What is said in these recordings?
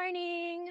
morning.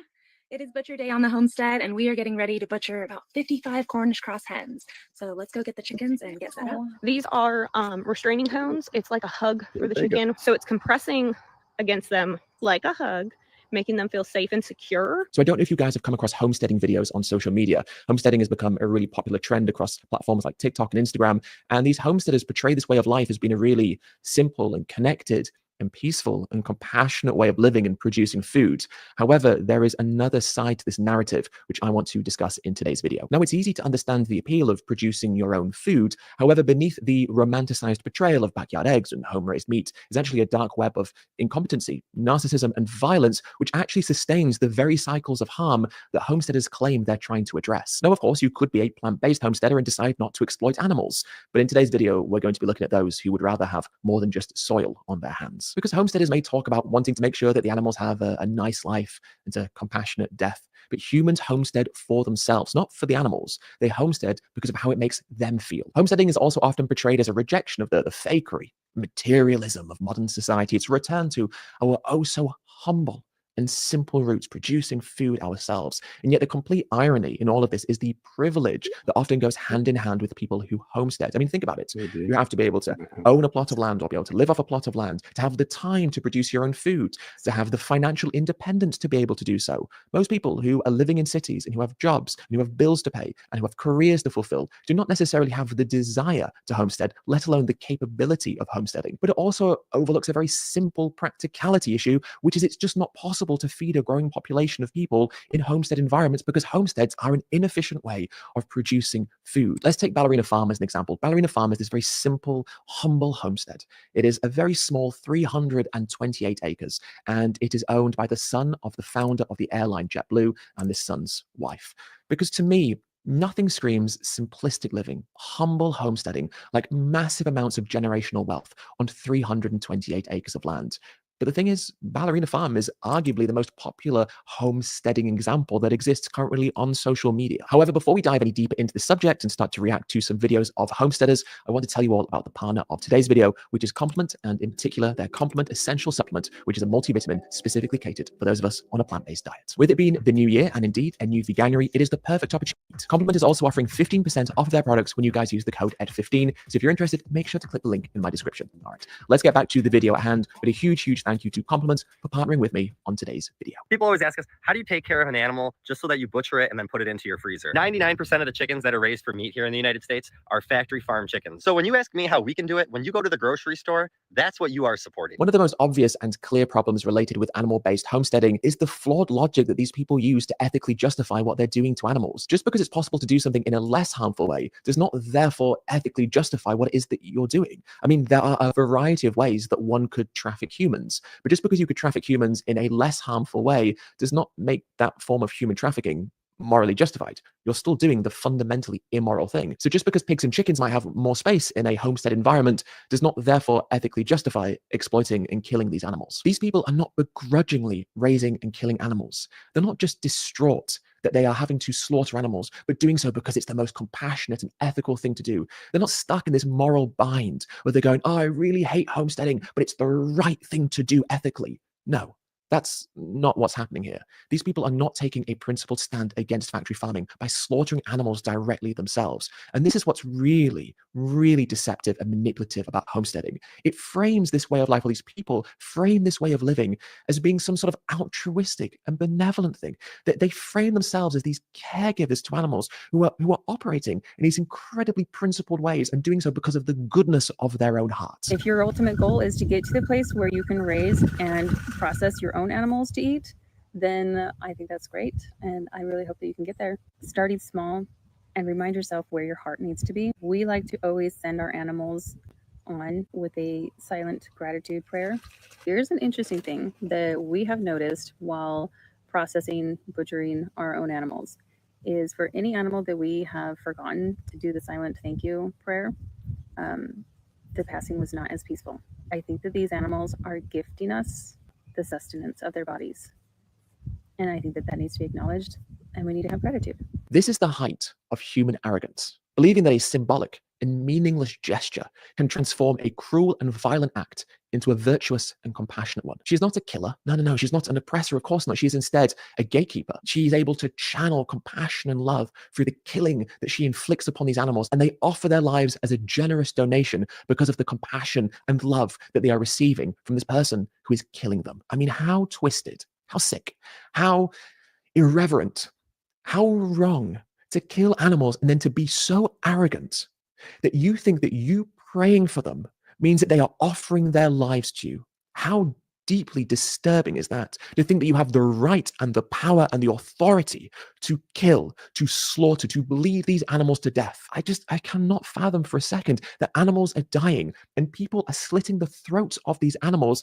It is butcher day on the homestead, and we are getting ready to butcher about 55 Cornish cross hens. So let's go get the chickens and get set up. These are restraining hones. It's like a hug for the chicken. So it's compressing against them like a hug, making them feel safe and secure. So I don't know if you guys have come across homesteading videos on social media. Homesteading has become a really popular trend across platforms like TikTok and Instagram. And these homesteaders portray this way of life as being a really simple and connected and peaceful and compassionate way of living and producing food. However, there is another side to this narrative, which I want to discuss in today's video. Now, it's easy to understand the appeal of producing your own food. However, beneath the romanticized portrayal of backyard eggs and home-raised meat is actually a dark web of incompetency, narcissism, and violence, which actually sustains the very cycles of harm that homesteaders claim they're trying to address. Now, of course, you could be a plant-based homesteader and decide not to exploit animals. But in today's video, we're going to be looking at those who would rather have more than just soil on their hands. Because homesteaders may talk about wanting to make sure that the animals have a nice life and a compassionate death, but humans homestead for themselves, not for the animals. They homestead because of how it makes them feel. Homesteading is also often portrayed as a rejection of the fakery, materialism of modern society. It's a return to our oh so humble and simple roots, producing food ourselves. And yet the complete irony in all of this is the privilege that often goes hand in hand with people who homestead. I mean, think about it. You have to be able to own a plot of land or be able to live off a plot of land, to have the time to produce your own food, to have the financial independence to be able to do so. Most people who are living in cities and who have jobs and who have bills to pay and who have careers to fulfill do not necessarily have the desire to homestead, let alone the capability of homesteading. But it also overlooks a very simple practicality issue, which is it's just not possible to feed a growing population of people in homestead environments because homesteads are an inefficient way of producing food. Let's take Ballerina Farm as an example. Ballerina Farm is this very simple, humble homestead. It is a very small 328 acres, and it is owned by the son of the founder of the airline JetBlue and this son's wife. Because to me, nothing screams simplistic living, humble homesteading, like massive amounts of generational wealth on 328 acres of land. But the thing is, Ballerina Farm is arguably the most popular homesteading example that exists currently on social media. However, before we dive any deeper into the subject and start to react to some videos of homesteaders, I want to tell you all about the partner of today's video, which is Complement, and in particular, their Complement Essential Supplement, which is a multivitamin specifically catered for those of us on a plant-based diet. With it being the new year and indeed a new veganuary, it is the perfect opportunity. Complement is also offering 15% off of their products when you guys use the code ep.51. So if you're interested, make sure to click the link in my description. All right, let's get back to the video at hand. But a huge thank you to Complement for partnering with me on today's video. People always ask us, how do you take care of an animal just so that you butcher it and then put it into your freezer? 99% of the chickens that are raised for meat here in the United States are factory farm chickens. So when you ask me how we can do it, when you go to the grocery store, that's what you are supporting. One of the most obvious and clear problems related with animal-based homesteading is the flawed logic that these people use to ethically justify what they're doing to animals. Just because it's possible to do something in a less harmful way does not therefore ethically justify what it is that you're doing. I mean, there are a variety of ways that one could traffic humans, but just because you could traffic humans in a less harmful way does not make that form of human trafficking morally justified. You're still doing the fundamentally immoral thing. So just because pigs and chickens might have more space in a homestead environment does not therefore ethically justify exploiting and killing these animals. These people are not begrudgingly raising and killing animals. They're not just distraught that they are having to slaughter animals, but doing so because it's the most compassionate and ethical thing to do. They're not stuck in this moral bind where they're going, oh, I really hate homesteading, but it's the right thing to do ethically. No. That's not what's happening here. These people are not taking a principled stand against factory farming by slaughtering animals directly themselves. And this is what's really, really deceptive and manipulative about homesteading. It frames this way of life, or these people frame this way of living as being some sort of altruistic and benevolent thing. That they frame themselves as these caregivers to animals who are operating in these incredibly principled ways and doing so because of the goodness of their own hearts. If your ultimate goal is to get to the place where you can raise and process your own animals to eat, then I think that's great, and I really hope that you can get there. Starting small and remind yourself where your heart needs to be. We like to always send our animals on with a silent gratitude prayer. Here's an interesting thing that we have noticed while processing, butchering our own animals is for any animal that we have forgotten to do the silent thank you prayer, the passing was not as peaceful. I think that these animals are gifting us the sustenance of their bodies. And I think that that needs to be acknowledged, and we need to have gratitude. This is the height of human arrogance, believing that a symbolic, and meaningless gesture can transform a cruel and violent act into a virtuous and compassionate one. She's not a killer. No. She's not an oppressor. Of course not. She's instead a gatekeeper. She's able to channel compassion and love through the killing that she inflicts upon these animals. And they offer their lives as a generous donation because of the compassion and love that they are receiving from this person who is killing them. I mean, how twisted, how sick, how irreverent, how wrong to kill animals and then to be so arrogant that you think that you praying for them means that they are offering their lives to you. How deeply disturbing is that? To think that you have the right and the power and the authority to kill, to slaughter, to bleed these animals to death. I cannot fathom for a second that animals are dying and people are slitting the throats of these animals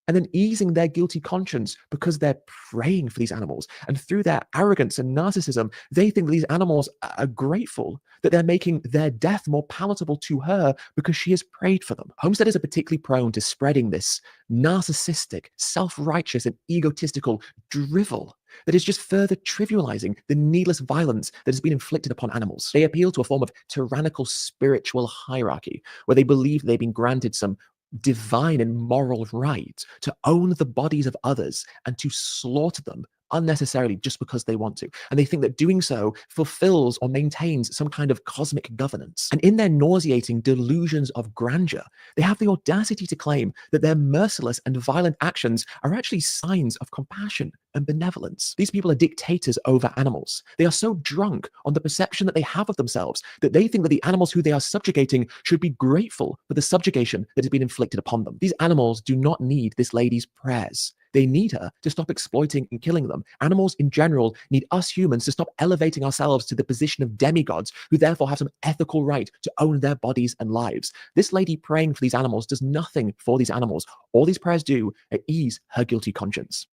and then easing their guilty conscience because they're praying for these animals. And through their arrogance and narcissism, they think that these animals are grateful, that they're making their death more palatable to her because she has prayed for them. Homesteaders are particularly prone to spreading this narcissistic, self-righteous, and egotistical drivel that is just further trivializing the needless violence that has been inflicted upon animals. They appeal to a form of tyrannical spiritual hierarchy where they believe they've been granted some divine and moral right to own the bodies of others and to slaughter them unnecessarily just because they want to. And they think that doing so fulfills or maintains some kind of cosmic governance. And in their nauseating delusions of grandeur, they have the audacity to claim that their merciless and violent actions are actually signs of compassion and benevolence. These people are dictators over animals. They are so drunk on the perception that they have of themselves that they think that the animals who they are subjugating should be grateful for the subjugation that has been inflicted upon them. These animals do not need this lady's prayers. They need her to stop exploiting and killing them. Animals in general need us humans to stop elevating ourselves to the position of demigods who therefore have some ethical right to own their bodies and lives. This lady praying for these animals does nothing for these animals. All these prayers do is ease her guilty conscience.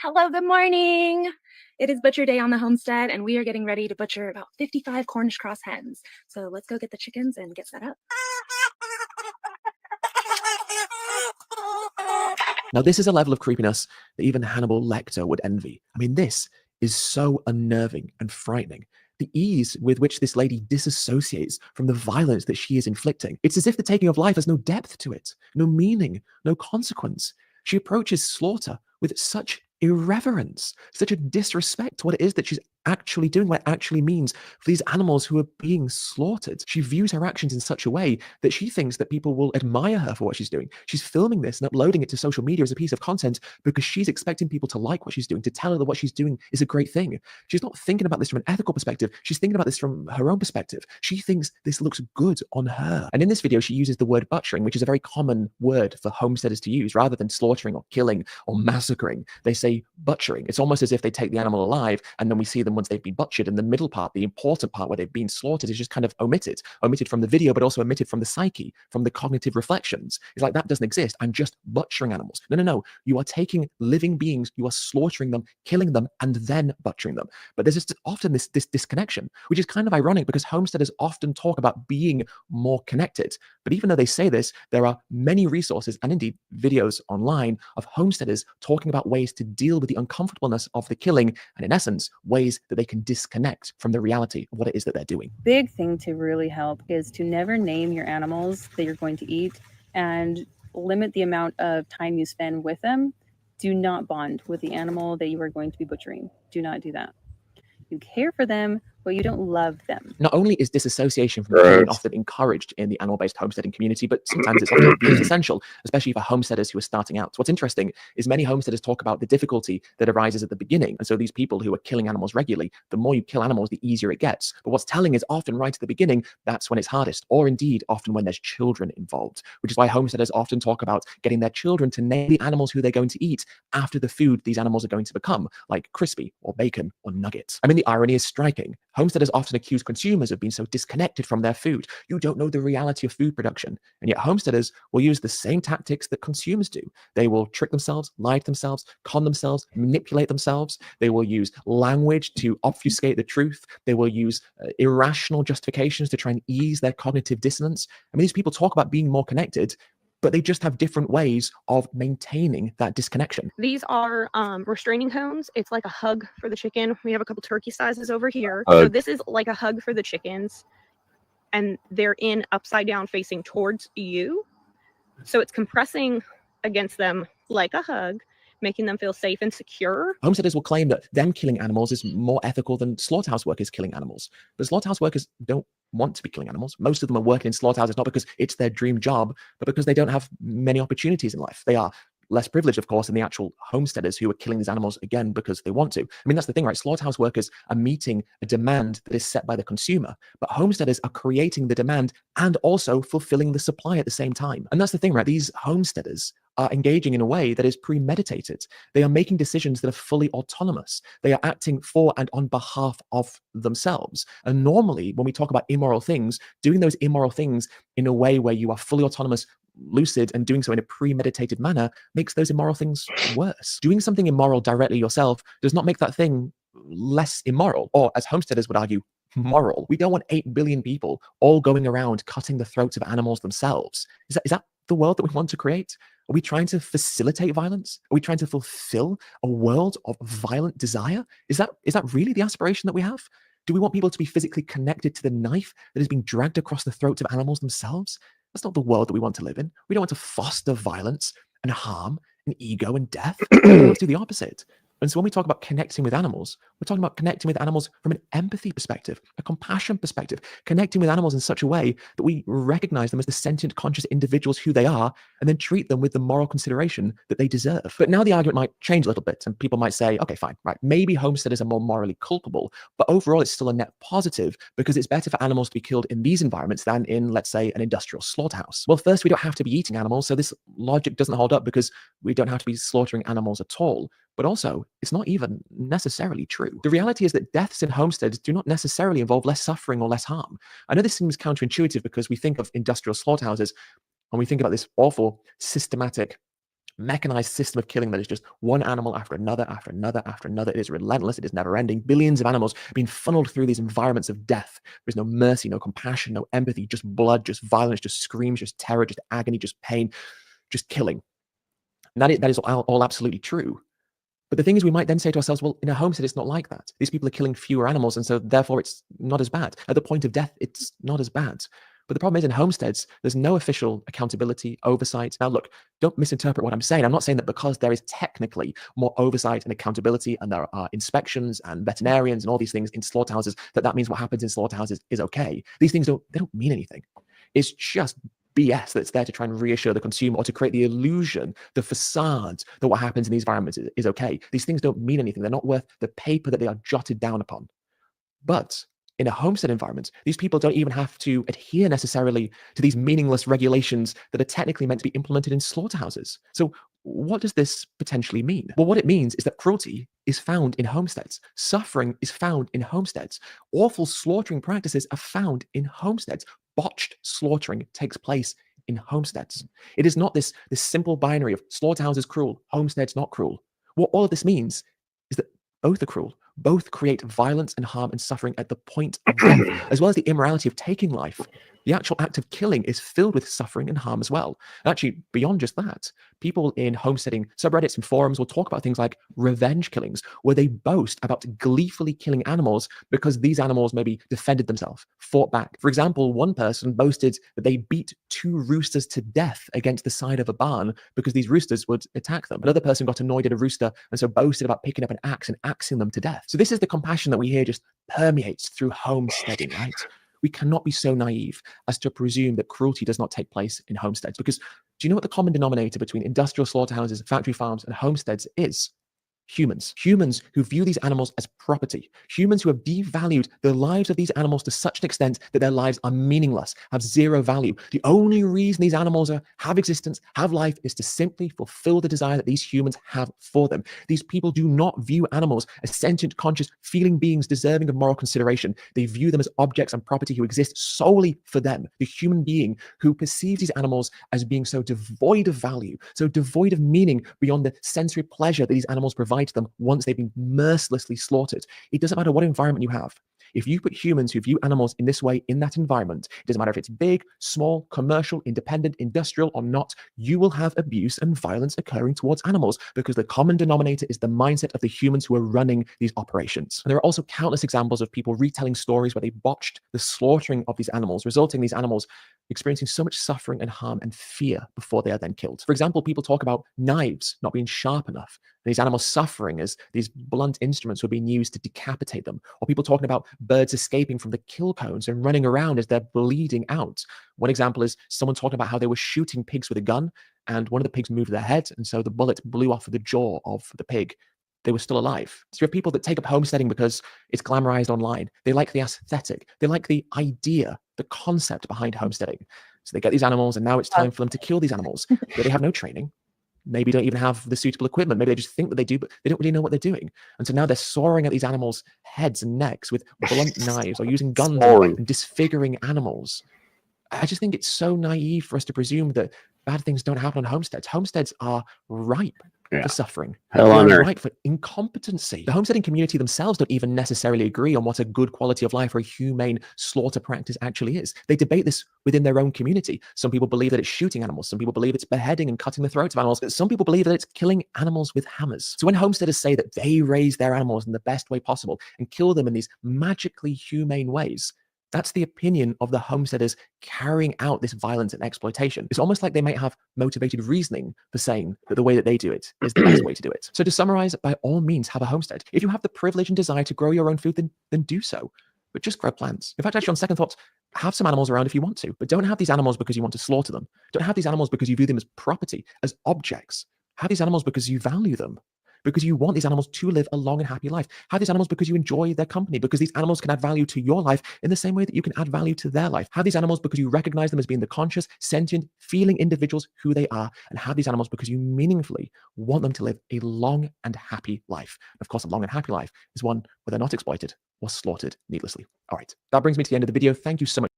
Hello, good morning. It is butcher day on the homestead, and we are getting ready to butcher about 55 Cornish cross hens. So let's go get the chickens and get set up. Now, this is a level of creepiness that even Hannibal Lecter would envy. I mean, this is so unnerving and frightening. The ease with which this lady disassociates from the violence that she is inflicting. It's as if the taking of life has no depth to it, no meaning, no consequence. She approaches slaughter with such irreverence, such a disrespect to what it is that she's actually doing, what it actually means for these animals who are being slaughtered. She views her actions in such a way that she thinks that people will admire her for what she's doing. She's filming this and uploading it to social media as a piece of content because she's expecting people to like what she's doing, to tell her that what she's doing is a great thing. She's not thinking about this from an ethical perspective. She's thinking about this from her own perspective. She thinks this looks good on her. And in this video, she uses the word butchering, which is a very common word for homesteaders to use. Rather than slaughtering or killing or massacring, they say butchering. It's almost as if they take the animal alive and then we see them once they've been butchered, and the middle part, the important part where they've been slaughtered, is just kind of omitted from the video, but also omitted from the psyche, from the cognitive reflections. It's like, that doesn't exist. I'm just butchering animals. No. You are taking living beings, you are slaughtering them, killing them, and then butchering them. But there's just often this disconnection, which is kind of ironic because homesteaders often talk about being more connected. But even though they say this, there are many resources and indeed videos online of homesteaders talking about ways to deal with the uncomfortableness of the killing, and in essence, ways that they can disconnect from the reality of what it is that they're doing. Big thing to really help is to never name your animals that you're going to eat and limit the amount of time you spend with them. Do not bond with the animal that you are going to be butchering. Do not do that. You care for them, but you don't love them. Not only is disassociation from the killing often encouraged in the animal-based homesteading community, but sometimes it's often viewed as essential, especially for homesteaders who are starting out. So what's interesting is many homesteaders talk about the difficulty that arises at the beginning. And so these people who are killing animals regularly, the more you kill animals, the easier it gets. But what's telling is often right at the beginning, that's when it's hardest, or indeed often when there's children involved, which is why homesteaders often talk about getting their children to name the animals who they're going to eat after the food these animals are going to become, like crispy or bacon or nuggets. I mean, the irony is striking. Homesteaders often accuse consumers of being so disconnected from their food. You don't know the reality of food production. And yet homesteaders will use the same tactics that consumers do. They will trick themselves, lie to themselves, con themselves, manipulate themselves. They will use language to obfuscate the truth. They will use irrational justifications to try and ease their cognitive dissonance. I mean, these people talk about being more connected, but they just have different ways of maintaining that disconnection. These are restraining cones. It's like a hug for the chicken. We have a couple turkey sizes over here. So this is like a hug for the chickens. and they're in upside down facing towards you. So it's compressing against them like a hug, making them feel safe and secure. Homesteaders will claim that them killing animals is more ethical than slaughterhouse workers killing animals. But slaughterhouse workers don't want to be killing animals. Most of them are working in slaughterhouses not because it's their dream job, but because they don't have many opportunities in life. They are less privileged, of course, than the actual homesteaders who are killing these animals, again, because they want to. I mean, that's the thing, right? Slaughterhouse workers are meeting a demand that is set by the consumer, but homesteaders are creating the demand and also fulfilling the supply at the same time. And that's the thing, right? These homesteaders are engaging in a way that is premeditated. They are making decisions that are fully autonomous. They are acting for and on behalf of themselves. And normally, when we talk about immoral things, doing those immoral things in a way where you are fully autonomous, lucid, and doing so in a premeditated manner makes those immoral things worse. Doing something immoral directly yourself does not make that thing less immoral, or as homesteaders would argue, moral. We don't want 8 billion people all going around cutting the throats of animals themselves. Is that the world that we want to create? Are we trying to facilitate violence? Are we trying to fulfill a world of violent desire? Is that really the aspiration that we have? Do we want people to be physically connected to the knife that is being dragged across the throats of animals themselves? That's not the world that we want to live in. We don't want to foster violence and harm and ego and death. We want to do the opposite. And so when we talk about connecting with animals, we're talking about connecting with animals from an empathy perspective, a compassion perspective, connecting with animals in such a way that we recognize them as the sentient, conscious individuals who they are, and then treat them with the moral consideration that they deserve. But now the argument might change a little bit, and people might say, okay, fine, right, maybe homesteaders are more morally culpable, but overall it's still a net positive because it's better for animals to be killed in these environments than in, let's say, an industrial slaughterhouse. Well, first, we don't have to be eating animals, so this logic doesn't hold up because we don't have to be slaughtering animals at all. But also, it's not even necessarily true. The reality is that deaths in homesteads do not necessarily involve less suffering or less harm. I know this seems counterintuitive because we think of industrial slaughterhouses and we think about this awful, systematic, mechanized system of killing that is just one animal after another, after another, after another. It is relentless. It is never ending. Billions of animals being funneled through these environments of death. There's no mercy, no compassion, no empathy, just blood, just violence, just screams, just terror, just agony, just pain, just killing. And that is all absolutely true. But the thing is, we might then say to ourselves, well, in a homestead, it's not like that. These people are killing fewer animals, and so therefore it's not as bad. At the point of death, it's not as bad. But the problem is in homesteads, there's no official accountability, oversight. Now, look, don't misinterpret what I'm saying. I'm not saying that because there is technically more oversight and accountability and there are inspections and veterinarians and all these things in slaughterhouses, that means what happens in slaughterhouses is okay. These things don't mean anything. It's just BS that's there to try and reassure the consumer or to create the illusion, the facade that what happens in these environments is okay. These things don't mean anything. They're not worth the paper that they are jotted down upon. But in a homestead environment, these people don't even have to adhere necessarily to these meaningless regulations that are technically meant to be implemented in slaughterhouses. So what does this potentially mean? Well, what it means is that cruelty is found in homesteads. Suffering is found in homesteads. Awful slaughtering practices are found in homesteads. Botched slaughtering takes place in homesteads. It is not this simple binary of slaughterhouses cruel, homesteads not cruel. What all of this means is that both are cruel. Both create violence and harm and suffering at the point of death, as well as the immorality of taking life. The actual act of killing is filled with suffering and harm as well. And actually, beyond just that, people in homesteading subreddits and forums will talk about things like revenge killings, where they boast about gleefully killing animals because these animals maybe defended themselves, fought back. For example, one person boasted that they beat 2 roosters to death against the side of a barn because these roosters would attack them. Another person got annoyed at a rooster and so boasted about picking up an axe and axing them to death. So this is the compassion that we hear just permeates through homesteading, right? We cannot be so naive as to presume that cruelty does not take place in homesteads. Because do you know what the common denominator between industrial slaughterhouses, factory farms, and homesteads is? Humans. Humans who view these animals as property. Humans who have devalued the lives of these animals to such an extent that their lives are meaningless, have zero value. The only reason these animals have existence, have life, is to simply fulfill the desire that these humans have for them. These people do not view animals as sentient, conscious, feeling beings deserving of moral consideration. They view them as objects and property who exist solely for them. The human being who perceives these animals as being so devoid of value, so devoid of meaning beyond the sensory pleasure that these animals provide to them once they've been mercilessly slaughtered. It doesn't matter what environment you have. If you put humans who view animals in this way in that environment, it doesn't matter if it's big, small, commercial, independent, industrial, or not, you will have abuse and violence occurring towards animals because the common denominator is the mindset of the humans who are running these operations. And there are also countless examples of people retelling stories where they botched the slaughtering of these animals, resulting in these animals experiencing so much suffering and harm and fear before they are then killed. For example, people talk about knives not being sharp enough, and these animals suffering as these blunt instruments were being used to decapitate them, or people talking about birds escaping from the kill cones and running around as they're bleeding out. One example is someone talking about how they were shooting pigs with a gun, and one of the pigs moved their head, and so the bullet blew off the jaw of the pig. They were still alive. So you have people that take up homesteading because it's glamorized online. They like the aesthetic. They like the idea, the concept behind homesteading. So they get these animals, and now it's time for them to kill these animals. But they have no training. Maybe don't even have the suitable equipment. Maybe they just think that they do, but they don't really know what they're doing. And so now they're sawing at these animals' heads and necks with blunt knives, or using guns and disfiguring animals. I just think it's so naive for us to presume that bad things don't happen on homesteads. Homesteads are ripe for suffering. They are ripe for incompetency. The homesteading community themselves don't even necessarily agree on what a good quality of life or a humane slaughter practice actually is. They debate this within their own community. Some people believe that it's shooting animals. Some people believe it's beheading and cutting the throats of animals. Some people believe that it's killing animals with hammers. So when homesteaders say that they raise their animals in the best way possible and kill them in these magically humane ways, that's the opinion of the homesteaders carrying out this violence and exploitation. It's almost like they might have motivated reasoning for saying that the way that they do it is the best way to do it. So to summarize, by all means, have a homestead. If you have the privilege and desire to grow your own food, then do so. But just grow plants. In fact, actually, on second thoughts, have some animals around if you want to, but don't have these animals because you want to slaughter them. Don't have these animals because you view them as property, as objects. Have these animals because you value them, because you want these animals to live a long and happy life. Have these animals because you enjoy their company, because these animals can add value to your life in the same way that you can add value to their life. Have these animals because you recognize them as being the conscious, sentient, feeling individuals who they are, and have these animals because you meaningfully want them to live a long and happy life. Of course, a long and happy life is one where they're not exploited or slaughtered needlessly. All right, that brings me to the end of the video. Thank you so much.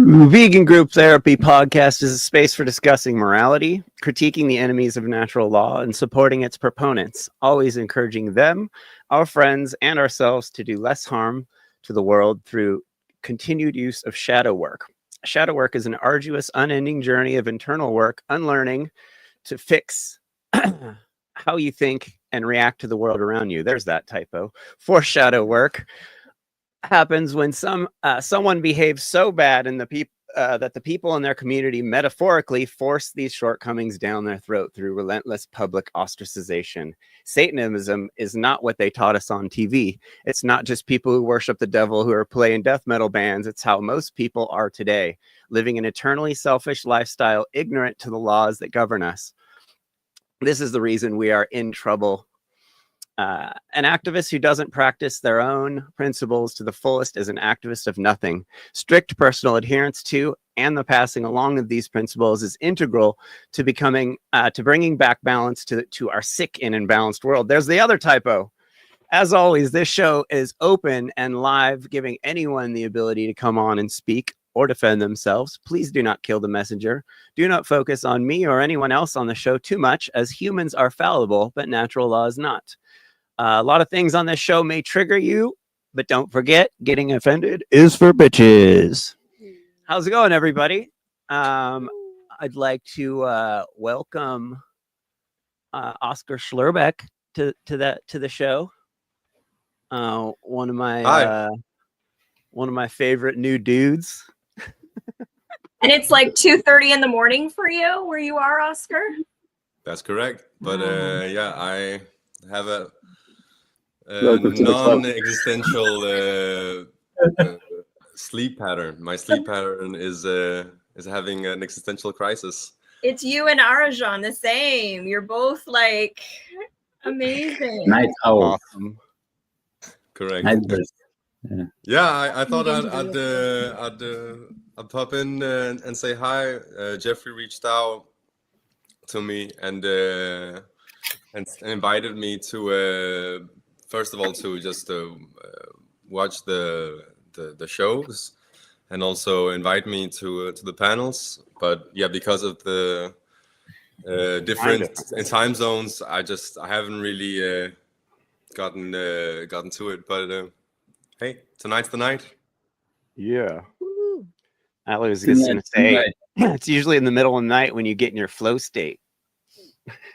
Vegan Group Therapy Podcast is a space for discussing morality, critiquing the enemies of natural law, and supporting its proponents, always encouraging them, our friends, and ourselves to do less harm to the world through continued use of shadow work. Shadow work is an arduous, unending journey of internal work, unlearning to fix how you think and react to the world around you. There's that typo. For shadow work happens when someone behaves so bad in that the people in their community metaphorically force these shortcomings down their throat through relentless public ostracization. Satanism is not what they taught us on TV. It's not just people who worship the devil who are playing death metal bands. It's how most people are today, living an eternally selfish lifestyle, ignorant to the laws that govern us. This is the reason we are in trouble. An activist who doesn't practice their own principles to the fullest is an activist of nothing. Strict personal adherence to and the passing along of these principles is integral to bringing back balance to our sick and imbalanced world. There's the other typo. As always, this show is open and live, giving anyone the ability to come on and speak or defend themselves. Please do not kill the messenger. Do not focus on me or anyone else on the show too much, as humans are fallible, but natural law is not. A lot of things on this show may trigger you, but don't forget, getting offended is for bitches. How's it going, everybody? I'd like to welcome Oscar Schjerbeck to the show. One of my favorite new dudes. And it's like 2:30 in the morning for you, where you are, Oscar? That's correct. But yeah, I have a non-existential sleep pattern. My sleep pattern is having an existential crisis. It's you and Arajan, the same. You're both like amazing. Night owl. Awesome. Correct. Night bird. Yeah, I thought I'd pop in and say hi. Jeffrey reached out to me and invited me to first of all to just watch the shows, and also invite me to the panels. But yeah, because of the different time zones, I haven't really gotten to it. But hey, tonight's the night. Yeah. I was Tonight- just gonna say tonight. it's usually in the middle of the night when you get in your flow state.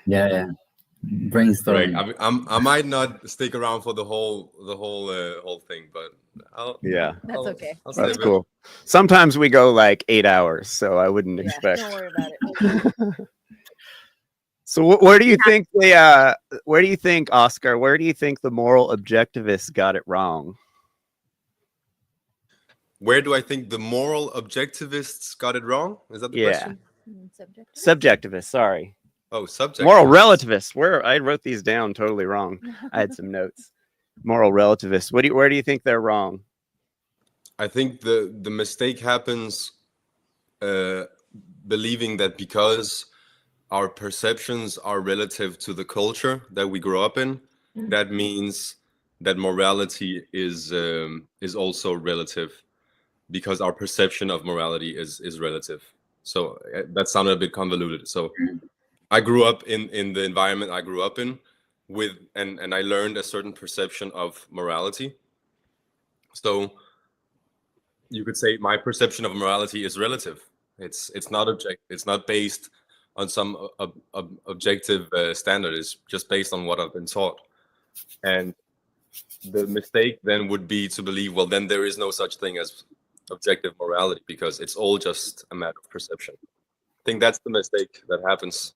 Yeah. Brainstorming. Right. I might not stick around for the whole thing, but That's okay. I'll stay That's a bit. cool. Sometimes we go like 8 hours, so I wouldn't Yeah, expect. don't worry about it. So where do you think where do you think, Oscar, where do you think the moral objectivists got it wrong? Where do I think the moral objectivists got it wrong? Is that the question? Subjectivists, sorry. Oh, subjectivists. Moral relativists. Where I wrote these down totally wrong. I had some notes. Moral relativists. Where do you think they're wrong? I think the mistake happens believing that because our perceptions are relative to the culture that we grow up in, that means that morality is also relative, because our perception of morality is relative. So that sounded a bit convoluted. So I grew up in the environment I grew up in with, and I learned a certain perception of morality. So you could say my perception of morality is relative. It's not based on some objective standard. It's just based on what I've been taught. And the mistake then would be to believe, well, then there is no such thing as objective morality, because it's all just a matter of perception. I think that's the mistake that happens,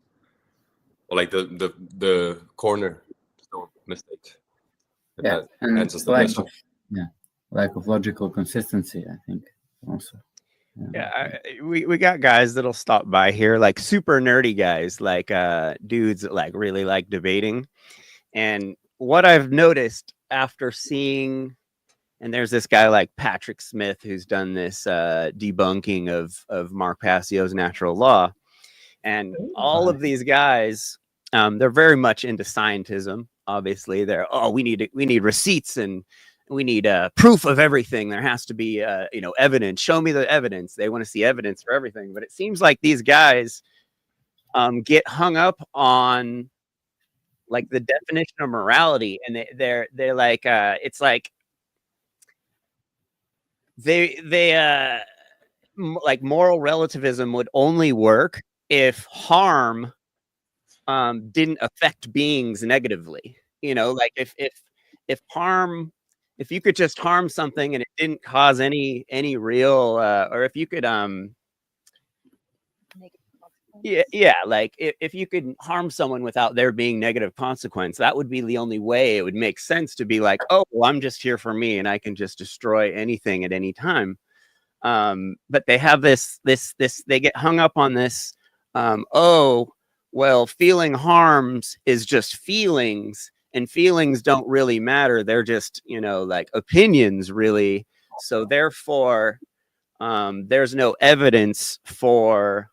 or like the cornerstone mistake. Yeah, That and answers the lack question. lack of logical consistency, I think, also. We got guys that'll stop by here, like super nerdy guys, like dudes that like really like debating. And what I've noticed after seeing, and there's this guy like Patrick Smith who's done this debunking of Mark Passio's natural law, and all of these guys, they're very much into scientism. Obviously, they're we need receipts and we need proof of everything. There has to be evidence. Show me the evidence. They want to see evidence for everything. But it seems like these guys get hung up on like the definition of morality, and they're like it's like they like moral relativism would only work if harm didn't affect beings negatively. Like if harm, if you could just harm something and it didn't cause any real or if you could like if you could harm someone without there being negative consequence, that would be the only way it would make sense to be like, oh, well, I'm just here for me and I can just destroy anything at any time. But they have this they get hung up on this well, feeling harms is just feelings, and feelings don't really matter. They're just, like opinions, really. So therefore, there's no evidence for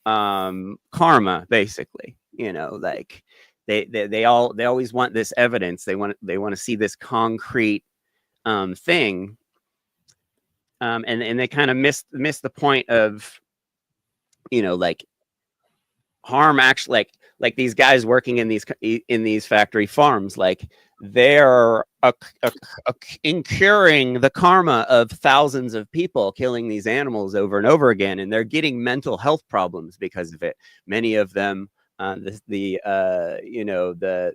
karma, basically. Like they always want this evidence. They want to see this concrete thing. And they kind of miss the point of, like harm actually, like these guys working in these factory farms, like they're incurring the karma of thousands of people killing these animals over and over again, and they're getting mental health problems because of it. Many of them, the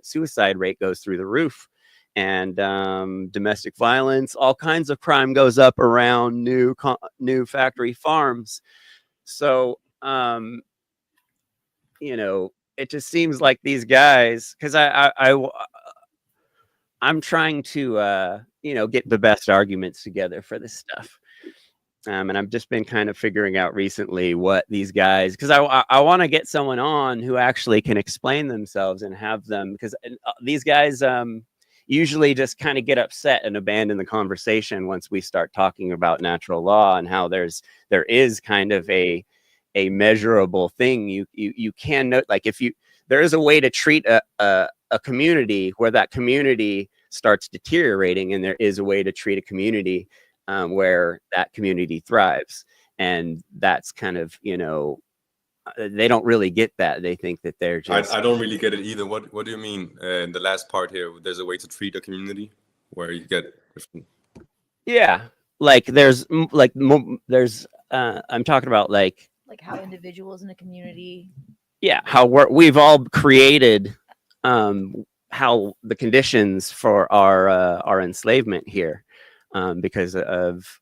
suicide rate goes through the roof, and domestic violence, all kinds of crime goes up around new factory farms. So it just seems like these guys, because I'm trying to get the best arguments together for this stuff, and I've just been kind of figuring out recently what these guys, because I want to get someone on who actually can explain themselves and have them, because these guys usually just kind of get upset and abandon the conversation once we start talking about natural law and how there is kind of a measurable thing you can note. Like there is a way to treat a community where that community starts deteriorating, and there is a way to treat a community where that community thrives. And that's kind of they don't really get that. They think that they're just. I don't really get it either. What do you mean? In the last part here, there's a way to treat a community where you get different. Yeah, like there's I'm talking about like how individuals in a community. Yeah, how we've all created how the conditions for our enslavement here, because of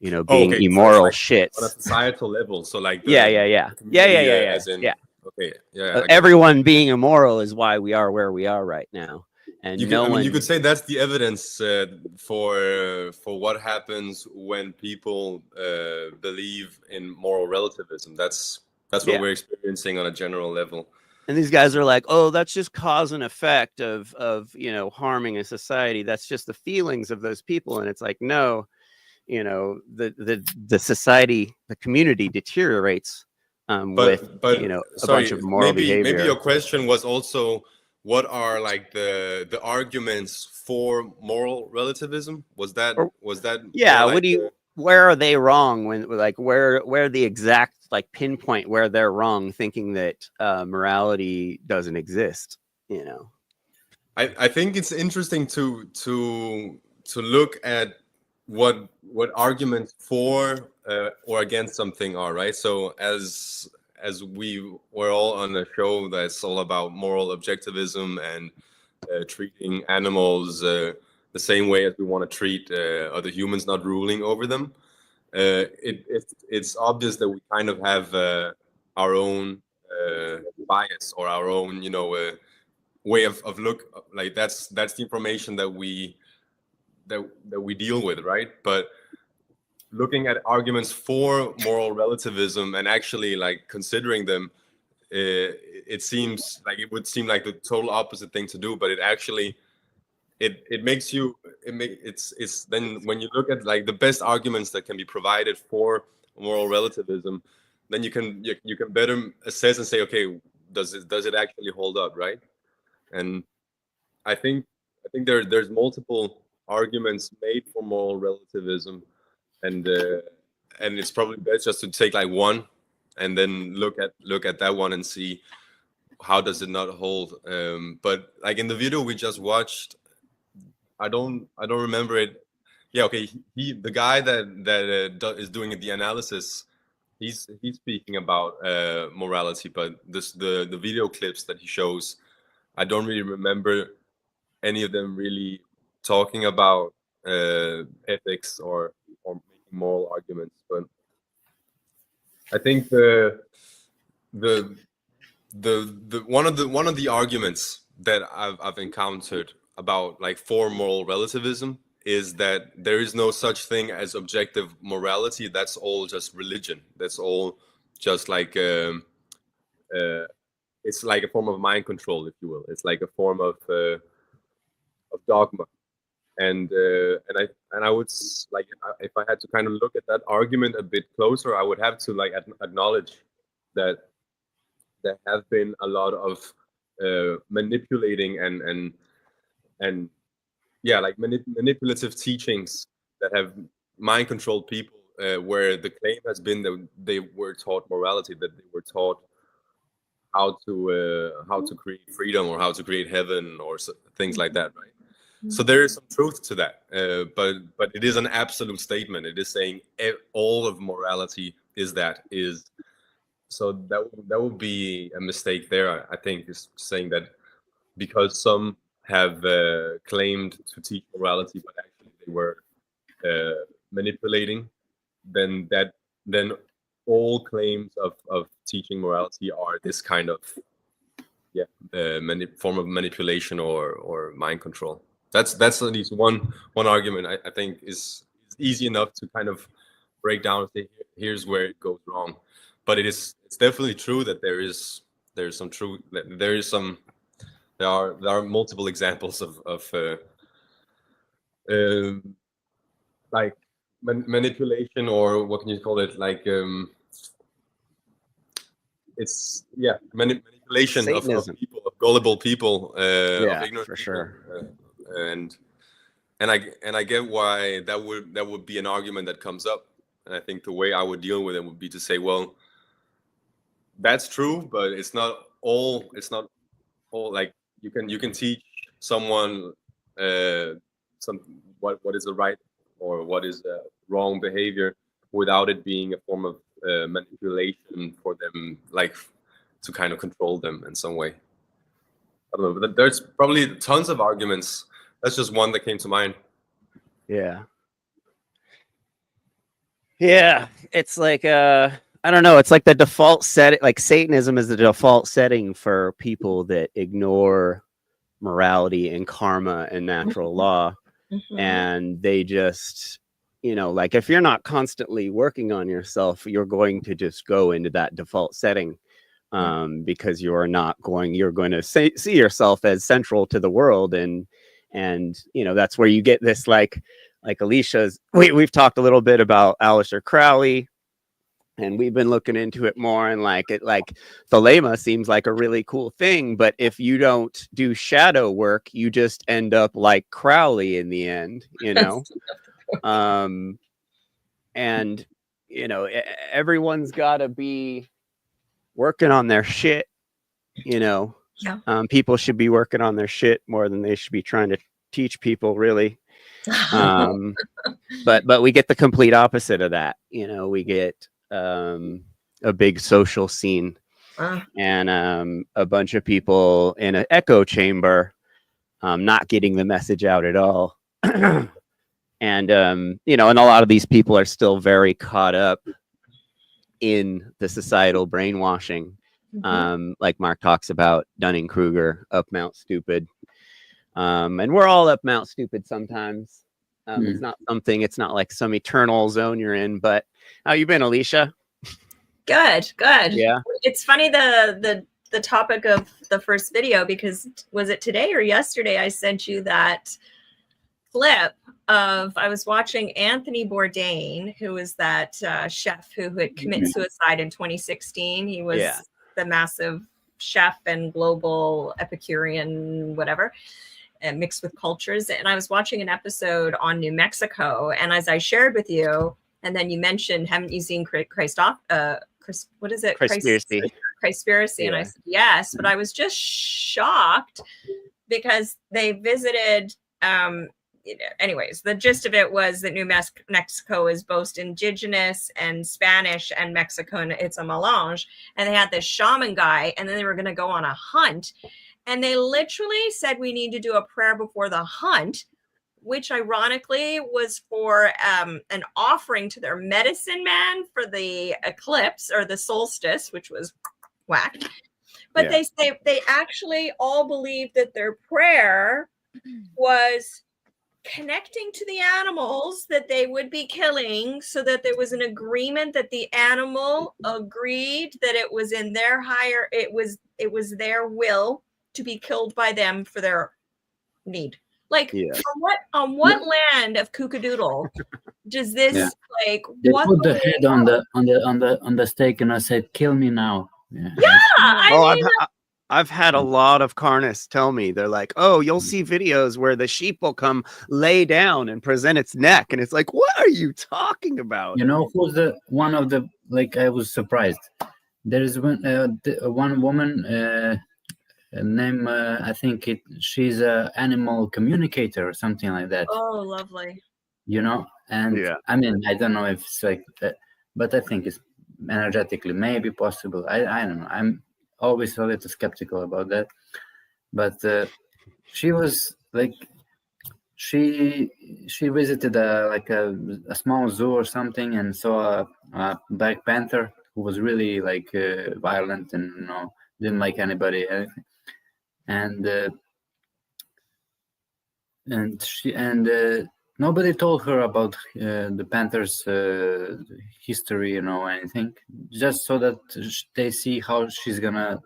being immoral shits on a societal level. So like yeah. As in, yeah. Okay, yeah. Everyone being immoral is why we are where we are right now, and you could say that's the evidence for what happens when people believe in moral relativism. That's what we're experiencing on a general level. And these guys are like, oh, that's just cause and effect of harming a society. That's just the feelings of those people. And it's like, no, the society, the community deteriorates with a bunch of moral behavior. Maybe your question was also, what are like the arguments for moral relativism? Was that yeah? Where are they wrong when where the exact pinpoint where they're wrong, thinking that morality doesn't exist? I think it's interesting to look at what arguments for or against something are, right? So as we were all on a show that's all about moral objectivism and treating animals the same way as we want to treat other humans, not ruling over them. It's obvious that we kind of have our own bias or our own, way of look. Like that's the information that we deal with, right? But looking at arguments for moral relativism and actually like considering them, it seems like it would seem like the total opposite thing to do, but it actually it's then when you look at like the best arguments that can be provided for moral relativism, then you can better assess and say, okay, does it actually hold up, right? And I think there's multiple arguments made for moral relativism, and it's probably best just to take like one and then look at that one and see how does it not hold. But like in the video we just watched, I don't remember it. Yeah, okay. The guy that is doing the analysis, he's speaking about morality, but the video clips that he shows, I don't really remember any of them really talking about ethics or making moral arguments. But I think the one of the arguments that I've encountered about like for moral relativism is that there is no such thing as objective morality. That's all just religion. That's all just like it's like a form of mind control, if you will. It's like a form of dogma. And I would like, if I had to kind of look at that argument a bit closer, I would have to like acknowledge that there have been a lot of manipulating and manipulative teachings that have mind controlled people, where the claim has been that they were taught morality, that they were taught how to create freedom or how to create heaven or things like that, right? So there is some truth to that, but it is an absolute statement. It is saying all of morality is so that would be a mistake there. I think is saying that because some have claimed to teach morality, but actually they were manipulating, then all claims of teaching morality are this kind of form of manipulation or mind control. That's at least one argument I think is easy enough to kind of break down and say here's where it goes wrong. But it's definitely true that there's some truth. There are multiple examples of like manipulation, or what can you call it? Like it's manipulation of people, of gullible people, of ignorant for people. Sure. And I get why that would be an argument that comes up, and I think the way I would deal with it would be to say, well, that's true, but it's not all. It's not all. Like you can teach someone what is the right or what is wrong behavior without it being a form of manipulation for them, like to kind of control them in some way. I don't know, but there's probably tons of arguments. That's just one that came to mind. Yeah. Yeah, it's like I don't know, it's like the default setting, like Satanism is the default setting for people that ignore morality and karma and natural law. And they just, you know, like if you're not constantly working on yourself, you're going to just go into that default setting because you're going to see yourself as central to the world. And you know, that's where you get this like Alicia's, we've talked a little bit about Aleister Crowley, and we've been looking into it more, and like Thelema seems like a really cool thing, but if you don't do shadow work, you just end up like Crowley in the end, you know. And you know, everyone's got to be working on their shit, you know. People should be working on their shit more than they should be trying to teach people, really. But we get the complete opposite of that, you know. We get a big social scene and a bunch of people in an echo chamber not getting the message out at all. And you know, and a lot of these people are still very caught up in the societal brainwashing, like Mark talks about Dunning-Kruger, up Mount Stupid. And we're all up Mount Stupid sometimes. It's not like some eternal zone you're in. But how you been, Alicia? Good. Yeah. It's funny the topic of the first video, because was it today or yesterday I sent you that clip of, I was watching Anthony Bourdain, who was that chef who had committed suicide in 2016. He was the massive chef and global Epicurean, whatever, and mixed with cultures. And I was watching an episode on New Mexico, and as I shared with you, and then you mentioned, haven't you seen what is it? Christspiracy. And I said, yes, but I was just shocked because they visited, anyways, the gist of it was that New Mexico is both indigenous and Spanish and Mexican. It's a melange. And they had this shaman guy, and then they were going to go on a hunt. And they literally said, we need to do a prayer before the hunt, which ironically was for an offering to their medicine man for the eclipse or the solstice, which was whacked. But they actually all believed that their prayer was connecting to the animals that they would be killing, so that there was an agreement that the animal agreed that it was in their it was their will to be killed by them for their need. Like, on what land of Kookadoodle does this They what put the head on the stake, and I said, "Kill me now." I've had a lot of carnists tell me, they're like, oh, you'll see videos where the sheep will come lay down and present its neck, and it's like, what are you talking about? You know who's one of the, like, I was surprised. There is one woman named I think she's a animal communicator or something like that. Oh, lovely. You know, and I mean, I don't know if it's like that, but I think it's energetically maybe possible. I don't know. I'm always a little skeptical about that, but she was like, she visited a small zoo or something and saw a black panther who was really like violent and, you know, didn't like anybody, and nobody told her about the panther's history, you know, anything, just so that they see how she's gonna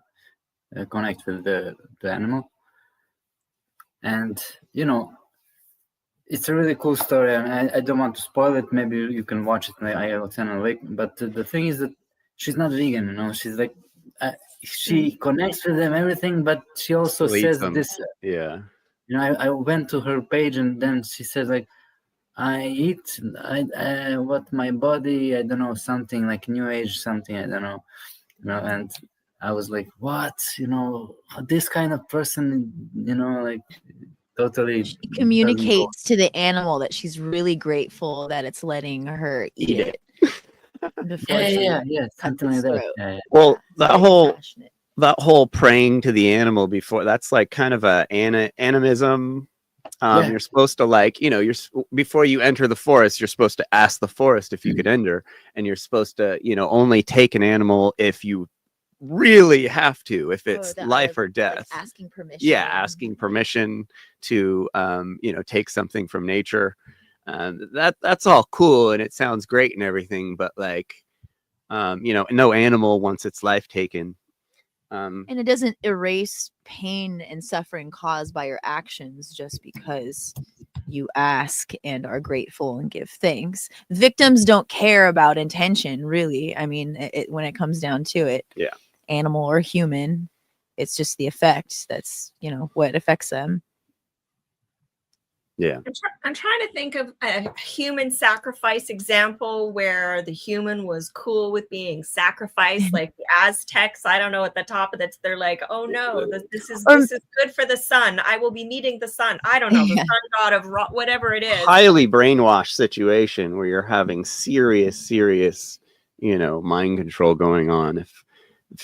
connect with the animal. And, you know, it's a really cool story, and I don't want to spoil it. Maybe you can watch it. I will send a link. But the thing is that she's not vegan, you know. She's like, she connects with them, everything, but she also says this. Yeah. You know, I went to her page, and then she says, like, I eat what my body, I don't know, something like New Age, something, I don't know. and I was like, what, this kind of person, like totally She doesn't go. communicates to the animal that she's really grateful that it's letting her eat it before she Yeah, cuts something like its that. throat. Yeah. Well, It's that very whole passionate. praying to the animal before, that's like kind of a animism. Yeah. You're supposed to before you enter the forest, you're supposed to ask the forest if you could enter, and you're supposed to, only take an animal if you really have to, if it's life or death. Like asking permission. Yeah, asking permission to, take something from nature. That's all cool and it sounds great and everything, but like, no animal wants its life taken. And it doesn't erase pain and suffering caused by your actions just because you ask and are grateful and give thanks. Victims don't care about intention, really. I mean, when it comes down to it, yeah, animal or human, it's just the effect that's, what affects them. Yeah. I'm trying to think of a human sacrifice example where the human was cool with being sacrificed, like the Aztecs. I don't know, at the top of it, they're like, oh no, this is good for the sun. I will be meeting the sun. I don't know, the sun god of whatever it is. Highly brainwashed situation where you're having serious, mind control going on.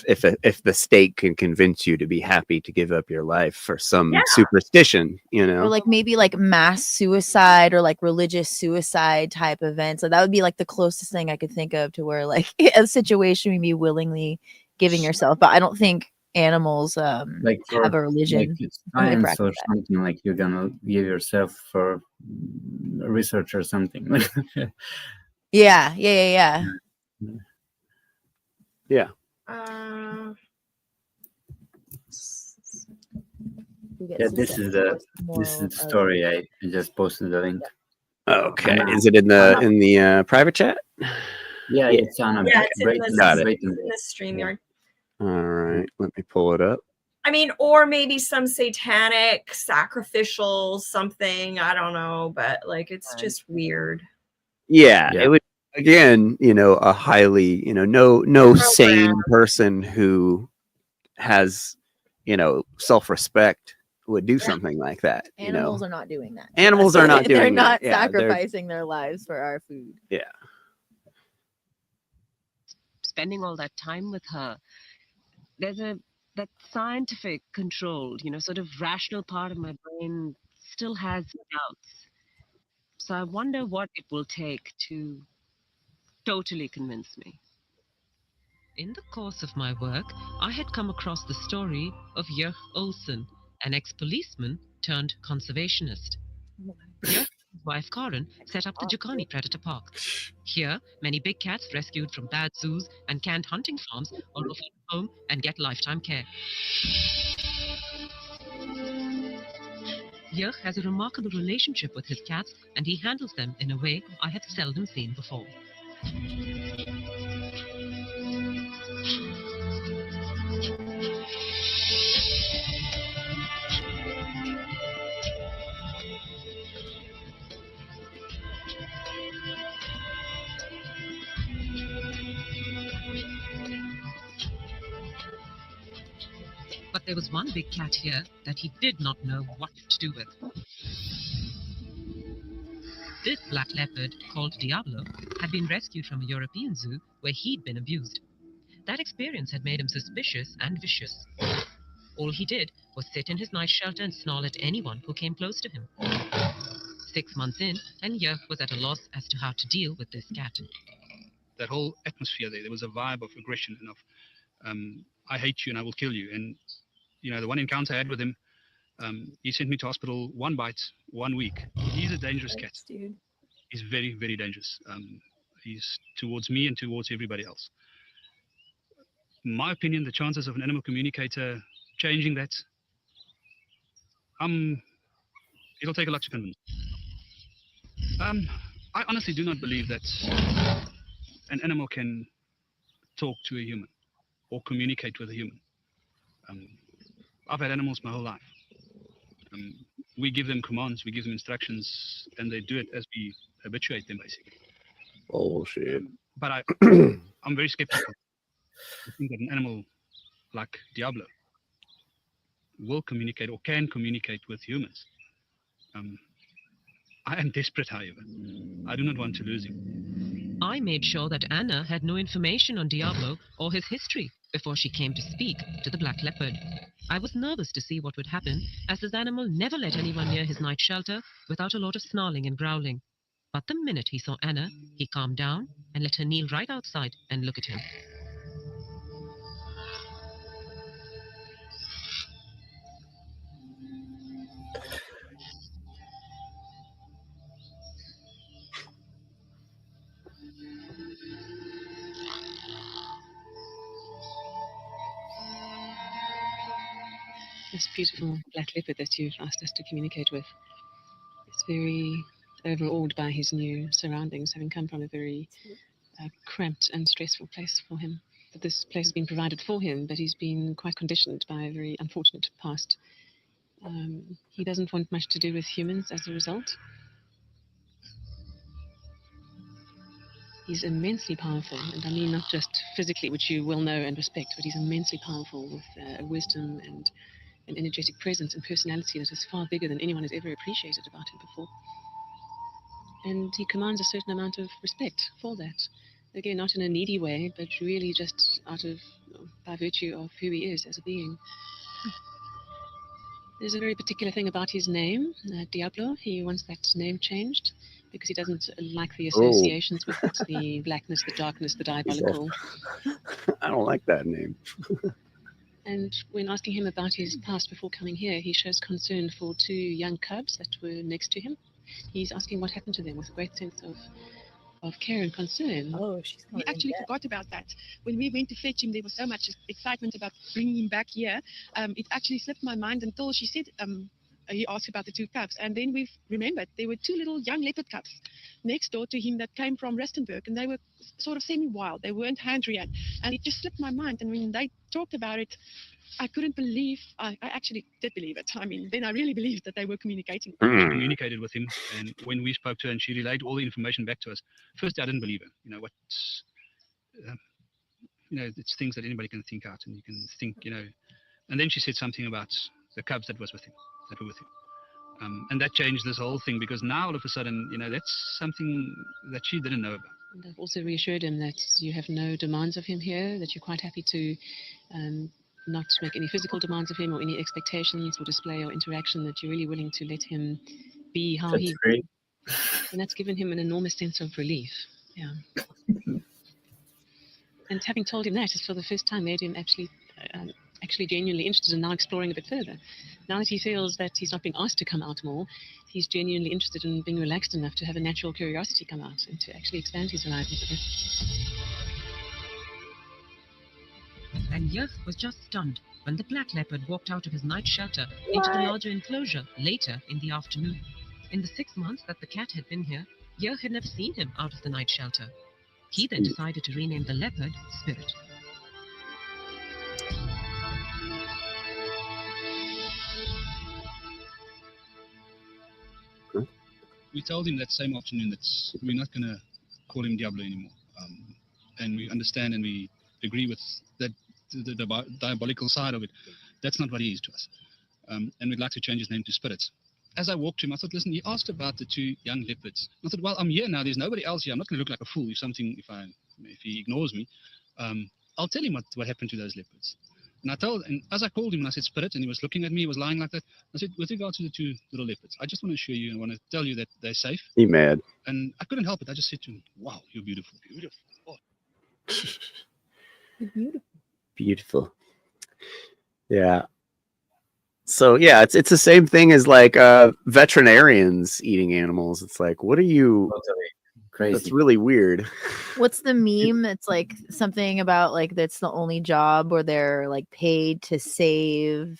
If the state can convince you to be happy to give up your life for some superstition, or like maybe like mass suicide or like religious suicide type events. So that would be like the closest thing I could think of to where like a situation would be willingly giving yourself. But I don't think animals have a religion. Like science or something, like you're gonna give yourself for research or something. Yeah. Yeah. This is the story. I just posted the link. Okay, is it in the private chat? Yeah, it's on it's in the StreamYard. All right, let me pull it up. I mean, or maybe some satanic sacrificial something. I don't know, but like it's just weird. Yeah, it would, again, a highly, no sane person who has, self-respect would do something like that. Animals are not doing that. Animals are not doing that. They're not sacrificing their lives for our food. Yeah. Spending all that time with her, there's that scientific controlled, sort of rational part of my brain still has doubts. So I wonder what it will take to totally convince me. In the course of my work, I had come across the story of Jörg Olsen, an ex-policeman turned conservationist. Jörg and his wife Karen set up the Joaquin Predator Park. Here, many big cats rescued from bad zoos and canned hunting farms are offered a home and get lifetime care. Jörg has a remarkable relationship with his cats, and he handles them in a way I have seldom seen before. But there was one big cat here that he did not know what to do with. This black leopard, called Diablo, had been rescued from a European zoo where he'd been abused. That experience had made him suspicious and vicious. All he did was sit in his nice shelter and snarl at anyone who came close to him. 6 months in, and Jörg was at a loss as to how to deal with this cat. That whole atmosphere there was a vibe of aggression and of, I hate you and I will kill you. And, the one encounter I had with him, he sent me to hospital 1 bite, 1 week. He's a dangerous cat. Dude. He's very, very dangerous. He's towards me and towards everybody else. In my opinion, the chances of an animal communicator changing that, it'll take a lot to convince. I honestly do not believe that an animal can talk to a human or communicate with a human. I've had animals my whole life. We give them commands, we give them instructions, and they do it as we habituate them, basically. Bullshit. But I'm very skeptical. to think that an animal like Diablo will communicate or can communicate with humans. I am desperate, however. I do not want to lose him. I made sure that Anna had no information on Diablo or his history before she came to speak to the black leopard. I was nervous to see what would happen, as this animal never let anyone near his night shelter without a lot of snarling and growling. But the minute he saw Anna, he calmed down and let her kneel right outside and look at him. This beautiful black leopard that you've asked us to communicate with is very overawed by his new surroundings, having come from a very cramped and stressful place for him. But this place has been provided for him, but he's been quite conditioned by a very unfortunate past. He doesn't want much to do with humans as a result. He's immensely powerful, and I mean not just physically, which you will know and respect, but he's immensely powerful with a wisdom and an energetic presence and personality that is far bigger than anyone has ever appreciated about him before. And he commands a certain amount of respect for that. Again, not in a needy way, but really just by virtue of who he is as a being. There's a very particular thing about his name, Diablo. He wants that name changed because he doesn't like the associations with it, the blackness, the darkness, the diabolical. I don't like that name. And when asking him about his past before coming here, he shows concern for two young cubs that were next to him. He's asking what happened to them with a great sense of care and concern. Oh, we actually forgot about that. When we went to fetch him, there was so much excitement about bringing him back here. It actually slipped my mind until she said, he asked about the two cubs. And then we remembered there were two little young leopard cubs next door to him that came from Rustenburg, and they were sort of semi-wild. They weren't hand-reared. And it just slipped my mind. And when they talked about it, I couldn't believe, I actually did believe it. I mean, then I really believed that they were communicating. She communicated with him, and when we spoke to her and she relayed all the information back to us, first I didn't believe her. It's things that anybody can think out, and you can think, and then she said something about the cubs that were with him. And that changed this whole thing, because now all of a sudden, that's something that she didn't know about. And I've also reassured him that you have no demands of him here, that you're quite happy to not make any physical demands of him or any expectations or display or interaction, that you're really willing to let him be how he is. And that's given him an enormous sense of relief. Yeah. And having told him that is for the first time made him actually genuinely interested in now exploring a bit further. Now that he feels that he's not being asked to come out more, he's genuinely interested in being relaxed enough to have a natural curiosity come out and to actually expand his horizons a bit. And Yerf was just stunned when the black leopard walked out of his night shelter into the larger enclosure later in the afternoon. In the 6 months that the cat had been here, Yerf had never seen him out of the night shelter. He then decided to rename the leopard Spirit. We told him that same afternoon that we're not going to call him Diablo anymore. And we understand and we agree with that the diabolical side of it. That's not what he is to us. And we'd like to change his name to Spirit. As I walked to him, I thought, listen, he asked about the two young leopards. I thought, well, I'm here now. There's nobody else here. I'm not going to look like a fool if he ignores me. I'll tell him what happened to those leopards. And as I called him and I said, Spirit, and he was looking at me, he was lying like that. I said, with regard to the two little leopards, I just want to assure you and I want to tell you that they're safe. He mad. And I couldn't help it. I just said to him, wow, you're beautiful. Beautiful. Oh. Beautiful. Beautiful. Yeah. So yeah, it's the same thing as like veterinarians eating animals. It's like, what are you? Crazy. That's really weird. What's the meme? It's like something about like that's the only job where they're like paid to save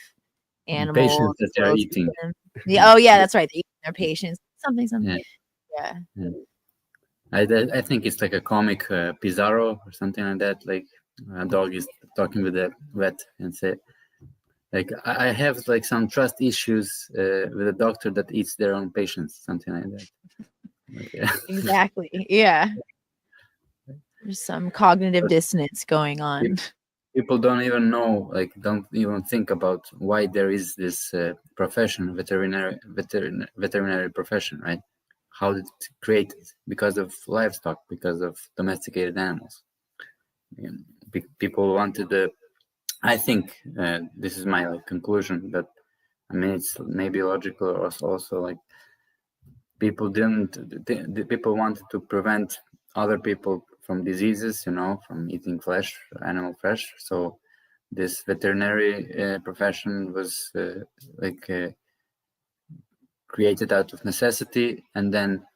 animals. Patients that they're eating. Yeah, oh yeah, that's right. They're eating their patients. Something. Yeah. I think it's like a comic Pizarro or something like that. Like a dog is talking with the vet and say, like, I have like some trust issues with a doctor that eats their own patients, something like that. Okay. Exactly. Yeah. There's some cognitive dissonance going on. people don't even know, like, don't even think about why there is this profession, veterinary profession, right? How did it created? Because of livestock, because of domesticated animals. People wanted I think this is my conclusion, but I mean it's maybe logical, or also like people people wanted to prevent other people from diseases, from eating animal flesh. So this veterinary profession was created out of necessity, and then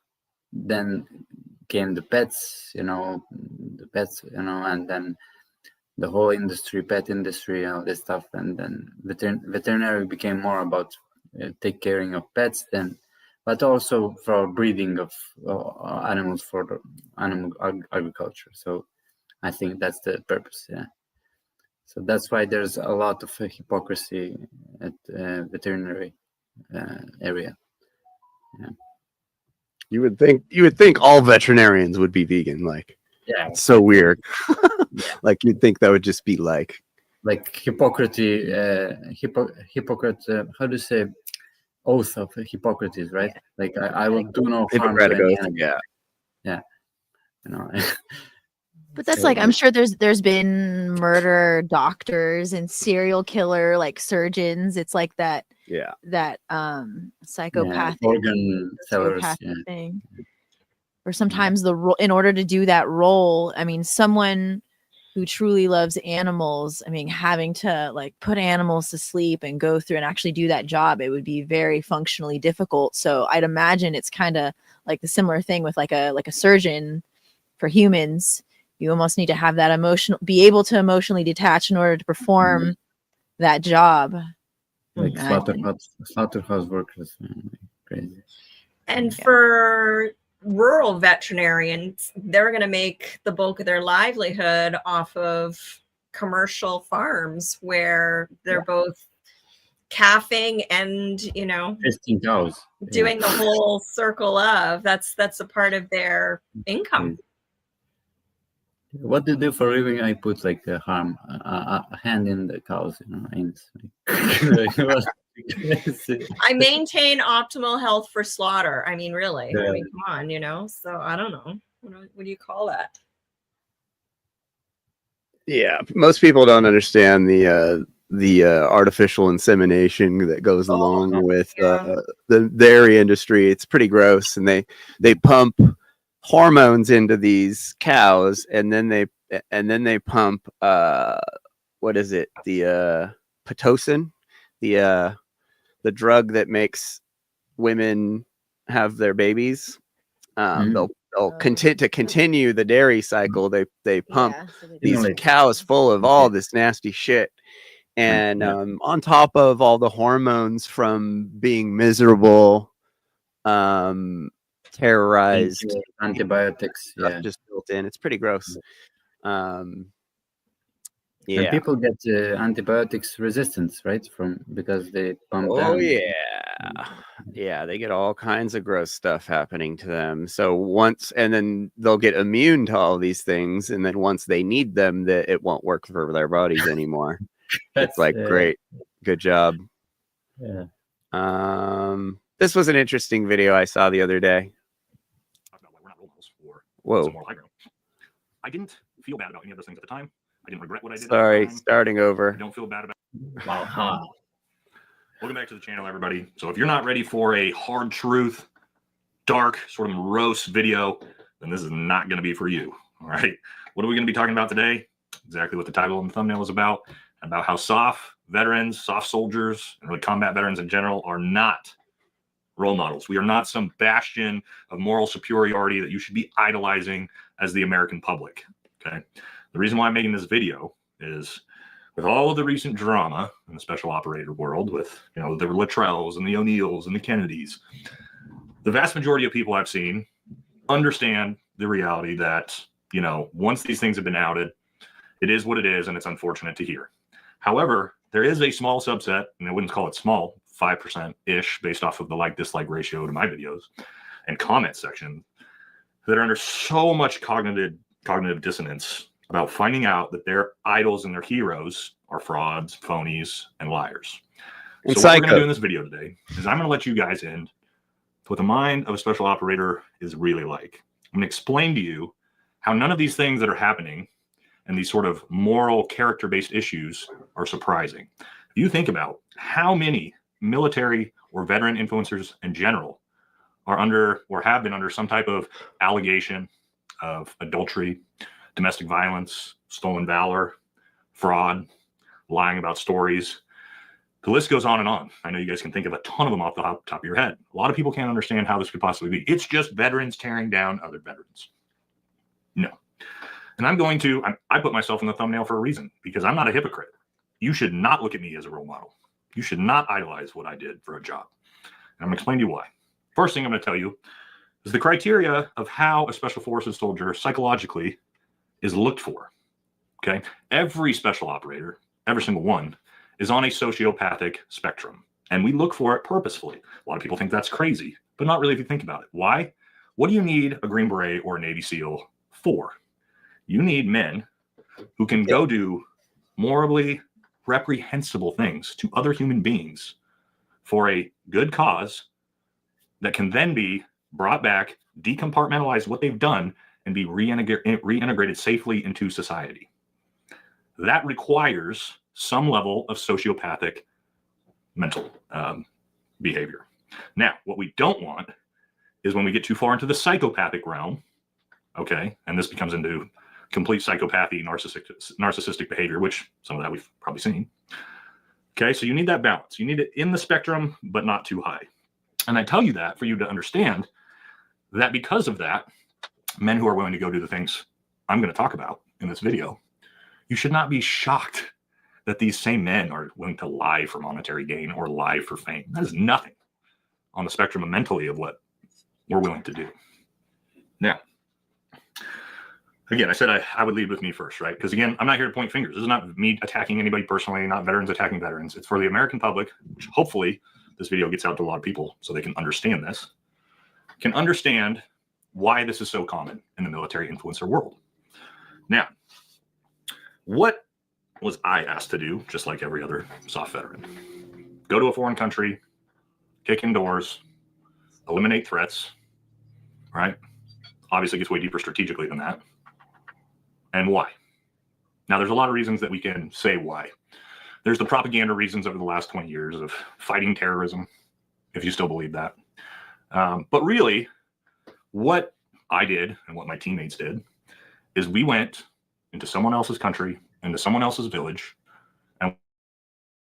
came the pets, and then the whole industry, pet industry, all this stuff, and then veterinary became more about take caring of pets, but also for breeding of animals for the animal agriculture. So I think that's the purpose. Yeah. So that's why there's a lot of hypocrisy at veterinary area. Yeah. You would think all veterinarians would be vegan. Like, yeah, it's so weird. Like you'd think that would just be like hypocrisy. Hypocrite. How do you say? Oath of Hippocrates, right? Like I will do no harm to any animal. Yeah. But that's like, I'm sure there's been murder doctors and serial killer surgeons. It's like that psychopathic organ sellers thing. Or sometimes in order to do that role, I mean, someone who truly loves animals, I mean, having to put animals to sleep and go through and actually do that job, it would be very functionally difficult. So I'd imagine it's kind of like the similar thing with like a surgeon for humans. You almost need to have that be able to emotionally detach in order to perform that job. Like slaughterhouse workers, crazy. And for rural veterinarians, they're going to make the bulk of their livelihood off of commercial farms where they're both calving and fisting cows, doing the whole circle of that's a part of their income. What do you do for a living? I put a hand in the cows, I maintain optimal health for slaughter. I mean, really. Yeah. I mean, come on, So I don't know. What do you call that? Yeah, most people don't understand the artificial insemination that goes along with the dairy industry. It's pretty gross, and they pump hormones into these cows, and then they pump what is it? The Pitocin, the drug that makes women have their babies. They'll continue the dairy cycle. They pump these cows full of all this nasty shit, and on top of all the hormones from being miserable, terrorized, antibiotics, just built in. It's pretty gross. And people get antibiotics resistance, right? Because they pump down. Yeah, they get all kinds of gross stuff happening to them. So then they'll get immune to all these things, and then once they need them, that it won't work for their bodies anymore. It's great, good job. Yeah. This was an interesting video I saw the other day. Whoa. I didn't feel bad about any of those things at the time. I didn't regret what I did. Sorry, starting over. I don't feel bad about it. Welcome back to the channel, everybody. So if you're not ready for a hard truth, dark, sort of morose video, then this is not going to be for you. All right. What are we going to be talking about today? Exactly what the title and the thumbnail is about how soft veterans, soft soldiers, and really combat veterans in general are not role models. We are not some bastion of moral superiority that you should be idolizing as the American public. Okay. The reason why I'm making this video is with all of the recent drama in the special operator world with, the Luttrells and the O'Neills and the Kennedys, the vast majority of people I've seen understand the reality that, once these things have been outed, it is what it is, and it's unfortunate to hear. However, there is a small subset, and I wouldn't call it small, 5%-ish, based off of the like-dislike ratio to my videos and comment section, that are under so much cognitive dissonance about finding out that their idols and their heroes are frauds, phonies, and liars. And so what we're going to psycho. do in this video today is I'm going to let you guys in to what the mind of a special operator is really like. I'm going to explain to you how none of these things that are happening and these sort of moral character-based issues are surprising. If you think about how many military or veteran influencers in general are under or have been under some type of allegation of adultery, domestic violence, stolen valor, fraud, lying about stories. The list goes on and on. I know you guys can think of a ton of them off the top of your head. A lot of people can't understand how this could possibly be. It's just veterans tearing down other veterans. No. And I put myself in the thumbnail for a reason, because I'm not a hypocrite. You should not look at me as a role model. You should not idolize what I did for a job. And I'm going to explain to you why. First thing I'm going to tell you is the criteria of how a special forces soldier psychologically is looked for. Okay. Every special operator, every single one, is on a sociopathic spectrum. And we look for it purposefully. A lot of people think that's crazy, but not really if you think about it. Why? What do you need a Green Beret or a Navy SEAL for? You need men who can go do morally reprehensible things to other human beings for a good cause that can then be brought back, decompartmentalize what they've done, and be reintegrated safely into society. That requires some level of sociopathic mental behavior. Now, what we don't want is when we get too far into the psychopathic realm, okay, and this becomes into complete psychopathy, narcissistic behavior, which some of that we've probably seen. Okay, so you need that balance. You need it in the spectrum, but not too high. And I tell you that for you to understand that because of that, men who are willing to go do the things I'm going to talk about in this video, you should not be shocked that these same men are willing to lie for monetary gain or lie for fame. That is nothing on the spectrum of mentally of what we're willing to do. Now, again, I said I would lead with me first, right? Because again, I'm not here to point fingers. This is not me attacking anybody personally, not veterans attacking veterans. It's for the American public, which hopefully this video gets out to a lot of people so they can understand this, can understand why this is so common in the military influencer world. Now, what was I asked to do, just like every other soft veteran? Go to a foreign country, kick in doors, eliminate threats, right? Obviously, it gets way deeper strategically than that. And why? Now, there's a lot of reasons that we can say why. There's the propaganda reasons over the last 20 years of fighting terrorism, if you still believe that. But really, what I did and what my teammates did is we went into someone else's country, into someone else's village, and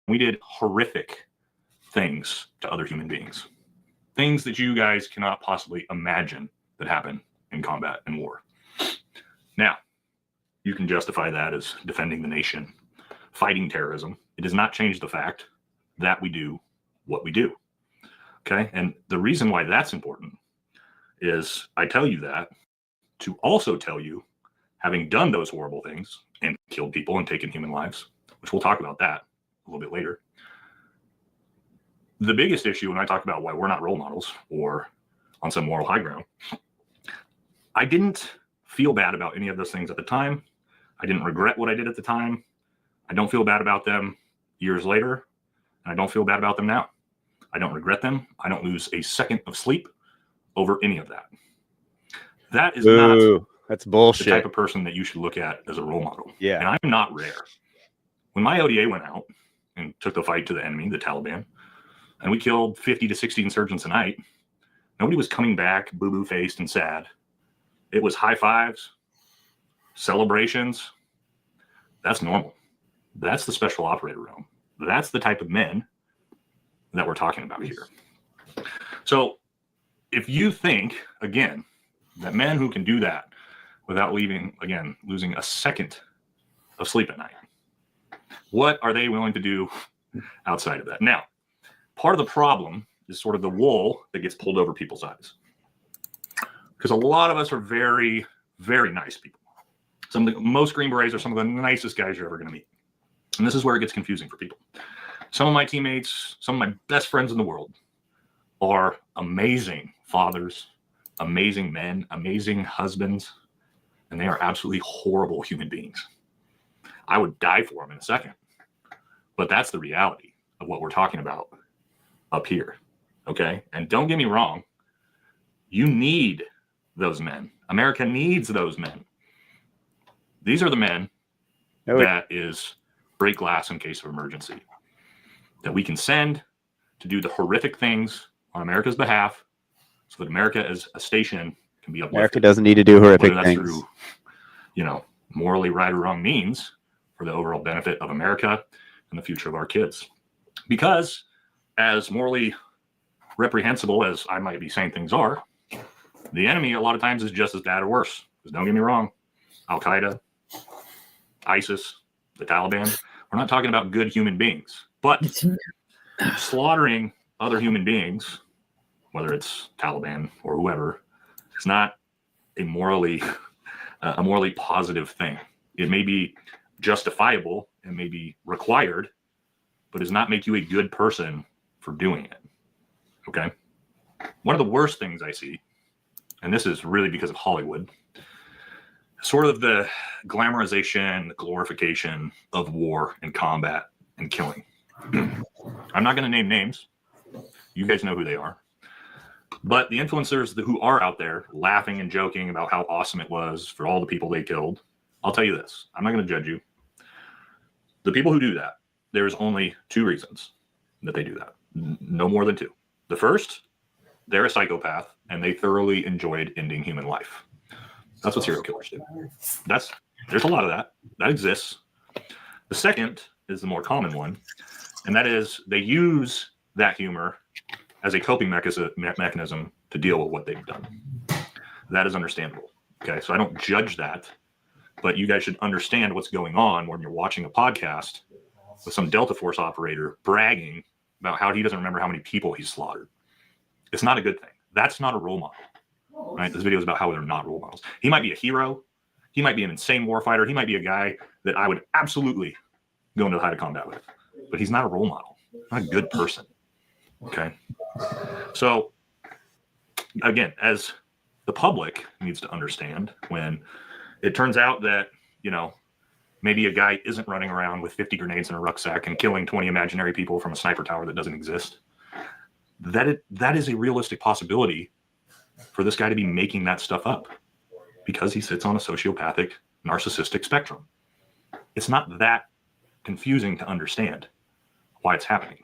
we did horrific things to other human beings. Things that you guys cannot possibly imagine that happen in combat and war. Now, you can justify that as defending the nation, fighting terrorism. It does not change the fact that we do what we do. Okay? And the reason why that's important is I tell you that to also tell you, having done those horrible things and killed people and taken human lives, which we'll talk about that a little bit later. The biggest issue when I talk about why we're not role models or on some moral high ground, I didn't feel bad about any of those things at the time. I didn't regret what I did at the time. I don't feel bad about them years later, and I don't feel bad about them now. I don't regret them. I don't lose a second of sleep over any of that. That is not that's bullshit. The type of person that you should look at as a role model. Yeah. And I'm not rare. When my ODA went out and took the fight to the enemy, the Taliban, and we killed 50 to 60 insurgents a night, nobody was coming back boo-boo faced and sad. It was high fives, celebrations. That's normal. That's the special operator realm. That's the type of men that we're talking about here. So if you think, again, that men who can do that without losing a second of sleep at night, what are they willing to do outside of that? Now, part of the problem is sort of the wool that gets pulled over people's eyes. Because a lot of us are very, very nice people. Most Green Berets are some of the nicest guys you're ever going to meet. And this is where it gets confusing for people. Some of my teammates, some of my best friends in the world are amazing fathers, amazing men, amazing husbands, and they are absolutely horrible human beings. I would die for them in a second. But that's the reality of what we're talking about up here. Okay? And don't get me wrong, you need those men. America needs those men. These are the men that is break glass in case of emergency, that we can send to do the horrific things on America's behalf so that America as a station can be uplifted. America doesn't need to do horrific Whether that's things. through, you know, morally right or wrong means for the overall benefit of America and the future of our kids. Because as morally reprehensible as I might be saying things are, the enemy a lot of times is just as bad or worse. Because don't get me wrong, Al-Qaeda, ISIS, the Taliban, we're not talking about good human beings. But slaughtering other human beings, whether it's Taliban or whoever, is not a morally positive thing. It may be justifiable and may be required, but does not make you a good person for doing it. Okay? One of the worst things I see, and this is really because of Hollywood, sort of the glamorization, the glorification of war and combat and killing. I'm not going to name names. You guys know who they are. But the influencers who are out there laughing and joking about how awesome it was for all the people they killed, I'll tell you this. I'm not going to judge you. The people who do that, there's only two reasons that they do that. No more than two. The first, they're a psychopath and they thoroughly enjoyed ending human life. That's what serial killers do. There's a lot of that. That exists. The second is the more common one, and that is they use that humor as a coping mechanism to deal with what they've done. That is understandable. Okay, so I don't judge that, but you guys should understand what's going on when you're watching a podcast with some Delta Force operator bragging about how he doesn't remember how many people he's slaughtered. It's not a good thing. That's not a role model. Right? This video is about how they're not role models. He might be a hero. He might be an insane warfighter. He might be a guy that I would absolutely go into the height of combat with. But he's not a role model. Not a good person. Okay? So, again, as the public needs to understand, when it turns out that, you know, maybe a guy isn't running around with 50 grenades in a rucksack and killing 20 imaginary people from a sniper tower that doesn't exist, that is a realistic possibility for this guy to be making that stuff up because he sits on a sociopathic, narcissistic spectrum. It's not that confusing to understand why it's happening.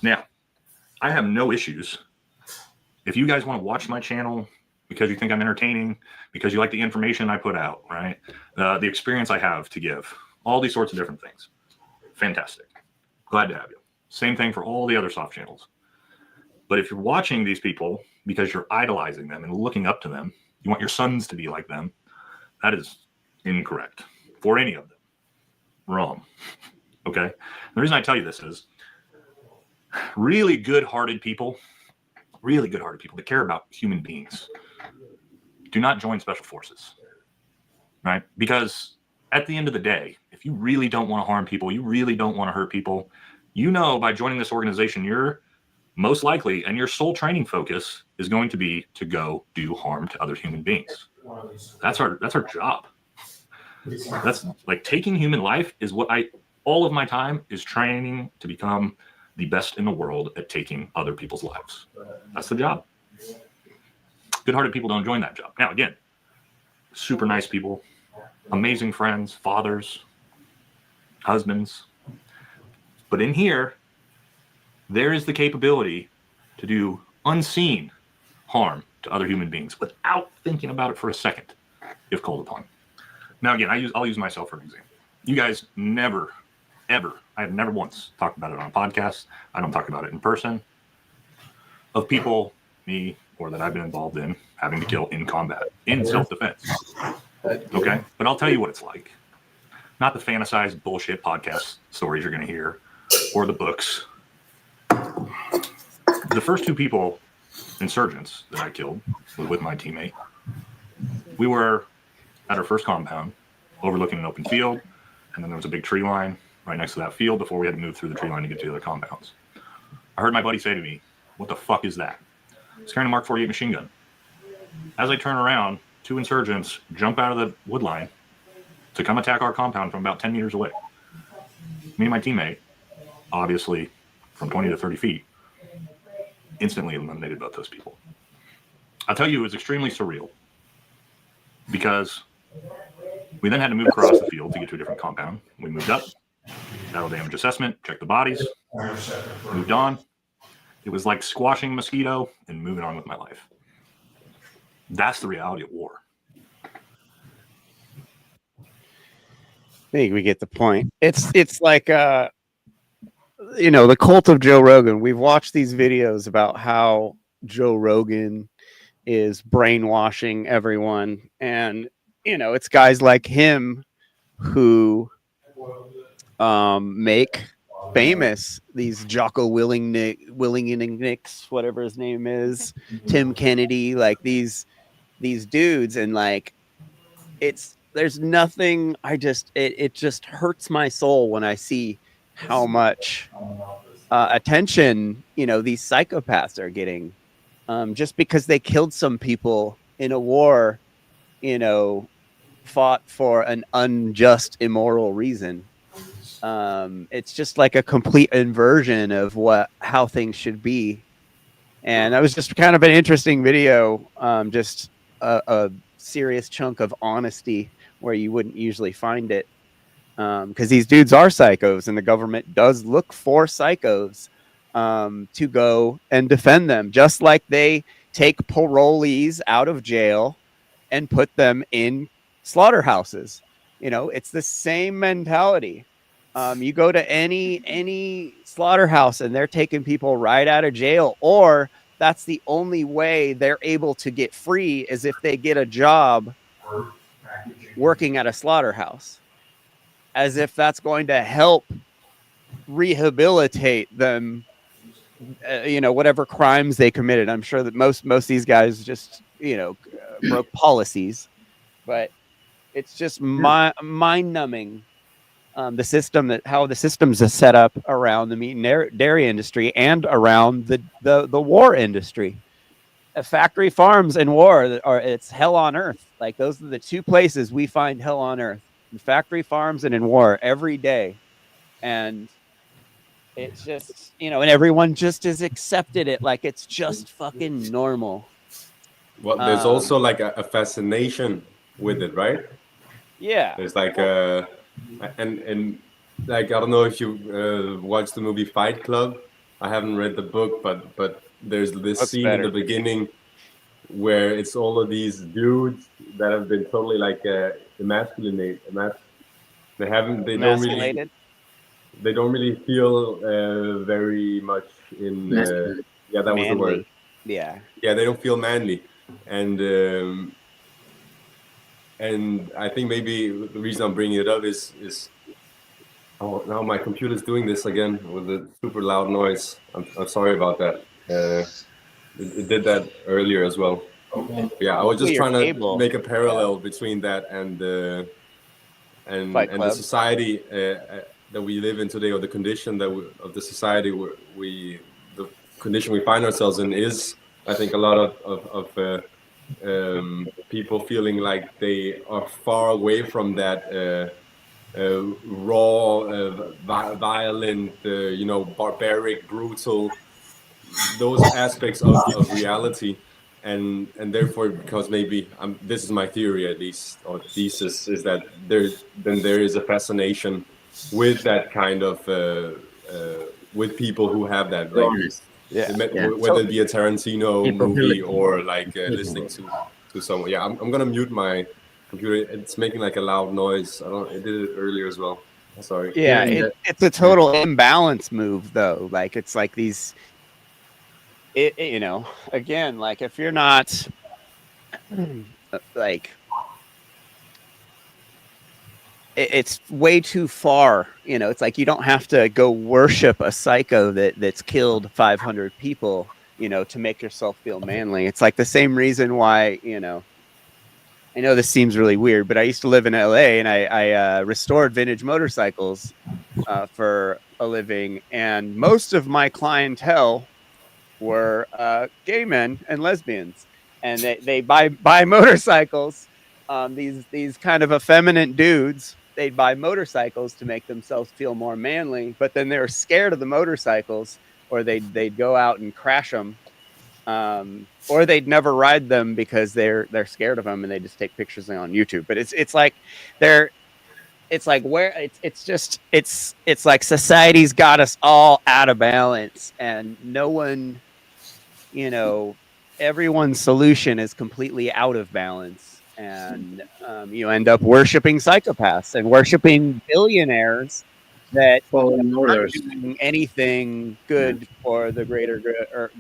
Now, I have no issues. If you guys want to watch my channel because you think I'm entertaining, because you like the information I put out, right? The experience I have to give, all these sorts of different things. Fantastic. Glad to have you. Same thing for all the other soft channels. But if you're watching these people because you're idolizing them and looking up to them, you want your sons to be like them, that is incorrect for any of them. Wrong. Okay? The reason I tell you this is really good-hearted people that care about human beings do not join special forces, right? Because at the end of the day, if you really don't want to harm people, you really don't want to hurt people, you know by joining this organization, you're most likely, and your sole training focus is going to be to go do harm to other human beings. That's our job. That's like taking human life is what all of my time is training to become the best in the world at taking other people's lives. That's the job. Good-hearted people don't join that job. Now, again, super nice people, amazing friends, fathers, husbands. But in here, there is the capability to do unseen harm to other human beings without thinking about it for a second, if called upon. Now, again, I'll use myself for an example. You guys never, ever, I have never once talked about it on a podcast. I don't talk about it in person. Of people, me, or that I've been involved in having to kill in combat, in self-defense. Okay? But I'll tell you what it's like. Not the fantasized bullshit podcast stories you're going to hear, or the books. The first two people, insurgents, that I killed with my teammate, we were at our first compound, overlooking an open field, and then there was a big tree line right next to that field before we had to move through the tree line to get to the other compounds. I heard my buddy say to me, "What the fuck is that?" It's carrying a Mark 48 machine gun. As I turn around two insurgents jump out of the wood line to come attack our compound from about 10 meters away. Me and my teammate, obviously from 20 to 30 feet, instantly eliminated both those people. I'll tell you, it was extremely surreal because we then had to move across the field to get to a different compound. We moved up, battle damage assessment, checked the bodies, moved on. It was like squashing a mosquito and moving on with my life. That's the reality of war. I think we get the point. It's like the cult of Joe Rogan. We've watched these videos about how Joe Rogan is brainwashing everyone, and it's guys like him who make famous these Jocko Willingeniks, whatever his name is, Tim Kennedy, like these dudes, and like there's nothing. It just hurts my soul when I see how much attention these psychopaths are getting, just because they killed some people in a war, fought for an unjust, immoral reason. It's just like a complete inversion of how things should be. And that was just kind of an interesting video, just a serious chunk of honesty where you wouldn't usually find it, because these dudes are psychos, and the government does look for psychos to go and defend them, just like they take parolees out of jail and put them in slaughterhouses. It's the same mentality. You go to any slaughterhouse and they're taking people right out of jail, or that's the only way they're able to get free, is if they get a job working at a slaughterhouse, as if that's going to help rehabilitate them, whatever crimes they committed. I'm sure that most of these guys just broke policies, but it's just mind-numbing. How the systems are set up around the meat and dairy industry and around the war industry. Factory farms and war it's hell on earth. Like, those are the two places we find hell on earth: in factory farms and in war, every day. And it's just and everyone just has accepted it like it's just fucking normal. Well, there's also like a fascination with it, right? Yeah. There's like and like, I don't know if you watched the movie Fight Club. I haven't read the book, but there's this scene in the beginning where it's all of these dudes that have been totally like emasculated. They don't really feel very much in yeah, that was the word. Yeah, they don't feel manly, and I think maybe the reason I'm bringing it up is oh, now my computer's doing this again with a super loud noise. I'm sorry about that. It did that earlier as well. Yeah, I was just trying to make a parallel between that and the society that we live in today, or the condition of the society the condition we find ourselves in is, I think, a lot of people feeling like they are far away from that raw, violent, barbaric, brutal, those aspects of reality, and therefore, because maybe this is my theory at least, or thesis, is that there is a fascination with that kind of with people who have that, like, whether it be a Tarantino movie or like listening to someone. Yeah, I'm gonna mute my computer. It's making like a loud noise. It did it earlier as well. Sorry. Yeah, it's a total imbalance move, though. Like, it's like these. Again, like, if you're not like, it's way too far. It's like you don't have to go worship a psycho that's killed 500 people, to make yourself feel manly. It's like the same reason why, I know this seems really weird, but I used to live in LA, and I restored vintage motorcycles for a living, and most of my clientele were gay men and lesbians. and they buy motorcycles. These kind of effeminate dudes, they'd buy motorcycles to make themselves feel more manly, but then they're scared of the motorcycles, or they'd go out and crash them, or they'd never ride them because they're scared of them, and they just take pictures on YouTube. But it's like it's like society's got us all out of balance, and no one, everyone's solution is completely out of balance, and you end up worshiping psychopaths and worshiping billionaires that aren't doing anything good for the greater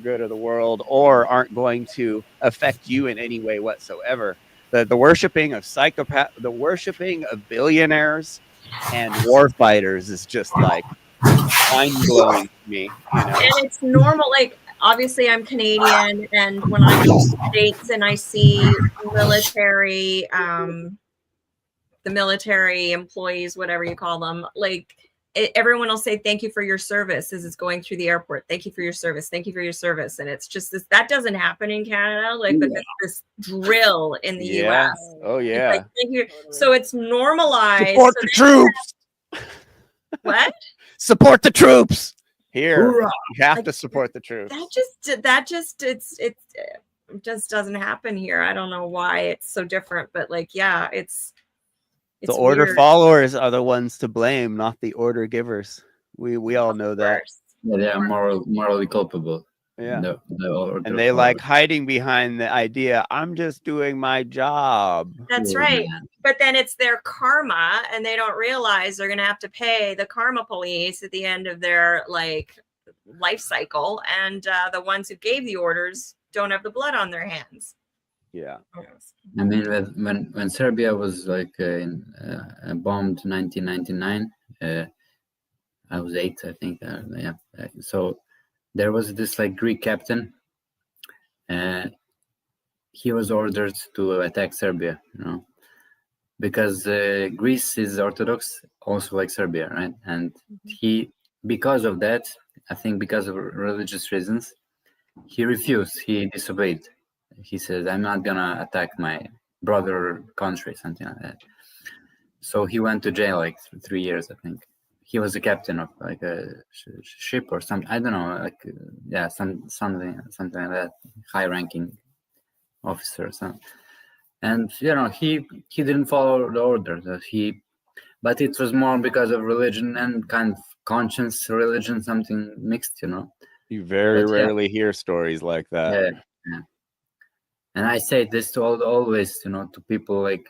good of the world, or aren't going to affect you in any way whatsoever. The worshiping of the worshiping of billionaires and war fighters is just like mind blowing to me. And it's normal. Like, obviously, I'm Canadian, and when I go to the States and I see military, the military employees, whatever you call them, like everyone will say thank you for your service as it's going through the airport. Thank you for your service. Thank you for your service. And it's just this, that doesn't happen in Canada. Like, but this drill in the US. Oh It's yeah. like, thank you. So it's normalized. Support the troops. What? Support the troops. Here, Hoorah. you have to support the troops. It just doesn't happen here. I don't know why it's so different, but like, yeah, it's The order weird. followers are the ones to blame, not the order givers. We all know that. Yeah, they are morally culpable. Yeah. The And they like hiding behind the idea, I'm just doing my job. That's right. But then it's their karma, and they don't realize they're going to have to pay the karma police at the end of their like life cycle. And the ones who gave the orders don't have the blood on their hands. Yeah. I mean, when Serbia was like bombed 1999, I was 8, I think. Yeah. So there was this like Greek captain. He was ordered to attack Serbia, because Greece is Orthodox, also like Serbia, right? And he, because of that, I think because of religious reasons, he refused. He disobeyed. He says, I'm not gonna attack my brother country, something like that. So he went to jail like 3 years, I think. He was a captain of like a ship or something. I don't know, like something like that, high-ranking officer or something. And he didn't follow the order that but it was more because of religion and kind of conscience, religion, something mixed, You very rarely hear stories like that. Yeah. And I say this to always, to people like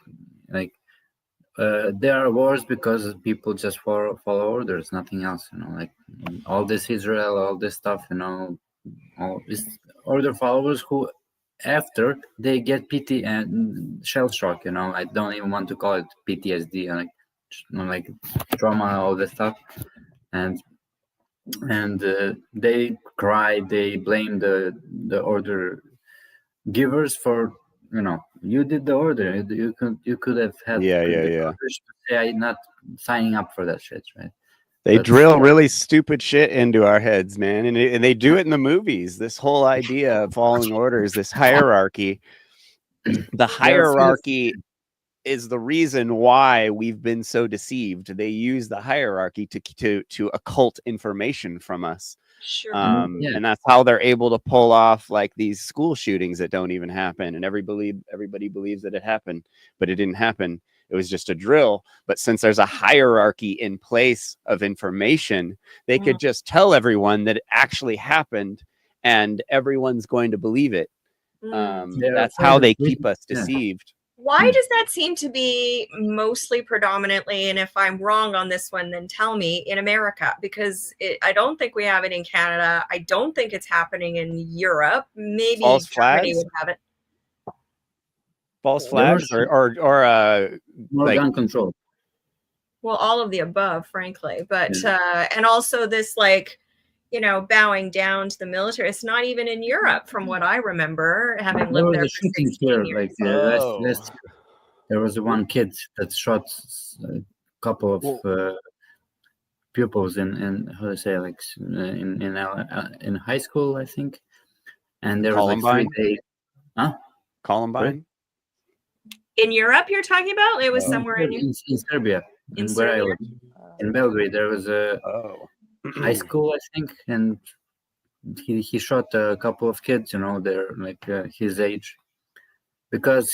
there are wars because people just follow orders, nothing else, like all this Israel, all this stuff, all these order followers who after they get PT and shell shock, I don't even want to call it PTSD, like trauma, all this stuff, and they cry, they blame the order givers for, you did the order, you could have had yeah. Say I'm not signing up for that shit, right? They drill really stupid shit into our heads, man, and they do it in the movies. This whole idea of following orders, this hierarchy, the hierarchy is the reason why we've been so deceived. They use the hierarchy to occult information from us. Sure. And that's how they're able to pull off like these school shootings that don't even happen, and everybody believes that it happened, but it didn't happen. It was just a drill. But since there's a hierarchy in place of information, they could just tell everyone that it actually happened, and everyone's going to believe it. That's how they keep us deceived. Why does that seem to be mostly predominantly, and if I'm wrong on this one, then tell me, in America? Because I don't think we have it in Canada. I don't think it's happening in Europe. Maybe False Germany flags? would have it. False flags or more gun control. Well, all of the above, frankly. But and also this like, bowing down to the military. It's not even in Europe, from what I remember, having lived there for 16 years. Last year, there was one kid that shot a couple of pupils in how to say, like in high school, I think. And there was like 3 days. Huh? Columbine. In Europe, you're talking about? It was somewhere in in Serbia, In where I Serbia? live. In Belgrade, there was a high school, I think, and he shot a couple of kids, you know, they're like his age, because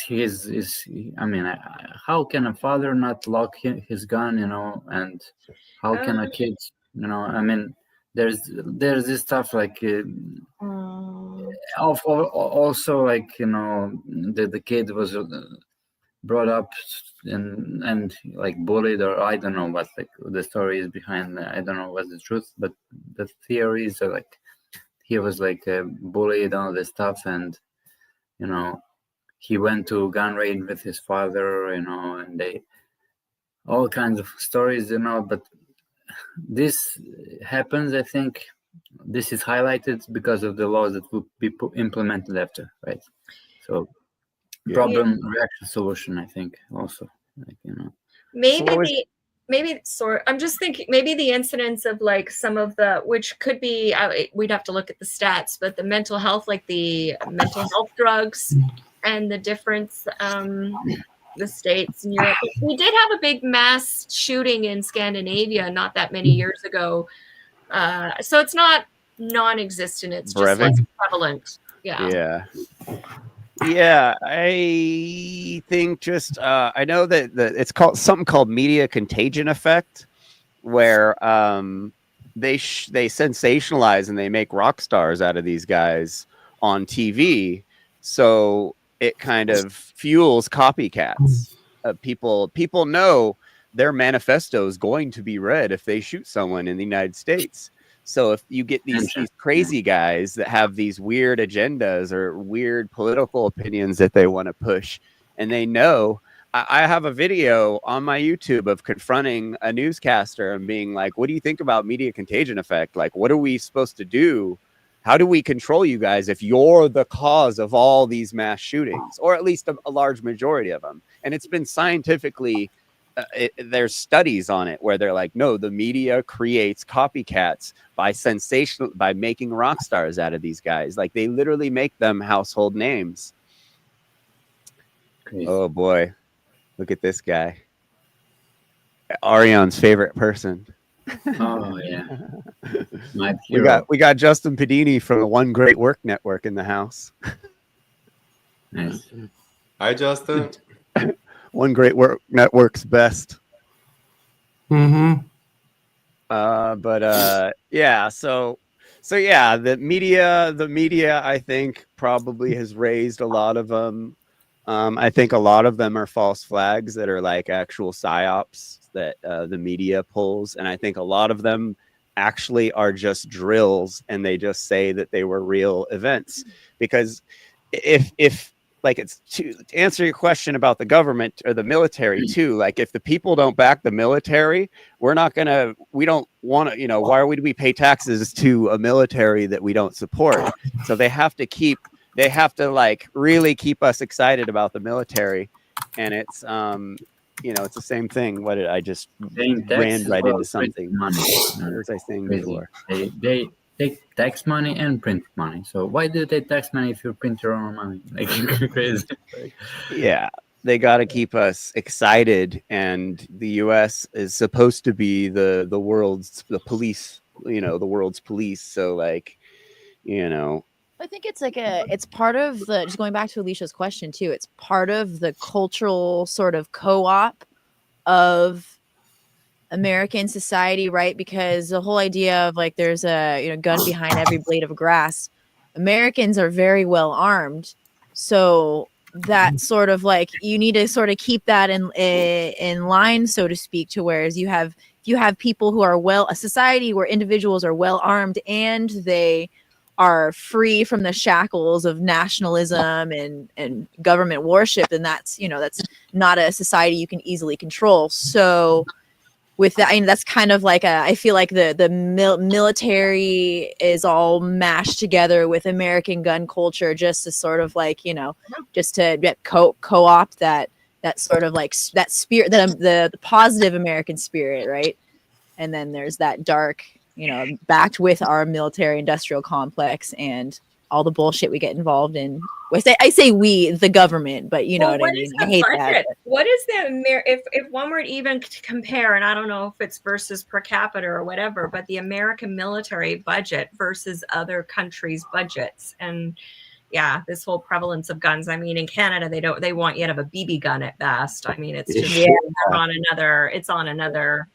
I mean, how can a father not lock his gun, you know, and how can a kid, you know, I mean, there's this stuff like also, like, you know, the kid was brought up and like bullied, or I don't know what like the story is behind. I don't know what's the truth, but the theories are like he was like bullied, all this stuff, and you know, he went to gun range with his father, you know, and they all kinds of stories, you know. But this happens, I think. This is highlighted because of the laws that will be implemented after, right? So problem, reaction, solution, I think, also, like, you know. I'm just thinking maybe the incidence of like some of the, which could be, we'd have to look at the stats, but the mental health, like the mental health drugs and the difference, the States and Europe. We did have a big mass shooting in Scandinavia not that many years ago. So it's not non-existent, it's just less prevalent. Yeah, I think just I know that it's called something called media contagion effect, where they sensationalize and they make rock stars out of these guys on TV, so it kind of fuels copycats. People know their manifesto is going to be read if they shoot someone in the United States. So if you get these crazy guys that have these weird agendas or weird political opinions that they want to push, and they know, I have a video on my YouTube of confronting a newscaster and being like, what do you think about media contagion effect? Like, what are we supposed to do? How do we control you guys if you're the cause of all these mass shootings, or at least a large majority of them? And it's been scientifically, there's studies on it where they're like, no, the media creates copycats by making rock stars out of these guys. Like, they literally make them household names. Crazy. Oh boy, look at this guy, Ariane's favorite person. Oh yeah. we got Justin Padini from the One Great Work Network in the house. Nice. Hi, Justin. One Great Work Network's best. Yeah. So yeah, the media, I think, probably has raised a lot of them. I think a lot of them are false flags that are like actual psyops that the media pulls, and I think a lot of them actually are just drills, and they just say that they were real events. Because if like, it's to answer your question about the government or the military too, like, if the people don't back the military, we don't want to, you know, why would we pay taxes to a military that we don't support? So they have to like really keep us excited about the military. And it's, you know, it's the same thing. What did I just ran right into something? What was I saying before? They take tax money and print money. So why do they tax money if you print your own money? Like, crazy. Yeah, they got to keep us excited, and the U.S. is supposed to be the police, you know, the world's police. So, like, you know, I think it's like it's part of the, just going back to Alicia's question too, it's part of the cultural sort of co-op of American society, right? Because the whole idea of like, there's a, you know, gun behind every blade of grass. Americans are very well armed, so that sort of like, you need to sort of keep that in line, so to speak, to whereas you have people who are a society where individuals are well armed and they are free from the shackles of nationalism and government worship, and that's, you know, that's not a society you can easily control. So with that, I mean, that's kind of like I feel like the military is all mashed together with American gun culture, just to sort of like, you know, just to co-opt that sort of like that spirit, that the positive American spirit, right? And then there's that dark, you know, backed with our military industrial complex and all the bullshit we get involved in. I say we, the government, but you know what I mean. I hate that. What is if one were to even compare, and I don't know if it's versus per capita or whatever, but the American military budget versus other countries' budgets, and yeah, this whole prevalence of guns. I mean, in Canada, they want you to have a BB gun at best. I mean, it's just it's on another.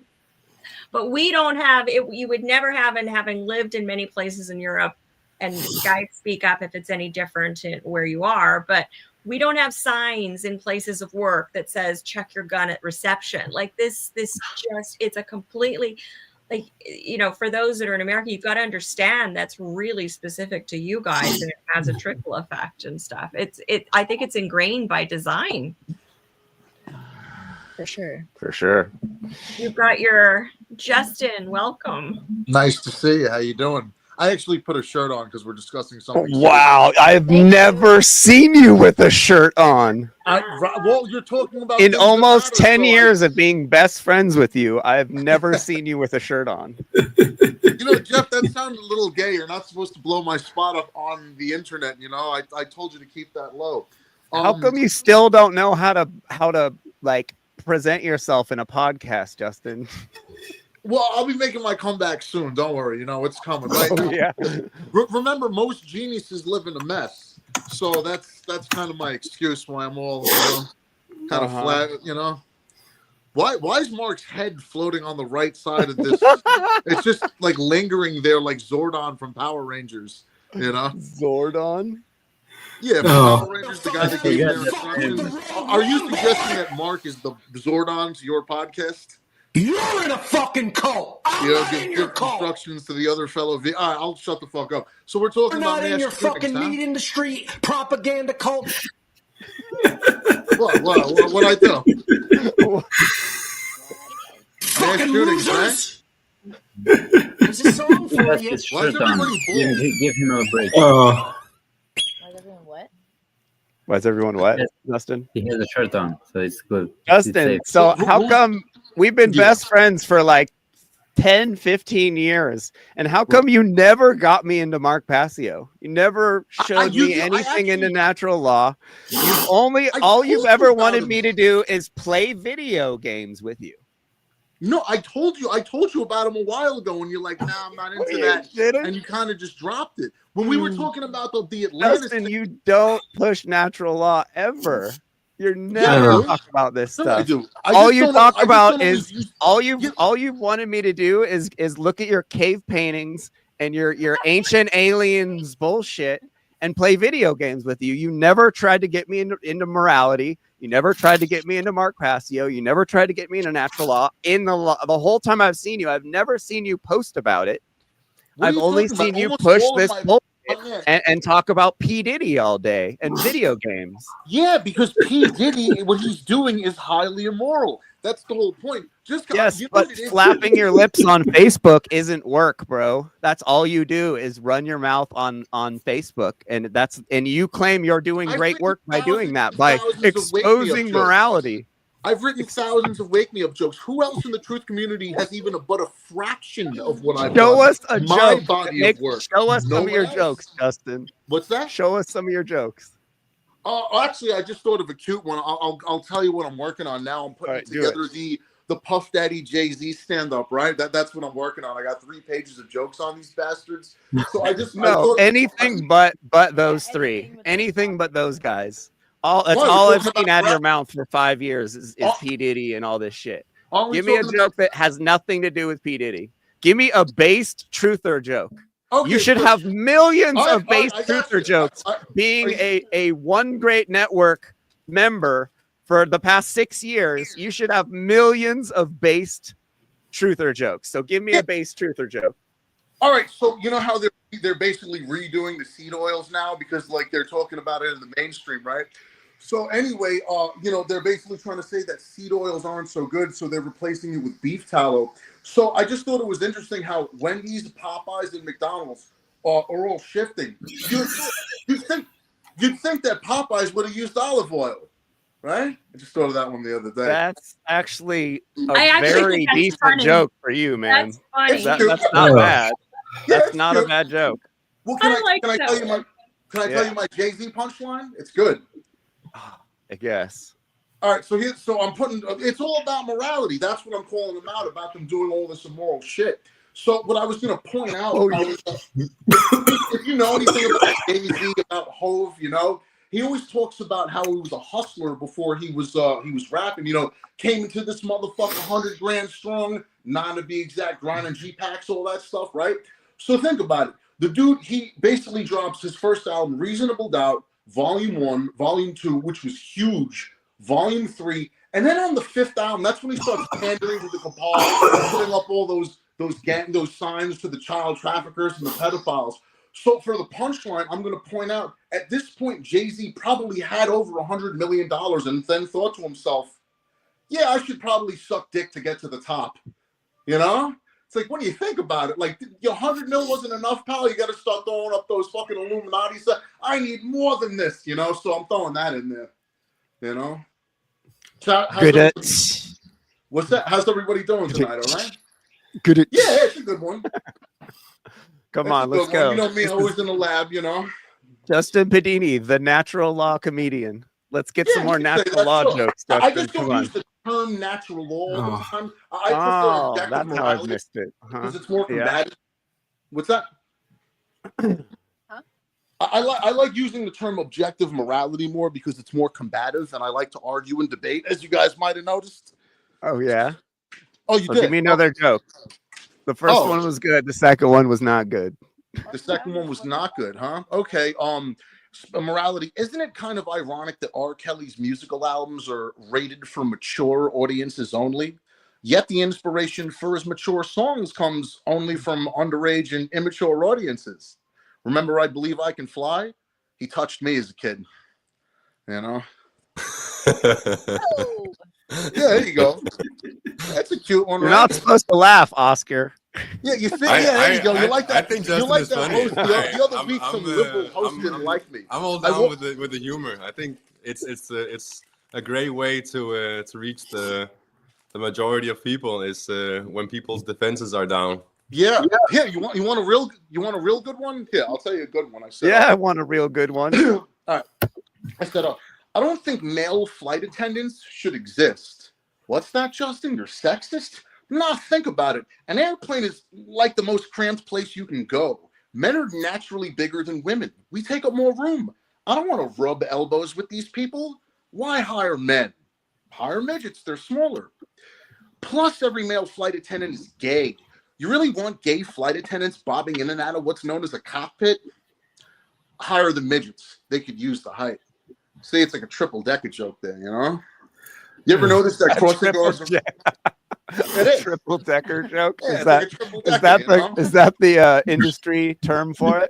But we don't have it. You would never have, and having lived in many places in Europe, and guys speak up if it's any different where you are, but we don't have signs in places of work that says check your gun at reception. Like this just, it's a completely, like, you know, for those that are in America, you've got to understand that's really specific to you guys, and it has a trickle effect and stuff. I think it's ingrained by design. For sure. For sure. You've got your Justin. Welcome. Nice to see you. How you doing? I actually put a shirt on because we're discussing something. Wow, I've never seen you with a shirt on. Well, you're talking about in almost 10 years of being best friends with you. I've never seen you with a shirt on. You know, Jeff, that sounded a little gay. You're not supposed to blow my spot up on the internet. You know, I told you to keep that low. How come you still don't know how to like present yourself in a podcast, Justin? Well, I'll be making my comeback soon. Don't worry. You know, it's coming right now. Yeah. Remember, most geniuses live in a mess. So that's kind of my excuse why I'm all, you know, kind of flat, you know. Why is Mark's head floating on the right side of this? It's just like lingering there like Zordon from Power Rangers, you know? Zordon? Yeah, Power Rangers, the guy that gave their instructions. Are you suggesting that Mark is the Zordon to your podcast? You're in a fucking cult. Give instructions to the other fellow. All right, I'll shut the fuck up. So we're talking about not in your fucking meat in the street propaganda cult. What I do? Fucking losers. There's a song for you. Give him a break. Why is everyone what, Justin? He has a shirt on, so it's good. Justin, so how come we've been best friends for like 10, 15 years, and how come you never got me into Mark Passio? You never showed me anything into natural law. All you've ever wanted me to do is play video games with you. No, I told you about him a while ago, and you're like, nah, I'm not into that. And you kind of just dropped it. When we were talking about the Atlantis, Justin, you don't push natural law ever. You're never talk about this stuff. All you've wanted me to do is look at your cave paintings and your ancient aliens bullshit and play video games with you. You never tried to get me into morality. You never tried to get me into Mark Passio. You never tried to get me into natural law. The whole time I've seen you, I've never seen you post about it. I've only seen you push this bullshit and talk about P. Diddy all day and video games. Yeah, because P. Diddy, what he's doing is highly immoral. That's the whole point. Yes, but flapping your lips on Facebook isn't work, bro. That's all you do is run your mouth on Facebook, and you claim you're doing great work by doing that, by exposing morality. I've written thousands of wake me up jokes. Who else in the truth community has even but a fraction of what I've done? Show us a My joke. body of work. Show us some of your else. jokes, Justin. What's that? Show us some of your jokes. Actually, I just thought of a cute one. I'll tell you what I'm working on now. I'm putting together the Puff Daddy Jay-Z stand-up, right? That's what I'm working on. I got 3 pages of jokes on these bastards. So anything but those 3. Anything but those guys. All I've seen out of your mouth for 5 years is P. Diddy and all this shit. Give me a joke that has nothing to do with P. Diddy. Give me a based truther joke. Okay, you should have millions of based truther jokes. Being a One Great Network member for the past 6 years, you should have millions of based truther jokes. So give me a based truther joke. All right, so you know how they're basically redoing the seed oils now because like they're talking about it in the mainstream, right? So anyway, they're basically trying to say that seed oils aren't so good, so they're replacing it with beef tallow. So I just thought it was interesting how Wendy's, Popeyes, and McDonald's are all shifting. You'd think that Popeyes would have used olive oil, right? I just thought of that one the other day. That's actually a very decent joke for you, man. That's funny. That's not bad. That's not a bad joke. Well, can I tell you Can I tell you my Jay-Z punchline? It's good. I guess. All right, so I'm putting. It's all about morality. That's what I'm calling them out about them doing all this immoral shit. So what I was going to point out, if you know anything about Jay-Z, about Hove, he always talks about how he was a hustler before he was rapping. Came into this motherfucker 100 grand strong, 9 to be exact, grinding G-Packs, all that stuff, right? So think about it. The dude, he basically drops his first album, Reasonable Doubt, Volume 1, Volume 2, which was huge, Volume 3, and then on the 5th album, that's when he starts pandering to the cabal, putting up all those signs to the child traffickers and the pedophiles. So for the punchline, I'm going to point out, at this point, Jay-Z probably had over $100 million and then thought to himself, yeah, I should probably suck dick to get to the top. It's like, what do you think about it? Like, your 100 mil wasn't enough, pal. You got to start throwing up those fucking Illuminati stuff. I need more than this, so I'm throwing that in there, What's that? How's everybody doing tonight, all right? Good. Yeah, it's a good one. Come on, let's go. You know me, always in the lab, Justin Pedini, the natural law comedian. Let's get some more natural law jokes. Justin. I just don't use the term natural law all the time. I prefer objective that's how I've morality missed it. because it's more combative. What's that? I like using the term objective morality more because it's more combative, and I like to argue and debate, as you guys might have noticed. Oh yeah. Oh, you did. Give me another joke. The first one was good. The second one was not good. The second one was not good, huh? Okay. Morality. Isn't it kind of ironic that R. Kelly's musical albums are rated for mature audiences only? Yet the inspiration for his mature songs comes only from underage and immature audiences. Remember, I Believe I Can Fly? He touched me as a kid. Yeah, there you go. That's a cute one. You're not supposed to laugh, Oscar. Yeah, you think? There you go. You like that? I think Justin is funny. Host. The other week, some liberal host didn't like me. I'm all down with the humor. I think it's a great way to reach the majority of people is when people's defenses are down. Yeah. You want a real good one? Here, I'll tell you a good one. I want a real good one. All right. I said, I don't think male flight attendants should exist. What's that, Justin? You're sexist? Nah, think about it. An airplane is like the most cramped place you can go. Men are naturally bigger than women. We take up more room. I don't want to rub elbows with these people. Why hire men? Hire midgets. They're smaller. Plus, every male flight attendant is gay. You really want gay flight attendants bobbing in and out of what's known as a cockpit? Hire the midgets. They could use the height. See, it's like a triple-decker joke there, You ever notice that crossing guards? It is. Triple-decker joke? Yeah, Is that the industry term for it?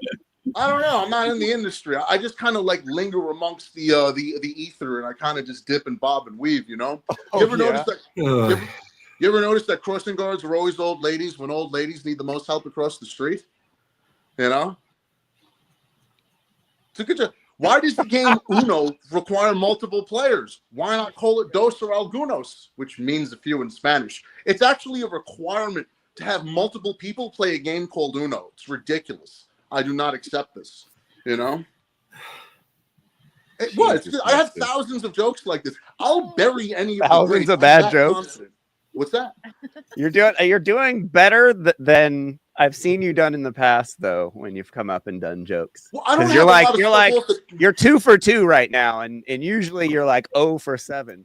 I don't know. I'm not in the industry. I just kind of like linger amongst the ether, and I kind of just dip and bob and weave. You ever notice that? You ever notice that crossing guards are always old ladies when old ladies need the most help across the street? It's a good job. Why does the game Uno require multiple players? Why not call it Dos or Algunos, which means a few in Spanish? It's actually a requirement to have multiple people play a game called Uno. It's ridiculous. I do not accept this. I have thousands of jokes like this. I'll bury any of thousands of bad jokes. Confident. What's that? You're doing better than I've seen you done in the past, though, when you've come up and done jokes. Well, you're 2 for 2 right now, and usually you're like 0 for 7.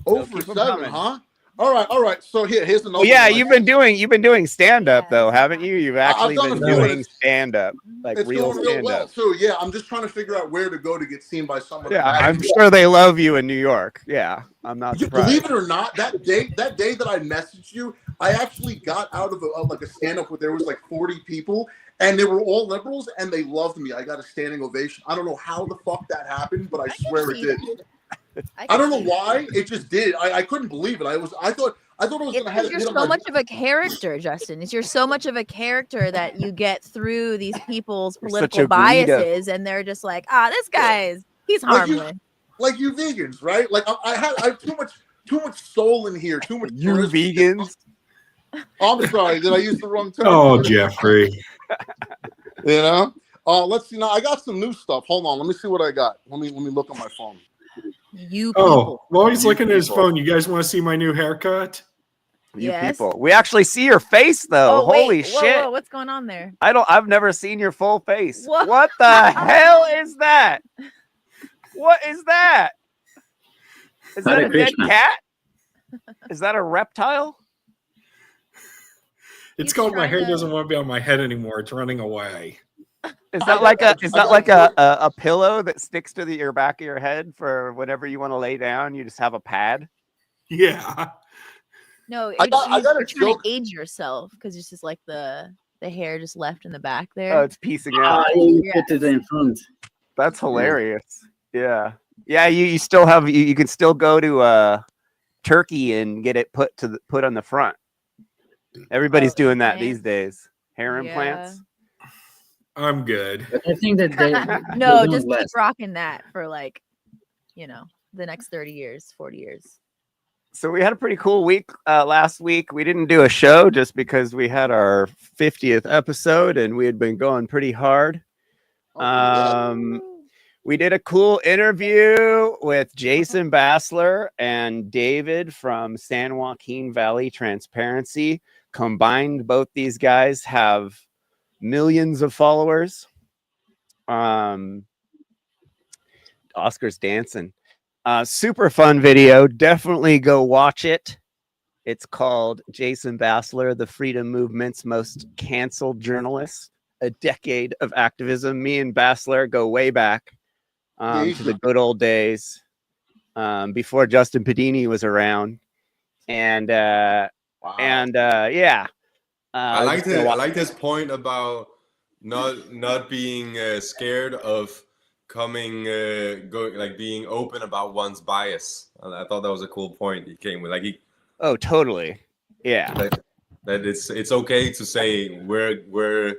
0 for 7, huh? All right. So here's another. Well, yeah, you've been doing stand up though, haven't you? You've actually been doing stand up, like real stand up. So yeah, I'm just trying to figure out where to go to get seen by someone. Yeah, I'm sure they love you in New York. Yeah, I'm not surprised. Believe it or not, that day that I messaged you, I actually got out of a stand up where there was like 40 people, and they were all liberals, and they loved me. I got a standing ovation. I don't know how the fuck that happened, but I swear it did. I don't know why. It just did. I couldn't believe it. I thought it was going to happen. You're so much of a character, Justin. You're so much of a character that you get through these people's political biases, and they're just like, this guy he's harmless. Like you vegans, right? Like I have too much soul in here. Too much. You vegans. I'm sorry. Did I use the wrong term? Oh, Jeffrey. Let's see now. I got some new stuff. Hold on. Let me see what I got. Let me look on my phone. You Oh, while he's You looking at his people. phone, you guys want to see my new haircut? You Yes. people. We actually see your face though. Oh, wait. Holy Whoa, shit. whoa, what's going on there? I've never seen your full face. What? What the hell is that? What is that? Is that Hare a dead Krishna. cat? Is that a reptile? It's He's called my trying hair to- doesn't want to be on my head anymore. It's running away. Is that like a pillow that sticks to your back of your head for whenever you want to lay down? You just have a pad. Yeah. No, I got a you're trying joke. to age yourself because it's just like the hair just left in the back Oh, there. it's piecing out. You put it in front. That's hilarious. Yeah. Yeah, you still have you can still go to Turkey and get it put on the front. Everybody's doing that these days. Hair implants. I'm good. But I think that they No, they just don't keep last. rocking that for like, the next 30 years, 40 years. So we had a pretty cool week last week. We didn't do a show just because we had our 50th episode and we had been going pretty hard. We did a cool interview with Jason Bassler and David from San Joaquín Valley Transparency. Combined, both these guys have millions of followers. Oscar's dancing. Super fun video. Definitely go watch it. It's called Jason Bassler, the Freedom Movement's Most Canceled Journalist. A decade of activism. Me and Bassler go way back to the good old days before Justin Pedini was around. And yeah. I like his point about not being scared of being open about one's bias. I thought that was a cool point he came with. Oh, totally. Yeah. That it's okay to say we're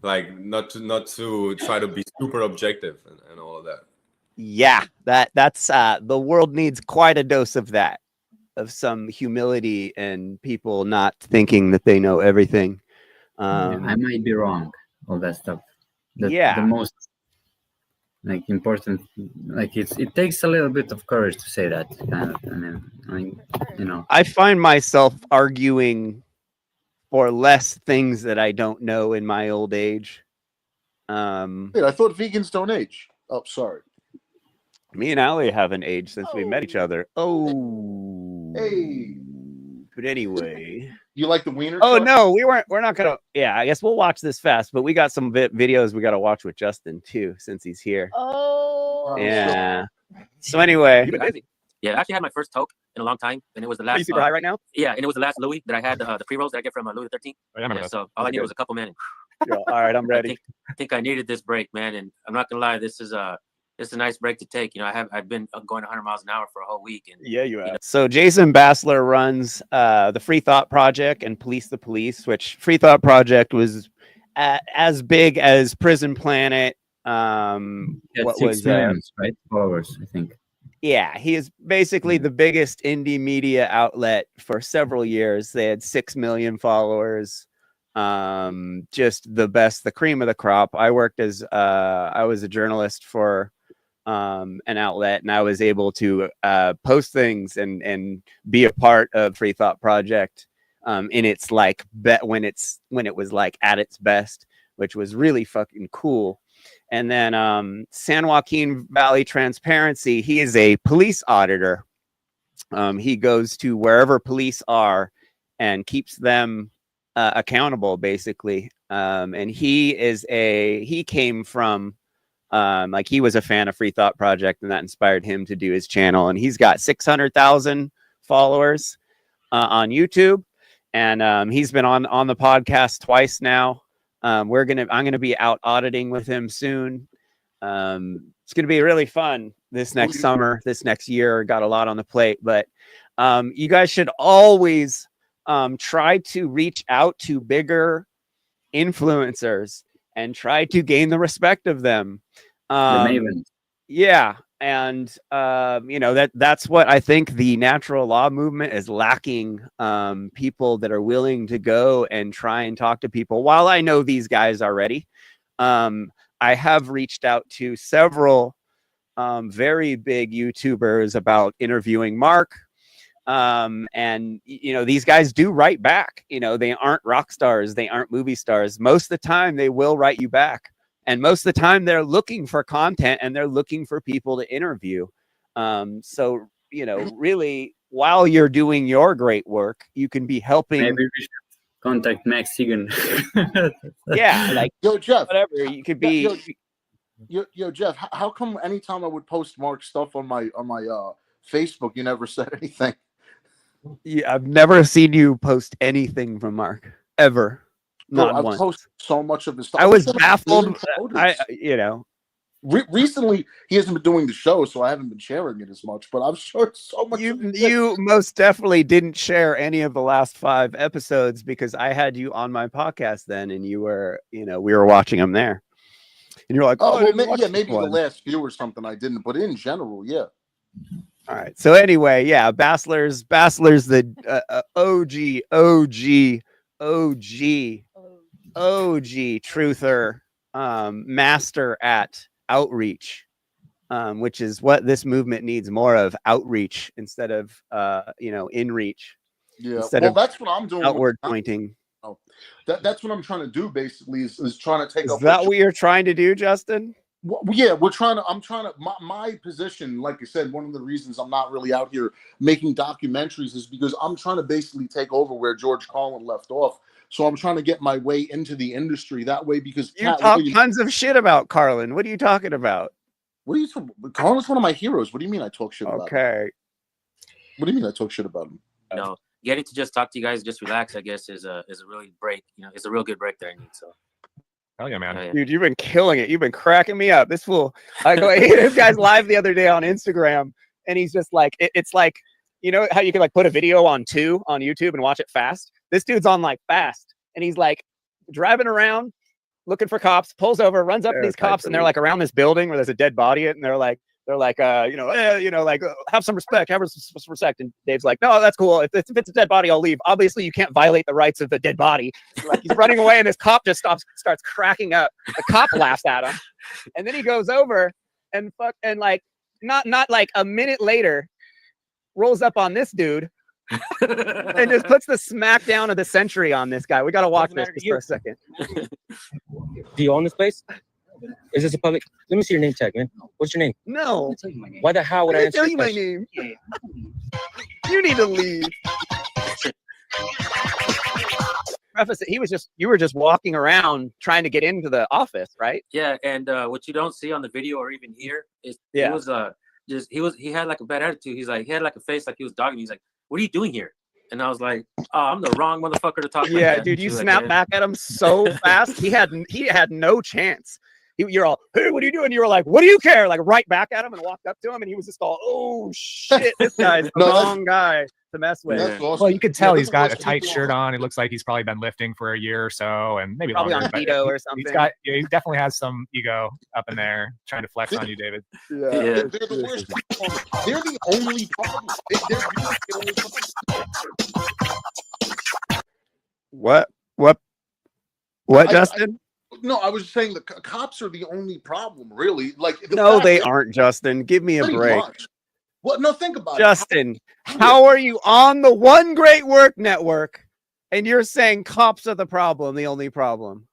like not to try to be super objective and all of that. Yeah, that's the world needs quite a dose of that, of some humility and people not thinking that they know everything. I might be wrong. All that stuff. Yeah. The most important, it takes a little bit of courage to say that. I find myself arguing for less things that I don't know in my old age. Wait, I thought vegans don't age. Oh, sorry. Me and Allie haven't aged since we met each other. Oh. Hey. But anyway. You like the wiener? Oh, chart? no, we're not going to. Yeah, I guess we'll watch this fast, but we got some videos we got to watch with Justin too, since he's here. Oh. Yeah. So anyway. You've been busy. Yeah, I actually had my first toke in a long time, and it was the last. Are you super high right now? Yeah, and it was the last Louis that I had, the pre-rolls that I get from Louis XIII. I remember that. So all I needed was a couple, man. Yo, all right, I'm ready. I think I needed this break, man, and I'm not gonna lie, this is a nice break to take. I've been going 100 miles an hour for a whole week. And yeah, you have. So Jason Bassler runs the Free Thought Project and Police the Police, which Free Thought Project was as big as Prison Planet. What 6 was million, right? Followers, I think. Yeah, he is basically the biggest indie media outlet for several years. They had 6 million followers. Just the best, the cream of the crop. I worked as I was a journalist for an outlet, and I was able to post things and be a part of Free Thought Project in its when it was like at its best, which was really fucking cool. And then San Joaquín Valley Transparency, he is a police auditor. He goes to wherever police are and keeps them accountable, basically. And he came from he was a fan of Free Thought Project, and that inspired him to do his channel. And he's got 600,000 followers on YouTube, and he's been on the podcast twice now. I'm gonna be out auditing with him soon. It's gonna be really fun this next summer, this next year. Got a lot on the plate, but you guys should always try to reach out to bigger influencers and try to gain the respect of them. The mavens. Yeah. And that's what I think the natural law movement is lacking. People that are willing to go and try and talk to people. While I know these guys already, I have reached out to several very big YouTubers about interviewing Mark. And you know, these guys do write back. You know, they aren't rock stars, they aren't movie stars. Most of the time they will write you back, and most of the time they're looking for content and they're looking for people to interview. So you know, really, while you're doing your great work, you can be helping. Maybe we should contact Max Sigan. Yeah, like Yo, Jeff, whatever. You could be. Yo, Jeff, how come anytime I would post Mark's stuff on my Facebook, you never said anything? Yeah, I've never seen you post anything from Mark ever. Not I've once. posted so much of his stuff. I was baffled. You know, recently he hasn't been doing the show, so I haven't been sharing it as much. But I'm sure so much. You most definitely didn't share any of the last 5 episodes because I had you on my podcast then, and you were, you know, we were watching them there, and you're like, oh, well, yeah, maybe the last few or something I didn't, but in general, yeah. All right. So anyway, yeah, Bassler's the OG truther, master at outreach, which is what this movement needs more of: outreach instead of you know, in reach. Yeah, instead well, of that's what I'm doing. outward pointing. That's what I'm trying to do. Basically, is trying to take. Is that what you're trying to do, Justin? Well, yeah, I'm trying to. My position, like I said, one of the reasons I'm not really out here making documentaries is because I'm trying to basically take over where George Carlin left off. So I'm trying to get my way into the industry that way because you talk tons of shit about Carlin. What are you talking about? What are you talking? Carlin's one of my heroes. What do you mean I talk shit about him? Okay. What do you mean I talk shit about him? No, getting to just talk to you guys, just relax, I guess, is a really break. You know, it's a real good break there. I need so. Hell yeah, man. Dude, you've been killing it. You've been cracking me up. This fool. This guy's live the other day on Instagram, and he's just like, it's like, you know how you can like put a video on YouTube and watch it fast? This dude's on like fast, and he's like driving around looking for cops, pulls over, runs up to these cops, and they're like around this building where there's a dead body in it, and they're like, have some respect, have some respect. And Dave's like, no, that's cool. If it's a dead body, I'll leave. Obviously, you can't violate the rights of the dead body. Like he's running away, and this cop just starts cracking up. The cop laughs at him, and then he goes over and like not like a minute later, rolls up on this dude and just puts the smackdown of the century on this guy. We got to watch this just for a second. Do you own this place? Is this a public? Let me see your name tag, man. What's your name? No. Why the hell would I answer tell you my name? You need to leave. Preface it. You were just walking around trying to get into the office, right? Yeah, and what you don't see on the video or even hear is he had like a bad attitude. He had like a face like he was dogging me. He's like, "What are you doing here?" And I was like, "Oh, I'm the wrong motherfucker to talk to." Yeah, dude, you snapped back at him so fast. He had no chance. You're all, "Hey, what are you doing?" You were like, "What do you care?" Like right back at him and walked up to him, and he was just all, "Oh shit, this guy's the wrong guy to mess with." Awesome. Well, you could tell he's got a tight shirt on. It looks like he's probably been lifting for a year or so, and maybe probably longer, on keto or something. He definitely has some ego up in there, trying to flex on you, David. Yeah. They're the worst. They're the only problem. They're really the only problem. What, Justin? No, I was saying the cops are the only problem, really. Like, no, they aren't, Justin. Give me a break. Well, no, think about Justin, how are you on the One Great Work Network and you're saying cops are the only problem?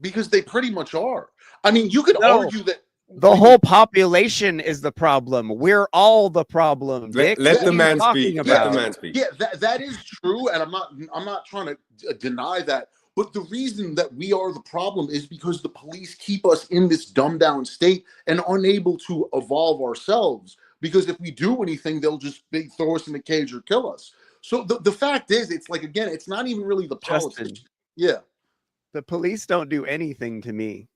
Because they pretty much are. I mean, you could argue that the whole population is the problem. We're all the problem. Dick. Let the man speak. Let the man speak. Yeah, that is true, and I'm not trying to deny that. But the reason that we are the problem is because the police keep us in this dumbed down state and unable to evolve ourselves. Because if we do anything, they'll just throw us in a cage or kill us. So the fact is, it's like, again, it's not even really the politics. Yeah. The police don't do anything to me.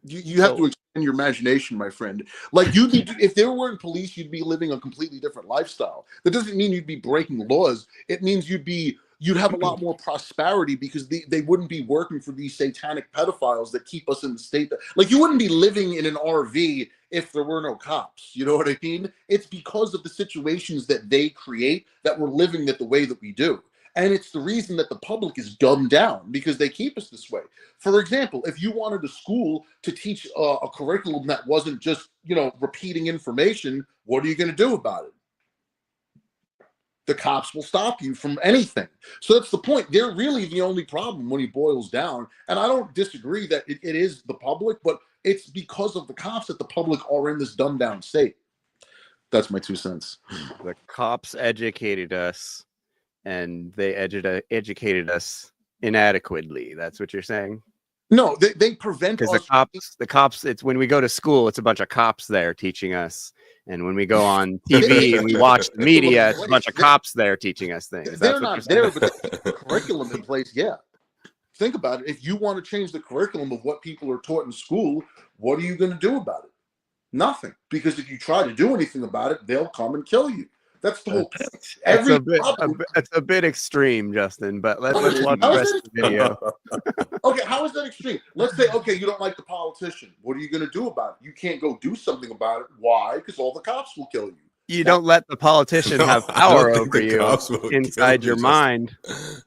You have to expand your imagination, my friend. Like if there weren't police, you'd be living a completely different lifestyle. That doesn't mean you'd be breaking laws. It means you'd have a lot more prosperity because they wouldn't be working for these satanic pedophiles that keep us in the state like you wouldn't be living in an RV if there were no cops. You know what I mean? It's because of the situations that they create that we're living it the way that we do. And it's the reason that the public is dumbed down, because they keep us this way. For example, if you wanted a school to teach a curriculum that wasn't just, repeating information, what are you going to do about it? The cops will stop you from anything. So that's the point. They're really the only problem when he boils down. And I don't disagree that it is the public, but it's because of the cops that the public are in this dumbed down state. That's my 2 cents. The cops educated us, and they educated us inadequately. That's what you're saying? No, they prevent us. Because the cops, it's when we go to school, it's a bunch of cops there teaching us. And when we go on TV and we watch the media, it's a bunch of cops there teaching us things. They're not there, but the curriculum in place, yeah. Think about it. If you want to change the curriculum of what people are taught in school, what are you going to do about it? Nothing. Because if you try to do anything about it, they'll come and kill you. That's the whole point. It's a bit extreme, Justin, but let's watch the rest of the video. Okay, how is that extreme? Let's say, okay, you don't like the politician. What are you going to do about it? You can't go do something about it. Why? Because all the cops will kill you. You don't let the politician have power over you inside your mind,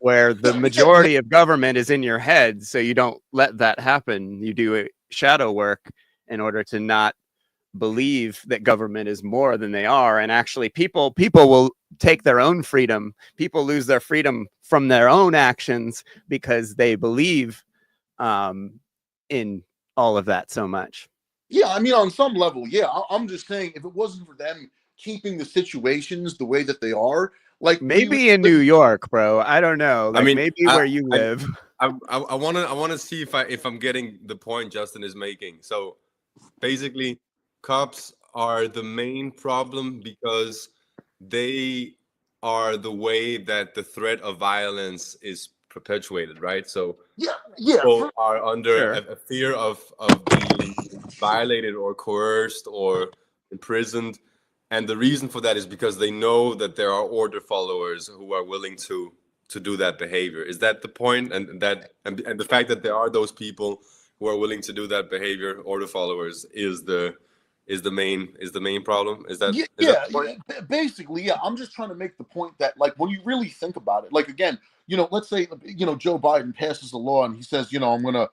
where the majority of government is in your head. So you don't let that happen. You do shadow work in order to not believe that government is more than they are. And actually people will take their own freedom. People lose their freedom from their own actions because they believe in all of that so much. Yeah, I mean, on some level, yeah. I'm just saying, if it wasn't for them keeping the situations the way that they are, like maybe in New York, bro, I don't know. Like, I mean, maybe where you live. I wanna see if I'm getting the point Justin is making. So basically, cops are the main problem because they are the way that the threat of violence is perpetuated, right? So people are under a fear of being violated or coerced or imprisoned, and the reason for that is because they know that there are order followers who are willing to do that behavior. Is that the point? And the fact that there are those people who are willing to do that behavior, order followers, is the main problem. Is that basically, yeah. I'm just trying to make the point that, like, when you really think about it, like, again, let's say, Joe Biden passes a law and he says, I'm going to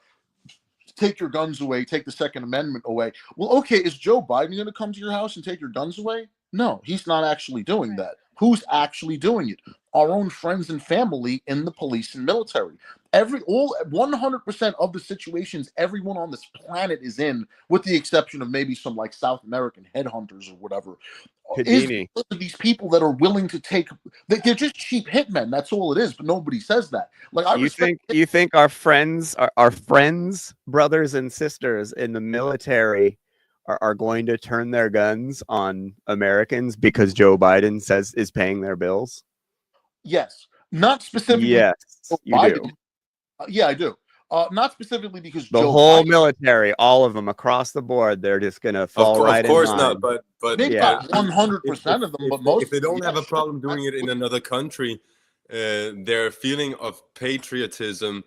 take your guns away, take the Second Amendment away. Well, okay, is Joe Biden going to come to your house and take your guns away? No, he's not actually doing that. Who's actually doing it? Our own friends and family in the police and military. 100% of the situations everyone on this planet is in, with the exception of maybe some like South American headhunters or whatever, is these people that are willing to take. They're just cheap hitmen. That's all it is. But nobody says that. Like, you think our friends, our friends, brothers and sisters in the military are going to turn their guns on Americans because Joe Biden says is paying their bills? Yes, not specifically. Yes, you do. Yeah, I do. Not specifically because the Joe whole Biden, military, all of them across the board, they're just gonna fall right in line. Of course not, but maybe not 100% of them, but most. If they don't have a problem doing it in another country, their feeling of patriotism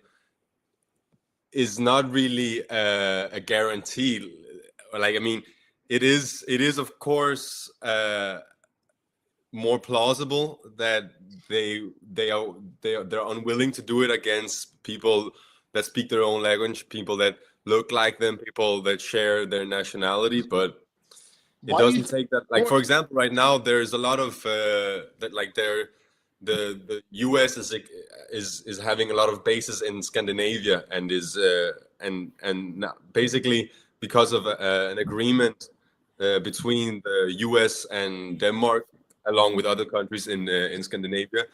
is not really a guarantee. Like, I mean, it is of course more plausible that they're unwilling to do it against people that speak their own language, people that look like them, people that share their nationality, but it doesn't take that. Like, for example, right now there's a lot of that, like, the US is having a lot of bases in Scandinavia, and is basically because of an agreement between the US and Denmark, along with other countries in Scandinavia,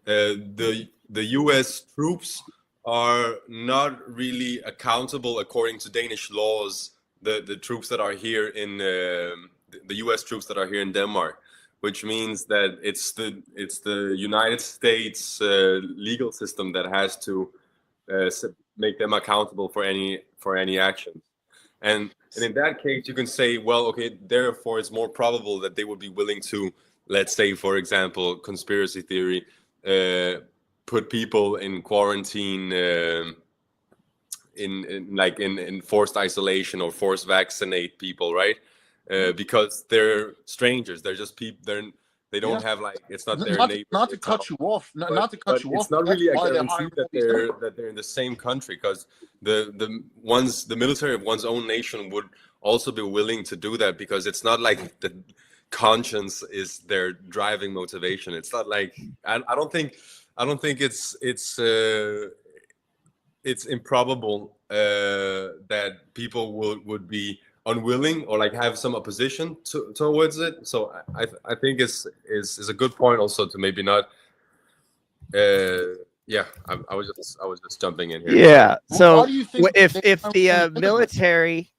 the US troops are not really accountable according to Danish laws. The troops that are here in the US troops that are here in Denmark, which means that it's the United States legal system that has to make them accountable for any actions. And in that case, you can say, well, okay, therefore it's more probable that they would be willing to, let's say, for example, conspiracy theory, put people in quarantine, in forced isolation, or forced vaccinate people, right? Because they're strangers. They're just people. They don't Yeah. have like it's not their Not neighbor. not to It's cut not- you off. but- Not to cut but you it's off. not That's really a why they're guarantee hiring that all these they're in the same country, because the military of one's own nation would also be willing to do that, because it's not like the conscience is their driving motivation. It's not like I don't think it's improbable that people would be unwilling or like have some opposition towards it. So I think it's a good point also to maybe not. Yeah, I was just jumping in here. Yeah. So Why do you think if they the military,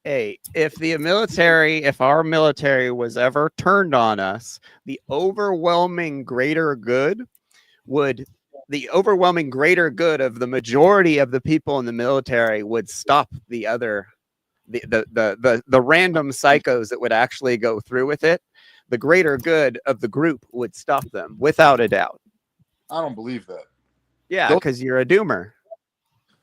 if our military was ever turned on us, the overwhelming greater good of the majority of the people in the military would stop the other, the random psychos that would actually go through with it. The greater good of the group would stop them without a doubt. I don't believe that. Yeah, because you're a doomer.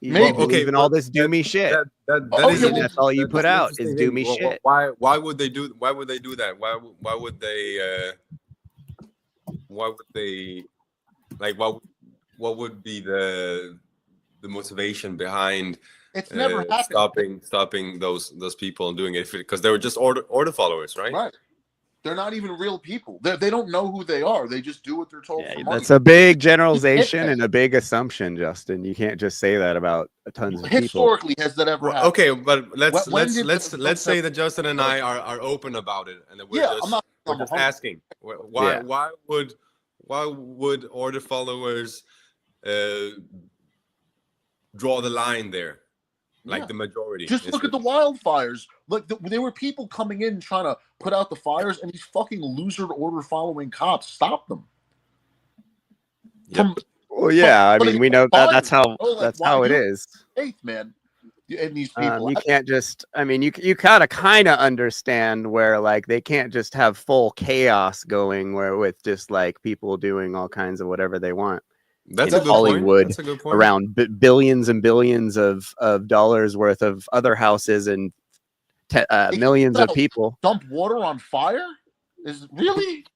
You Maybe. believe in all this doomy shit. That's all you put out is doomy shit. Why would they do that? Why would they like what would be the motivation behind It's never happened. stopping those people and doing it because they were just order followers, right? Right. They're not even real people. They don't know who they are. They just do what they're told for money. That's a big generalization and a big assumption, Justin. You can't just say that about tons of people. Historically, has that ever happened? Okay, but let's When say that Justin and I are open about it, and that we're just asking why would order followers draw the line there, like the majority? Just look at the wildfires. Like there were people coming in trying to put out the fires, and these fucking loser order following cops stopped them. Well, yeah, I mean, we know that that's how it is. Faith, man, and these people. You can't just. I mean, you gotta kind of understand where like they can't just have full chaos going where with just like people doing all kinds of whatever they want. That's a good Hollywood point. That's a good point. Around billions and billions of dollars worth of other houses and millions of people. Dump water on fire? Is really?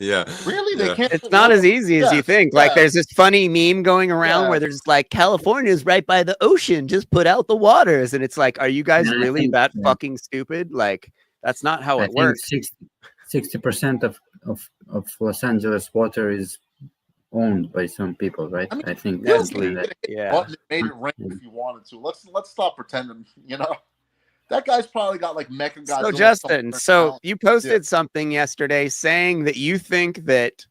Yeah. Really? They can't. It's not as easy as you think. Like there's this funny meme going around where there's like California's right by the ocean, just put out the waters, and it's like, are you guys really that fucking stupid? Like that's not how it works. 60% of Los Angeles water is owned by some people, right? I think that's yeah. Made it rain if you wanted to. Let's stop pretending. You know, that guy's probably got like mecha guys. So Justin, so you posted something yesterday saying that you think that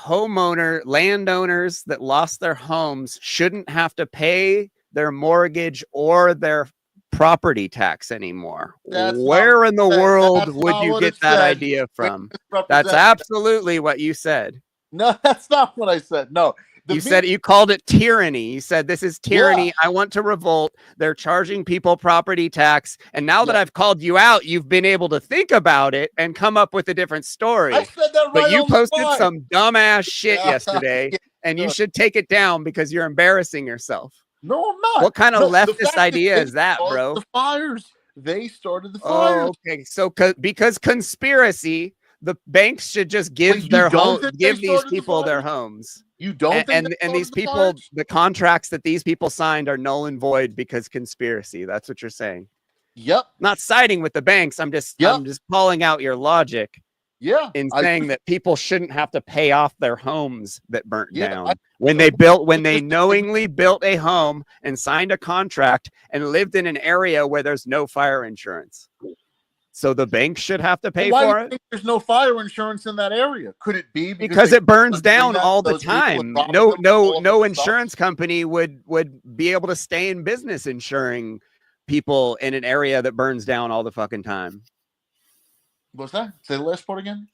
landowners that lost their homes shouldn't have to pay their mortgage or their property tax anymore. Where in the world would you get that idea from? That's absolutely what you said. No, that's not what I said. No, you called it tyranny. You said this is tyranny. I want to revolt. They're charging people property tax. And now that I've called you out, you've been able to think about it and come up with a different story. I said that right. But you on the posted spot. some dumbass shit yesterday, and you should take it down because you're embarrassing yourself. No, I'm not. What kind of The leftist fact idea they is that, started bro? The fires. They started the fires. Oh, okay. So because conspiracy, the banks should just give these people their homes. You don't think and these people, the contracts that these people signed are null and void because conspiracy. That's what you're saying. Yep. Not siding with the banks. I'm just calling out your logic. Yeah. In saying that people shouldn't have to pay off their homes that burnt down. When they knowingly built a home and signed a contract and lived in an area where there's no fire insurance. So the bank should have to pay Why for do you it? think there's no fire insurance in that area? Could it be Because they it burns bring down that all to the those people and time. rob them of all No of the insurance company would be able to stay in business insuring people in an area that burns down all the fucking time. What's that? Say the last part again.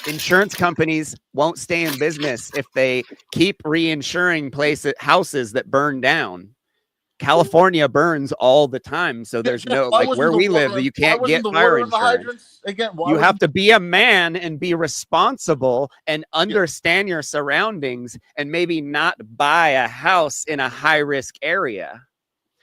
Insurance companies won't stay in business if they keep reinsuring houses that burn down. California burns all the time, so there's no where we live, you can't get fire insurance. You have to be a man and be responsible and understand your surroundings, and maybe not buy a house in a high risk area,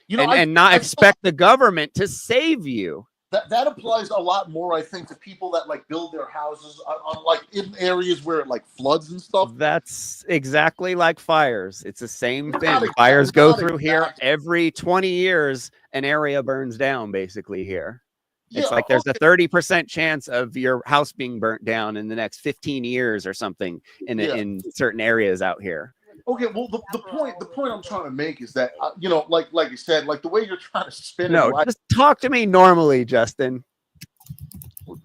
and not expect the government to save you. that applies a lot more, I think, to people that like build their houses on like in areas where it like floods and stuff. That's exactly like fires. It's the same thing. Not Fires go not through here exactly. every 20 years. An area burns down basically here. Yeah, It's like there's a 30% chance of your house being burnt down in the next 15 years or something in certain areas out here. Okay, well, the point I'm trying to make is that you know, like you said, like the way you're trying to spin No, it. just talk to me normally, Justin.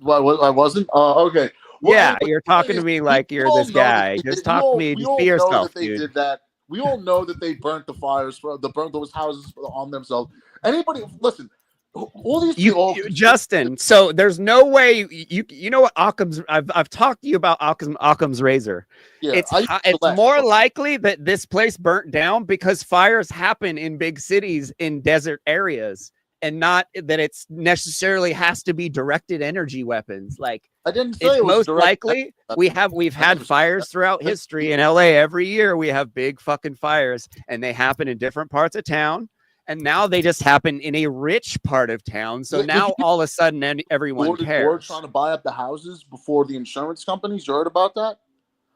Well, I wasn't. Okay. Well, Yeah, anyway, you're talking to me like you're this guy. Just talk to me. Just be know yourself, that they dude. did that. We all know that they burnt the fires, burnt those houses on themselves. Anybody, listen, all these people. Justin, so there's no way you know what Occam's. I've talked to you about Occam's razor. Yeah, It's more likely that this place burnt down because fires happen in big cities in desert areas, and not that it's necessarily has to be directed energy weapons. Like I didn't say it's it was most direct- likely we've had fires throughout history in LA. Every year we have big fucking fires, and they happen in different parts of town. And now they just happen in a rich part of town. So now all of a sudden everyone We're cares. trying to buy up the houses before the insurance companies. You heard about that?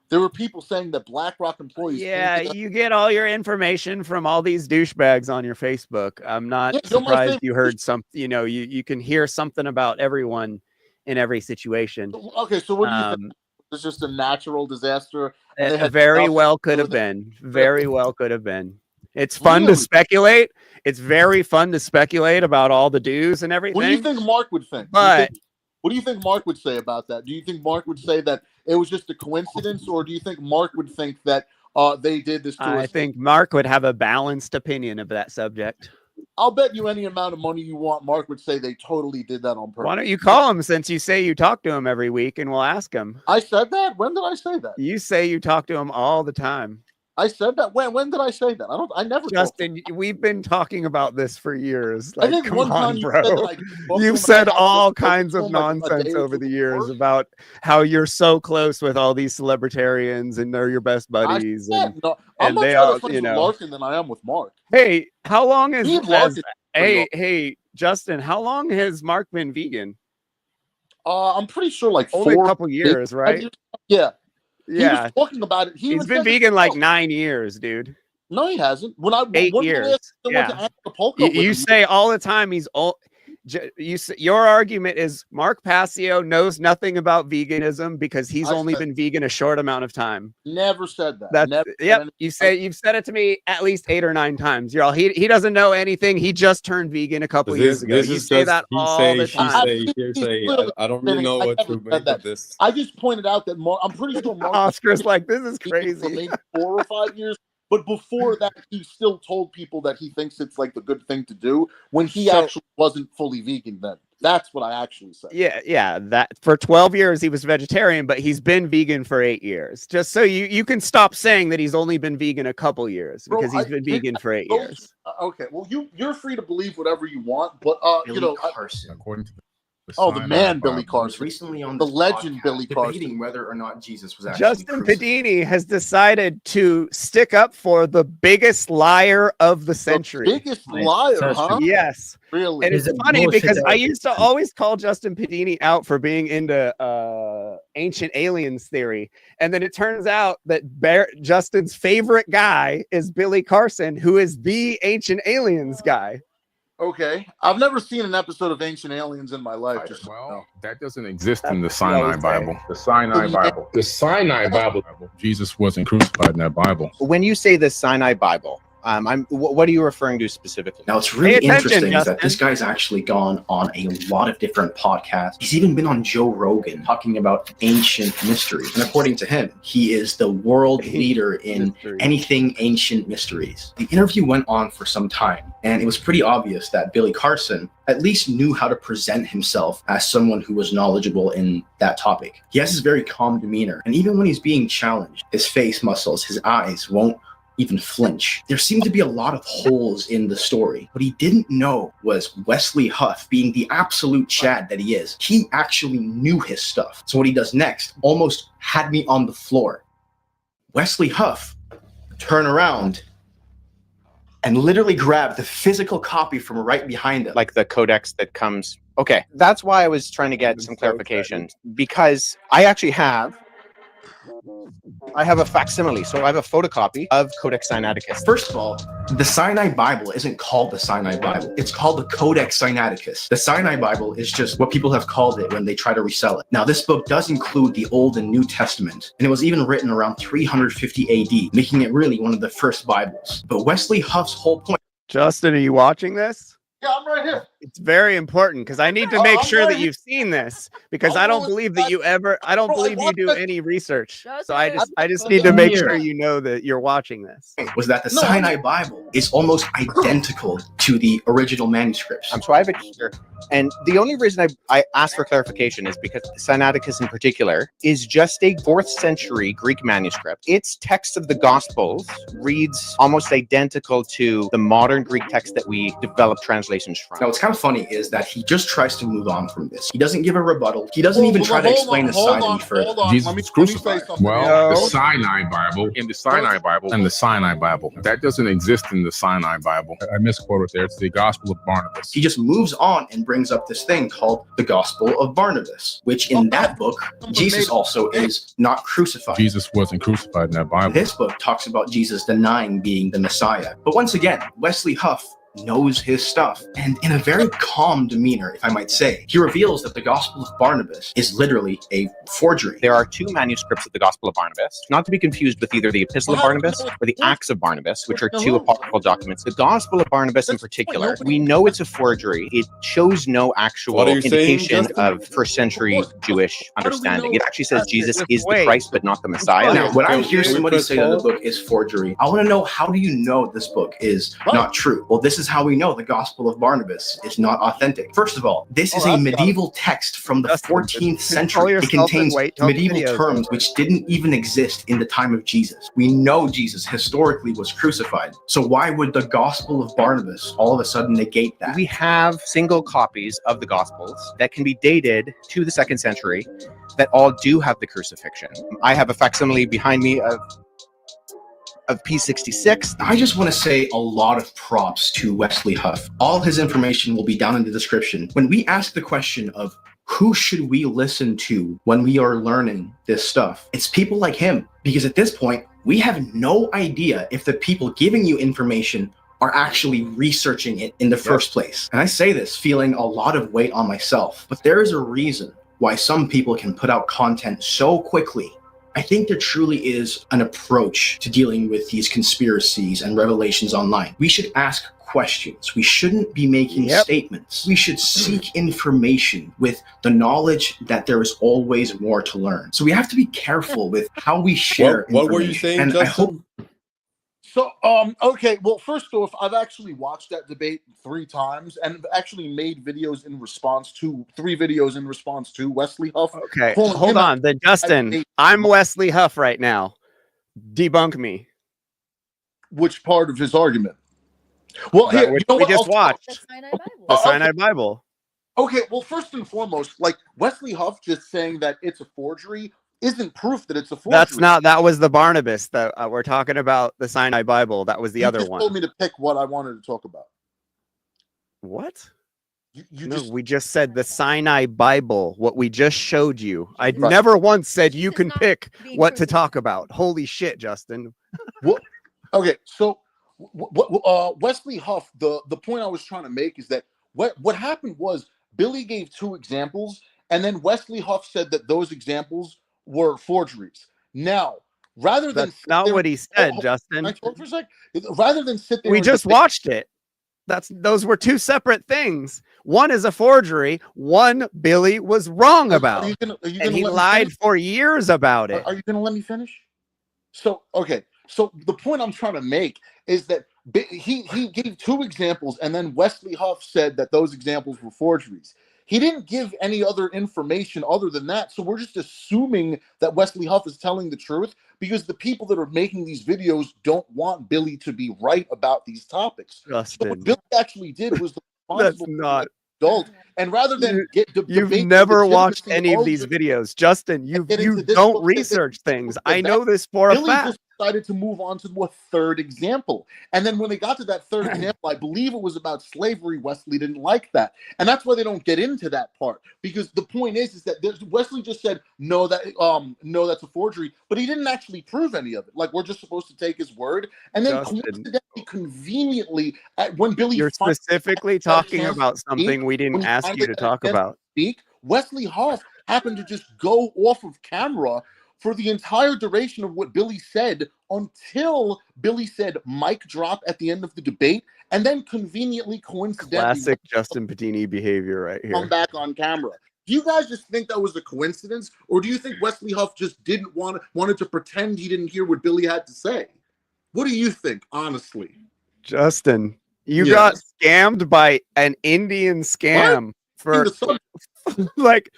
There were people saying that BlackRock employees. Yeah, you get all your information from all these douchebags on your Facebook. I'm not surprised you heard some. You know, you can hear something about everyone in every situation. Okay, so what do you think? It's just a natural disaster. And they It had very nothing well to could do have with it? been. Very well could have been. It's fun to Really? speculate. It's very fun to speculate about all the do's and everything. What do you think Mark would think? But what do you think Mark would say about that? Do you think Mark would say that it was just a coincidence, or do you think Mark would think that they did this to us? I think Mark would have a balanced opinion of that subject. I'll bet you any amount of money you want, Mark would say they totally did that on purpose. Why don't you call him, since you say you talk to him every week, and we'll ask him. I said that? When did I say that? You say you talk to him all the time. I said that. When did I say that? I never. Justin, we've been talking about this for years. I Like, think come one time on, you bro. said that I spoke to him You've and said I had all to spoke kinds to of him, like, a nonsense day over the years about how you're so close with all these celebritarians and they're your best buddies. I'm and much they better all, friends you with know. Larkin than I am with Mark. Hey, how long has, Me and Larkin is pretty long. hey, Justin, how long has Mark been vegan? I'm pretty sure like Only a 4 couple years, right? Yeah. Yeah. He was talking about it. He's been vegan like 9 years, dude. No, he hasn't. 8 when years. last time I went to Yeah. Acapulco with You him, say all the time he's old. Your argument is Mark Passio knows nothing about veganism because he's only been vegan a short amount of time. never said that. That's Never said yep. anything. You've said it to me at least 8 or 9 times. Y'all, he doesn't know anything. He just turned vegan a couple years ago. You say that all the time. Hearsay. I don't really know what to make of this. I just pointed out that Mark. I'm pretty sure Mark. Oscar's like, this is for crazy. maybe 4 or 5 years. But before that, he still told people that he thinks it's like the good thing to do when he actually wasn't fully vegan then. That's what I actually said. Yeah. That for 12 years he was vegetarian, but he's been vegan for 8 years. Just so you can stop saying that he's only been vegan a couple years because he's been vegan for 8 years. Okay, well you're free to believe whatever you want, but Billy you know, Carson, according to the man Billy was Carson, recently on the this legend podcast Billy Carson, debating whether or not Jesus was actually Justin Pedini has decided to stick up for the biggest liar of the century. biggest liar, huh? Yes. Really? And it's He's a funny because I bullshit. used to always call Justin Pedini out for being into ancient aliens theory. And then it turns out that Justin's favorite guy is Billy Carson, who is the ancient aliens guy. Okay, I've never seen an episode of Ancient Aliens in my life. Just well, that doesn't exist in the Sinai Bible. The Sinai Yeah. Bible. The Sinai Bible. Jesus wasn't crucified in that Bible. When you say the Sinai Bible, what are you referring to specifically? Now, it's really interesting is that this guy's actually gone on a lot of different podcasts. He's even been on Joe Rogan talking about ancient mysteries. And according to him, he is the world leader in anything ancient mysteries. The interview went on for some time, and it was pretty obvious that Billy Carson at least knew how to present himself as someone who was knowledgeable in that topic. He has this very calm demeanor, and even when he's being challenged, his face muscles, his eyes won't even flinch. There seemed to be a lot of holes in the story. What he didn't know was Wesley Huff, being the absolute Chad that he is, he actually knew his stuff. So what he does next almost had me on the floor. Wesley Huff turned around and literally grab the physical copy from right behind it. Like the codex that comes. Okay, that's why I was trying to get some clarification, because I actually have a facsimile, so I have a photocopy of Codex Sinaiticus. First of all, the Sinai Bible isn't called the Sinai Bible. It's called the Codex Sinaiticus. The Sinai Bible is just what people have called it when they try to resell it. Now, this book does include the Old and New Testament, and it was even written around 350 AD, making it really one of the first Bibles. But Wesley Huff's whole point... Justin, are you watching this? Yeah, I'm right here. It's very important because I need to make sure that you've seen this, because I don't believe that you ever, I don't believe you do any research. So I just need to make sure you know that you're watching this. Was that the Sinai Bible is almost identical to the original manuscripts. So I have it here. And the only reason I asked for clarification is because Sinaiticus in particular is just a 4th century Greek manuscript. Its text of the Gospels reads almost identical to the modern Greek text that we developed translations from. Now, what's kind of funny is that he just tries to move on from this. He doesn't give a rebuttal. He doesn't even try to explain the side any further. Jesus was crucified. Well, the Sinai Bible, in the Sinai Bible, and the Sinai Bible. That doesn't exist in the Sinai Bible. I misquoted there. It's the Gospel of Barnabas. He just moves on and brings up this thing called the Gospel of Barnabas, which in that book, Jesus also is not crucified. Jesus wasn't crucified in that Bible. This book talks about Jesus denying being the Messiah. But once again, Wesley Huff knows his stuff, and in a very calm demeanor, if I might say, he reveals that the Gospel of Barnabas is literally a forgery. There are 2 manuscripts of the Gospel of Barnabas, not to be confused with either the Epistle of Barnabas or the Acts of Barnabas, which are 2 apocryphal documents. The Gospel of Barnabas in particular, we know it's a forgery. It shows no actual indication of 1st century Jewish understanding. It actually says Jesus is the Christ, but not the Messiah. Now, when I hear somebody say that the book is forgery, I want to know, how do you know this book is not true? Well, this is how we know the Gospel of Barnabas is not authentic. First of all, this is a medieval text from the 14th century. It contains medieval terms which didn't even exist in the time of Jesus. We know Jesus historically was crucified. So why would the Gospel of Barnabas all of a sudden negate that? We have single copies of the Gospels that can be dated to the 2nd century that all do have the crucifixion. I have a facsimile behind me of P66. I just want to say a lot of props to Wesley Huff. All his information will be down in the description. When we ask the question of who should we listen to when we are learning this stuff, it's people like him. Because at this point, we have no idea if the people giving you information are actually researching it in the first place. And I say this feeling a lot of weight on myself, but there is a reason why some people can put out content so quickly. I think there truly is an approach to dealing with these conspiracies and revelations online. We should ask questions. We shouldn't be making statements. We should seek information with the knowledge that there is always more to learn. So we have to be careful with how we share information. What were you saying, and Justin? I hope So, okay, well, first off, I've actually watched that debate 3 times and actually made videos in response to 3 videos in response to Wesley Huff. Okay, hold on. Then Justin, I'm Wesley Huff right now. Debunk me. Which part of his argument? Well, here, you know we what? just watched the Sinai Bible. Okay, well, first and foremost, like Wesley Huff just saying that it's a forgery isn't proof that it's a forgery. That was the Barnabas that we're talking about, the Sinai Bible. That was the other one. You told me to pick what I wanted to talk about. What? We just said the Sinai Bible, what we just showed you. I never once said you can pick what to talk about. Holy shit, Justin. What? Okay, so Wesley Huff, the point I was trying to make is that what happened was Billy gave 2 examples, and then Wesley Huff said that those examples were forgeries. Now, rather than that's not what he said, Justin. Can I talk for a sec? Rather than sit there, we just watched it. Those were 2 separate things. One is a forgery. One Billy was wrong about, and he lied for years about it. Are you going to let me finish? So, okay. So the point I'm trying to make is that he gave 2 examples, and then Wesley Huff said that those examples were forgeries. He didn't give any other information other than that. So we're just assuming that Wesley Huff is telling the truth because the people that are making these videos don't want Billy to be right about these topics. Justin. So what Billy actually did was the That's not adult. And rather than you've never watched any of these videos, Justin. You don't research things. I know this for a fact. decided to move on to a third example. And then when they got to that third example, I believe it was about slavery. Wesley didn't like that. And that's why they don't get into that part. Because the point is that Wesley just said, no, that's a forgery. But he didn't actually prove any of it. Like, we're just supposed to take his word. And then coincidentally, conveniently, when Billy... You're specifically talking about something we didn't ask you to talk about. Wesley Hoff happened to just go off of camera for the entire duration of what Billy said until Billy said mic drop at the end of the debate, and then conveniently, coincidentally, classic Justin Pedini behavior right here. Come back on camera. Do you guys just think that was a coincidence, or do you think Wesley Hoff just wanted to pretend he didn't hear what Billy had to say? What do you think, honestly? Justin, you got scammed by an Indian scam for like.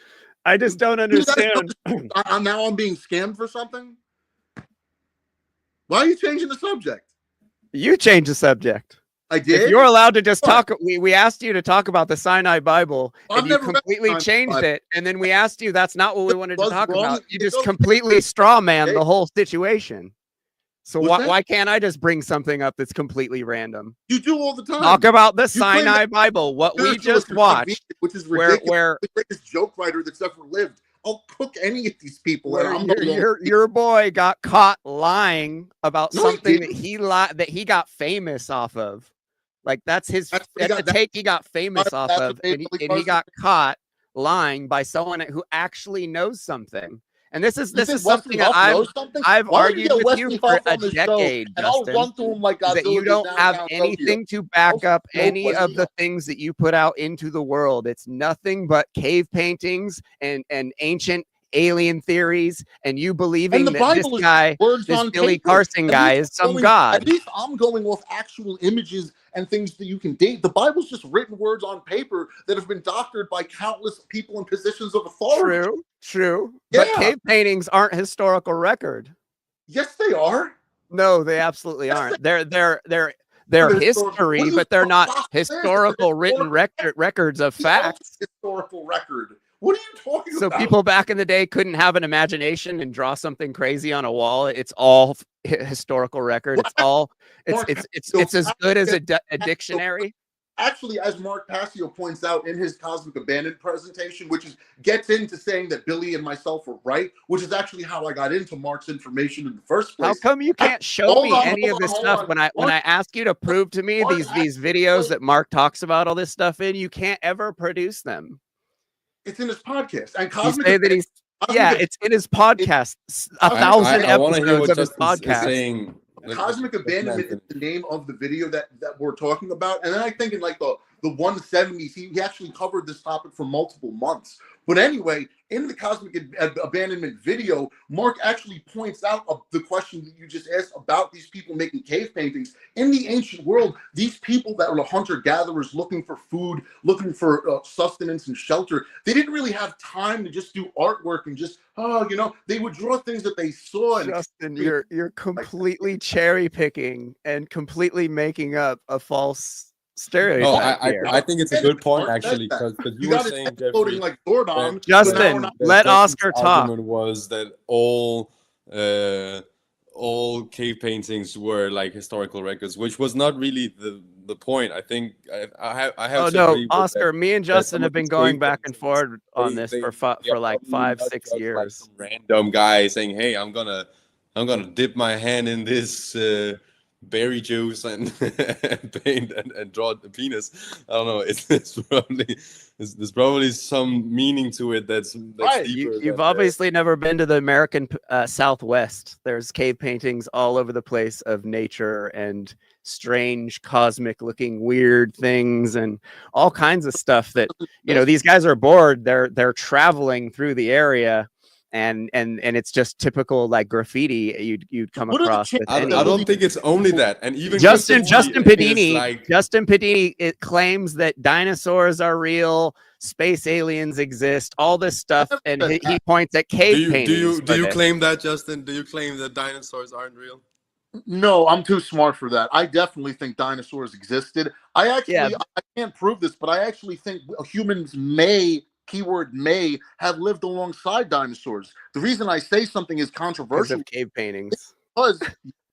I just don't understand. Now I'm being scammed for something? Why are you changing the subject? You changed the subject. I did? If you're allowed to just talk, we asked you to talk about the Sinai Bible, and you completely changed it. And then we asked you, that's not what we wanted to talk about. You just completely straw man the whole situation. So why can't I just bring something up that's completely random? You do all the time. Talk about the Sinai Bible, what we just watched, which is ridiculous. Where the greatest joke writer that's ever lived. I'll cook any of these people. Your boy got caught lying about something that he got famous off of. Like that's his take he got famous off of, and he got caught lying by someone who actually knows something. And this is something that I've argued with you for a decade, Justin, that you don't have anything to back up any of the things that you put out into the world. It's nothing but cave paintings and ancient alien theories, and you believing that this guy, this Billy Carson guy, is some god. At least I'm going off actual images and things that you can date. The Bible's just written words on paper that have been doctored by countless people in positions of authority. True. Yeah. But cave paintings aren't historical record. Yes, they are. No, they absolutely aren't. They're history, but they're not historical written records of facts. Historical record. What are you talking about? So people back in the day couldn't have an imagination and draw something crazy on a wall. It's all historical record. It's as good as a dictionary. Actually, as Mark Passio points out in his Cosmic Abandon presentation, which gets into saying that Billy and myself were right, which is actually how I got into Mark's information in the first place. How come you can't show me any of this stuff when I ask you to prove to me these videos that Mark talks about all this stuff in? You can't ever produce them. It's in his podcast. And it's in his podcast. 1,000 episodes of his podcast. Cosmic Abandonment is the name of the video that we're talking about. And then I think in like the 170s, he actually covered this topic for multiple months. But anyway, in the Cosmic Abandonment video, Mark actually points out the question that you just asked about these people making cave paintings. In the ancient world, these people that were hunter-gatherers looking for food, looking for sustenance and shelter, they didn't really have time to just do artwork and just, they would draw things that they saw. And Justin, you're completely cherry-picking and completely making up a false stereotype. I think it's a good point actually, because you were saying, Jeffrey, like Zordon, Justin, let Oscar talk. Argument was that all cave paintings were like historical records, which was not really the point. I think I have. Oh no, Oscar! Me and Justin have been going back and forth on this for like 5-6 years. Like random guy saying, "Hey, I'm gonna dip my hand in this." Berry juice and paint and draw the penis. I don't know. There's probably some meaning to it. That's right. You've obviously never been to the American Southwest. There's cave paintings all over the place of nature and strange cosmic-looking weird things and all kinds of stuff that these guys are bored. They're traveling through the area. And it's just typical like graffiti you'd come across. I don't think it's only that. And even Justin Pedini, it claims that dinosaurs are real, space aliens exist, all this stuff, and he points at cave paintings. Do you claim that, Justin? Do you claim that dinosaurs aren't real? No, I'm too smart for that. I definitely think dinosaurs existed. I can't prove this, but I actually think humans keyword may have lived alongside dinosaurs. The reason I say something is controversial. Because of cave paintings. because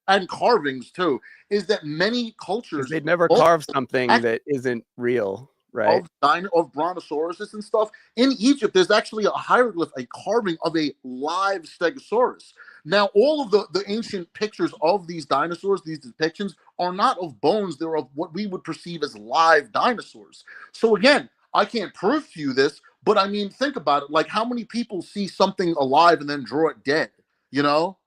and carvings too, is that many cultures they'd never carve something that isn't real, right? Of brontosauruses and stuff. In Egypt, there's actually a hieroglyph, a carving of a live stegosaurus. Now, all of the ancient pictures of these dinosaurs, these depictions, are not of bones. They're of what we would perceive as live dinosaurs. So again, I can't prove to you this, but I mean, think about it. Like, how many people see something alive and then draw it dead? You know?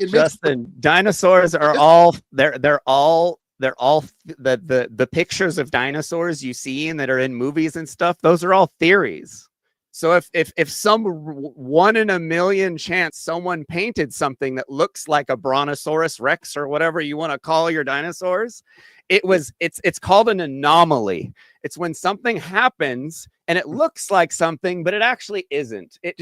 Justin, dinosaurs are all they're all the pictures of dinosaurs you see and that are in movies and stuff, those are all theories. So if some 1 in a million chance someone painted something that looks like a Brontosaurus Rex or whatever you want to call your dinosaurs, it's called an anomaly. It's when something happens and it looks like something, but it actually isn't. It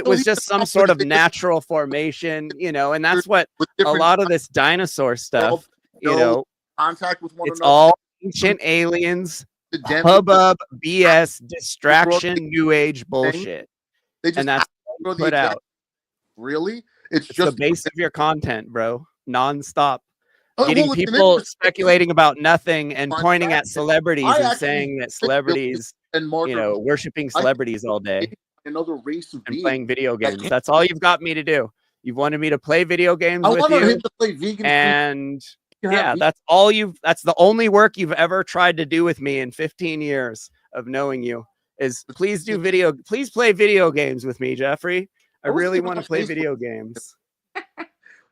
was just some sort of natural formation, you know, and that's what a lot of this dinosaur stuff, you know, contact with one it's another. all ancient aliens, hubbub, BS, distraction, new age bullshit. And that's what you put out. Really? It's just the base of your content, bro. Nonstop. Well, Getting it's an people interesting- speculating about nothing and pointing at celebrities I and actually saying that think celebrities, and you know, worshiping celebrities all day another race of and beings. playing video games. That's all you've got me to do. You've wanted me to play video games with wanted you, him to play vegan and food. yeah, that's the only work you've ever tried to do with me in 15 years of knowing you is please play video games with me, Jeffrey. I really want to play video games.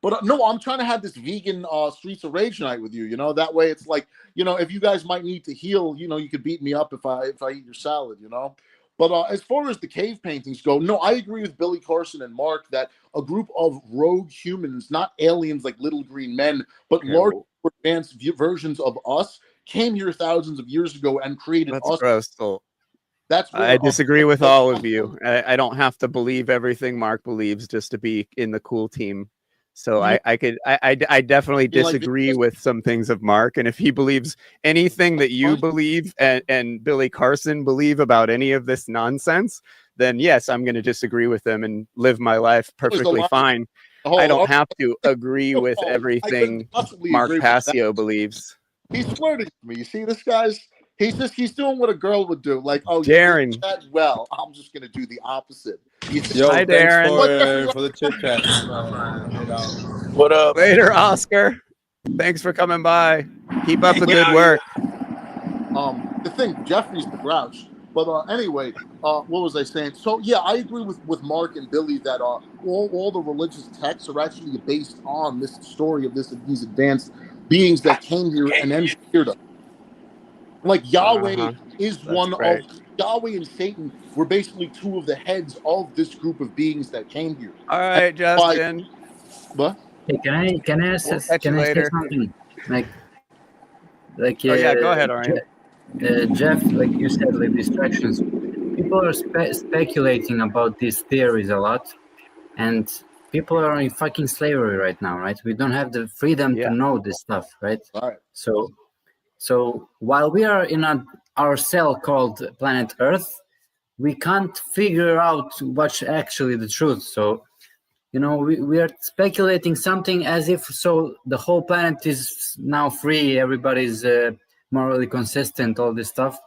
But no, I'm trying to have this vegan Streets of Rage night with you. You know, that way it's like, you know, if you guys might need to heal, you know, you could beat me up if I eat your salad, you know. But as far as the cave paintings go, no, I agree with Billy Carson and Mark that a group of rogue humans, not aliens like little green men, but large advanced versions of us, came here thousands of years ago and created us. Gross. So that's I disagree with all of you. I don't have to believe everything Mark believes just to be in the cool team. So I definitely disagree with some things of Mark. And if he believes anything that you believe and Billy Carson believe about any of this nonsense, then yes, I'm going to disagree with them and live my life perfectly fine. I don't have to agree with everything Mark Passio believes. He's flirting with me. You see this guy's? He's doing what a girl would do. Like, oh, Darren. You chat well, I'm just gonna do the opposite. Yo, Hi, thanks Darren. for the chit chat. What up? Later, Oscar. Thanks for coming by. Keep up the good work. The thing, Jeffrey's the grouch. But anyway, what was I saying? So yeah, I agree with Mark and Billy that all the religious texts are actually based on this story of these advanced beings that came here and engineered us. Like Yahweh is one of Yahweh and Satan were basically two of the heads of this group of beings that came here. All right, Justin. What? Hey, can I say something? Like oh yeah, go ahead, Ariane. Jeff, like you said, like distractions. People are speculating about these theories a lot, and people are in fucking slavery right now, right? We don't have the freedom to know this stuff, right? All right. So while we are in our cell called planet Earth, we can't figure out what's actually the truth. So, you know, we are speculating something as if the whole planet is now free, everybody's morally consistent, all this stuff,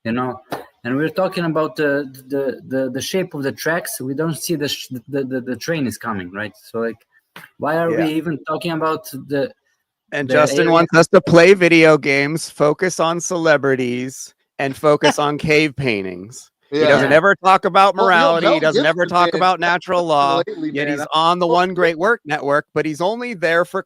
you know. And we're talking about the shape of the tracks. We don't see the train is coming, right? So like, why are we even talking about the? And Justin wants us to play video games, focus on celebrities, and focus on cave paintings. He doesn't ever talk about morality. He doesn't ever talk about natural law. Yet he's on the One Great Work Network, but he's only there for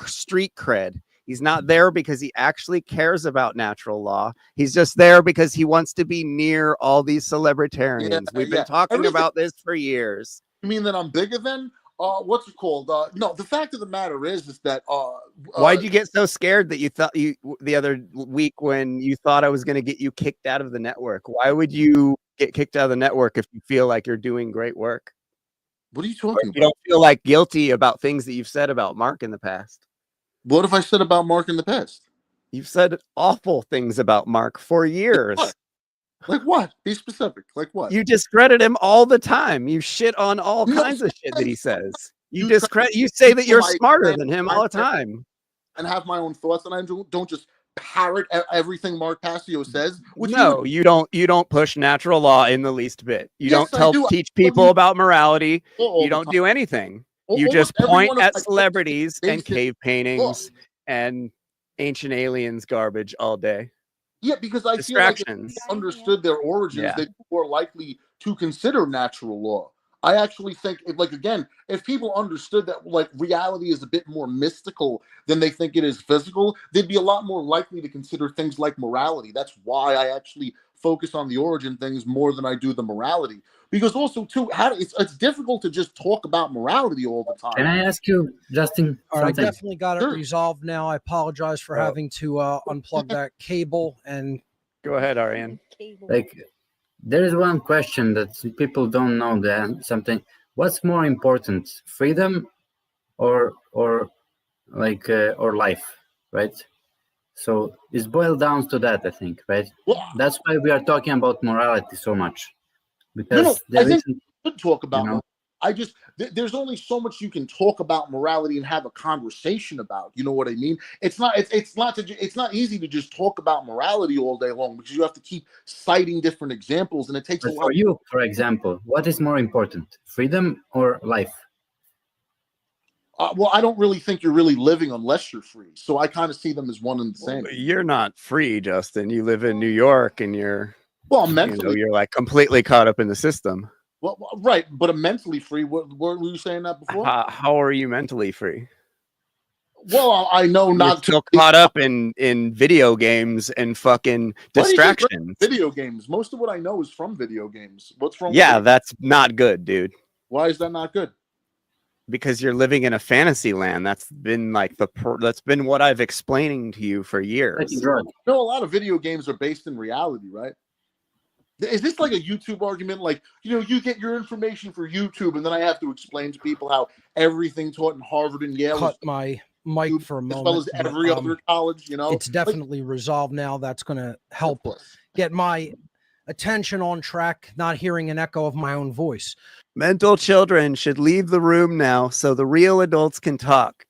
street cred. He's not there because he actually cares about natural law. He's just there because he wants to be near all these celebritarians. We've been talking about this for years. You mean that I'm bigger than? What's it called? No, the fact of the matter is that why'd you get so scared that you thought the other week when you thought I was going to get you kicked out of the network? Why would you get kicked out of the network if you feel like you're doing great work? What are you talking about? You don't feel like guilty about things that you've said about Mark in the past. What have I said about Mark in the past? You've said awful things about Mark for years. Like what? Be specific. Like what? You discredit him all the time. You shit on all kinds of shit that he says. You discredit. You say that you're smarter than him all the time, and have my own thoughts, and I don't just parrot everything Mark Passio says. No, you don't. You don't push natural law in the least bit. You Yes, don't teach people about morality. You don't do anything. You just point at celebrities and cave paintings and ancient aliens garbage all day. Yeah, because I feel like if people understood their origins, they'd be more likely to consider natural law. I actually think, if people understood that, like, reality is a bit more mystical than they think it is physical, they'd be a lot more likely to consider things like morality. That's why I actually focus on the origin things more than I do the morality. Because also, too, it's difficult to just talk about morality all the time. Can I ask you, Justin? All right, I something? definitely got it resolved now. I apologize for having to unplug that cable and go ahead, Ariane. Like, there is one question that people don't know that something. What's more important, freedom or life, right? So it's boiled down to that, I think, right? That's why we are talking about morality so much. Because I think we should talk about there's only so much you can talk about morality and have a conversation about. You know what I mean? It's not easy to just talk about morality all day long, because you have to keep citing different examples, and it takes a lot. For you, for example, what is more important, freedom or life? Well, I don't really think you're really living unless you're free. So I kind of see them as one and the same. Well, you're not free, Justin. You live in New York, and you're mentally, you're like completely caught up in the system. Well, right, but I'm mentally free. What were you saying that before? How are you mentally free? Well, I know not still caught up in video games and fucking distractions. Video games. Most of what I know is from video games. What's wrong? Yeah, that's not good, dude. Why is that not good? Because you're living in a fantasy land. That's been like that's been what I've explaining to you for years. You know, a lot of video games are based in reality, right? Is this like a YouTube argument? Like, you get your information for YouTube, and then I have to explain to people how everything taught in Harvard and Yale. Cut my mic for a moment. As well as every other college, It's definitely resolved now. That's going to help get my attention on track, not hearing an echo of my own voice. Mental children should leave the room now so the real adults can talk.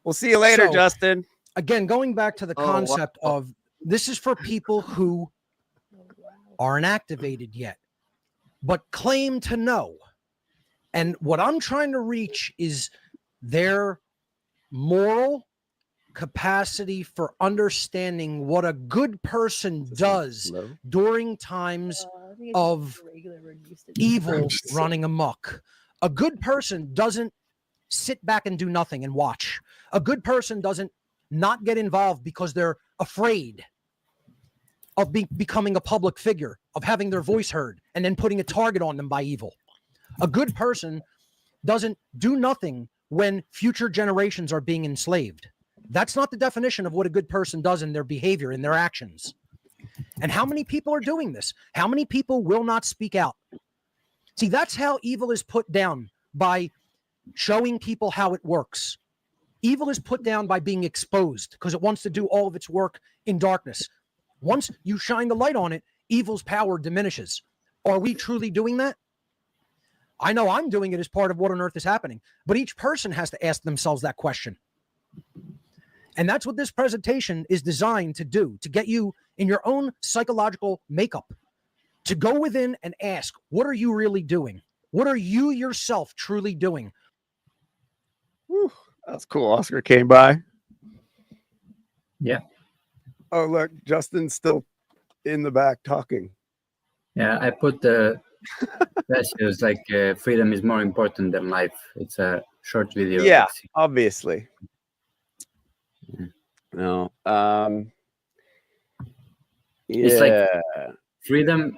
We'll see you later, Justin. Again, going back to the concept of this is for people who aren't activated yet, but claim to know. And what I'm trying to reach is their moral capacity for understanding what a good person does during times of evil running amok. A good person doesn't sit back and do nothing and watch. A good person doesn't not get involved because they're afraid of becoming a public figure, of having their voice heard, and then putting a target on them by evil. A good person doesn't do nothing when future generations are being enslaved. That's not the definition of what a good person does in their behavior, in their actions. And how many people are doing this? How many people will not speak out? See, that's how evil is put down, by showing people how it works. Evil is put down by being exposed because it wants to do all of its work in darkness. Once you shine the light on it, evil's power diminishes. Are we truly doing that? I know I'm doing it as part of what on earth is happening, but each person has to ask themselves that question. And that's what this presentation is designed to do, to get you in your own psychological makeup, to go within and ask, what are you really doing? What are you yourself truly doing? Whew, that's cool. Oscar came by. Yeah. Oh, look, Justin's still in the back talking. Yeah, I put the messages like freedom is more important than life. It's a short video. Yeah, obviously. No. It's like freedom,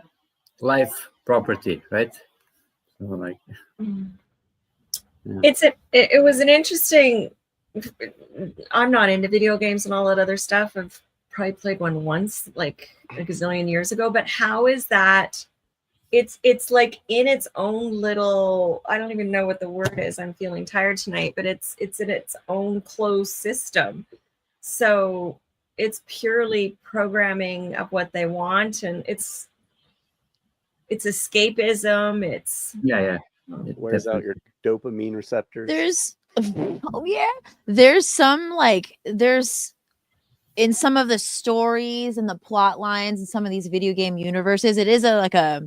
life, property, right? So like, yeah. It was an interesting. I'm not into video games and all that other stuff. I've probably played one once, like a gazillion years ago. But how is that? It's like in its own little. I don't even know what the word is. I'm feeling tired tonight, but it's in its own closed system. So it's purely programming of what they want, and it's escapism. It's It wears out your dopamine receptors. There's there's some there's in some of the stories and the plot lines in some of these video game universes, it is a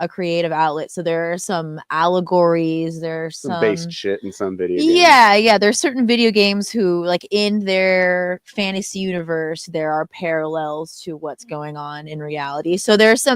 creative outlet. So there are some allegories, there's some based shit in some video games. Yeah, there's certain video games who in their fantasy universe there are parallels to what's going on in reality. So there's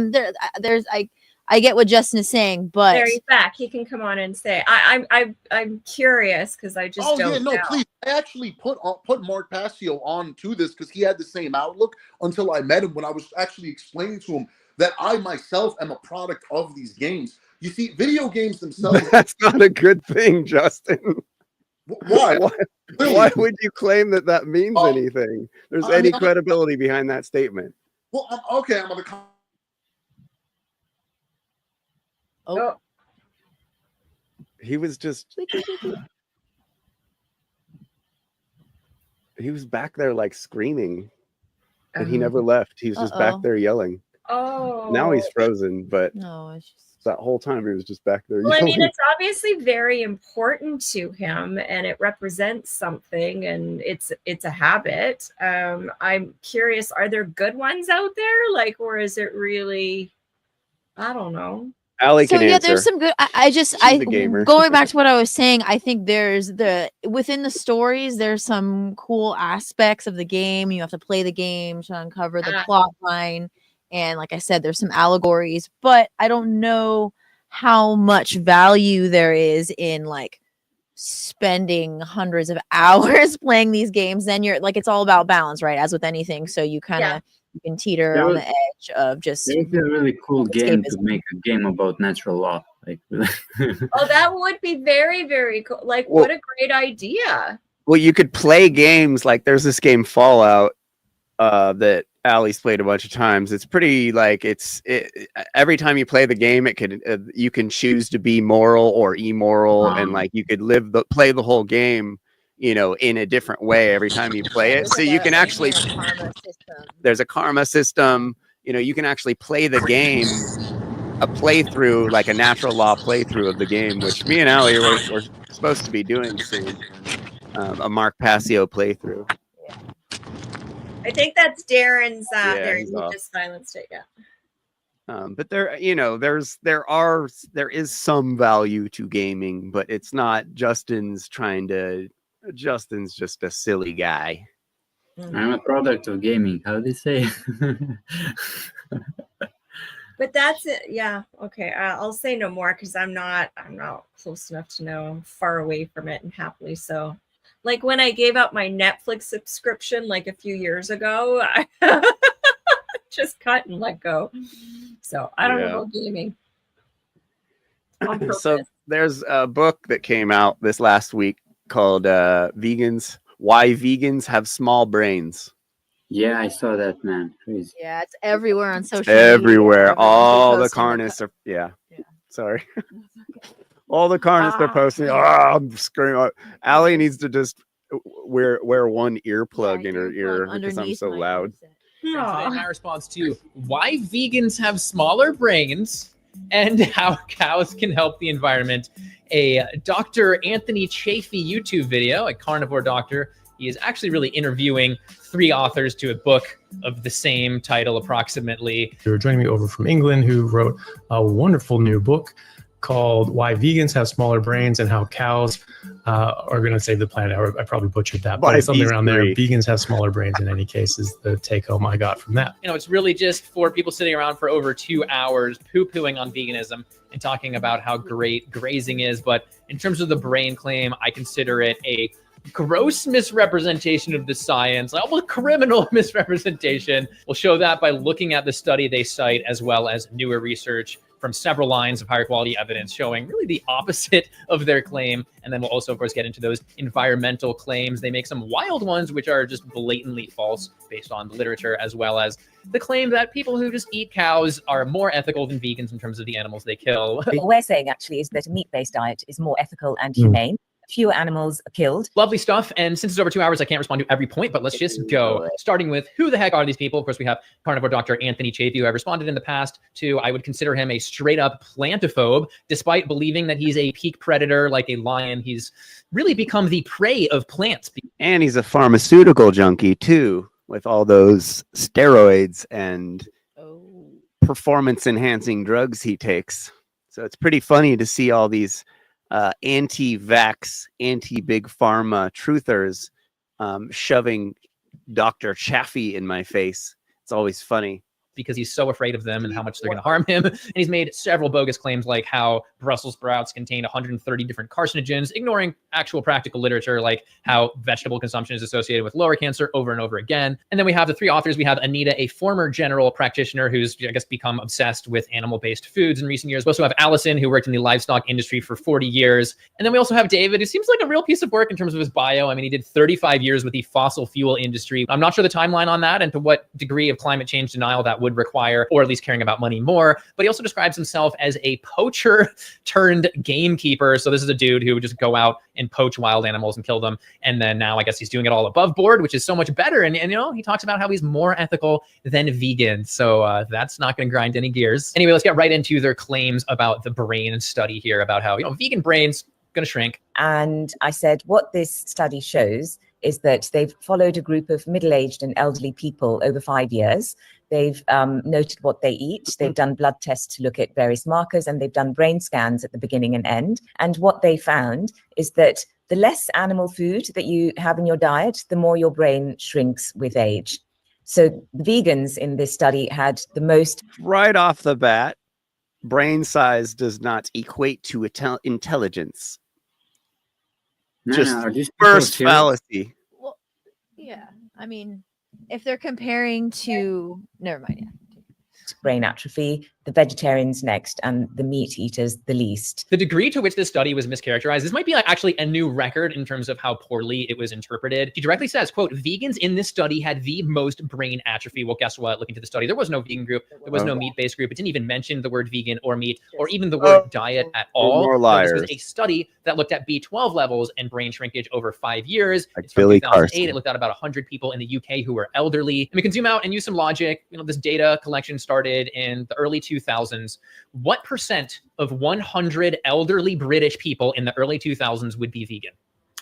I get what Justin is saying, but there he's back. He can come on and say, I'm curious because I just don't know. Please. I actually put Mark Passio on to this because he had the same outlook until I met him when I was actually explaining to him that I myself am a product of these games. You see, video games themselves. That's not a good thing, Justin. Why? Why would you claim that means anything? There's any credibility behind that statement. Well, okay, I'm gonna. Oh. He was just. He was back there screaming, and he never left. He's just back there yelling. Oh. Now he's frozen, but no, it's just... that whole time he was just back there. Well, yelling. I mean, it's obviously very important to him, and it represents something, and it's a habit. I'm curious, are there good ones out there? Or is it really? I don't know. Allie can answer. There's some good. Going back to what I was saying, I think there's within the stories, there's some cool aspects of the game. You have to play the game to uncover the plot line, and like I said, there's some allegories. But I don't know how much value there is in spending hundreds of hours playing these games. Then you're it's all about balance, right? As with anything, so you kind of. You can teeter on the edge of just. It would be a really cool game to make a game about natural law. Oh, that would be very, very cool. What a great idea. Well, you could play games there's this game Fallout that Allie's played a bunch of times. It's pretty every time you play the game, it could you can choose to be moral or immoral, and you could play the whole game. In a different way every time you play it. So you can actually, there's a karma system, you can actually play the game, a playthrough, a natural law playthrough of the game, which me and Allie were supposed to be doing soon. A Mark Passio playthrough. I think that's Darren's, there he's he off. just silenced it, But there is some value to gaming, but it's not Justin's just a silly guy. I'm a product of gaming. How do they say? But that's it. Yeah. Okay. I'll say no more because I'm not close enough to know. I'm far away from it, and happily so. When I gave up my Netflix subscription a few years ago, I just cut and let go. So I don't know about gaming. So there's a book that came out this last week called Why Vegans Have Small Brains. Yeah, I saw that, man. Crazy. Yeah, it's everywhere on social everywhere. media. All the carnists are sorry. All the carnists are posting. I'm screaming. Allie needs to just wear one earplug in her ear because I'm so loud. My response to why vegans have smaller brains and how cows can help the environment. A Dr. Anthony Chafee YouTube video, a carnivore doctor. He is actually really interviewing 3 authors to a book of the same title approximately. They were joining me over from England who wrote a wonderful new book called Why Vegans Have Smaller Brains and How Cows are going to save the planet. I probably butchered that, but it's something around there. Vegans have smaller brains in any case is the take home I got from that. It's really just for people sitting around for over 2 hours poo-pooing on veganism and talking about how great grazing is. But in terms of the brain claim, I consider it a gross misrepresentation of the science, almost criminal misrepresentation. We'll show that by looking at the study they cite, as well as newer research from several lines of higher quality evidence showing really the opposite of their claim. And then we'll also, of course, get into those environmental claims. They make some wild ones, which are just blatantly false based on the literature, as well as the claim that people who just eat cows are more ethical than vegans in terms of the animals they kill. What we're saying actually is that a meat-based diet is more ethical and humane. fewer animals are killed. Lovely stuff. And since it's over 2 hours, I can't respond to every point, but let's just go. Starting with who the heck are these people? Of course, we have carnivore doctor Anthony Chafee, who I've responded in the past to. I would consider him a straight up plantophobe, despite believing that he's a peak predator like a lion. He's really become the prey of plants. And he's a pharmaceutical junkie too, with all those steroids and performance enhancing drugs he takes. So it's pretty funny to see all these anti-vax, anti-big pharma truthers shoving Dr. Chafee in my face. It's always funny. Because he's so afraid of them and how much they're going to harm him. And he's made several bogus claims like how Brussels sprouts contain 130 different carcinogens, ignoring actual practical literature like how vegetable consumption is associated with lower cancer over and over again. And then we have the three authors. We have Anita, a former general practitioner who's, I guess, become obsessed with animal-based foods in recent years. We also have Allison, who worked in the livestock industry for 40 years. And then we also have David, who seems like a real piece of work in terms of his bio. I mean, he did 35 years with the fossil fuel industry. I'm not sure the timeline on that and to what degree of climate change denial that would require, or at least caring about money more. But he also describes himself as a poacher turned gamekeeper. So this is a dude who would just go out and poach wild animals and kill them. And then now I guess he's doing it all above board, which is so much better. And you know, he talks about how he's more ethical than vegan. So that's not going to grind any gears. Anyway, let's get right into their claims about the brain study here, about how, you know, vegan brains going to shrink. And I said, what this study shows is that they've followed a group of middle-aged and elderly people over 5 years. They've noted what they eat. They've done blood tests to look at various markers, and they've done brain scans at the beginning and end. And what they found is that the less animal food that you have in your diet, the more your brain shrinks with age. So the vegans in this study had the most. Right off the bat, brain size does not equate to intelligence. Just first fallacy. Well, yeah. I mean, if they're comparing to, never mind. Yeah. Brain atrophy, the vegetarians next, and the meat eaters the least. The degree to which this study was mischaracterized, this might be actually a new record in terms of how poorly it was interpreted. He directly says, quote, vegans in this study had the most brain atrophy. Well, guess what? Looking to the study, there was no vegan group. There was no meat-based group. It didn't even mention the word vegan or meat or even the word diet at all. More liars. This was a study that looked at B12 levels and brain shrinkage over 5 years. Like it's from Billy 2008. Carson. It looked at about 100 people in the UK who were elderly. And we can zoom out and use some logic. You know, this data collection started in the early 2000s. What percent of 100 elderly British people in the early 2000s would be vegan?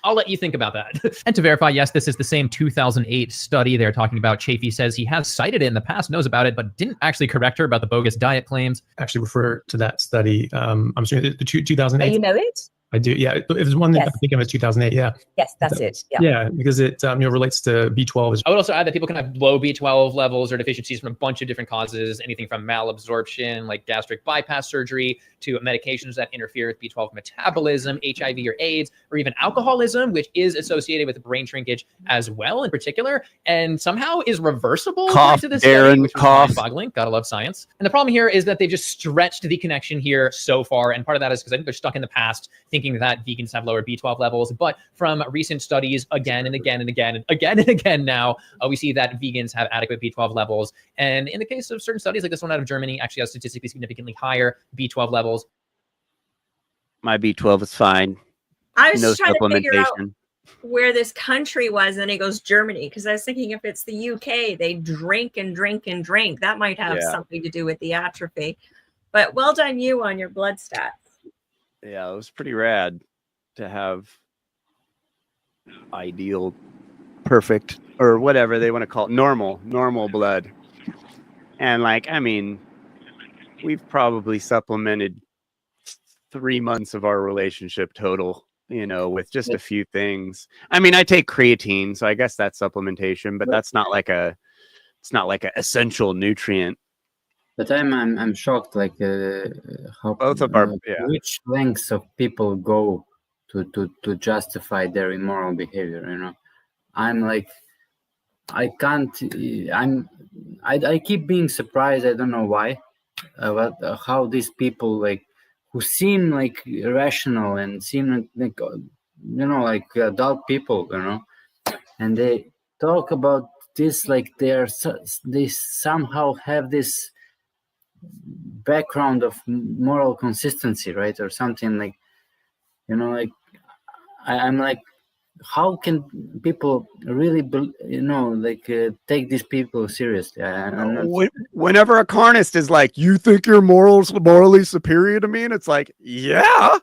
I'll let you think about that. And to verify, yes, this is the same 2008 study they're talking about. Chafee says he has cited it in the past, knows about it, but didn't actually correct her about the bogus diet claims. Actually refer to that study. I'm sorry, the 2008. Oh, you know it? I do. Yeah, it was one that Yes. I think of as 2008. Yeah. Yes, that's it. Yeah. Yeah, because it relates to B12. I would also add that people can have low B12 levels or deficiencies from a bunch of different causes, anything from malabsorption, like gastric bypass surgery, to medications that interfere with B12 metabolism, HIV or AIDS, or even alcoholism, which is associated with brain shrinkage as well in particular, and somehow is reversible. Cough, to this Darren, study, which was cough. mind-boggling. Gotta love science. And the problem here is that they've just stretched the connection here so far, and part of that is because I think they're stuck in the past, thinking that vegans have lower B12 levels. But from recent studies, again and again and again and again and again now, we see that vegans have adequate B12 levels. And in the case of certain studies, like this one out of Germany, actually has statistically significantly higher B12 levels. My B12 is fine. I was No just trying to figure out supplementation. where this country was, and he goes Germany, because I was thinking if it's the UK, they drink and drink and drink. That might have Yeah. something to do with the atrophy. But well done you on your blood stats. Yeah, it was pretty rad to have ideal, perfect, or whatever they want to call it, normal blood. And like, I mean, we've probably supplemented 3 months of our relationship total, you know, with just a few things. I mean, I take creatine, so I guess that's supplementation, but that's not like it's not like an essential nutrient. But I'm shocked, like how Both of our which lengths of people go to justify their immoral behavior. You know, I'm like, I can't. I keep being surprised. I don't know why, about how these people, like, who seem like rational and seem like like adult people, and they talk about this like they somehow have this background of moral consistency, right, or something, like, like I'm like, how can people really, take these people seriously? I'm not. Whenever a carnist is like, "You think you're morally superior to me," and it's like, yeah.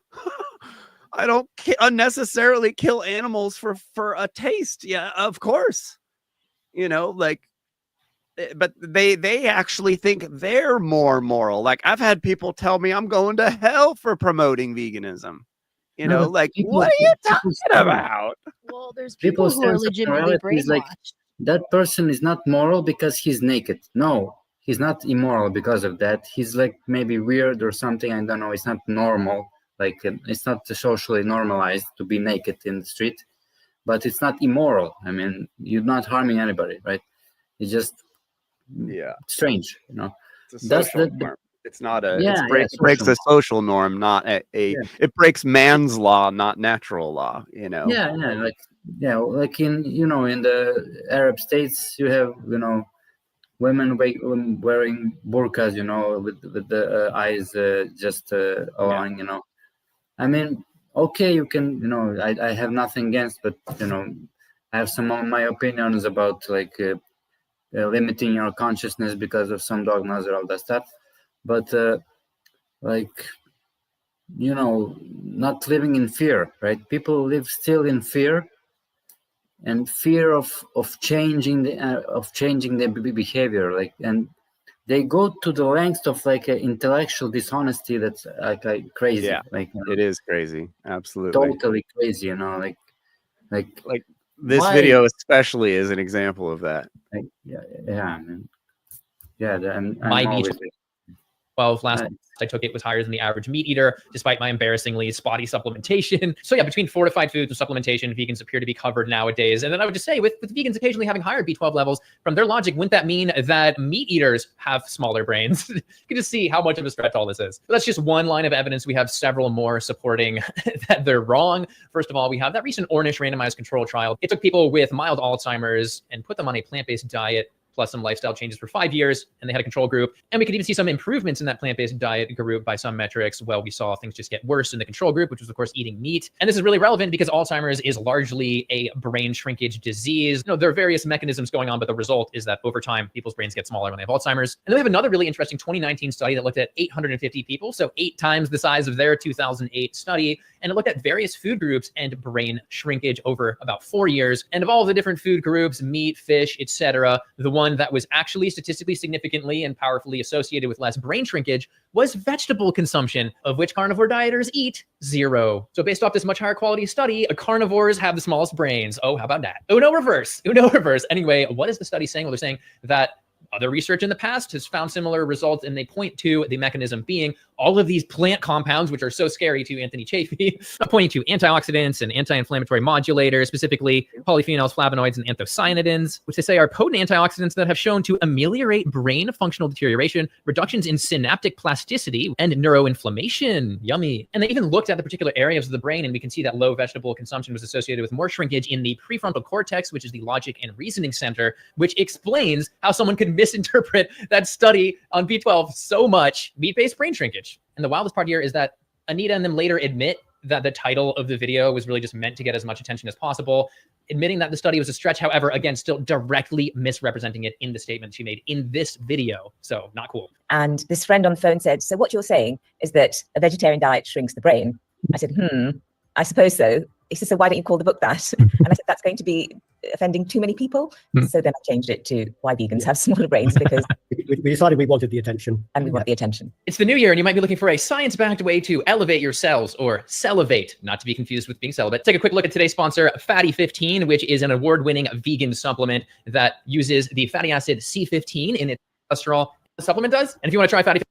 I don't unnecessarily kill animals for a taste. Yeah, of course. But they actually think they're more moral. Like, I've had people tell me I'm going to hell for promoting veganism. What are you talking about? Well, there's People's people who are sense of legitimately morality is like, brainwashed. that person is not moral because he's naked. No, he's not immoral because of that. He's like maybe weird or something. I don't know. It's not normal. Like, it's not socially normalized to be naked in the street, but it's not immoral. I mean, you're not harming anybody, right? It's just strange, It's a social norm. It's not a. It breaks social a social norm, not It breaks man's law, not natural law. Yeah, like in in the Arab states, you have women wearing burqas, with the eyes just allowing, I mean, okay, you can, I have nothing against, but I have some of my opinions about like limiting your consciousness because of some dogmas or all that stuff, but not living in fear, right? People live still in fear, and fear of changing their behavior, like, and they go to the length of like an intellectual dishonesty that's like crazy. Yeah, like it is crazy, absolutely, totally crazy. Like this video especially is an example of that. I'm My always, B12 last I took it was higher than the average meat eater, despite my embarrassingly spotty supplementation. So yeah, between fortified foods and supplementation, vegans appear to be covered nowadays. And then I would just say, with vegans occasionally having higher B12 levels, from their logic, wouldn't that mean that meat eaters have smaller brains? You can just see how much of a stretch all this is. But that's just one line of evidence. We have several more supporting that they're wrong. First of all, we have that recent Ornish randomized control trial. It took people with mild Alzheimer's and put them on a plant-based diet plus some lifestyle changes for 5 years, and they had a control group. And we could even see some improvements in that plant-based diet group by some metrics. Well, we saw things just get worse in the control group, which was, of course, eating meat. And this is really relevant because Alzheimer's is largely a brain shrinkage disease. There are various mechanisms going on, but the result is that over time, people's brains get smaller when they have Alzheimer's. And then we have another really interesting 2019 study that looked at 850 people, so 8 times the size of their 2008 study. And it looked at various food groups and brain shrinkage over about 4 years. And of all the different food groups, meat, fish, etc., the one that was actually statistically significantly and powerfully associated with less brain shrinkage was vegetable consumption, of which carnivore dieters eat 0. So based off this much higher quality study, carnivores have the smallest brains. Oh, how about that? Uno reverse. Anyway, what is the study saying? Well, they're saying that other research in the past has found similar results, and they point to the mechanism being all of these plant compounds, which are so scary to Anthony Chafee, pointing to antioxidants and anti-inflammatory modulators, specifically polyphenols, flavonoids, and anthocyanidins, which they say are potent antioxidants that have shown to ameliorate brain functional deterioration, reductions in synaptic plasticity, and neuroinflammation. Yummy. And they even looked at the particular areas of the brain, and we can see that low vegetable consumption was associated with more shrinkage in the prefrontal cortex, which is the logic and reasoning center, which explains how someone could misinterpret that study on B12 so much. Meat-based brain shrinkage. And the wildest part here is that Anita and them later admit that the title of the video was really just meant to get as much attention as possible, admitting that the study was a stretch, however, again, still directly misrepresenting it in the statement she made in this video. So not cool. And this friend on the phone said, so what you're saying is that a vegetarian diet shrinks the brain? I said, I suppose so. He said, so why don't you call the book that? And I said, that's going to be offending too many people. So then I changed it to why vegans have smaller brains, because we decided we wanted the attention. And we want the attention. It's the new year, and you might be looking for a science-backed way to elevate your cells, or salivate, not to be confused with being celibate. Take a quick look at today's sponsor, Fatty15, which is an award-winning vegan supplement that uses the fatty acid C15 in its cholesterol. The supplement does. And if you want to try Fatty15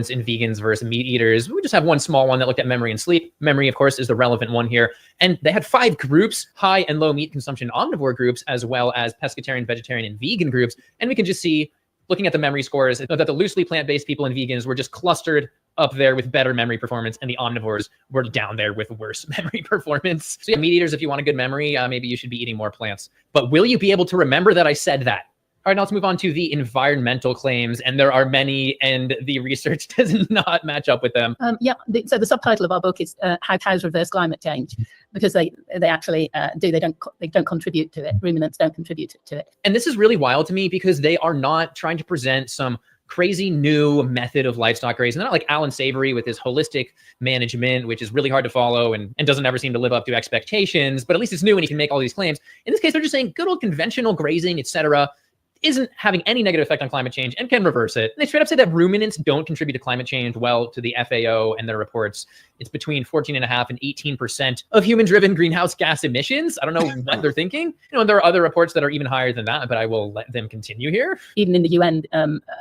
in vegans versus meat eaters, we just have one small one that looked at memory and sleep. Memory, of course, is the relevant one here. And they had 5 groups, high and low meat consumption omnivore groups, as well as pescatarian, vegetarian, and vegan groups. And we can just see, looking at the memory scores, that the loosely plant-based people and vegans were just clustered up there with better memory performance, and the omnivores were down there with worse memory performance. So yeah, meat eaters, if you want a good memory, maybe you should be eating more plants. But will you be able to remember that I said that? All right, now let's move on to the environmental claims, and there are many, and the research does not match up with them. So the subtitle of our book is "How Cows Reverse Climate Change," because they actually do. They don't contribute to it. Ruminants don't contribute to it. And this is really wild to me because they are not trying to present some crazy new method of livestock raising. They're not like Alan Savory with his holistic management, which is really hard to follow and doesn't ever seem to live up to expectations, but at least it's new and he can make all these claims. In this case, they're just saying good old conventional grazing, etc., isn't having any negative effect on climate change and can reverse it. And they straight up say that ruminants don't contribute to climate change. Well, to the FAO and their reports, it's between 14.5% and 18% of human-driven greenhouse gas emissions. I don't know what they're thinking. And there are other reports that are even higher than that, but I will let them continue here. Even in the UN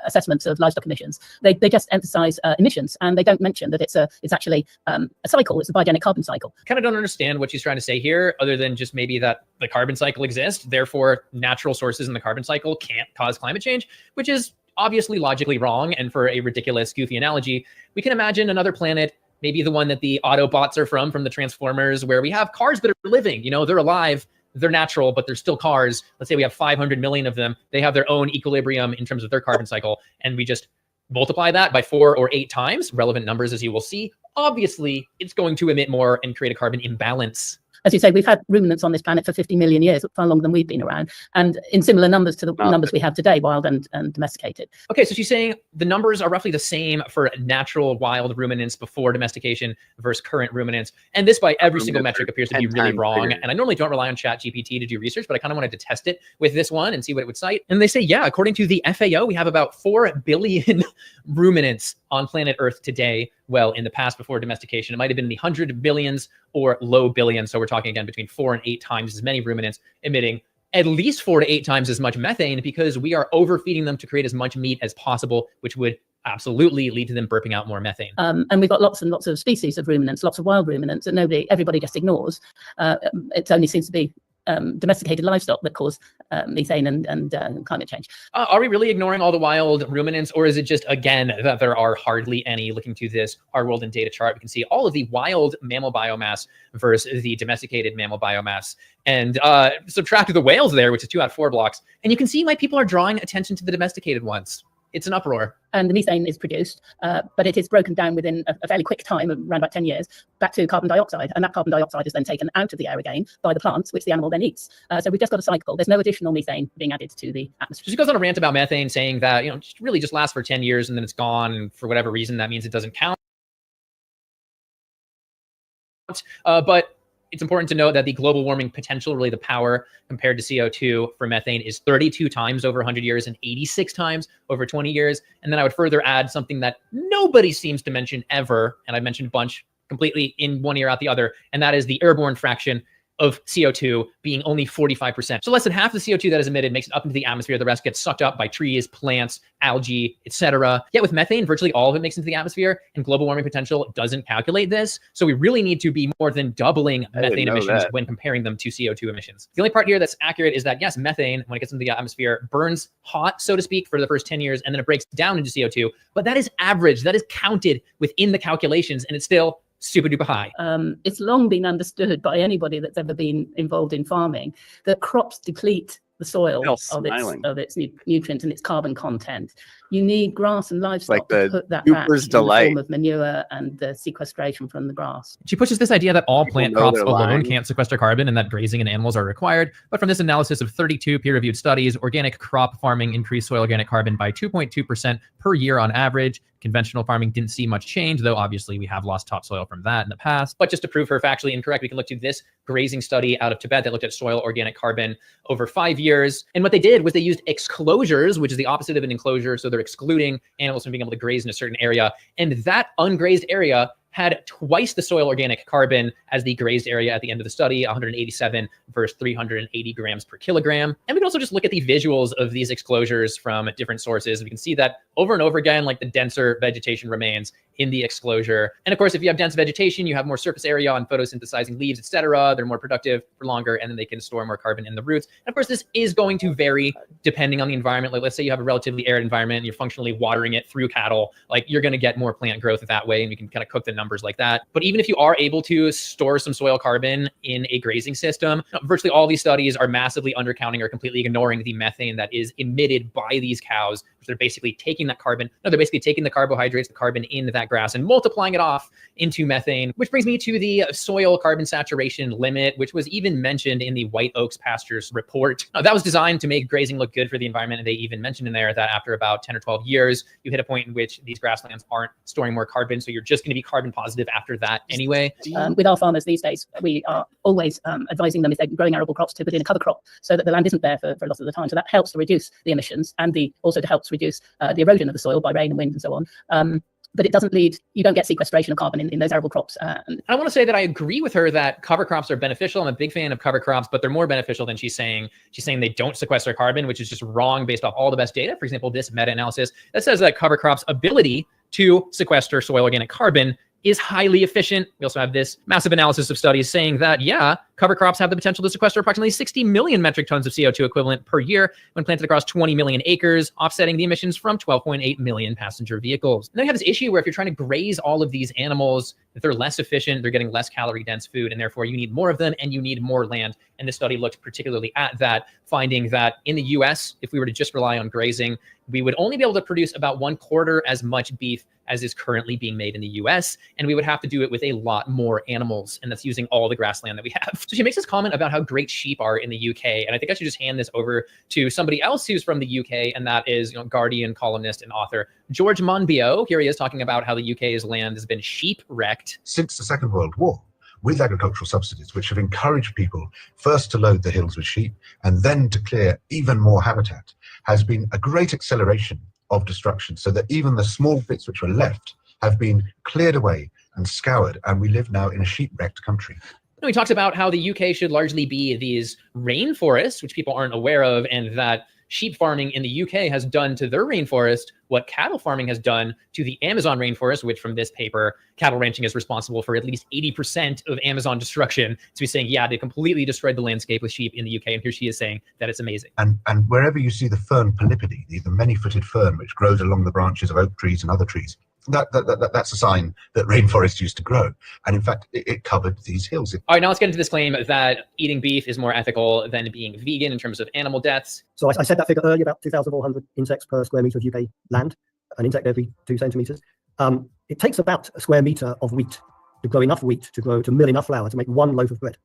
assessments of livestock emissions, they just emphasize emissions, and they don't mention that it's actually a cycle. It's a biogenic carbon cycle. Kind of don't understand what she's trying to say here, other than just maybe that the carbon cycle exists. Therefore, natural sources in the carbon cycle can't cause climate change, which is obviously logically wrong. And for a ridiculous, goofy analogy, we can imagine another planet, maybe the one that the Autobots are from the Transformers, where we have cars that are living, they're alive, they're natural, but they're still cars. Let's say we have 500 million of them. They have their own equilibrium in terms of their carbon cycle. And we just multiply that by 4 or 8 times, relevant numbers, as you will see. Obviously, it's going to emit more and create a carbon imbalance. As you say, we've had ruminants on this planet for 50 million years, far longer than we've been around, and in similar numbers to the numbers we have today, wild and domesticated. Okay, so she's saying the numbers are roughly the same for natural wild ruminants before domestication versus current ruminants. And this, by every single metric, appears to be really wrong. And I normally don't rely on ChatGPT to do research, but I kind of wanted to test it with this one and see what it would cite. And they say, yeah, according to the FAO, we have about 4 billion ruminants on planet Earth today. Well, in the past, before domestication, it might have been in the 100 billions or low billions. So we're talking again between 4 and 8 times as many ruminants, emitting at least 4 to 8 times as much methane, because we are overfeeding them to create as much meat as possible, which would absolutely lead to them burping out more methane. And we've got lots and lots of species of ruminants, lots of wild ruminants that everybody just ignores. It only seems to be domesticated livestock that cause methane and climate change. Are we really ignoring all the wild ruminants, or is it just, again, that there are hardly any? Looking to this Our World in Data chart, we can see all of the wild mammal biomass versus the domesticated mammal biomass, and subtract the whales there, which is 2 out of 4 blocks. And you can see why people are drawing attention to the domesticated ones. It's an uproar. And the methane is produced, but it is broken down within a fairly quick time, around about 10 years, back to carbon dioxide. And that carbon dioxide is then taken out of the air again by the plants, which the animal then eats. So we've just got a cycle. There's no additional methane being added to the atmosphere. She goes on a rant about methane, saying that, really just lasts for 10 years and then it's gone. And for whatever reason, that means it doesn't count. But it's important to note that the global warming potential, really the power compared to CO2 for methane, is 32 times over 100 years and 86 times over 20 years. And then I would further add something that nobody seems to mention ever, and I mentioned a bunch completely in one ear out the other, and that is the airborne fraction of CO2 being only 45%. So less than half the CO2 that is emitted makes it up into the atmosphere. The rest gets sucked up by trees, plants, algae, etc. Yet with methane, virtually all of it makes it into the atmosphere, and global warming potential doesn't calculate this. So we really need to be more than doubling methane emissions when comparing them to CO2 emissions. The only part here that's accurate is that, yes, methane, when it gets into the atmosphere, burns hot, so to speak, for the first 10 years, and then it breaks down into CO2. But that is average. That is counted within the calculations, and it's still super duper high. It's long been understood by anybody that's ever been involved in farming that crops deplete the soil of its nutrients and its carbon content. You need grass and livestock to put that back in the form of manure and the sequestration from the grass. She pushes this idea that all plant crops alone can't sequester carbon and that grazing and animals are required. But from this analysis of 32 peer-reviewed studies, organic crop farming increased soil organic carbon by 2.2% per year on average. Conventional farming didn't see much change, though obviously we have lost topsoil from that in the past. But just to prove her factually incorrect, we can look to this grazing study out of Tibet that looked at soil organic carbon over 5 years. And what they did was they used exclosures, which is the opposite of an enclosure. So they're excluding animals from being able to graze in a certain area. And that ungrazed area had twice the soil organic carbon as the grazed area at the end of the study, 187 versus 380 grams per kilogram. And we can also just look at the visuals of these exclosures from different sources. We can see that over and over again, like the denser vegetation remains in the exclosure. And of course, if you have dense vegetation, you have more surface area on photosynthesizing leaves, etc. They're more productive for longer, and then they can store more carbon in the roots. And of course, this is going to vary depending on the environment. Like let's say you have a relatively arid environment and you're functionally watering it through cattle, like you're going to get more plant growth that way, and you can kind of cook the numbers like that. But even if you are able to store some soil carbon in a grazing system, virtually all these studies are massively undercounting or completely ignoring the methane that is emitted by these cows. They're basically taking that carbon, they're basically taking the carbohydrates, the carbon in that grass, and multiplying it off into methane, which brings me to the soil carbon saturation limit, which was even mentioned in the White Oaks Pastures report. That was designed to make grazing look good for the environment, and they even mentioned in there that after about 10 or 12 years, you hit a point in which these grasslands aren't storing more carbon, so you're just going to be carbon positive after that anyway. With our farmers these days, we are always advising them if they're growing arable crops to put in a cover crop so that the land isn't bare for a lot of the time. So that helps to reduce the emissions and also helps reduce the erosion of the soil by rain and wind and so on. But it doesn't you don't get sequestration of carbon in those arable crops. I want to say that I agree with her that cover crops are beneficial. I'm a big fan of cover crops, but they're more beneficial than she's saying. She's saying they don't sequester carbon, which is just wrong based off all the best data. For example, this meta-analysis that says that cover crops' ability to sequester soil organic carbon is highly efficient. We also have this massive analysis of studies saying that, yeah, cover crops have the potential to sequester approximately 60 million metric tons of CO2 equivalent per year when planted across 20 million acres, offsetting the emissions from 12.8 million passenger vehicles. And then you have this issue where if you're trying to graze all of these animals, if they're less efficient, they're getting less calorie dense food, and therefore you need more of them and you need more land. And this study looked particularly at that, finding that in the US, if we were to just rely on grazing, we would only be able to produce about 1/4 as much beef as is currently being made in the US. And we would have to do it with a lot more animals. And that's using all the grassland that we have. So she makes this comment about how great sheep are in the UK. And I think I should just hand this over to somebody else who's from the UK. And that is, Guardian columnist and author George Monbiot. Here he is talking about how the UK's land has been sheep wrecked since the Second World War, with agricultural subsidies, which have encouraged people first to load the hills with sheep and then to clear even more habitat, has been a great acceleration of destruction, so that even the small bits which were left have been cleared away and scoured, and we live now in a sheep-wrecked country. He talks about how the UK should largely be these rainforests, which people aren't aware of, and that sheep farming in the UK has done to their rainforest what cattle farming has done to the Amazon rainforest, which from this paper, cattle ranching is responsible for at least 80% of Amazon destruction. So he's saying, yeah, they completely destroyed the landscape with sheep in the UK. And here she is saying that it's amazing. And wherever you see the fern polypody, the many-footed fern which grows along the branches of oak trees and other trees, that's a sign that rainforests used to grow. And in fact, it covered these hills. All right, now let's get into this claim that eating beef is more ethical than being vegan in terms of animal deaths. So I said that figure earlier, about 2,400 insects per square meter of UK land, an insect every 2 centimeters. It takes about a square meter of wheat to grow enough wheat to mill enough flour to make 1 loaf of bread.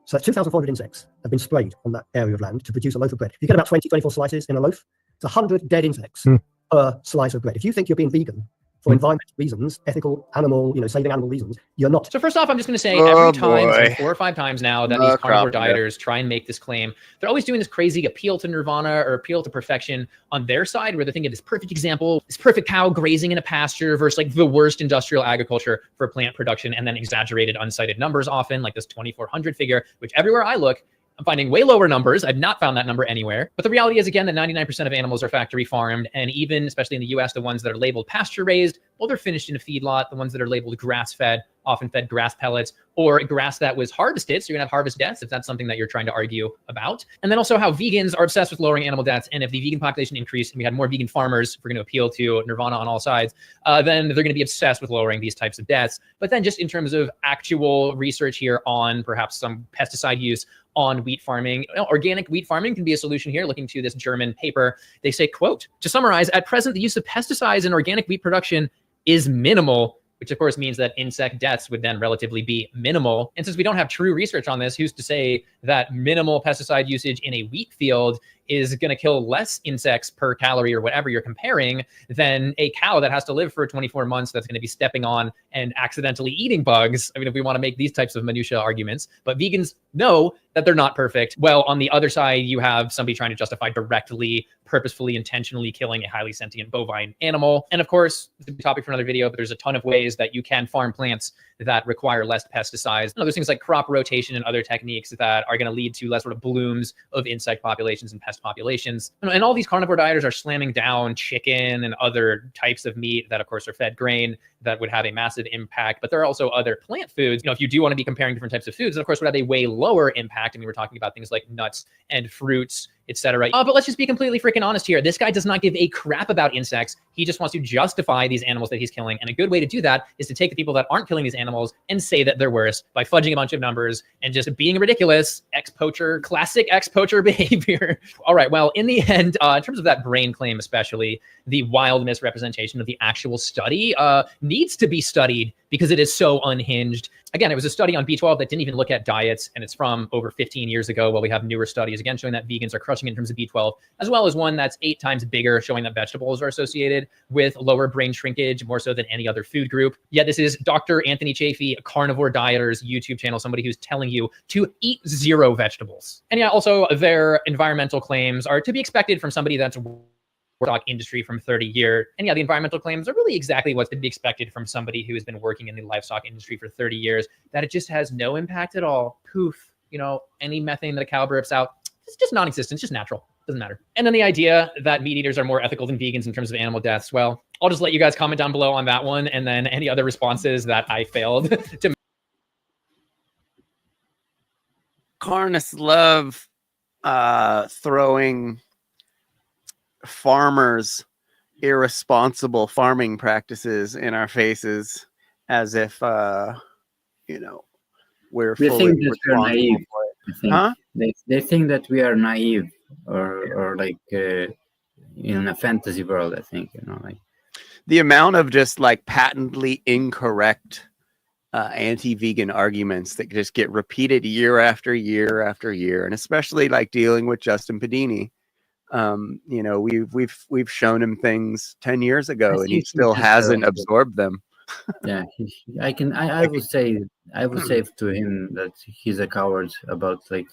So 2,400 insects have been sprayed on that area of land to produce a loaf of bread. You get about 24 slices in a loaf. It's 100 dead insects per slice of bread. If you think you're being vegan for environmental reasons, ethical, animal, saving animal reasons, you're not. So first off, I'm just going to say every time, so 4 or 5 times now that these carnivore dieters try and make this claim, they're always doing this crazy appeal to nirvana or appeal to perfection on their side, where they're thinking of this perfect example, this perfect cow grazing in a pasture versus like the worst industrial agriculture for plant production, and then exaggerated uncited numbers often, like this 2,400 figure, which everywhere I look, I'm finding way lower numbers. I've not found that number anywhere. But the reality is, again, that 99% of animals are factory farmed. And even, especially in the US, the ones that are labeled pasture raised, well, they're finished in a feedlot. The ones that are labeled grass fed, often fed grass pellets or grass that was harvested. So you're gonna have harvest deaths if that's something that you're trying to argue about. And then also how vegans are obsessed with lowering animal deaths. And if the vegan population increased and we had more vegan farmers, if we're gonna appeal to nirvana on all sides, then they're gonna be obsessed with lowering these types of deaths. But then just in terms of actual research here on perhaps some pesticide use on wheat farming, organic wheat farming can be a solution here. Looking to this German paper, they say, quote, to summarize, at present, the use of pesticides in organic wheat production is minimal, which of course means that insect deaths would then relatively be minimal. And since we don't have true research on this, who's to say that minimal pesticide usage in a wheat field is going to kill less insects per calorie or whatever you're comparing than a cow that has to live for 24 months that's going to be stepping on and accidentally eating bugs. I mean, if we want to make these types of minutia arguments, but vegans know that they're not perfect. Well, on the other side, you have somebody trying to justify directly, purposefully, intentionally killing a highly sentient bovine animal. And of course, it's a topic for another video, but there's a ton of ways that you can farm plants that require less pesticides. There's things like crop rotation and other techniques that are going to lead to less sort of blooms of insect populations and pesticides vast populations. And all these carnivore dieters are slamming down chicken and other types of meat that, of course, are fed grain that would have a massive impact. But there are also other plant foods. If you do want to be comparing different types of foods, of course, would have a way lower impact. I mean, we're talking about things like nuts and fruits, etc. But let's just be completely freaking honest here. This guy does not give a crap about insects. He just wants to justify these animals that he's killing. And a good way to do that is to take the people that aren't killing these animals and say that they're worse by fudging a bunch of numbers and just being ridiculous. Ex-poacher, classic ex-poacher behavior. All right, well, in the end, in terms of that brain claim especially, the wild misrepresentation of the actual study needs to be studied because it is so unhinged. Again, it was a study on B12 that didn't even look at diets, and it's from over 15 years ago, while we have newer studies, again, showing that vegans are crushing in terms of B12, as well as one that's 8 times bigger, showing that vegetables are associated with lower brain shrinkage, more so than any other food group. Yet this is Dr. Anthony Chafee, a carnivore dieter's YouTube channel, somebody who's telling you to eat 0 vegetables. And yeah, also their environmental claims are to be expected from somebody that's livestock industry from 30 years. And yeah, the environmental claims are really exactly what's to be expected from somebody who has been working in the livestock industry for 30 years, that it just has no impact at all. Poof, any methane that a cow burps out, it's just non-existent, it's just natural, doesn't matter. And then the idea that meat eaters are more ethical than vegans in terms of animal deaths, well, I'll just let you guys comment down below on that one, and then any other responses that I failed to. Carnists love throwing farmers' irresponsible farming practices in our faces as if we're They fully think that we're responsible naive. for it. I think. Huh? They think that we are naive or like in a fantasy world. I think The amount of just like patently incorrect anti-vegan arguments that just get repeated year after year after year, and especially like dealing with Justin Pedini. We've shown him things 10 years ago, and he still hasn't absorbed them. Yeah, I would say to him that he's a coward about like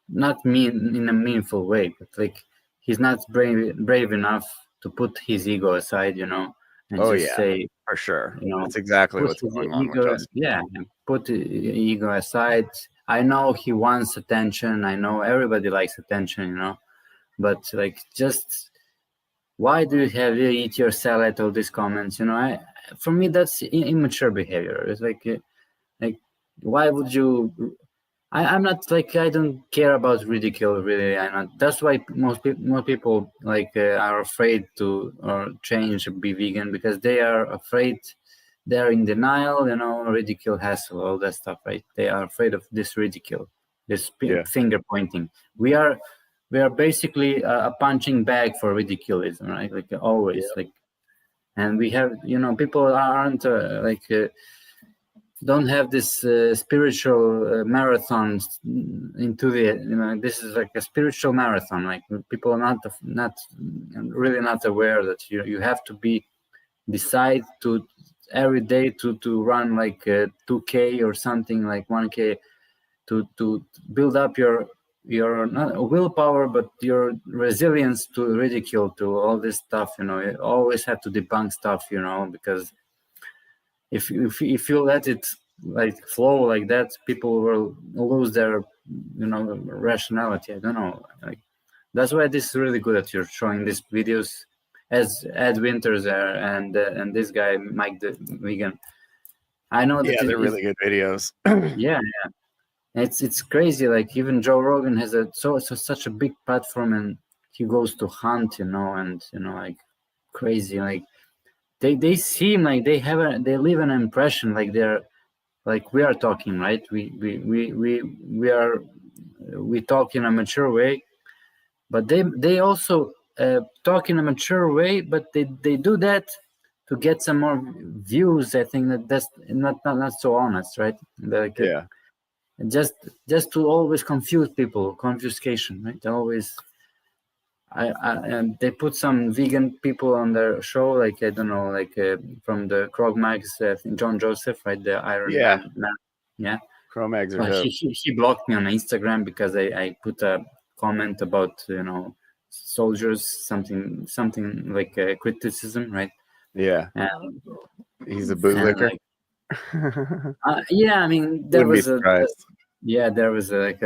not mean in a meaningful way, but like he's not brave enough to put his ego aside, and just say, for sure. That's exactly what's going on with Justin. Yeah, put the ego aside. I know he wants attention. I know everybody likes attention, but like, just why do you have to eat your salad? All these comments, for me, that's immature behavior. It's like why would you? I'm not like, I don't care about ridicule, really. That's why most people like are afraid to change, be vegan, because they are afraid. They're in denial, ridicule, hassle, all that stuff, right? They are afraid of this ridicule, this finger pointing. We are basically a punching bag for ridiculism, right? Like always, and we have, people aren't don't have this spiritual marathons into the, this is like a spiritual marathon. Like people are not really not aware that you have to decide to every day to run like 2K or something, like 1K, to build up your not willpower, but your resilience to ridicule, to all this stuff. You always have to debunk stuff, because if you let it like flow like that, people will lose their rationality. I don't know. Like, that's why this is really good that you're showing these videos, as Ed Winters there and this guy Mike the Vegan. I know that they're really good videos. yeah. It's crazy. Like even Joe Rogan has such a big platform, and he goes to hunt, and like crazy. Like they seem like they leave an impression like they're like we are talking, right? We talk in a mature way, but they also talk in a mature way, but they do that to get some more views. I think that's not so honest, right? Like, just to always confuse people, confuscation, right? Always. And they put some vegan people on their show, like I don't know, like from the Cro-Mags, John Joseph, right? The Iron Man. Yeah. Cro-Mags are dope. He blocked me on Instagram because I put a comment about soldiers, something like criticism, right? Yeah. He's a bootlicker. Yeah, I mean there was there was like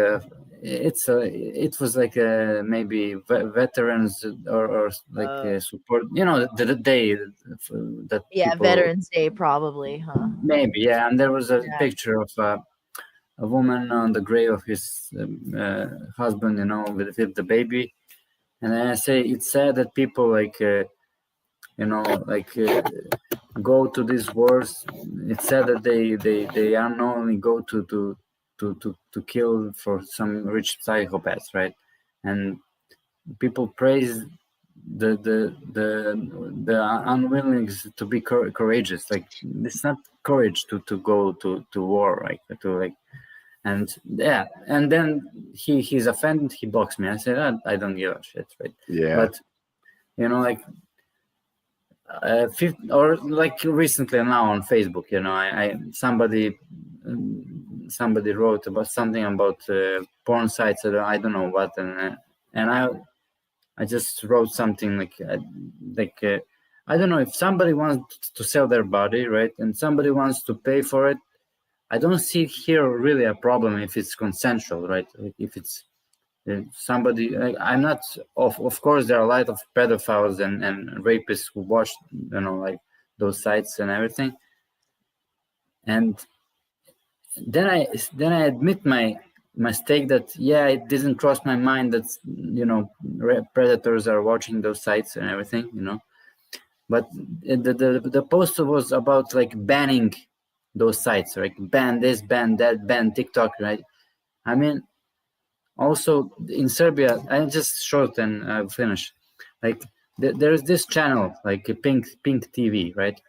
it was like maybe veterans or like support. You know, the day that people, Veterans Day probably, huh? maybe, yeah. And there was a Yeah. picture of a woman on the grave of his husband, you know, with the baby. And then I say it's sad that people like you know, like go to these wars. It's sad that they unknowingly go to kill for some rich psychopaths, right? And people praise the unwillingness to be courageous. Like it's not courage to go to war, right? To like, and yeah, and then he's offended. He blocks me. I said I don't give a shit, right? Yeah. But you know, like. Or like recently now on Facebook, you know, I somebody wrote about something about porn sites or I don't know what, and I just wrote something like I don't know, if somebody wants to sell their body, right, and somebody wants to pay for it, I don't see here really a problem if it's consensual, right? Like if it's somebody, like, I'm not, of course there are a lot of pedophiles and rapists who watch, you know, like those sites and everything, and then I admit my mistake that it didn't cross my mind that, you know, predators are watching those sites and everything, you know. But the post was about like banning those sites, like ban this, ban that, ban TikTok, right? I mean, also in Serbia, I just short and I'll finish. Like there's this channel, like a pink TV, right?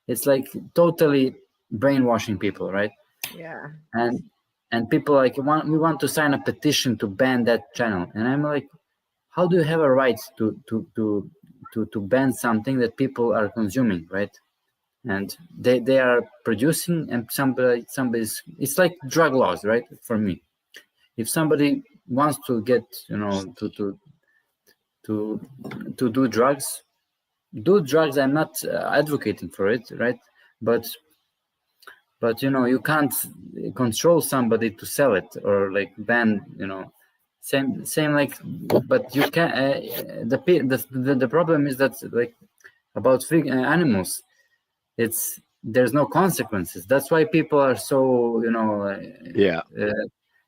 It's like totally brainwashing people, right? Yeah. And people like we want to sign a petition to ban that channel, and I'm like, how do you have a right to ban something that people are consuming, right? And they are producing, and somebody's, it's like drug laws, right? For me, if somebody wants to get, you know, to do drugs, I'm not advocating for it, right? But you know, you can't control somebody to sell it or like ban, you know, same like, but you can the problem is that like about animals, there's no consequences. That's why people are so, you know,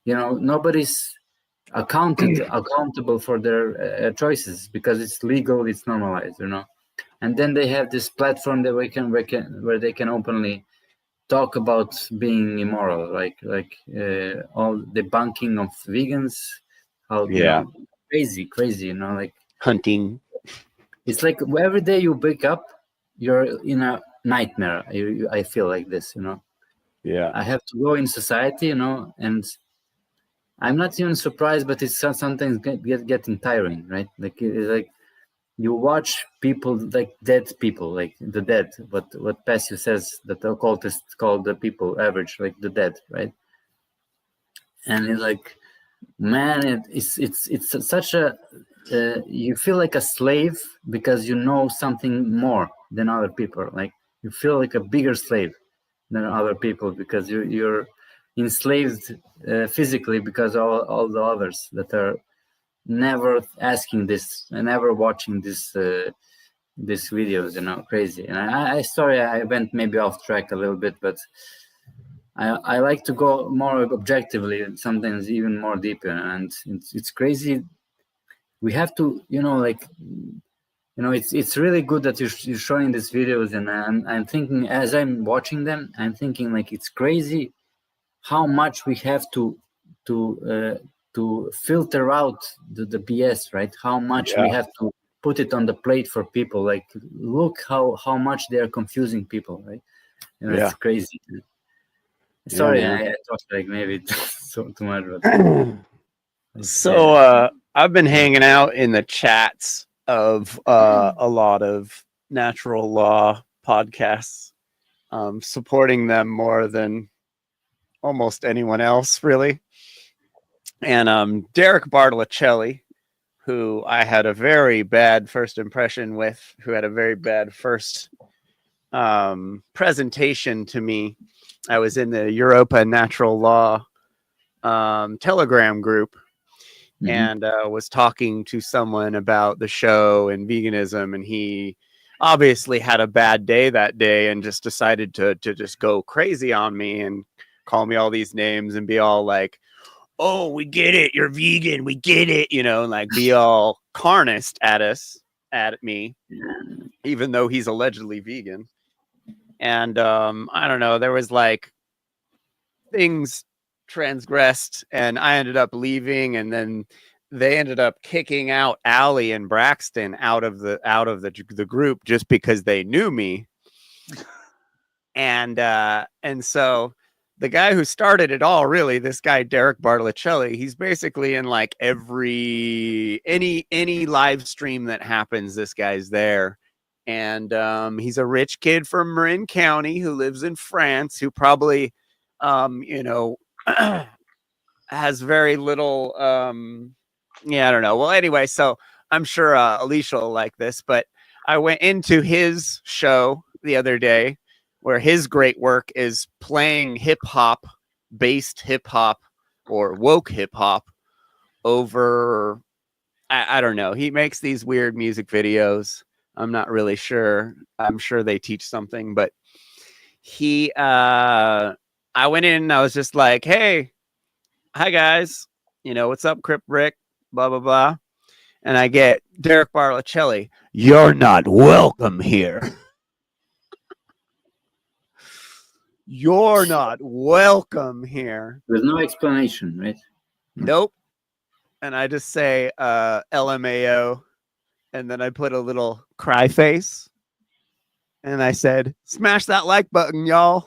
you know, nobody's accountable for their choices because it's legal, it's normalized, you know. And then they have this platform that where they can openly talk about being immoral, like all the debunking of vegans, how you know, crazy, you know, like hunting. It's like every day you wake up, you're in a nightmare. I feel like this, you know. Yeah. I have to go in society, you know, and I'm not even surprised, but it's sometimes getting tiring, right? Like it's like you watch people, like dead people, like the dead. What Passio says that the occultists call the people average, like the dead, right? And it's like, man, it's such a you feel like a slave because you know something more than other people. Like you feel like a bigger slave than other people because you're enslaved physically because all the others that are never asking this and never watching this these videos, you know, crazy. And I went maybe off track a little bit, but I like to go more objectively and sometimes even more deeper. And it's crazy. We have to, you know, like, you know, it's really good that you're showing these videos, and I'm thinking as I'm watching them, I'm thinking like it's crazy how much we have to filter out the BS, right? How much we have to put it on the plate for people. Like, look how much they are confusing people, right? You know, it's crazy. Sorry, I thought like maybe so too much. But so I've been hanging out in the chats of a lot of natural law podcasts, supporting them more than almost anyone else, really. And Derek Bartolocelli, who I had a very bad first impression with, who had a very bad first presentation to me. I was in the Europa Natural Law Telegram group, and was talking to someone about the show and veganism, and he obviously had a bad day that day and just decided to just go crazy on me and call me all these names and be all like, oh, we get it, you're vegan, we get it, you know, and like be all carnist at me, even though he's allegedly vegan. And I don't know, there was like things transgressed and I ended up leaving, and then they ended up kicking out Allie and Braxton out of the group just because they knew me. And so the guy who started it all, really, this guy Derek Bartolocelli, he's basically in like any live stream that happens, this guy's there. And he's a rich kid from Marin County who lives in France, who probably you know, has very little yeah, I don't know. Well, anyway, so I'm sure Alicia will like this, but I went into his show the other day where his great work is playing hip-hop based hip-hop or woke hip-hop over, I don't know. He makes these weird music videos. I'm not really sure. I'm sure they teach something, but he I went in and I was just like, hey, hi guys, you know, what's up, Crip Rick, blah blah blah. And I get Derek Bartolocelli, you're not welcome here. You're not welcome here. There's no explanation, right? Nope. And I just say LMAO, and then I put a little cry face, and I said, smash that like button, y'all.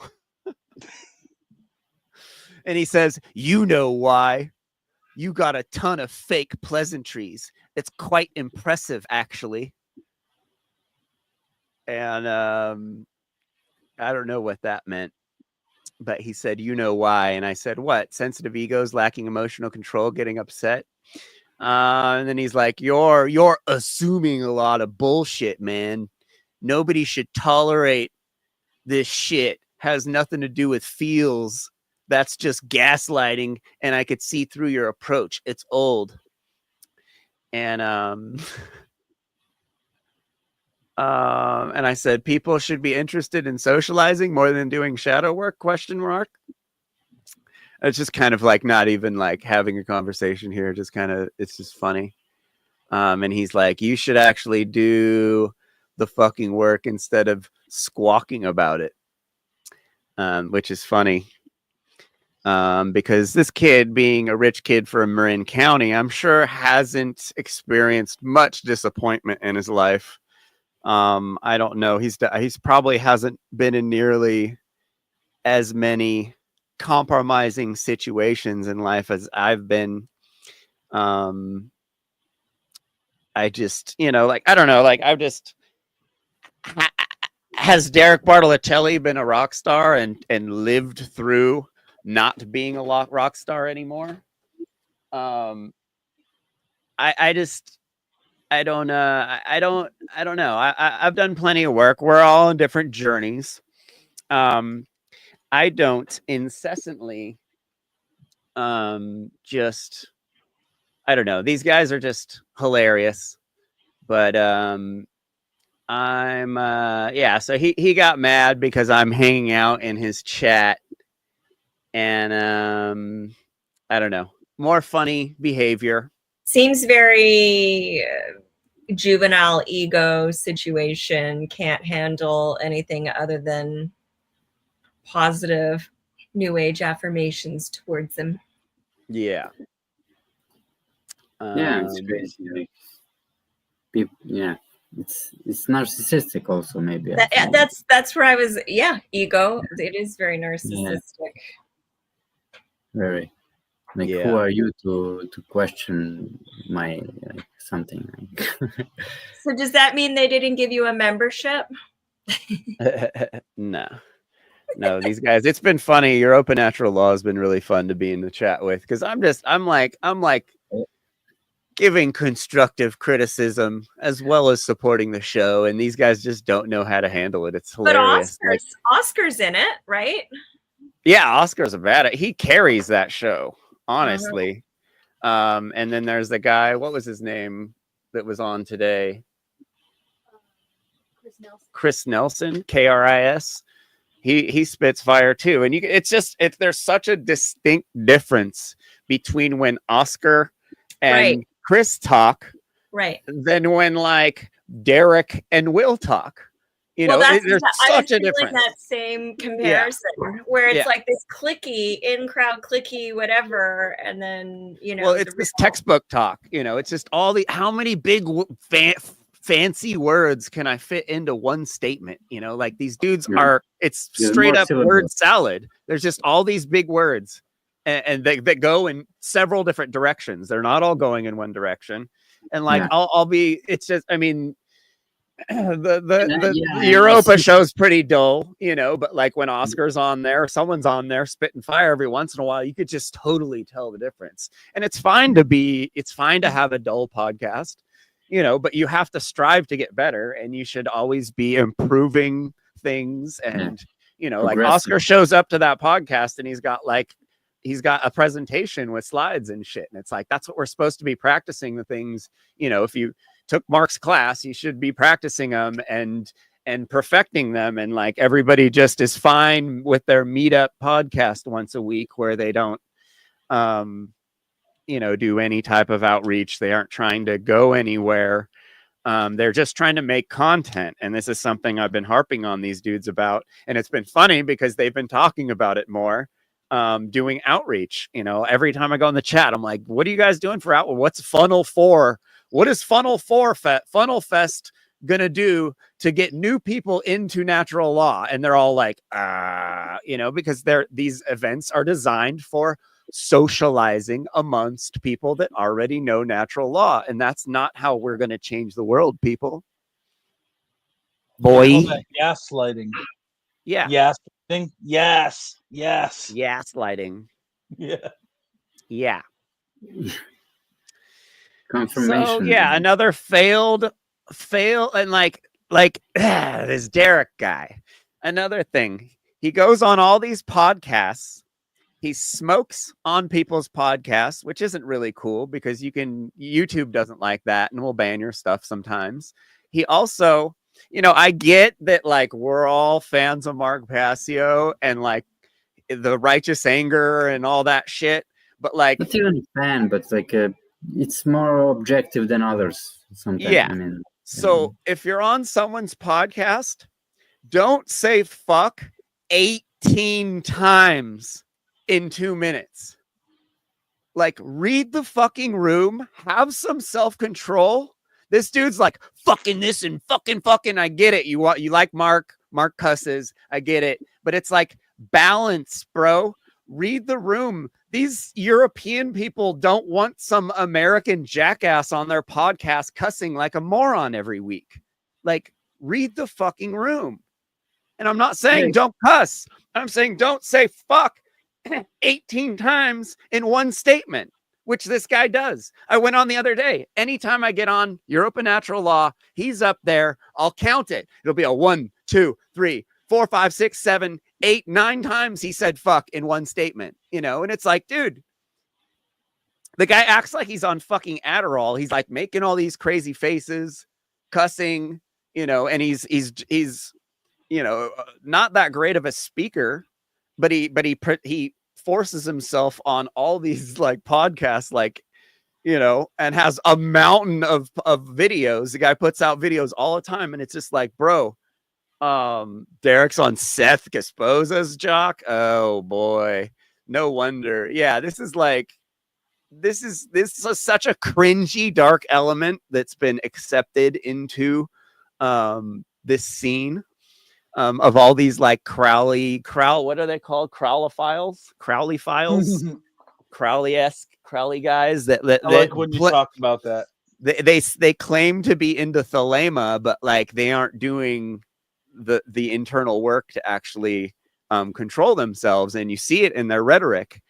And he says, you know why. You got a ton of fake pleasantries. It's quite impressive, actually. And I don't know what that meant. But he said, you know why. And I said, what? Sensitive egos, lacking emotional control, getting upset. And then he's like, you're assuming a lot of bullshit, man. Nobody should tolerate this shit. Has nothing to do with feels. That's just gaslighting. And I could see through your approach. It's old. And and I said, people should be interested in socializing more than doing shadow work, ? It's just kind of like not even like having a conversation here. Just kind of, it's just funny. And he's like, you should actually do the fucking work instead of squawking about it. Which is funny. Because this kid, being a rich kid from Marin County, I'm sure hasn't experienced much disappointment in his life. I don't know. He's probably hasn't been in nearly as many compromising situations in life as I've been. I just, you know, like, I don't know, like I've just, has Derek Bartolocelli been a rock star and lived through not being a rock star anymore? I don't know. I've done plenty of work. We're all on different journeys. I don't incessantly just, I don't know. These guys are just hilarious. But yeah, so he got mad because I'm hanging out in his chat. And I don't know. More funny behavior. Seems very juvenile ego situation. Can't handle anything other than positive new age affirmations towards him. Yeah. Yeah, it's crazy. Like, people, yeah, it's narcissistic also, maybe. That's where I was. Yeah, ego. It is very narcissistic. Very. Like, who are you to question my something? So does that mean they didn't give you a membership? No, these guys, it's been funny. Your Open Natural Law has been really fun to be in the chat with, because I'm like giving constructive criticism as well as supporting the show, and these guys just don't know how to handle it. It's hilarious. But Oscar's in it, right? Yeah, Oscar's he carries that show, honestly. And then there's the guy, what was his name that was on today? Chris Nelson, KRIS. He spits fire too. And there's such a distinct difference between when Oscar and Chris talk, than when like Derek and Will talk. There's such a difference. That same comparison where it's like this clicky, in-crowd clicky, whatever, and then Well, it's this textbook talk. It's just how many big fancy words can I fit into one statement? Like these dudes it's straight up word salad. There's just all these big words, and they go in several different directions. They're not all going in one direction. And like it's just, I mean, the Europa show's pretty dull, but like when Oscar's on there, someone's on there spitting fire every once in a while, you could just totally tell the difference. And it's fine to have a dull podcast, but you have to strive to get better, and you should always be improving things. And like Oscar shows up to that podcast and he's got a presentation with slides and shit, and it's like, that's what we're supposed to be practicing, the things, if you took Mark's class, you should be practicing them and perfecting them. And like everybody just is fine with their meetup podcast once a week where they don't do any type of outreach. They aren't trying to go anywhere. They're just trying to make content. And this is something I've been harping on these dudes about. And it's been funny because they've been talking about it more, doing outreach. Every time I go in the chat, I'm like, what are you guys doing for outreach? What's Funnel 4? What is Funnel Fest gonna do to get new people into natural law? And they're all like, because these events are designed for socializing amongst people that already know natural law, and that's not how we're gonna change the world, people. Boy, gaslighting. Yeah. Yes. Gaslighting. Yeah. Yeah. Confirmation. So yeah, another fail, and like this Derek guy. Another thing, he goes on all these podcasts. He smokes on people's podcasts, which isn't really cool because YouTube doesn't like that and will ban your stuff sometimes. He also, I get that like we're all fans of Mark Passio and like the righteous anger and all that shit, but like not even a fan, but like it's more objective than others sometimes. Yeah. So if you're on someone's podcast, don't say fuck 18 times in 2 minutes. Like, read the fucking room, have some self-control. This dude's like fucking this and fucking. I get it. You like Mark cusses. I get it. But it's like balance, bro. Read the room. These European people don't want some American jackass on their podcast cussing like a moron every week. Like, read the fucking room. And I'm not saying don't cuss. I'm saying don't say fuck 18 times in one statement, which this guy does. I went on the other day. Anytime I get on Europa Natural Law, he's up there. I'll count it. It'll be a 1, 2, 3, 4, 5, 6, 7, 8, 9 times he said fuck in one statement, and it's like, dude, the guy acts like he's on fucking Adderall. He's like making all these crazy faces, cussing, and he's not that great of a speaker, but he forces himself on all these like podcasts, like, and has a mountain of videos. The guy puts out videos all the time, and it's just like, bro, Derek's on Seth Gasposa's jock. Oh boy, no wonder. Yeah, this is such a cringy dark element that's been accepted into this scene of all these like Crowley, what are they called? Crowley files, Crowley-esque Crowley guys that I like when you talked about that. They claim to be into thelema, but like they aren't doing the internal work to actually control themselves. And you see it in their rhetoric,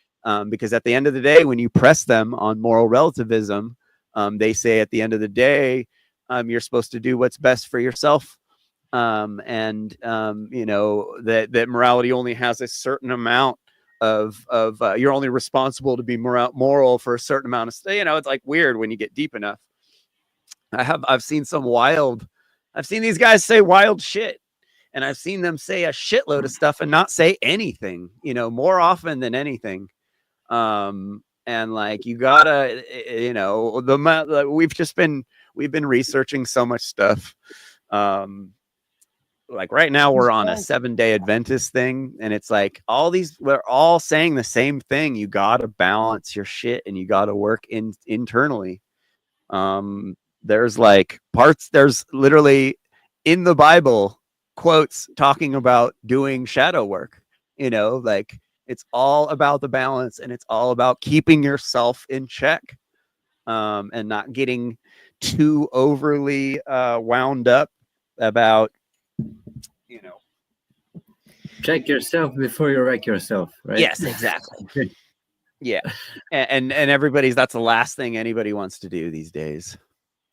because at the end of the day, when you press them on moral relativism, they say at the end of the day, you're supposed to do what's best for yourself. That morality only has a certain amount you're only responsible to be moral for a certain amount of stuff. It's like weird when you get deep enough. I've seen these guys say wild shit, and I've seen them say a shitload of stuff and not say anything, more often than anything. And like, you gotta, we've been researching so much stuff. Like right now we're on a 7-day Adventist thing, and it's like we're all saying the same thing. You got to balance your shit, and you got to work internally. There's literally in the Bible quotes talking about doing shadow work, like it's all about the balance, and it's all about keeping yourself in check, and not getting too overly wound up about, check yourself before you wreck yourself, right? Yes, exactly. Yeah. And everybody's, that's the last thing anybody wants to do these days.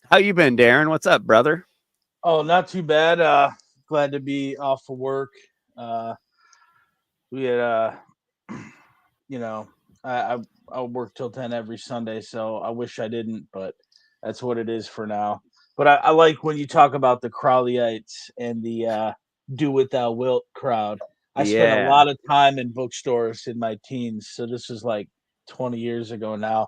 How you been, Darren? What's up, brother? Oh, not too bad. Glad to be off of work. We had I work till 10 every Sunday, so I wish I didn't, but that's what it is for now. But I like when you talk about the Crowleyites and the do what thou wilt crowd. I spent a lot of time in bookstores in my teens, so this was like 20 years ago now,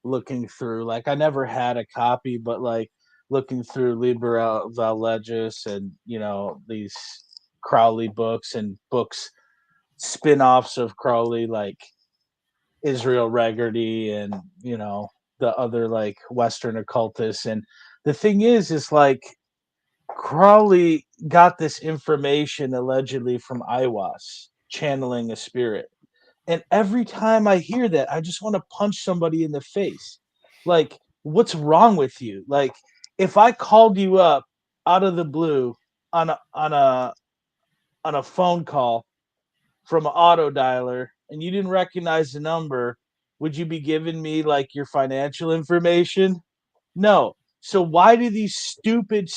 looking through, like, I never had a copy, but like looking through Liber Val Legis and these Crowley books and books spin-offs of Crowley, like Israel Regardie and the other like Western occultists. And the thing is like, Crowley got this information allegedly from Aiwass, channeling a spirit. And every time I hear that, I just want to punch somebody in the face. Like, what's wrong with you? Like, if I called you up out of the blue on a phone call from an auto dialer and you didn't recognize the number, would you be giving me like your financial information? No. So why do these stupid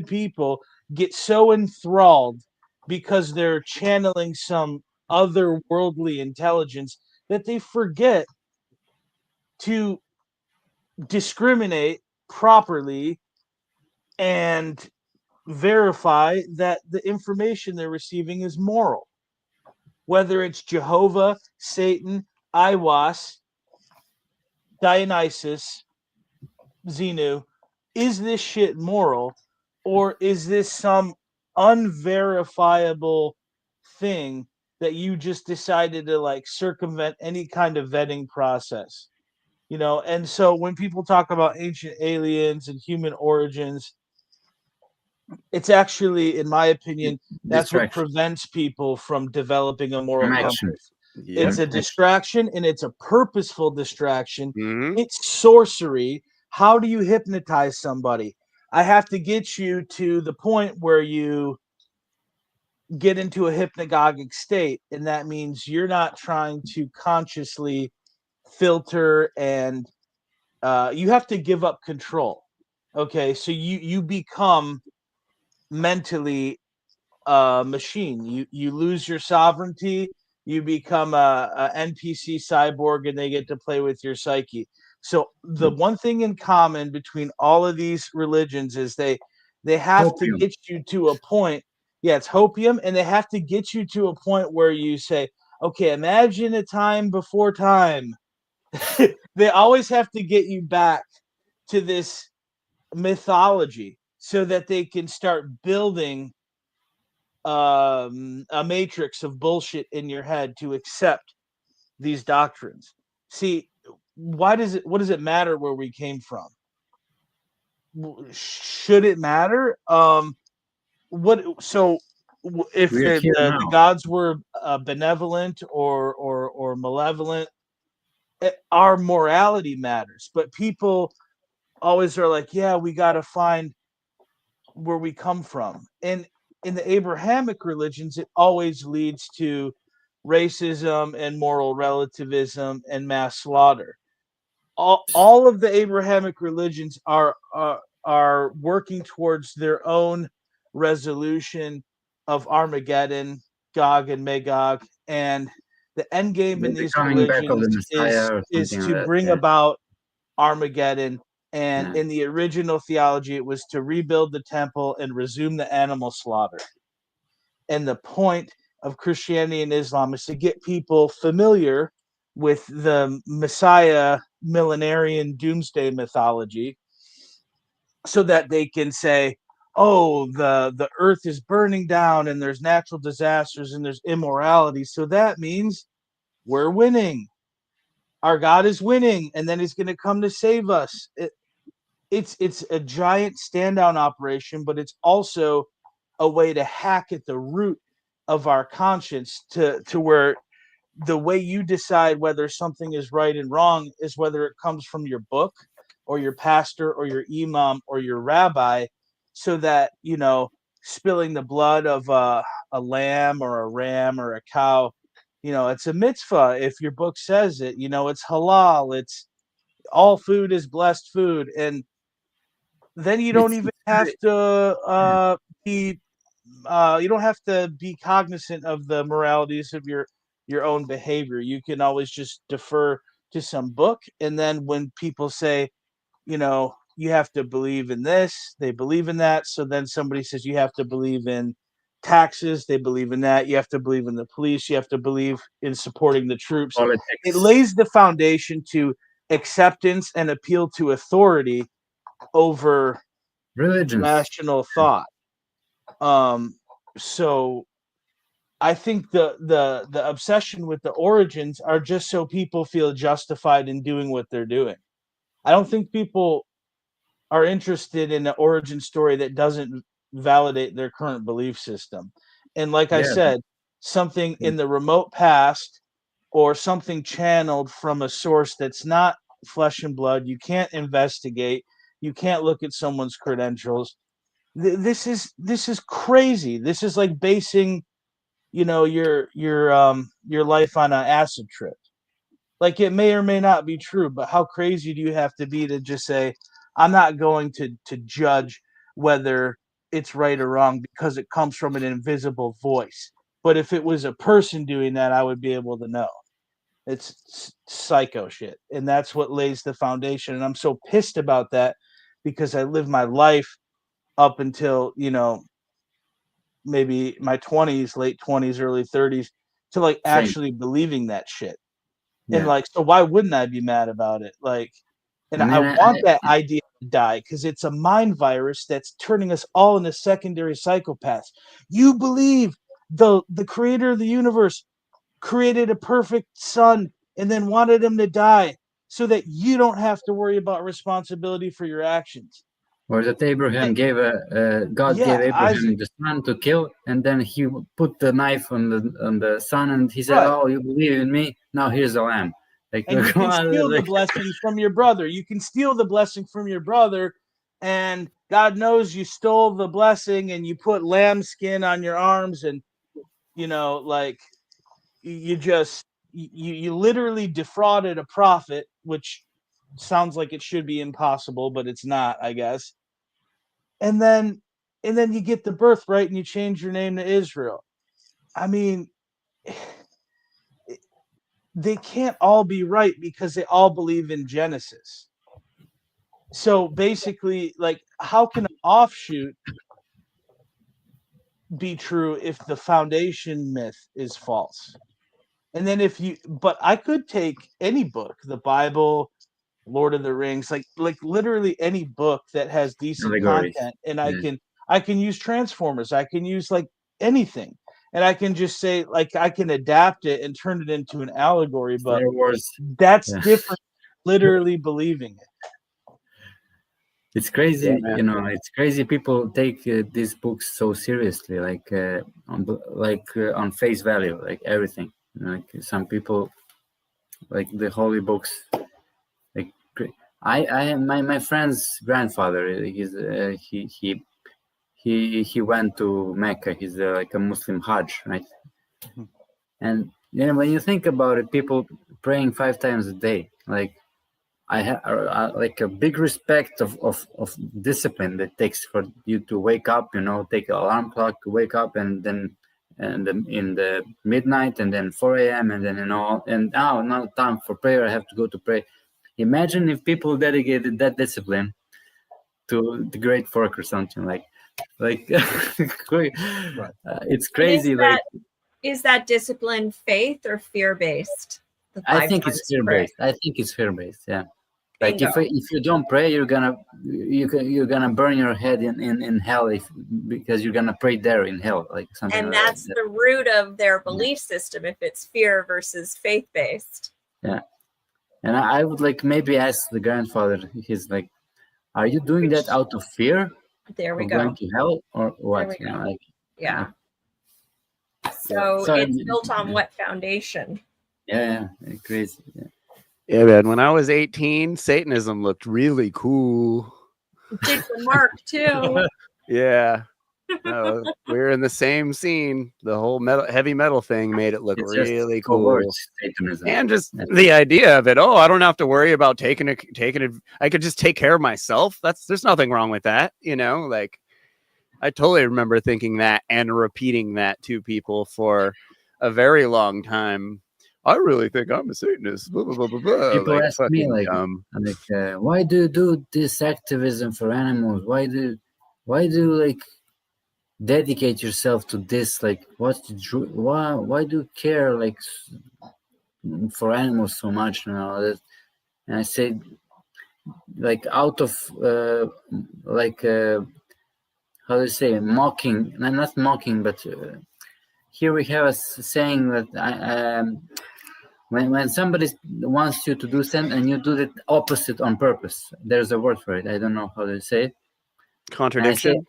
people get so enthralled because they're channeling some otherworldly intelligence that they forget to discriminate properly and verify that the information they're receiving is moral? Whether it's Jehovah, Satan, Aiwass, Dionysus, Xenu, is this shit moral, or is this some unverifiable thing that you just decided to like circumvent any kind of vetting process? And so when people talk about ancient aliens and human origins, it's actually, in my opinion, that's what prevents people from developing a moral compass. It's a distraction, and it's a purposeful distraction. It's sorcery. How do you hypnotize somebody? I have to get you to the point where you get into a hypnagogic state, and that means you're not trying to consciously filter, and you have to give up control. Okay, so you become mentally a machine. You lose your sovereignty. You become a NPC cyborg, and they get to play with your psyche. So the one thing in common between all of these religions is they have to get you to a point. Yeah, it's hopium, and they have to get you to a point where you say, okay, imagine a time before time. They always have to get you back to this mythology so that they can start building a matrix of bullshit in your head to accept these doctrines. See, what does it matter where we came from? Should it matter? If the gods were benevolent or malevolent, our morality matters. But people always are like, yeah, we got to find where we come from. And in the Abrahamic religions, it always leads to racism and moral relativism and mass slaughter. All of the Abrahamic religions are working towards their own resolution of Armageddon, Gog and Magog, and the end game in The these coming back of the religions Messiah or is something to like that, bring yeah. about Armageddon. And Yeah. in the original theology, it was to rebuild the temple and resume the animal slaughter. And the point of Christianity and Islam is to get people familiar with the Messiah millenarian doomsday mythology so that they can say, oh, the earth is burning down and there's natural disasters and there's immorality. So that means we're winning. Our God is winning, and then he's going to come to save us. It's a giant stand-down operation, but it's also a way to hack at the root of our conscience to where the way you decide whether something is right and wrong is whether it comes from your book or your pastor or your imam or your rabbi, so that, you know, spilling the blood of a lamb or a ram or a cow, you know, it's a mitzvah. If your book says it, you know, it's halal. It's all food is blessed food. And then you don't even have to be you don't have to be cognizant of the moralities of your own behavior. You can always just defer to some book, and then when people say, you know, you have to believe in this, they believe in that. So then somebody says you have to believe in taxes, they believe in that. You have to believe in the police, you have to believe in supporting the troops. Politics. It lays the foundation to acceptance and appeal to authority over religions, rational thought. So I think the obsession with the origins are just so people feel justified in doing what they're doing. I don't think people are interested in an origin story that doesn't validate their current belief system. And like I said, something in the remote past or something channeled from a source that's not flesh and blood, you can't investigate, you can't look at someone's credentials. This is crazy. This is like basing, you know, your life on an acid trip. Like, it may or may not be true, but how crazy do you have to be to just say, I'm not going to judge whether it's right or wrong because it comes from an invisible voice. But if it was a person doing that, I would be able to know. It's psycho shit. And that's what lays the foundation. And I'm so pissed about that because I lived my life up until, you know, maybe my 20s, late 20s, early 30s, to like Same. actually believing that shit. Yeah. And like, so why wouldn't I be mad about it? Like, and I mean, I want that idea to die because it's a mind virus that's turning us all into secondary psychopaths. You believe the creator of the universe created a perfect son and then wanted him to die so that you don't have to worry about responsibility for your actions. Or that Abraham gave God gave Abraham the son to kill, and then he put the knife on the son, and he said, Right. "Oh, you believe in me? Now here's a lamb." Like, And you come can on, steal the like- blessing from your brother. You can steal the blessing from your brother, and God knows you stole the blessing, and you put lamb skin on your arms, and you know, like you just you literally defrauded a prophet, which sounds like it should be impossible, but it's not, I guess. And then you get the birthright and you change your name to Israel. I mean, they can't all be right because they all believe in Genesis. So basically, like, how can an offshoot be true if the foundation myth is false? And then but I could take any book, the Bible, Lord of the Rings, like literally any book that has decent Allegories. content, and Yeah. I can use Transformers, I can use like anything, and I can just say, like, I can adapt it and turn it into an allegory, but Star Wars. that's Yeah. different. Literally believing it. It's crazy, Yeah, man. you know. It's crazy. People take these books so seriously, like on face value, like everything. Like some people, like the holy books. Like my friend's grandfather. He went to Mecca. He's like a Muslim Hajj, right? And you know, when you think about it, people praying 5 times a day, like. I have like a big respect of discipline that takes for you to wake up, you know, take an alarm clock to wake up and then and in the midnight, and then 4 a.m. and then now time for prayer. I have to go to pray. Imagine if people dedicated that discipline to the Great Fork or something like it's crazy. Is that discipline faith or fear based? I think it's fear based. Yeah. Like if you don't pray, you're gonna burn your head in hell because you're gonna pray there in hell, like something. And like that's that. the root of their belief system. If it's fear versus faith based. Yeah, and I would like maybe ask the grandfather. He's like, "Are you doing that out of fear? There we of go. Going to hell or what?" There we go. Like, yeah. So it's built on what foundation? Yeah, crazy. Yeah, man. When I was 18, Satanism looked really cool. Did for Mark too. Yeah. No, we were in the same scene. The whole heavy metal thing made it look really cool. And just the idea of it. Oh, I don't have to worry about taking it. I could just take care of myself. There's nothing wrong with that. You know, like I totally remember thinking that and repeating that to people for a very long time. I really think I'm a Satanist. Blah, blah, blah, blah, blah. People like, ask me why do you do this activism for animals? Why do like dedicate yourself to this? Like, why do you care like for animals so much and all that? And I say, like, out of how do you say, mocking? Not mocking, but here we have a saying that when somebody wants you to do something and you do the opposite on purpose, there's a word for it. I don't know how to say it. Contradiction.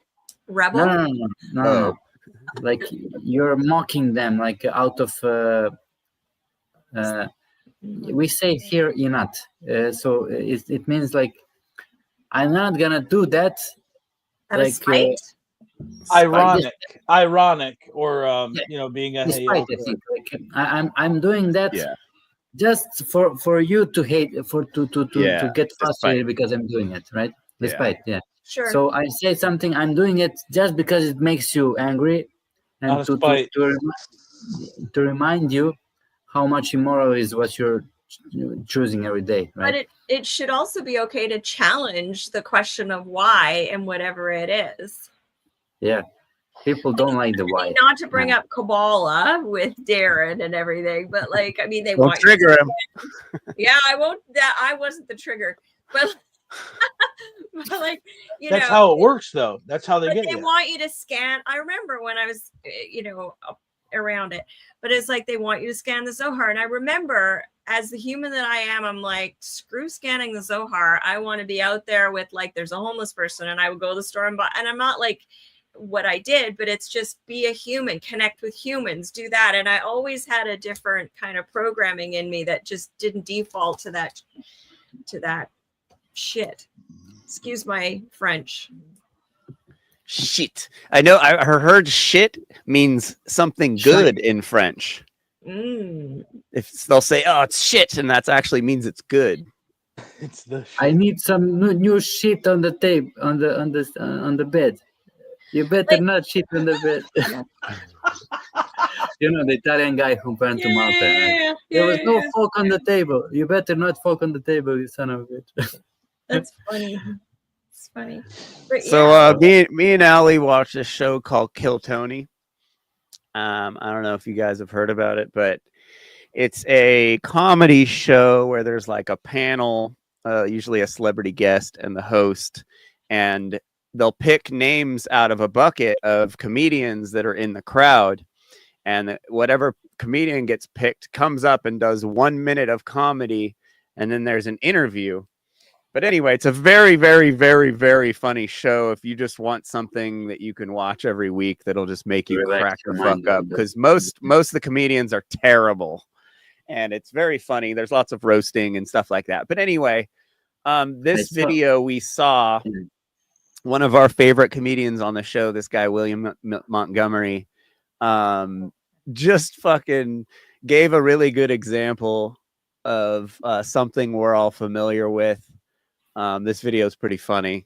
Rebel. No. Like you're mocking them, like out of. We say here inat, so it means like I'm not gonna do that. Out of spite. Ironic, or being a despite, I think. Like, I'm doing that just for you to hate, to get frustrated because I'm doing it, right? Despite, Sure. So I say something, I'm doing it just because it makes you angry, and to remind you how much immoral is what you're choosing every day, right? But it should also be okay to challenge the question of why and whatever it is. Yeah, people don't like the why. Not to bring up Kabbalah with Darren and everything, but like, I mean, they Don't want trigger him. Yeah, I won't. I wasn't the trigger, but like, that's how it works, though. That's how they get They you. want you to scan. I remember when I was, around it, but it's like they want you to scan the Zohar, and I remember, as the human that I am, I'm like, screw scanning the Zohar. I want to be out there with, like, there's a homeless person, and I would go to the store and buy. And I'm not like what I did, but it's just be a human, connect with humans, do that. And I always had a different kind of programming in me that just didn't default to that shit. Excuse my French. Shit. I know. I heard shit means something good in French. If they'll say, "Oh, it's shit," and that actually means it's good. It's the. I need some new shit on the tape on the bed. You better not shit on the bed. The Italian guy who went to Malta. Right? There was no fork on the table. You better not fork on the table, you son of a bitch. That's funny. It's funny. But So me and Allie watched a show called Kill Tony. I don't know if you guys have heard about it, but it's a comedy show where there's like a panel, usually a celebrity guest and the host, and they'll pick names out of a bucket of comedians that are in the crowd, and whatever comedian gets picked comes up and does 1 minute of comedy, and then there's an interview. But anyway, it's a very, very, very, very funny show if you just want something that you can watch every week that'll just make you crack the fuck up, because most of the comedians are terrible, and it's very funny. There's lots of roasting and stuff like that. But anyway, this video we saw, one of our favorite comedians on the show, this guy William Montgomery, just fucking gave a really good example of something we're all familiar with. This video is pretty funny.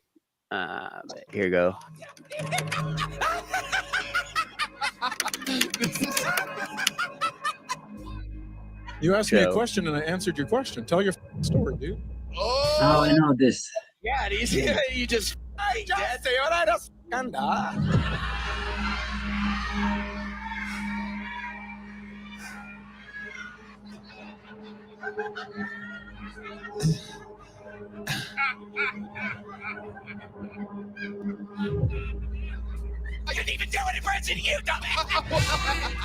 Here you go. You asked me a Joe. question and I answered your question. Tell your story, dude. Oh, I know this. Yeah, you just I didn't even do an impression of you, dumbass!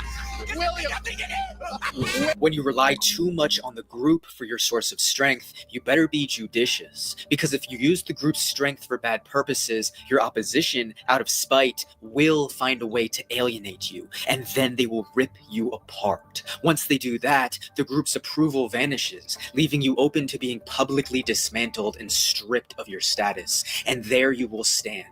When you rely too much on the group for your source of strength, you better be judicious. Because if you use the group's strength for bad purposes, your opposition, out of spite, will find a way to alienate you, and then they will rip you apart. Once they do that, the group's approval vanishes, leaving you open to being publicly dismantled and stripped of your status. And there you will stand,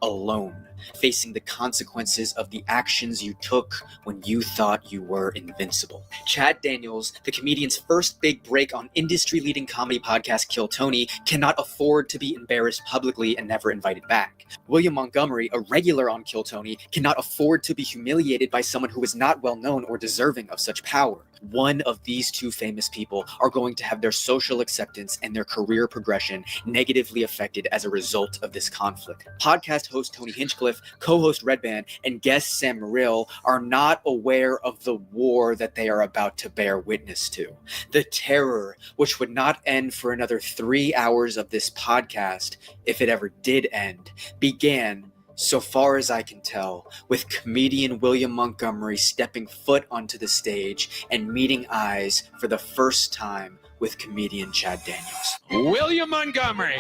alone, facing the consequences of the actions you took when you thought you were invincible. Chad Daniels, the comedian's first big break on industry-leading comedy podcast Kill Tony, cannot afford to be embarrassed publicly and never invited back. William Montgomery, a regular on Kill Tony, cannot afford to be humiliated by someone who is not well known or deserving of such power. One of these two famous people are going to have their social acceptance and their career progression negatively affected as a result of this conflict. Podcast host Tony Hinchcliffe, co-host Red Band, and guest Sam Morrill are not aware of the war that they are about to bear witness to. The terror, which would not end for another 3 hours of this podcast, if it ever did end, began, so far as I can tell, with comedian William Montgomery stepping foot onto the stage and meeting eyes for the first time with comedian Chad Daniels. William Montgomery.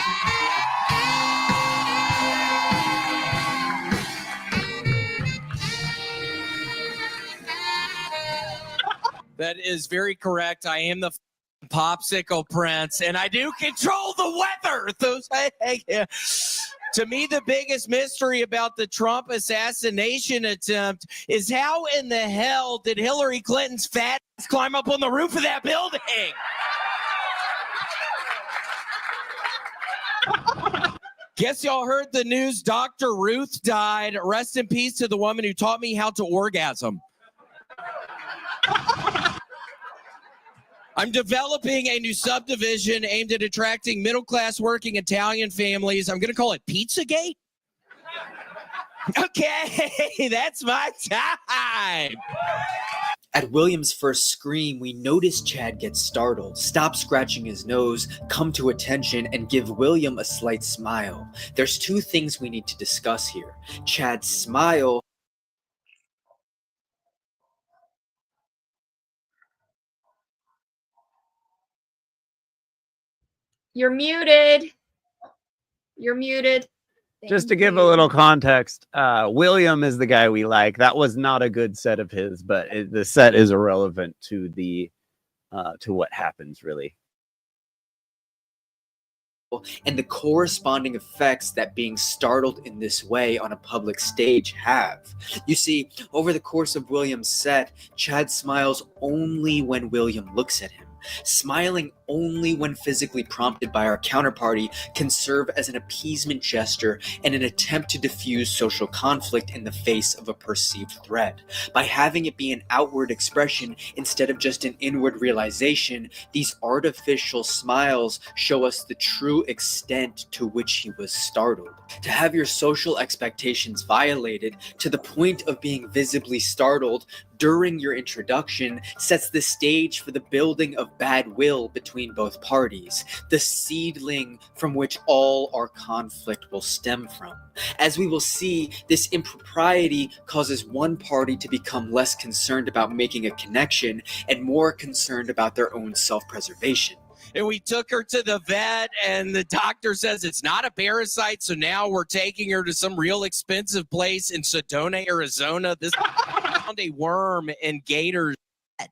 That is very correct. I am the popsicle prince, and I do control the weather. To me, the biggest mystery about the Trump assassination attempt is how in the hell did Hillary Clinton's fat ass climb up on the roof of that building? Guess y'all heard the news. Dr. Ruth died. Rest in peace to the woman who taught me how to orgasm. I'm developing a new subdivision aimed at attracting middle-class working Italian families. I'm going to call it Pizzagate. Okay, that's my time. At William's first scream, we notice Chad get startled, stop scratching his nose, come to attention, and give William a slight smile. There's two things we need to discuss here. Chad's smile. You're muted. You're muted. Just to give a little context, William is the guy we like. That was not a good set of his, but the set is irrelevant to the to what happens, really. And the corresponding effects that being startled in this way on a public stage have. You see, over the course of William's set, Chad smiles only when William looks at him. Smiling only when physically prompted by our counterparty can serve as an appeasement gesture and an attempt to diffuse social conflict in the face of a perceived threat. By having it be an outward expression instead of just an inward realization, these artificial smiles show us the true extent to which he was startled. To have your social expectations violated to the point of being visibly startled during your introduction sets the stage for the building of bad will between both parties, the seedling from which all our conflict will stem from. As we will see, this impropriety causes one party to become less concerned about making a connection and more concerned about their own self-preservation. And we took her to the vet, and the doctor says it's not a parasite, so now we're taking her to some real expensive place in Sedona, Arizona. This found a worm in Gator's vet.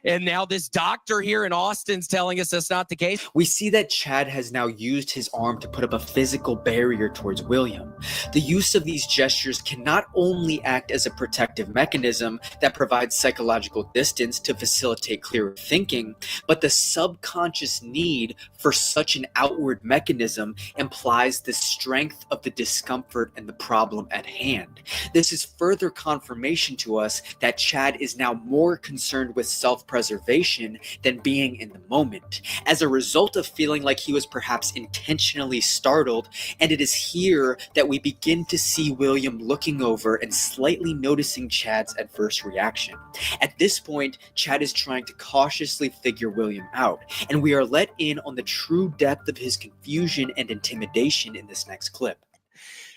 And now this doctor here in Austin's telling us that's not the case. We see that Chad has now used his arm to put up a physical barrier towards William. The use of these gestures can not only act as a protective mechanism that provides psychological distance to facilitate clearer thinking, but the subconscious need for such an outward mechanism implies the strength of the discomfort and the problem at hand. This is further confirmation to us that Chad is now more concerned with self-preservation than being in the moment, as a result of feeling like he was perhaps intentionally startled. And it is here that we begin to see William looking over and slightly noticing Chad's adverse reaction. At this point, Chad is trying to cautiously figure William out, and we are let in on the true depth of his confusion and intimidation in this next clip.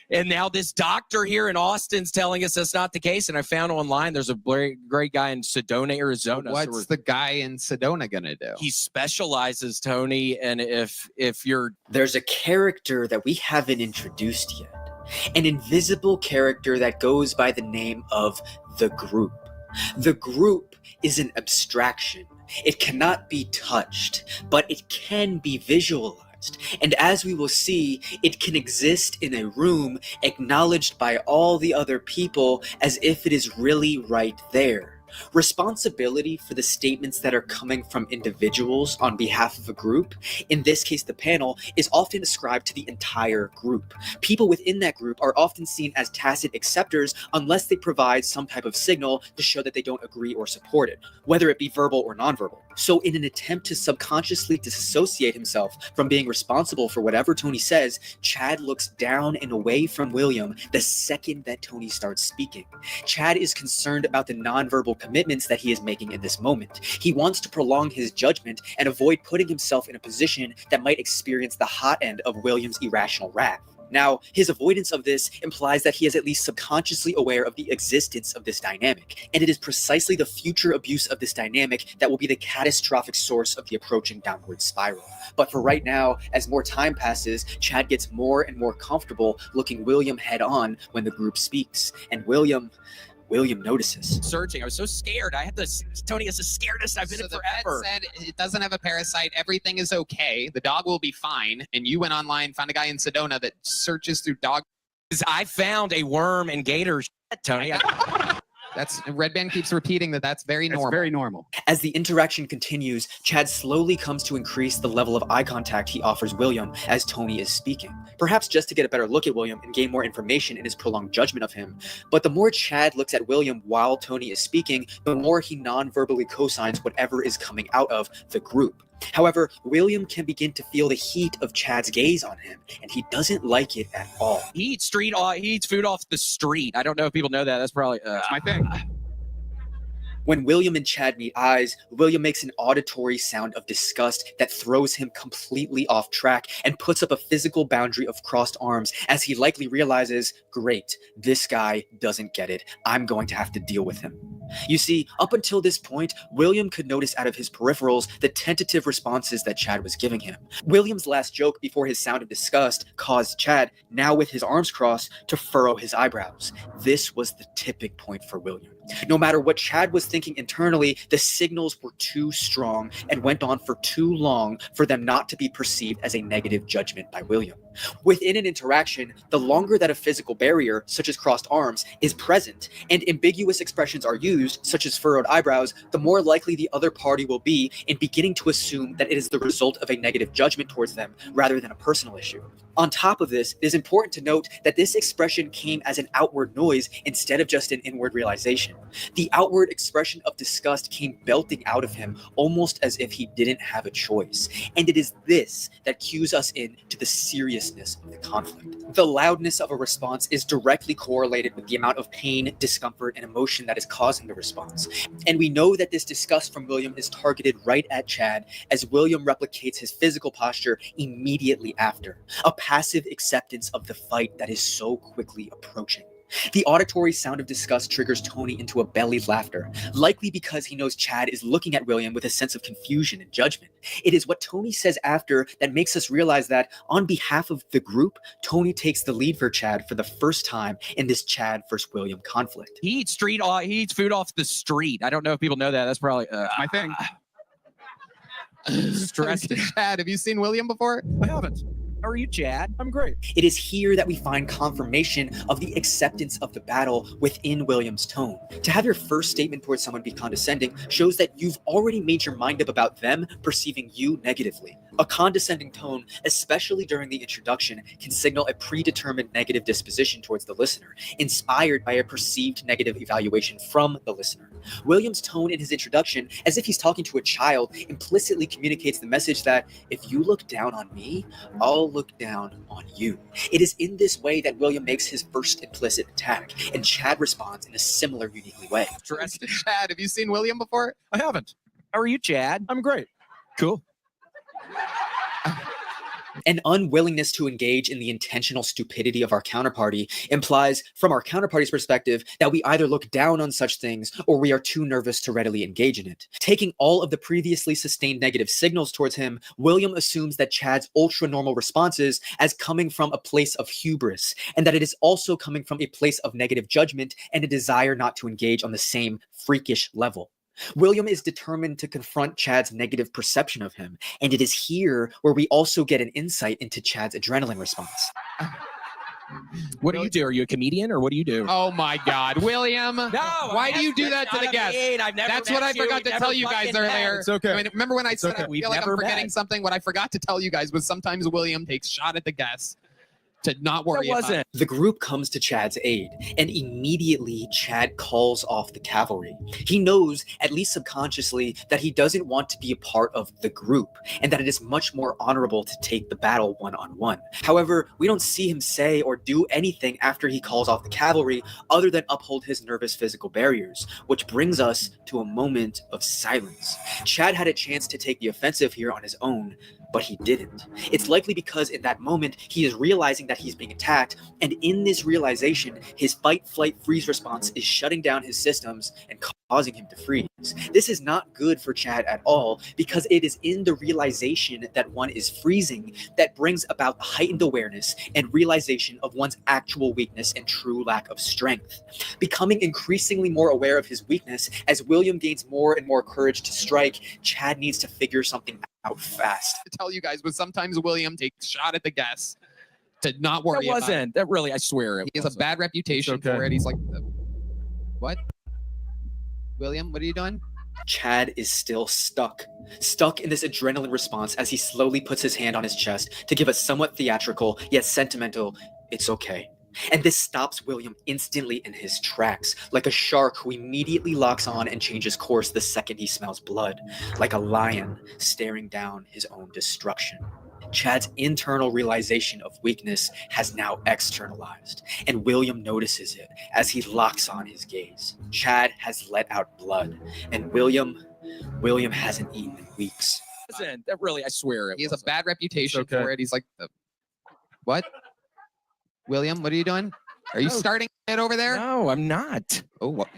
And now this doctor here in Austin's telling us that's not the case. And I found online there's a great guy in Sedona, Arizona. What's the guy in Sedona gonna do? He specializes, Tony, and if you're... There's a character that we haven't introduced yet. An invisible character that goes by the name of the group. The group is an abstraction. It cannot be touched, but it can be visualized. And as we will see, it can exist in a room acknowledged by all the other people as if it is really right there. Responsibility for the statements that are coming from individuals on behalf of a group, in this case the panel, is often ascribed to the entire group. People within that group are often seen as tacit acceptors unless they provide some type of signal to show that they don't agree or support it, whether it be verbal or nonverbal. So in an attempt to subconsciously disassociate himself from being responsible for whatever Tony says, Chad looks down and away from William the second that Tony starts speaking. Chad is concerned about the nonverbal commitments that he is making in this moment. He wants to prolong his judgment and avoid putting himself in a position that might experience the hot end of William's irrational wrath. Now, his avoidance of this implies that he is at least subconsciously aware of the existence of this dynamic, and it is precisely the future abuse of this dynamic that will be the catastrophic source of the approaching downward spiral. But for right now, as more time passes, Chad gets more and more comfortable looking William head on when the group speaks, and William notices. Searching. I was so scared. Tony is the scaredest I've been in forever. The vet said it doesn't have a parasite. Everything is okay. The dog will be fine. And you went online, found a guy in Sedona that searches through dog. I found a worm and gator Tony. That's Red Band keeps repeating that that's very normal. Very normal. As the interaction continues, Chad slowly comes to increase the level of eye contact he offers William as Tony is speaking, perhaps just to get a better look at William and gain more information in his prolonged judgment of him. But the more Chad looks at William while Tony is speaking, the more he non-verbally cosigns whatever is coming out of the group. However, William can begin to feel the heat of Chad's gaze on him, and he doesn't like it at all. He eats food off the street. I don't know if people know that. That's probably that's my thing. When William and Chad meet eyes, William makes an auditory sound of disgust that throws him completely off track and puts up a physical boundary of crossed arms as he likely realizes, great, this guy doesn't get it. I'm going to have to deal with him. You see, up until this point, William could notice out of his peripherals the tentative responses that Chad was giving him. William's last joke before his sound of disgust caused Chad, now with his arms crossed, to furrow his eyebrows. This was the tipping point for William. No matter what Chad was thinking internally, the signals were too strong and went on for too long for them not to be perceived as a negative judgment by William. Within an interaction, the longer that a physical barrier, such as crossed arms, is present and ambiguous expressions are used, such as furrowed eyebrows, the more likely the other party will be in beginning to assume that it is the result of a negative judgment towards them rather than a personal issue. On top of this, it is important to note that this expression came as an outward noise instead of just an inward realization. The outward expression of disgust came belting out of him almost as if he didn't have a choice. And it is this that cues us in to the seriousness of the conflict. The loudness of a response is directly correlated with the amount of pain, discomfort, and emotion that is causing the response. And we know that this disgust from William is targeted right at Chad as William replicates his physical posture immediately after. A passive acceptance of the fight that is so quickly approaching. The auditory sound of disgust triggers Tony into a belly laughter, likely because he knows Chad is looking at William with a sense of confusion and judgment. It is what Tony says after that makes us realize that, on behalf of the group, Tony takes the lead for Chad for the first time in this Chad versus William conflict. He eats food off the street. I don't know if people know that. That's probably My thing. Stressed. Chad, have you seen William before? I haven't. How are you, Chad? I'm great. It is here that we find confirmation of the acceptance of the battle within William's tone. To have your first statement towards someone be condescending shows that you've already made your mind up about them perceiving you negatively. A condescending tone, especially during the introduction, can signal a predetermined negative disposition towards the listener, inspired by a perceived negative evaluation from the listener. William's tone in his introduction, as if he's talking to a child, implicitly communicates the message that if you look down on me, I'll look down on you. It is in this way that William makes his first implicit attack, and Chad responds in a similar, uniquely way. Chad, have you seen William before? I haven't. How are you, Chad? I'm great. Cool. An unwillingness to engage in the intentional stupidity of our counterparty implies, from our counterparty's perspective, that we either look down on such things or we are too nervous to readily engage in it. Taking all of the previously sustained negative signals towards him, William assumes that Chad's ultra-normal responses as coming from a place of hubris, and that it is also coming from a place of negative judgment and a desire not to engage on the same freakish level. William is determined to confront Chad's negative perception of him, and it is here where we also get an insight into Chad's adrenaline response. What do you do? Are you a comedian or what do you do? Oh my God, William! No, why do you do that to the guests? That's what I forgot to tell you guys earlier. It's okay. I mean, remember when I said I We've feel like I'm never forgetting met. something? What I forgot to tell you guys was sometimes William takes shot at the guests to not worry about it. The group comes to Chad's aid, and immediately Chad calls off the cavalry. He knows, at least subconsciously, that he doesn't want to be a part of the group, and that it is much more honorable to take the battle one-on-one. However, we don't see him say or do anything after he calls off the cavalry other than uphold his nervous physical barriers, which brings us to a moment of silence. Chad had a chance to take the offensive here on his own, but he didn't. It's likely because in that moment, he is realizing that he's being attacked, and in this realization, his fight, flight, freeze response is shutting down his systems and causing him to freeze. This is not good for Chad at all, because it is in the realization that one is freezing that brings about heightened awareness and realization of one's actual weakness and true lack of strength. Becoming increasingly more aware of his weakness, as William gains more and more courage to strike, Chad needs to figure something out fast. To tell you guys was sometimes William takes shot at the guests to not worry That about wasn't. it. That really, I swear it He has a wasn't. bad reputation It's okay. for it. He's like, what? William, what are you doing? Chad is still stuck in this adrenaline response as he slowly puts his hand on his chest to give a somewhat theatrical yet sentimental, "It's okay." And this stops William instantly in his tracks, like a shark who immediately locks on and changes course the second he smells blood, like a lion staring down his own destruction. Chad's internal realization of weakness has now externalized, and William notices it as he locks on his gaze. Chad has let out blood, and William hasn't eaten in weeks. Wasn't. That really, I swear it He has a wasn't. bad reputation It's okay. for it. He's like, what? William, what are you doing? Are you No. starting it over there? No, I'm not. Oh, what?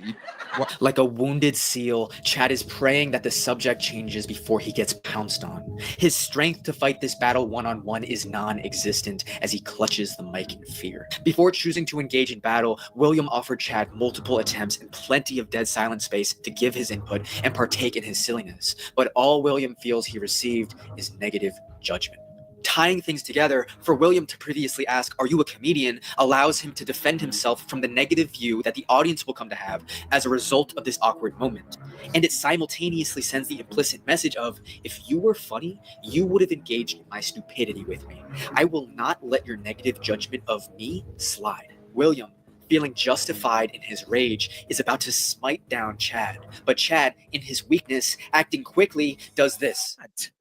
Like a wounded seal, Chad is praying that the subject changes before he gets pounced on. His strength to fight this battle one-on-one is non-existent as he clutches the mic in fear. Before choosing to engage in battle, William offered Chad multiple attempts and plenty of dead silent space to give his input and partake in his silliness. But all William feels he received is negative judgment. Tying things together, for William to previously ask, "Are you a comedian?" allows him to defend himself from the negative view that the audience will come to have as a result of this awkward moment. And it simultaneously sends the implicit message of, if you were funny, you would have engaged in my stupidity with me. I will not let your negative judgment of me slide. William, feeling justified in his rage, is about to smite down Chad. But Chad, in his weakness, acting quickly, does this.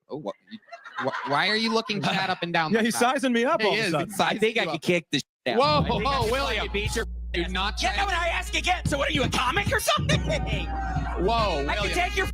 Oh, what? Why are you looking Chad up and down? Yeah, like he's that? sizing me up He all of a is. sudden. He's sizing I think I you could up. kick this shit out. Whoa, I think whoa, I William. beat your Do not try. Yeah, when I ask again, so what are you, a comic or something? Whoa, William. I can take your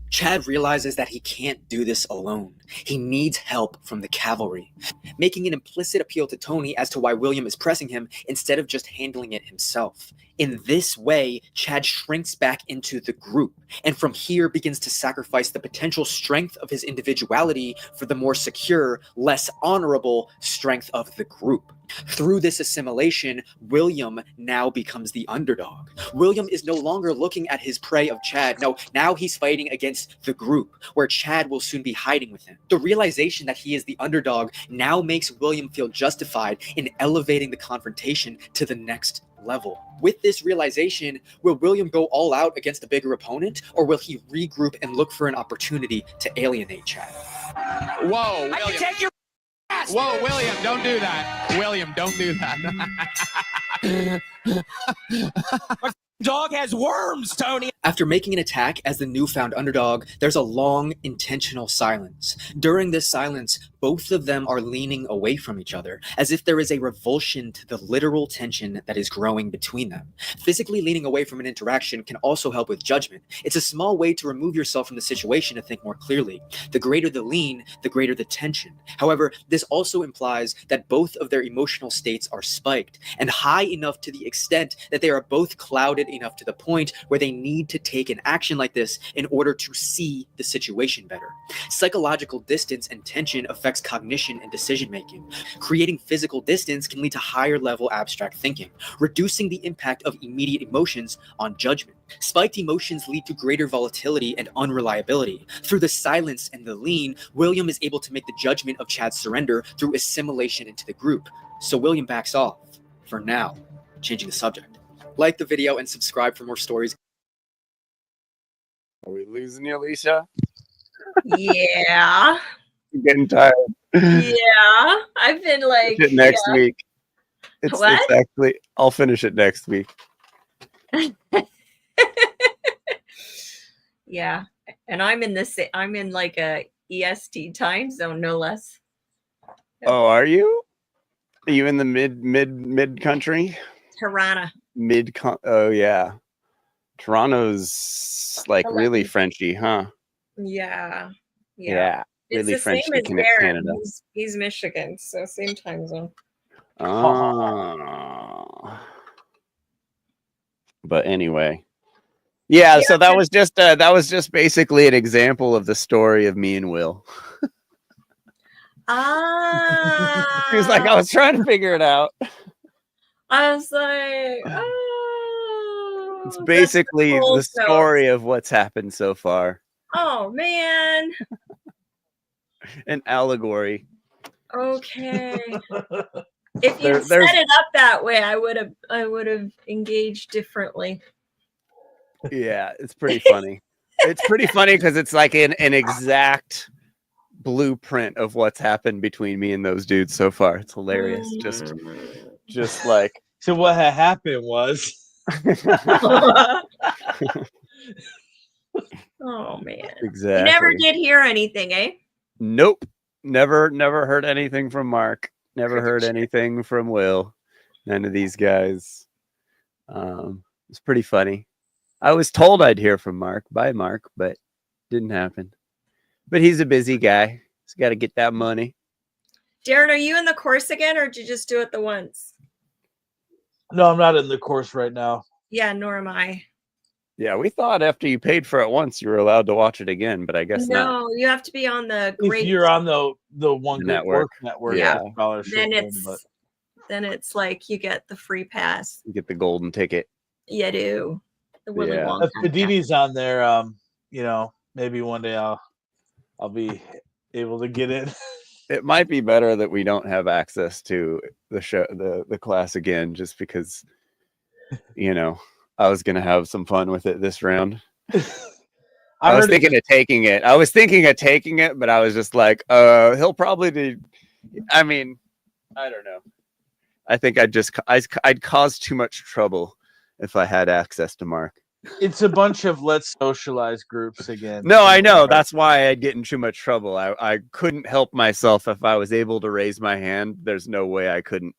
Chad realizes that he can't do this alone. He needs help from the cavalry, making an implicit appeal to Tony as to why William is pressing him instead of just handling it himself. In this way, Chad shrinks back into the group, and from here begins to sacrifice the potential strength of his individuality for the more secure, less honorable strength of the group. Through this assimilation, William now becomes the underdog. William is no longer looking at his prey of Chad. No, now he's fighting against the group, where Chad will soon be hiding with him. The realization that he is the underdog now makes William feel justified in elevating the confrontation to the next level. With this realization, will William go all out against a bigger opponent, or will he regroup and look for an opportunity to alienate Chad? Whoa, William. Whoa, William, don't do that. William, don't do that. My dog has worms, Tony. After making an attack as the newfound underdog, there's a long, intentional silence. During this silence, both of them are leaning away from each other, as if there is a revulsion to the literal tension that is growing between them. Physically leaning away from an interaction can also help with judgment. It's a small way to remove yourself from the situation to think more clearly. The greater the lean, the greater the tension. However, this also implies that both of their emotional states are spiked, and high enough to the extent that they are both clouded enough to the point where they need to take an action like this in order to see the situation better. Psychological distance and tension affects cognition and decision making. Creating physical distance can lead to higher level abstract thinking, reducing the impact of immediate emotions on judgment. Spiked emotions lead to greater volatility and unreliability. Through the silence and the lean, William is able to make the judgment of Chad's surrender through assimilation into the group. So William backs off, for now, changing the subject. Like the video and subscribe for more stories. Are we losing you, Alicia? Yeah. I'm getting tired. Yeah. I've been like Finish it next week. It's actually, I'll finish it next week. Yeah. And I'm in like a EST time zone, no less. Oh, are you? Are you in the mid country? Tirana. Oh yeah. Toronto's like really Frenchy, huh? Yeah. Yeah. It's Really the same Frenchy as Darren. Canada. He's Michigan, so same time zone. Oh. But anyway. Yeah, so that was just basically an example of the story of me and Will. He was like, I was trying to figure it out. I was like, oh. It's basically the story of what's happened so far. Oh man. An allegory. Okay. If you set it up that way, I would have engaged differently. Yeah, it's pretty funny. It's pretty funny because it's like an exact blueprint of what's happened between me and those dudes so far. It's hilarious. Just like, so what had happened was oh man. Exactly. You never did hear anything, eh? Nope. Never heard anything from Mark. Never heard anything from Will. None of these guys. It's pretty funny. I was told I'd hear from Mark by Mark, but didn't happen. But he's a busy guy. He's got to get that money. Darren, are you in the course again, or did you just do it the once? No, I'm not in the course right now. Yeah, nor am I. Yeah, we thought after you paid for it once, you were allowed to watch it again, but I guess not. No, you have to be on the If you're on the one network. Yeah. Then it's like you get the free pass. You get the golden ticket. You do. The Willy Wonka. If Padini's on there, maybe one day I'll be able to get in. It might be better that we don't have access to the show, the class again, just because, I was gonna have some fun with it this round. I was thinking of taking it, but I was just like, he'll probably do. I mean, I don't know. I think I'd cause too much trouble if I had access to Mark. It's a bunch of let's socialize groups again. No, I know. That's why I'd get in too much trouble. I couldn't help myself if I was able to raise my hand. There's no way I couldn't,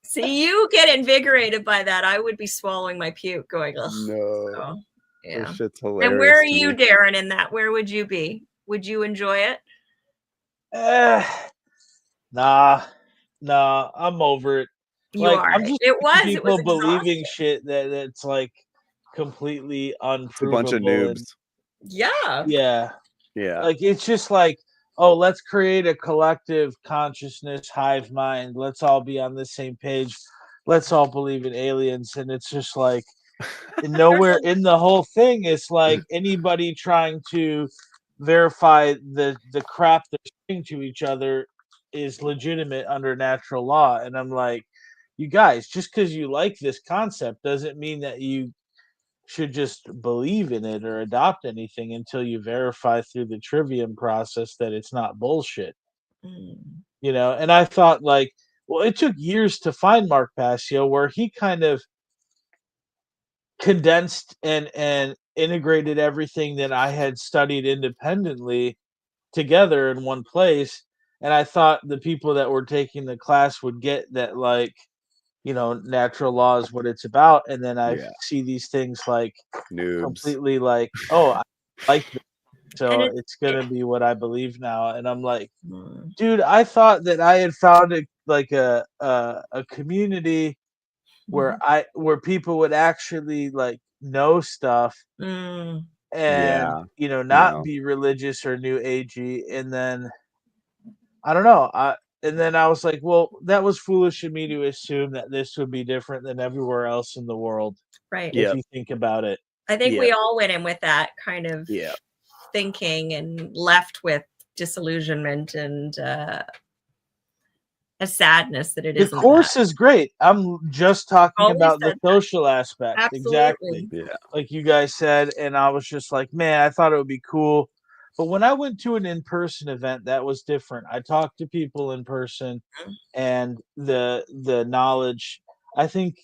See, you get invigorated by that. I would be swallowing my puke going, ugh. No. Yeah. This shit's hilarious. And where are to you, me. Darren, in that? Where would you be? Would you enjoy it? Nah, I'm over it. You Like, are. I'm just It was people believing exhausting. shit that's like completely It's a bunch of unprovable. And noobs. Yeah. yeah, Yeah. like it's just like, oh, let's create a collective consciousness, hive mind. Let's all be on the same page. Let's all believe in aliens, and it's just like nowhere in the whole thing is like anybody trying to verify the crap they're saying to each other is legitimate under natural law. And I'm like, you guys, just because you like this concept doesn't mean that you should just believe in it or adopt anything until you verify through the trivium process that it's not bullshit. You know, and I thought like, well, it took years to find Mark Passio where he kind of condensed and integrated everything that I had studied independently together in one place. And I thought the people that were taking the class would get that, like, you know, natural law is what it's about. And then I Yeah. see these things like Noobs. completely like, oh, I like this. So And it's gonna be what I believe now. And I'm like, dude, I thought that I had found a community where people would actually like know stuff and Yeah. you know not No. be religious or new agey. And then I don't know, and then I was like, well, that was foolish of me to assume that this would be different than everywhere else in the world, Right. if you think about it. I think we all went in with that kind of thinking and left with disillusionment and a sadness that it The isn't course that. is great. I'm just talking Always about the said that. social aspect. Absolutely. Exactly. Yeah. Like you guys said. And I was just like, man, I thought it would be cool. But when I went to an in-person event, that was different. I talked to people in person and the knowledge, I think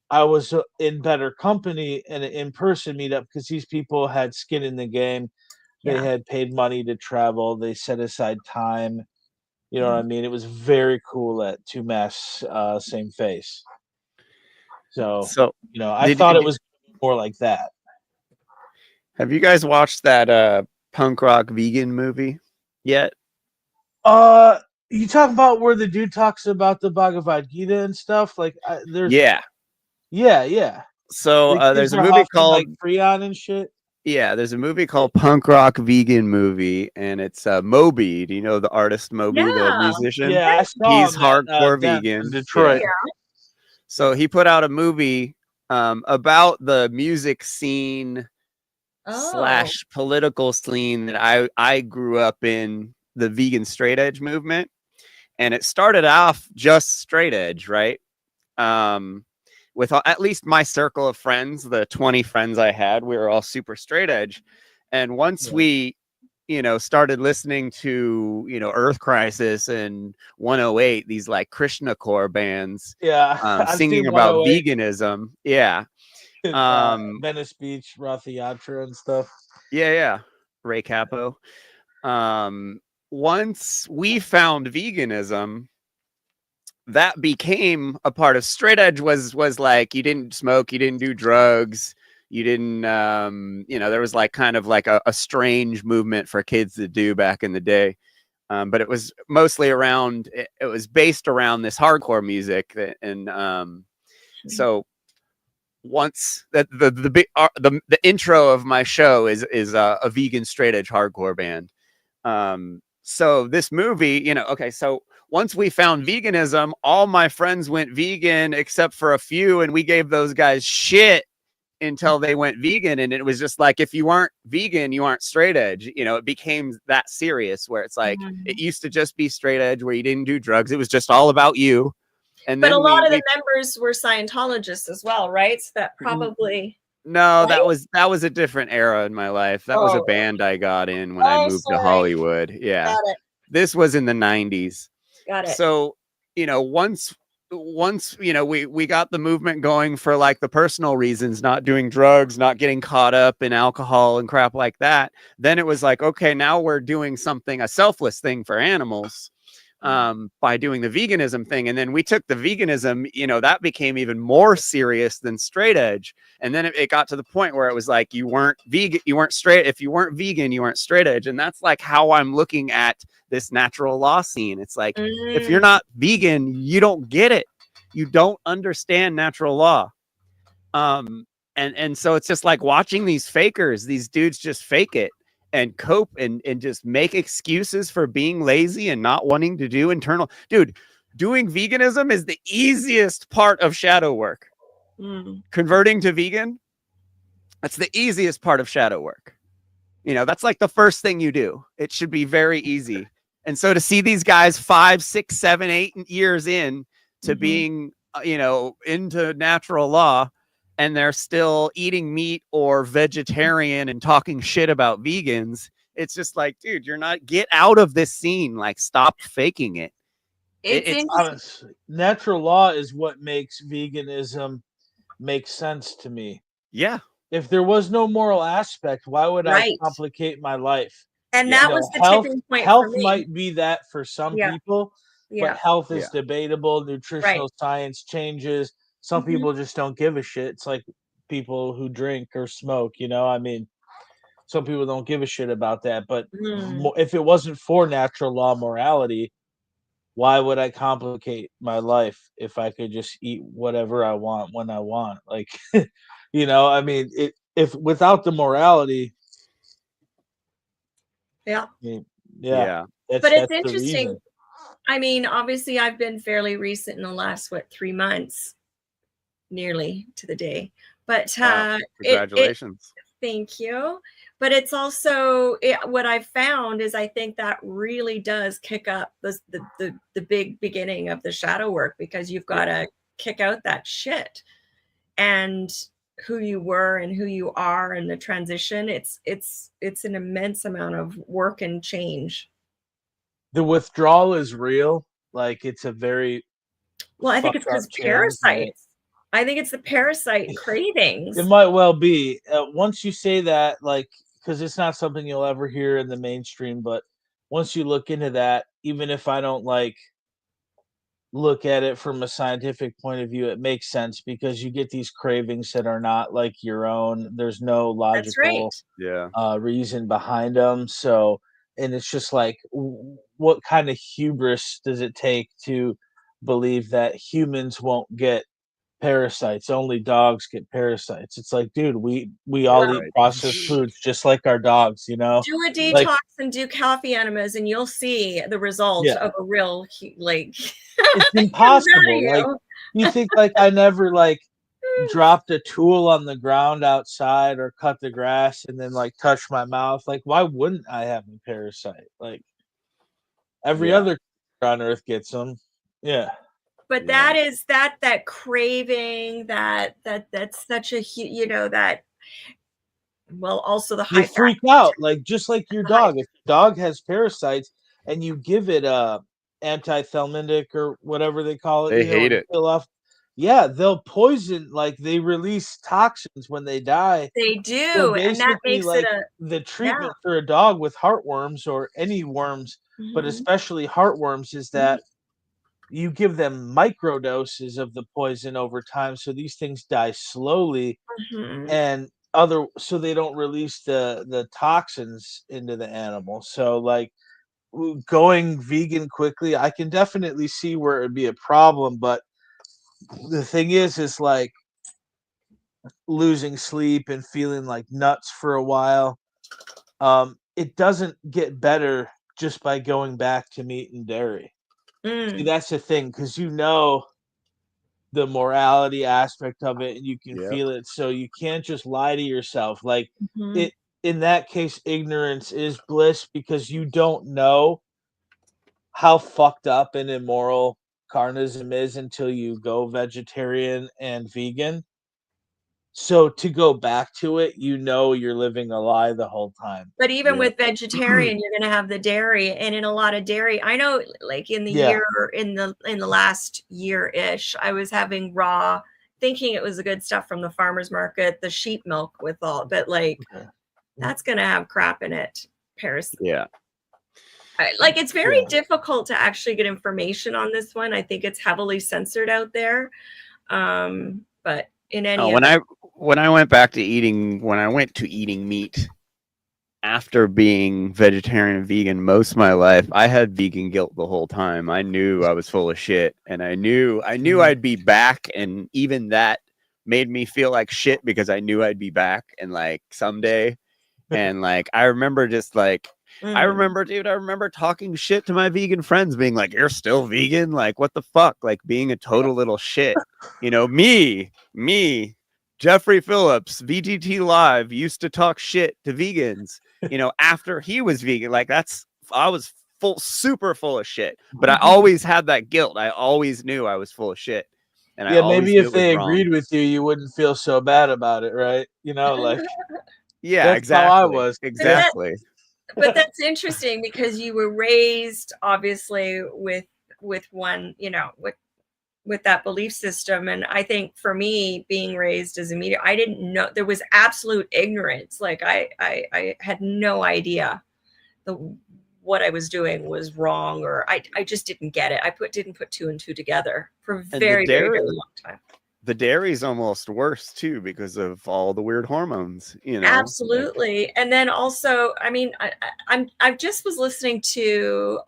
I was in better company in an in-person meetup because these people had skin in the game. They had paid money to travel. They set aside time. You know what I mean? It was very cool at Two Mass, Same Face. So, you know, I thought it was more like that. Have you guys watched that punk rock vegan movie yet? You talk about where the dude talks about the Bhagavad Gita and stuff? Like, there's Yeah. Yeah. So The there's kids a are movie huffing, called like Freon and shit. Yeah, there's a movie called Punk Rock Vegan Movie, and it's Moby. Do you know the artist Moby, the musician? Yeah, I saw He's him at, hardcore Dent vegan. in Detroit. Yeah. So he put out a movie about the music scene / political scene that I grew up in, the vegan straight edge movement. And it started off just straight edge, right? With at least my circle of friends, the 20 friends I had, we were all super straight edge. And once we, you know, started listening to, you know, Earth Crisis and 108, these like Krishna core bands, I've singing seen about 108. veganism. Yeah. Venice Beach, Ratha Yatra and stuff. Yeah. Ray Capo. Once we found veganism, that became a part of straight edge. Was like, you didn't smoke, you didn't do drugs, you didn't you know, there was like kind of like a strange movement for kids to do back in the day, but it was mostly around, it was based around this hardcore music and so once that the intro of my show is a vegan straight edge hardcore band. So this movie, you know, okay, so once we found veganism, all my friends went vegan except for a few, and we gave those guys shit until they went vegan. And it was just like, if you aren't vegan, you aren't straight edge. You know, it became that serious where it's like, it used to just be straight edge where you didn't do drugs. It was just all about you. And But then a lot of the members were Scientologists as well, right? So that probably... No, that was a different era in my life. That was a band I got in when I moved to Hollywood. Yeah. Got it. This was in the 90s. Got it. So, you know, once you know, we got the movement going for like the personal reasons, not doing drugs, not getting caught up in alcohol and crap like that, then it was like, okay, now we're doing something, a selfless thing for animals. by doing the veganism thing. And then we took the veganism, that became even more serious than straight edge. And then it got to the point where it was like, you weren't vegan, you weren't straight. If you weren't vegan, you weren't straight edge. And that's like how I'm looking at this natural law scene. It's like, if you're not vegan, you don't get it. You don't understand natural law. And so it's just like watching these fakers, these dudes just fake it and cope and just make excuses for being lazy and not wanting to do internal. Dude, doing veganism is the easiest part of shadow work. Converting to vegan, that's the easiest part of shadow work. That's like the first thing you do. It should be very easy. And so to see these guys 5, 6, 7, 8 years in to being, into natural law, and they're still eating meat or vegetarian and talking shit about vegans, it's just like, dude, get out of this scene. Like, stop faking it. It's honestly, natural law is what makes veganism make sense to me. Yeah. If there was no moral aspect, why would I Right. complicate my life? And that was the health, tipping point health for me. might be that for some people, Yeah. but health is debatable. Nutritional science changes. Some people just don't give a shit. It's like people who drink or smoke, I mean, some people don't give a shit about that. But if it wasn't for natural law morality, why would I complicate my life if I could just eat whatever I want when I want? Like, I mean, if without the morality, Yeah. That's, But it's that's the interesting. reason. I mean, obviously, I've been fairly recent in the last 3 months, nearly to the day. But wow. Congratulations. Thank you. But it's also what I've found is I think that really does kick up the big beginning of the shadow work, because you've got to kick out that shit and who you were and who you are and the transition. It's an immense amount of work and change. The withdrawal is real. Like, it's a very I think it's because parasites. I think it's the parasite cravings. It might well be. Once you say that, like, because it's not something you'll ever hear in the mainstream, but once you look into that, even if I don't look at it from a scientific point of view, it makes sense, because you get these cravings that are not like your own. There's no logical reason behind them. So, and it's just like, what kind of hubris does it take to believe that humans won't get parasites? Only dogs get parasites. It's like, dude, we all eat processed foods just like our dogs, Do a detox and do coffee enemas, and you'll see the result of a real it's impossible. Like, you think I never dropped a tool on the ground outside or cut the grass and then touch my mouth? Like, why wouldn't I have a parasite? Like, every other on earth gets them. Yeah. But that is that craving, that's such a also the high. You freak out, just like your dog. If your dog has parasites and you give it antithelmintic or whatever they call it, they hate it. Kill off. Yeah, they'll poison. They release toxins when they die. They do, so and that makes it the treatment for a dog with heartworms or any worms, but especially heartworms, is that you give them micro doses of the poison over time, so these things die slowly, and so they don't release the toxins into the animal. So going vegan quickly, I can definitely see where it would be a problem, but the thing is losing sleep and feeling like nuts for a while. It doesn't get better just by going back to meat and dairy. See, that's the thing, because the morality aspect of it, and you can feel it, so you can't just lie to yourself. In that case, ignorance is bliss, because you don't know how fucked up and immoral carnism is until you go vegetarian and vegan. So to go back to it, you're living a lie the whole time. But even with vegetarian, you're going to have the dairy, and in a lot of dairy, I know, in the year, in the last year-ish, I was having raw, thinking it was the good stuff from the farmer's market, the sheep milk but that's going to have crap in it. Parasite. Yeah. Like, it's very difficult to actually get information on this one. I think it's heavily censored out there. But in any when I went to eating meat after being vegetarian and vegan most of my life, I had vegan guilt the whole time. I knew I was full of shit, and I knew I'd be back, and even that made me feel like shit because I knew I'd be back and like someday. And like I remember just like I remember talking shit to my vegan friends, being like, "You're still vegan? Like, what the fuck?" Like being a total little shit. You know, me, Jeffrey Phillips, VGT Live, used to talk shit to vegans, you know, after he was vegan. Like I was super full of shit, but I always had that guilt. I always knew I was full of shit. And I maybe if they agreed with you, you wouldn't feel so bad about it, right? You know, like yeah, that's how I was. Exactly. But that's interesting because you were raised obviously with one, you know, with that belief system. And I think for me, being raised as a media, I didn't know, there was absolute ignorance. Like I had no idea what I was doing was wrong, or I just didn't get it. I didn't put two and two together for a very long time. The dairy's almost worse too because of all the weird hormones, you know. Absolutely. And then also, I mean, I just was listening to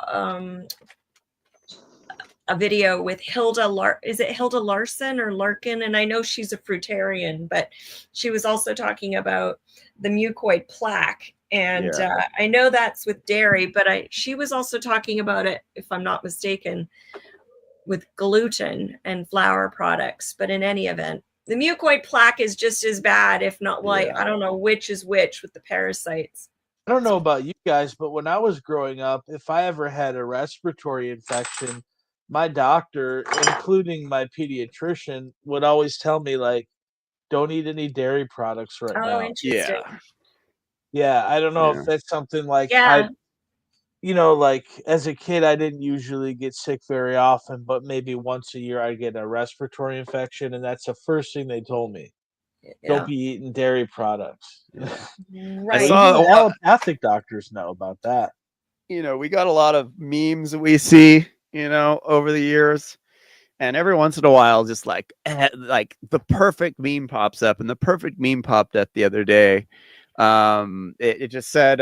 a video with is it Hilda Larson or Larkin? And I know she's a fruitarian, but she was also talking about the mucoid plaque. And I know that's with dairy, but she was also talking about it, if I'm not mistaken, with gluten and flour products. But in any event, the mucoid plaque is just as bad, if not like, I don't know which is which with the parasites. I don't know about you guys, but when I was growing up, if I ever had a respiratory infection, my doctor, including my pediatrician, would always tell me, like, don't eat any dairy products right now. Interesting. Yeah, I don't know if that's something like you know, like as a kid, I didn't usually get sick very often, but maybe once a year I'd get a respiratory infection, and that's the first thing they told me. Don't be eating dairy products. Right. Even allopathic doctors know about that. You know, we got a lot of memes that we see, you know, over the years. And every once in a while, just like the perfect meme pops up, and the perfect meme popped up the other day. It just said,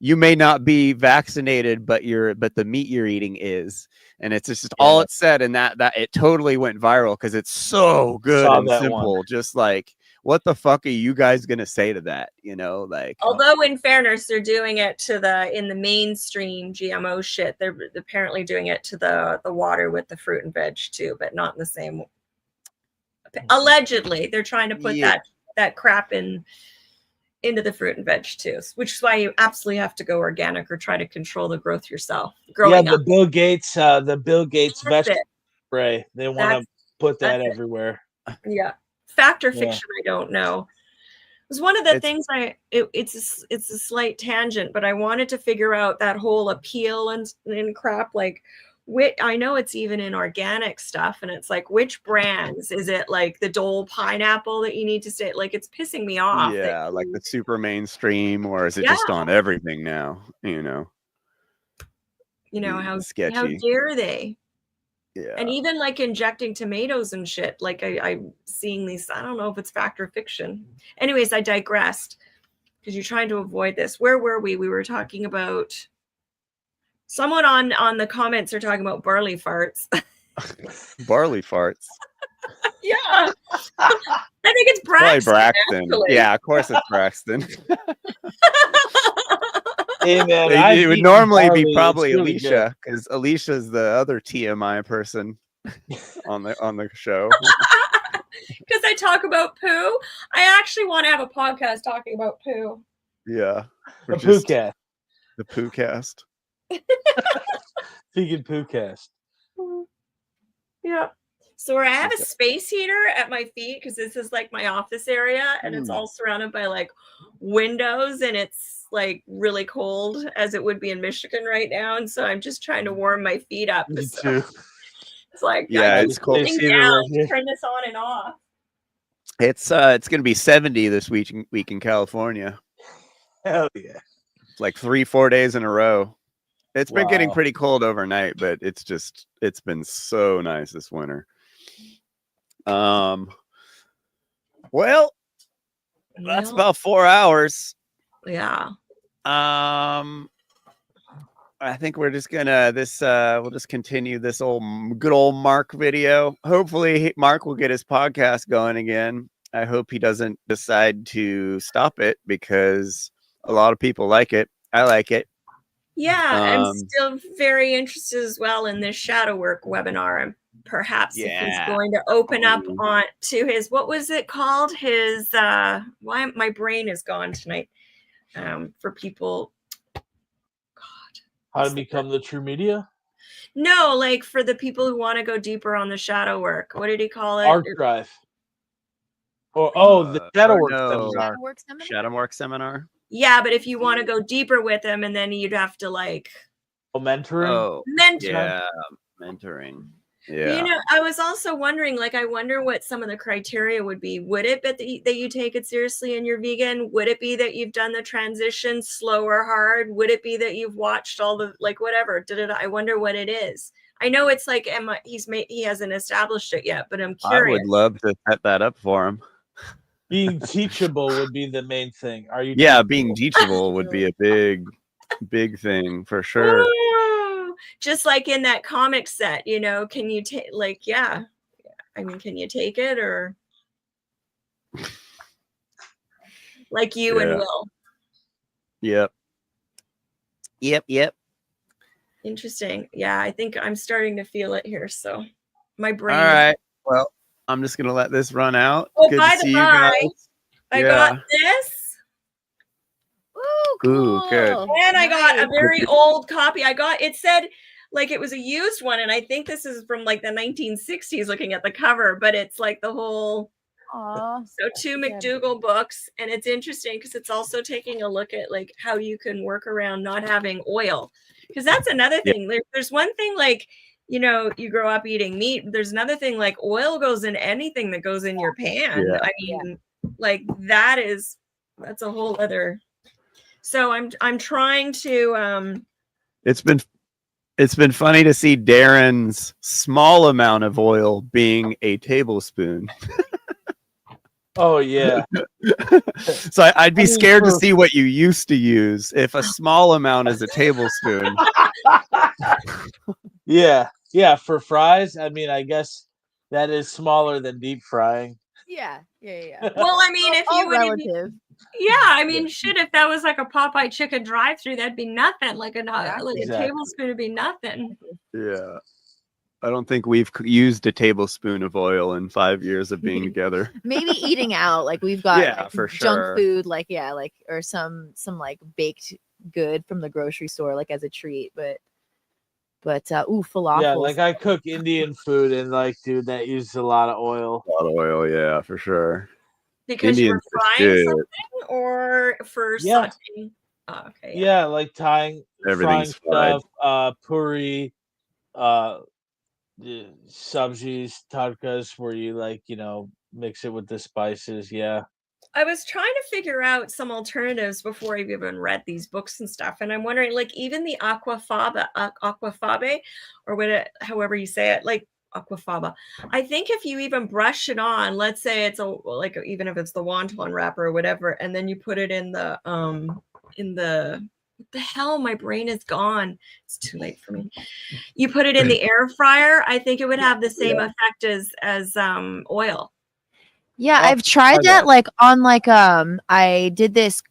you may not be vaccinated, but the meat you're eating is. And it's just all it said, and that it totally went viral because it's so good and simple. One. Just like, what the fuck are you guys gonna say to that? You know, like. Although in fairness, they're doing it in the mainstream GMO shit. They're apparently doing it to the water with the fruit and veg too, but not in the same. Allegedly, they're trying to put that crap into the fruit and veg too, which is why you absolutely have to go organic or try to control the growth yourself. The Bill Gates vegetable spray. They want to put that everywhere. Yeah. Fact or fiction, I don't know. It was one of the things it's a slight tangent, but I wanted to figure out that whole appeal and crap. Like, I know it's even in organic stuff, and it's like, which brands is it? Like the Dole pineapple that you need to say? Like, it's pissing me off. Yeah, like the super mainstream, or is it just on everything now? You know how sketchy. How dare they? Yeah. And even like injecting tomatoes and shit. Like I'm seeing these. I don't know if it's fact or fiction. Anyways, I digressed because you're trying to avoid this. Where were we? We were talking about. Someone on the comments are talking about barley farts. Barley farts. Yeah. I think it's Braxton. Braxton. Yeah, of course it's Braxton. Hey, man, it would normally be probably really Alicia, because Alicia's the other TMI person on the show. Because I talk about poo. I actually want to have a podcast talking about poo. Yeah. The poo-cast. The poo-cast. Vegan poo-cast. Yeah. So I have a space heater at my feet because this is like my office area, and it's all surrounded by like windows, and it's like really cold as it would be in Michigan right now. And so I'm just trying to warm my feet up. Me too. It's like, it's cold. Down, turn this on and off. It's gonna be 70 this week in California. Hell yeah. like 3-4 days in a row. It's been getting Wow. pretty cold overnight, but it's been so nice this winter. Well, that's about 4 hours. Yeah. I think we're just gonna we'll just continue this good old Mark video. Hopefully Mark will get his podcast going again. I hope he doesn't decide to stop it because a lot of people like it. I like it. Yeah, I'm still very interested as well in this shadow work webinar, and perhaps if he's going to open up on to his, what was it called? His why my brain is gone tonight. For people, How to become the true media? no, like for the people who want to go deeper on the shadow work. What did he call it? Archive. Or the shadow work seminar. Shadow work seminar. Yeah, but if you want to go deeper with him, and then you'd have to like mentoring. Oh, mentor. Yeah, mentoring. But, Yeah. you know, I was also wondering, like, I wonder what some of the criteria would be. Would it be that you take it seriously and you're vegan? Would it be that you've done the transition slow or hard? Would it be that you've watched all the, like, whatever? I wonder what it is. I know it's like he hasn't established it yet, but I'm curious. I would love to set that up for him. Being teachable would be the main thing. Are you? Yeah, being teachable would be a big thing for sure. Just like in that comic set, you know, can you take, like, yeah. I mean, can you take it, or like you and Will? Yep. Interesting. Yeah, I think I'm starting to feel it here. So my brain. All right. Well, I'm just gonna let this run out. Oh, Good by to see the you by, guys. I got this. Ooh, good. And I got a very old copy. It said like it was a used one, and I think this is from like the 1960s looking at the cover, but it's like the whole so 2 McDougall books, and it's interesting because it's also taking a look at like how you can work around not having oil, because that's another thing. There's one thing, like, you know, you grow up eating meat. There's another thing, like oil goes in anything that goes in your pan. Yeah. I mean, like that's a whole other. So I'm trying to It's been funny to see Darren's small amount of oil being a tablespoon. Oh yeah. So I'd be scared to see what you used to use if a small amount is a tablespoon. Yeah, for fries. I mean, I guess that is smaller than deep frying. Yeah. well, I mean, if you would relative. Yeah, I mean, shit, if that was like a Popeye chicken drive-through, that'd be nothing. Like a tablespoon would be nothing. Yeah. I don't think we've used a tablespoon of oil in 5 years of being together. Maybe eating out, like we've got Yeah, like, for junk sure. food, like or some like baked good from the grocery store, like as a treat. But falafel. Yeah, like I cook Indian food, and like, dude, that uses a lot of oil. A lot of oil, yeah, for sure. Because Indians you're are frying good. something or for Yeah. sauteing. Oh, okay. Yeah, like frying Everything's fried. stuff, puri, sabjis, tadkas, where you like, you know, mix it with the spices. Yeah. I was trying to figure out some alternatives before I've even read these books and stuff, and I'm wondering, like, even the aquafaba, or however you say it, like aquafaba. I think if you even brush it on, let's say it's even if it's the wonton wrapper or whatever, and then you put it in the what the hell, my brain is gone. It's too late for me. You put it in the air fryer, I think it would have the same effect as oil. Yeah, I've tried that like on like I did this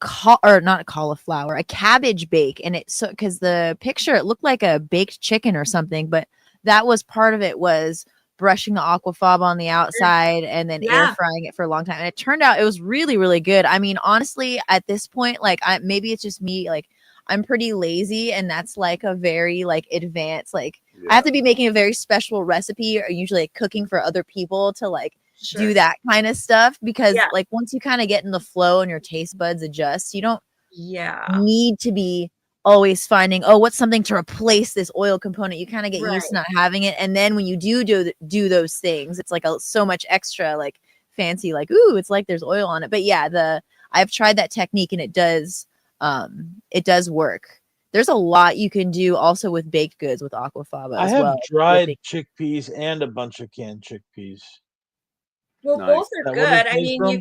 not cauliflower, a cabbage bake, and because the picture it looked like a baked chicken or something, but that was part of it, was brushing the aquafaba on the outside and then air frying it for a long time, and it turned out it was really, really good. I mean, honestly, at this point, like maybe it's just me, like I'm pretty lazy, and that's like a very like advanced, like I have to be making a very special recipe or usually like, cooking for other people to like do that kind of stuff, because like once you kind of get in the flow and your taste buds adjust, you don't need to be always finding what's something to replace this oil component. You kind of get used to not having it, and then when you do those things, it's like so much extra like fancy, like ooh, it's like there's oil on it. But yeah, I've tried that technique, and it does it does work. There's a lot you can do also with baked goods with aquafaba I as have well. dried chickpeas and a bunch of canned chickpeas. Well, Nice. both Is are that where they good. I came mean,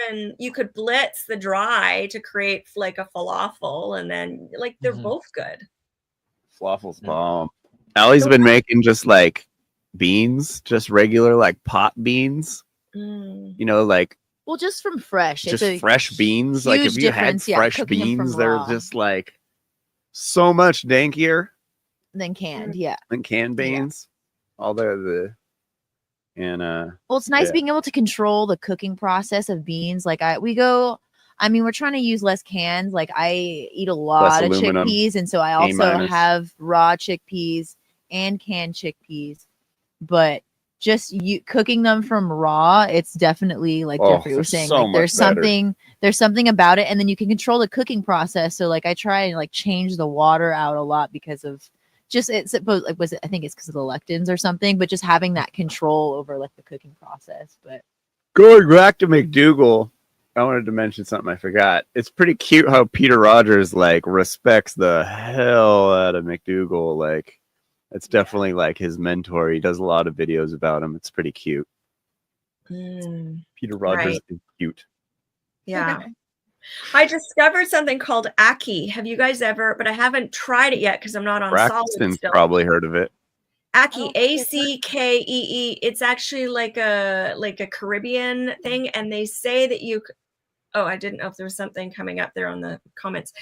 from? you could blitz the dry to create like a falafel, and then like they're both good. Falafel's bomb. Allie's been making just like beans, just regular like pot beans. Mm. You know, like Well, just from fresh. just it's a fresh beans. Like if huge you had difference, yeah, fresh cooking them from beans, they're raw. just like so much dankier Then canned, yeah. than canned beans. All the and Well, it's nice yeah. being able to control the cooking process of beans. Like we're trying to use less cans. Like I eat a lot of aluminum. chickpeas, and so I also A-. have raw chickpeas and canned chickpeas. But just cooking them from raw, it's definitely like Jeffrey was saying, so like there's much better. there's something about it, and then you can control the cooking process. So like I try and like change the water out a lot because of just I think it's because of the lectins or something, but just having that control over like the cooking process. But Going back to McDougal, I wanted to mention something I forgot. It's pretty cute how Peter Rogers like respects the hell out of McDougal. Like it's definitely like his mentor. He does a lot of videos about him. It's pretty cute. Peter Rogers is cute. Yeah. I discovered something called Aki. Have you guys ever? But I haven't tried it yet because I'm not on solid Braxton's still. probably heard of it. Aki, ACKEE. It's actually like a Caribbean thing, and they say that you. Oh, I didn't know if there was something coming up there on the comments,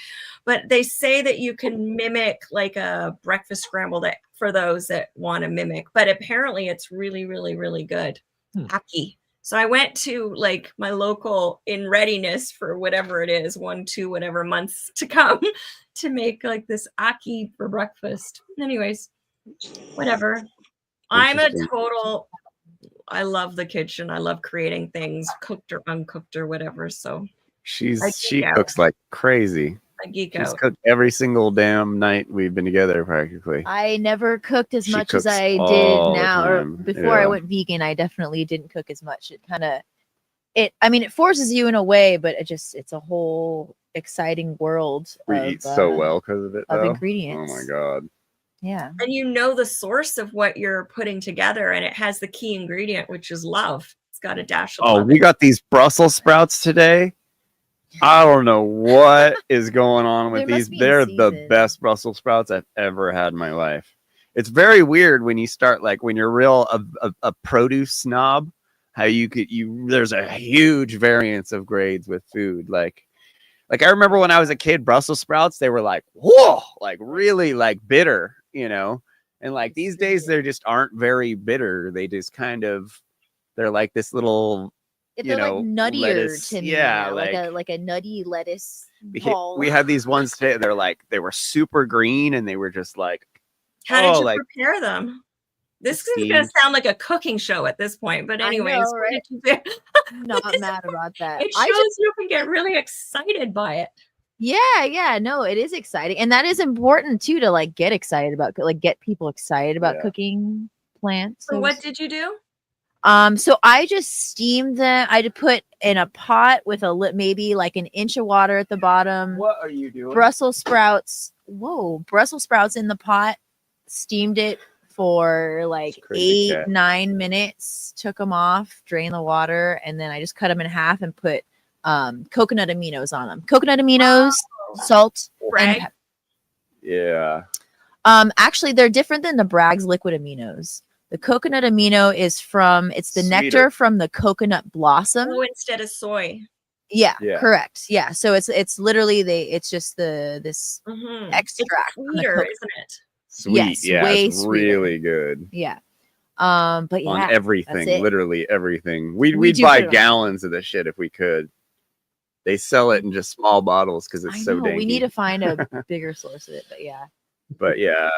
but they say that you can mimic like a breakfast scramble that for those that want to mimic. But apparently, it's really, really, really good. Aki. So I went to like my local in readiness for whatever it is, 1, 2, whatever months to come to make like this Aki for breakfast. Anyways, whatever. I love the kitchen. I love creating things, cooked or uncooked or whatever. So she cooks like crazy. I geek She's out. cooked every single damn night we've been together practically. I never cooked as She much as cooks I did all the now. Or time. before I Yeah. went vegan, I definitely didn't cook as much. It forces you in a way, but it's a whole exciting world. We of, eat so well because of it. of though. ingredients. Oh my god. Yeah. And you know the source of what you're putting together, and it has the key ingredient, which is love. It's got a dash of Oh, love. we got these Brussels sprouts today. I don't know what is going on with They these. must be in They're the season. best Brussels sprouts I've ever had in my life. It's very weird when you start like when you're a produce snob, how there's a huge variance of grades with food. Like I remember when I was a kid, Brussels sprouts, they were like, whoa, like really like bitter, you know? And like these days they just aren't very bitter. They just they're like this little They're like nuttier lettuce. to me. Yeah, Now, like a nutty lettuce we ball. had these ones today. They were super green and they were just like, How did you like prepare them? This is going to steamed. sound like a cooking show at this point, but I anyways, know, what right? did you do? Not mad about that. It shows you can get really excited by it. Yeah, no, it is exciting, and that is important too to like get excited about, like get people excited about cooking plants. So what did you do? So I just steamed them. I had put in a pot with maybe like an inch of water at the bottom. What are you doing? Brussels sprouts. Brussels sprouts in the pot. Steamed it for like crazy 8-9 minutes. Took them off, drained the water, and then I just cut them in half and put coconut aminos on them. Coconut aminos, salt, and pepper. Yeah. Actually, they're different than the Bragg's liquid aminos. The coconut amino is it's the nectar from the coconut blossom. Oh, instead of soy. Yeah, correct. Yeah, so it's literally it's just this Mhm. extract. It's sweeter, isn't it? Sweet. Yes, yeah, way it's sweeter. really good. Yeah. But yeah, on that's everything, it. literally everything. We We'd do buy put it on. gallons of this shit if we could. They sell it in just small bottles because it's I so know, danky. we need to find a bigger source of it, but yeah. But yeah,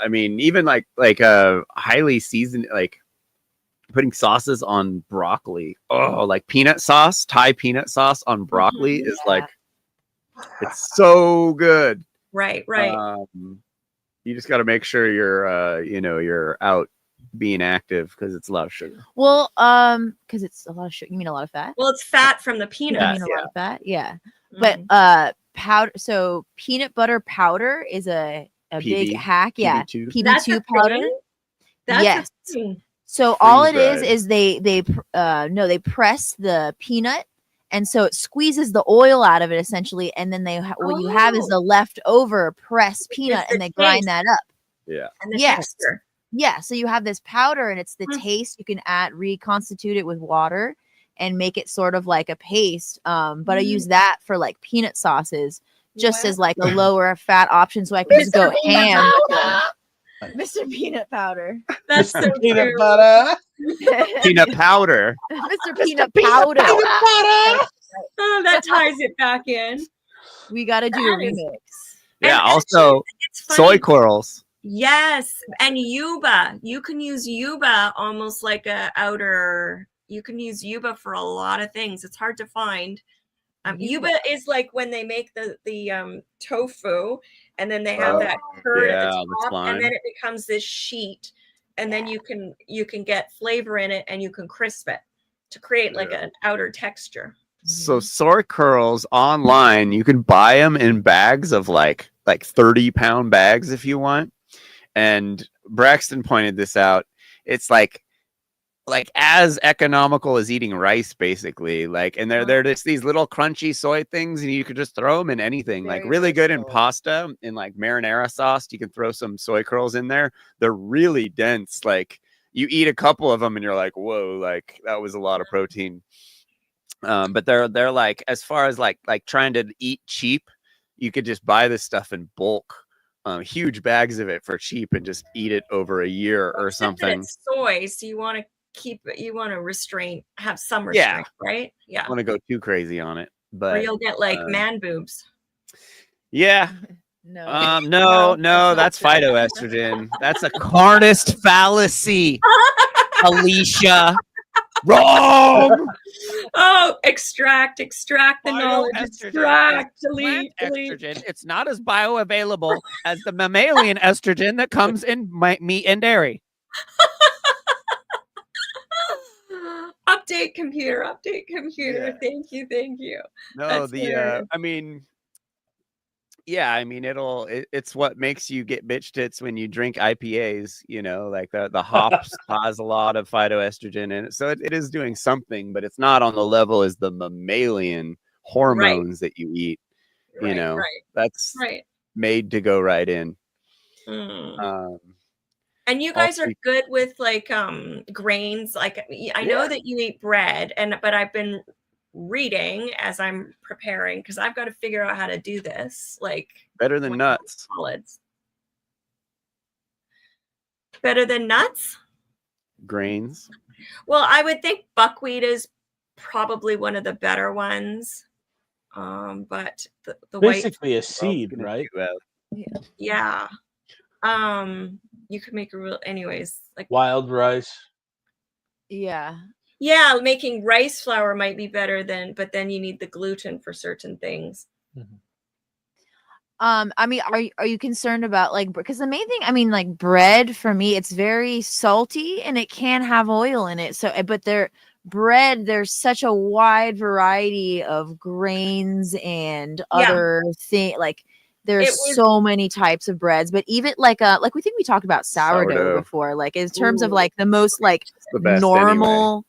I mean, even like highly seasoned, like putting sauces on broccoli. Oh, like peanut sauce, Thai peanut sauce on broccoli is like, it's so good. Right. You just got to make sure you're out being active because it's a lot of sugar. Well, because it's a lot of sugar. You mean a lot of fat? Well, it's fat from the You peanuts. mean a lot of fat? Yeah. Mhm. But powder. So peanut butter powder is a big PB, hack. Yeah, PB2. That's PB2 a powder. thing? That's Yes. a thing. So all it Freeze-dried. is they press the peanut, and so it squeezes the oil out of it essentially, and then what you have is the leftover pressed peanut, and they grind that up. Yeah. And the Yes. texture. Yeah, so you have this powder, and it's the taste. You can reconstitute it with water and make it sort of like a paste. But I use that for like peanut sauces, just as like a lower fat option, so I can just go ham. Mr. Peanut Powder. That's so Peanut cute. butter. Peanut powder. Mr. Peanut Powder. Oh, that ties it back in. We got to do a remix. Yeah. And Also, it's funny. soy corals. Yes, and yuba. You can use yuba almost like a outer. You can use yuba for a lot of things. It's hard to find. Yuba is like when they make the tofu, and then they have that curd at the top, and then it becomes this sheet, and then you can get flavor in it, and you can crisp it to create like an outer texture. So soy curls online, you can buy them in bags of like 30-pound bags if you want. And Braxton pointed this out. It's like as economical as eating rice, basically. Like, and they're just these little crunchy soy things, and you could just throw them in anything. Like really good in pasta, in like marinara sauce. You can throw some soy curls in there. They're really dense. Like you eat a couple of them, and you're like, whoa, like that was a lot of protein. But they're like, as far as like trying to eat cheap, you could just buy this stuff in bulk. Huge bags of it for cheap, and just eat it over a year or something. It's soy, so you want to have some restraint, right? Yeah. I want to go too crazy on it, but or you'll get like man boobs. Yeah. No. No, that's phytoestrogen. That's a carnist fallacy, Alicia. Wrong. Oh, extract the knowledge. Extract, delete. Estrogen. It's not as bioavailable as the mammalian estrogen that comes in meat and dairy. Update computer. Yeah. Thank you. No, That's it's what makes you get bitch tits when you drink IPAs, like the hops has a lot of phytoestrogen in it. So it is doing something, but it's not on the level as the mammalian hormones that you eat. That's made to go right in. And you guys are good with like grains. Like I know that you eat bread, but I've been reading as I'm preparing because I've got to figure out how to do this. Like better than nuts. Solids. Better than nuts? Grains. Well, I would think buckwheat is probably one of the better ones. But the basically white, a seed, right? Yeah. You could make anyways, like wild rice. Yeah. Yeah, making rice flour might be better but then you need the gluten for certain things. I mean, are you concerned about like, because the main thing, I mean, like bread for me, it's very salty and it can have oil in it. So, but there's such a wide variety of grains and other things. Like there's so many types of breads, but even like we think we talked about sourdough before, like in terms of like the most like normal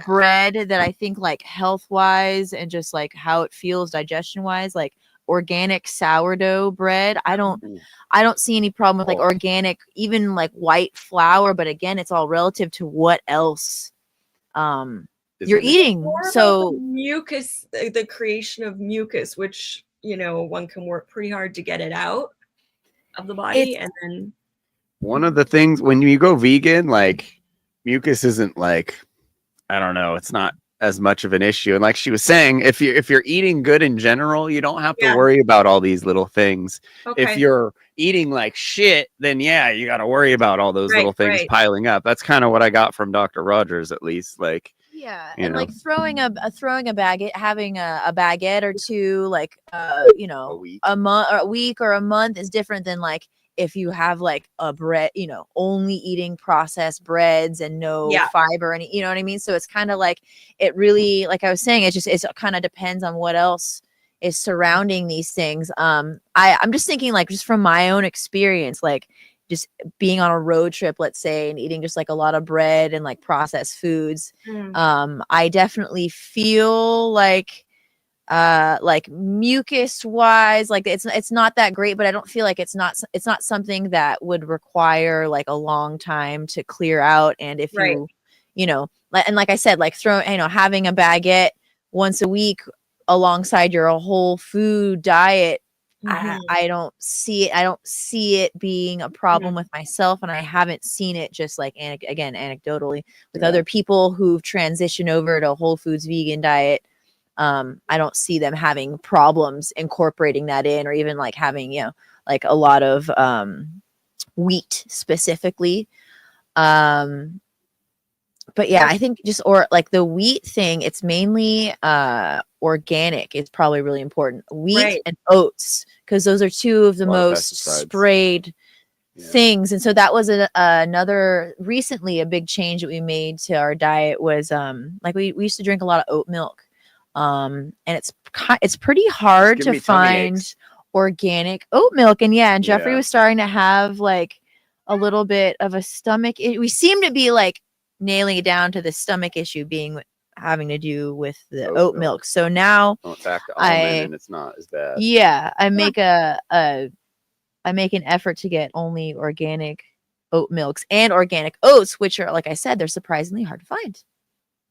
bread that I think like health wise and just like how it feels digestion wise, like organic sourdough bread. I don't see any problem with like organic, even like white flour, but again, it's all relative to what else you're eating. So mucus, the creation of mucus, which one can work pretty hard to get it out of the body. And then one of the things when you go vegan, like mucus isn't like, I don't know, it's not as much of an issue. And like she was saying, if you're eating good in general, you don't have to worry about all these little things. If you're eating like shit, then you got to worry about all those little things piling up. That's kind of what I got from Dr. Rogers, at least. Like, and like throwing a baguette, having a baguette or two, like a month or a week or a month is different than like if you have like a bread, only eating processed breads and no fiber, and you know what I mean? So it's kind of like, it really, like I was saying, it kind of depends on what else is surrounding these things. I'm just thinking, like, just from my own experience, like just being on a road trip, let's say, and eating just like a lot of bread and like processed foods. I definitely feel like mucus wise, like it's not that great, but I don't feel like it's not something that would require like a long time to clear out. And if you know, and like I said, like having a baguette once a week alongside your whole food diet, I don't see it being a problem with myself, and I haven't seen it just like anecdotally with other people who've transitioned over to a whole foods vegan diet. I don't see them having problems incorporating that in, or even like having, like a lot of wheat specifically. But yeah, I think or like the wheat thing, it's mainly organic. It's probably really important. Wheat and oats, because those are two of the most sprayed things. And so that was another recently a big change that we made to our diet was like we used to drink a lot of oat milk. And it's pretty hard to find organic oat milk. And and Jeffrey was starting to have like a little bit of a stomach. We seem to be like nailing it down to the stomach issue being having to do with the oat milk. So now it's back to almond and it's not as bad. I make I make an effort to get only organic oat milks and organic oats, which are, like I said, they're surprisingly hard to find.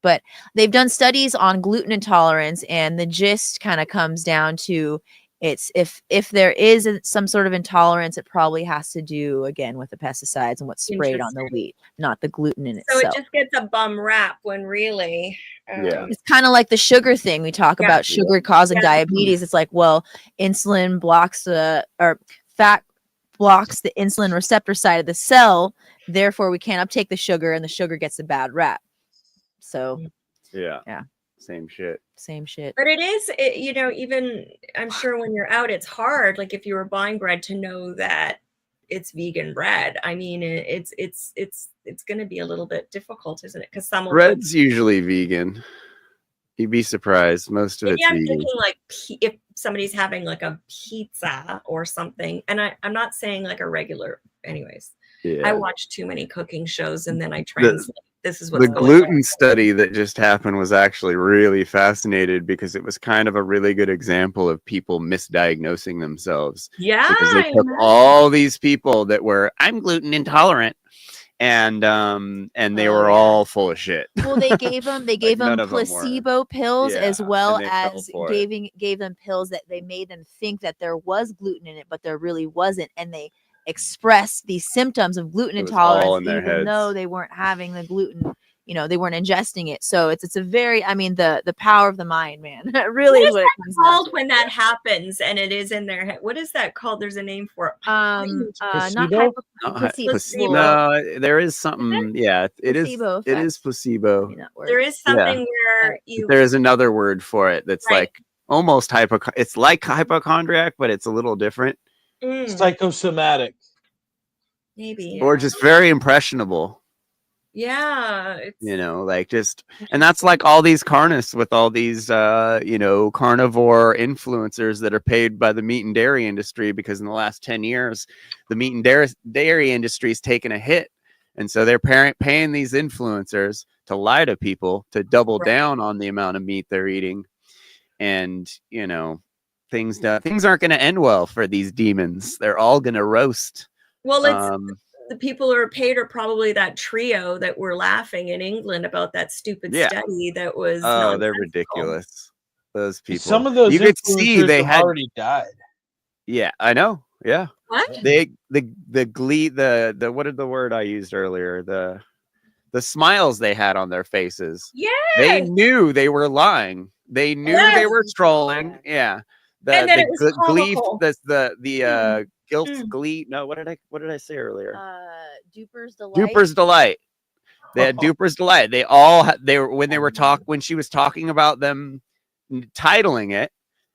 But they've done studies on gluten intolerance, and the gist kind of comes down to it's if there is some sort of intolerance, it probably has to do again with the pesticides and what's sprayed on the wheat, not the gluten in itself. So it just gets a bum rap when really it's kind of like the sugar thing. We talk about sugar causing diabetes. It's like, well, insulin blocks fat blocks the insulin receptor side of the cell, therefore we can't uptake the sugar, and the sugar gets a bad rap. So same shit. But it is, even I'm sure when you're out, it's hard. Like if you were buying bread to know that it's vegan bread. I mean, it's going to be a little bit difficult, isn't it? Because some bread's usually vegan. You'd be surprised. Most of it's vegan. Thinking like if somebody's having like a pizza or something, and I'm not saying like a regular. Anyways, I watch too many cooking shows, and then I translate. This is what's the gluten study that just happened was actually really fascinating because it was kind of a really good example of people misdiagnosing themselves. Yeah, because they took all these people that were I'm gluten intolerant, and they were all full of shit. Well, they gave them placebo pills as well as gave them pills that they made them think that there was gluten in it, but there really wasn't, and they express these symptoms of gluten intolerance even though they weren't having the gluten, they weren't ingesting it. So it's a very, the power of the mind, man. Really is what it comes called when that happens and it is in their head. What is that called? There's a name for it. Placebo? Placebo. No, there is something. It is placebo. There is something where there is another word for it that's like almost it's like hypochondriac, but it's a little different. Psychosomatic, maybe, or just very impressionable. Yeah, and that's like all these carnists with all these carnivore influencers that are paid by the meat and dairy industry, because in the last 10 years the meat and dairy industry's taken a hit, and so they're paying these influencers to lie to people to double down on the amount of meat they're eating, and things aren't going to end well for these demons. They're all going to roast. Well, it's the people who are paid are probably that trio that were laughing in England about that stupid study that was. Oh, they're ridiculous. Those people. Some of those you could see they had already died. Yeah, I know. Yeah. What? The glee, the what is the word I used earlier? The smiles they had on their faces. Yeah. They knew they were lying. They knew they were trolling. Yeah. And then it was glee, the guilt glee. No, what did I say earlier? Duper's delight. Duper's delight. They had Duper's delight. When she was talking about them titling it,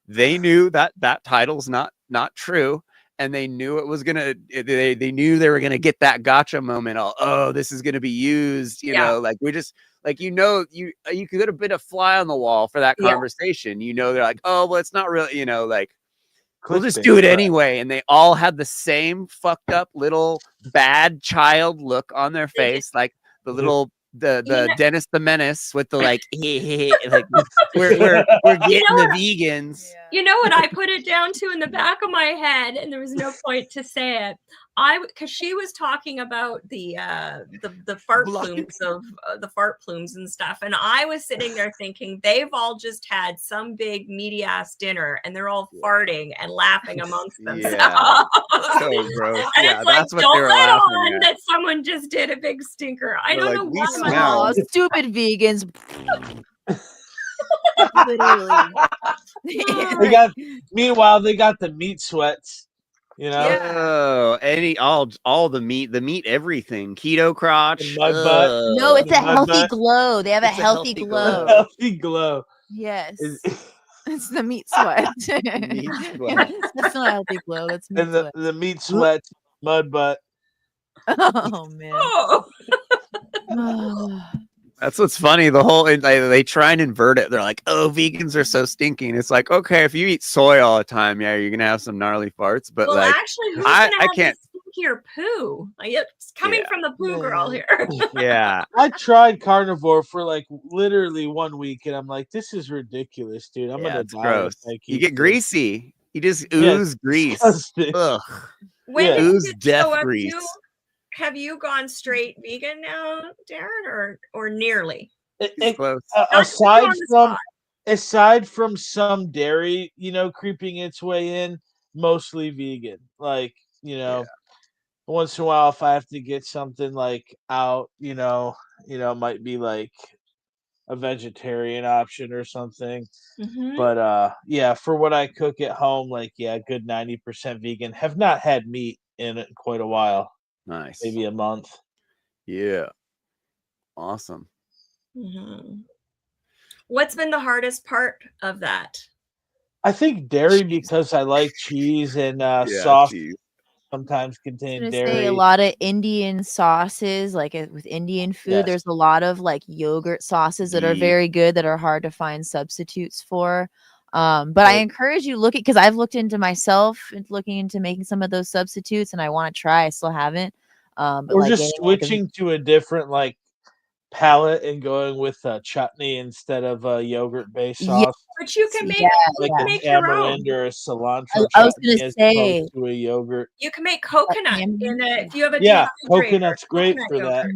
they knew that title's not true, and they knew it was gonna. They knew they were gonna get that gotcha moment. Oh, this is gonna be used. You know, like we just like you could have been a fly on the wall for that conversation. You know, they're like, oh, well, it's not really. You know, like. We'll just do it anyway. And they all had the same fucked up little bad child look on their face, like the little the Dennis the Menace with the like we're getting the vegans. You know what I put it down to in the back of my head, and there was no point to say it. Because she was talking about the fart plumes of the fart plumes and stuff, and I was sitting there thinking they've all just had some big meaty ass dinner, and they're all farting and laughing amongst themselves. So gross. And Yeah, it's like, that's what don't they were let laughing on at. that someone just did a big stinker. I They're don't like, know "We why. smell." Stupid vegans. Literally. Meanwhile, they got the meat sweats. You know, all the meat everything, keto crotch. No, it's a healthy glow. They have a healthy glow. Healthy glow. Yes. It's the meat sweat. That's not a healthy glow. That's meat And sweat. the meat sweat, mud butt. Oh man. That's what's funny. The whole they try and invert it. They're like, "Oh, vegans are so stinky." And it's like, okay, if you eat soy all the time, yeah, you're gonna have some gnarly farts. But Well, like, actually, who's gonna have can't. the stinkier poo? Like, it's coming from the poo girl here. Yeah, I tried carnivore for like literally 1 week, and I'm like, this is ridiculous, dude. I'm gonna die. Gross. If I You keep get this. greasy. You just ooze grease. disgusting. Ugh. When did Ooze you death show up grease. have you gone straight vegan now, Darren, or nearly? Aside from some dairy, creeping its way in, mostly vegan. Like, once in a while, if I have to get something like out, might be like a vegetarian option or something. But yeah, for what I cook at home, like good 90% vegan. Have not had meat in it quite a while. Nice. Maybe a month. Yeah. Awesome. What's been the hardest part of that? I think dairy because I like cheese and sauce. Cheese. Sometimes contain I was dairy. gonna say a lot of Indian sauces, like with Indian food, there's a lot of like yogurt sauces that are very good that are hard to find substitutes for. But I encourage you to look at, because I've looked into myself and looking into making some of those substitutes, and I want to try. I still haven't. But Or like just switching to a different like palette and going with chutney instead of a yogurt-based sauce. But you can make like a tamarind or a cilantro I was chutney gonna as say opposed to a yogurt. You can make coconut in it if you have a coconut's great for that.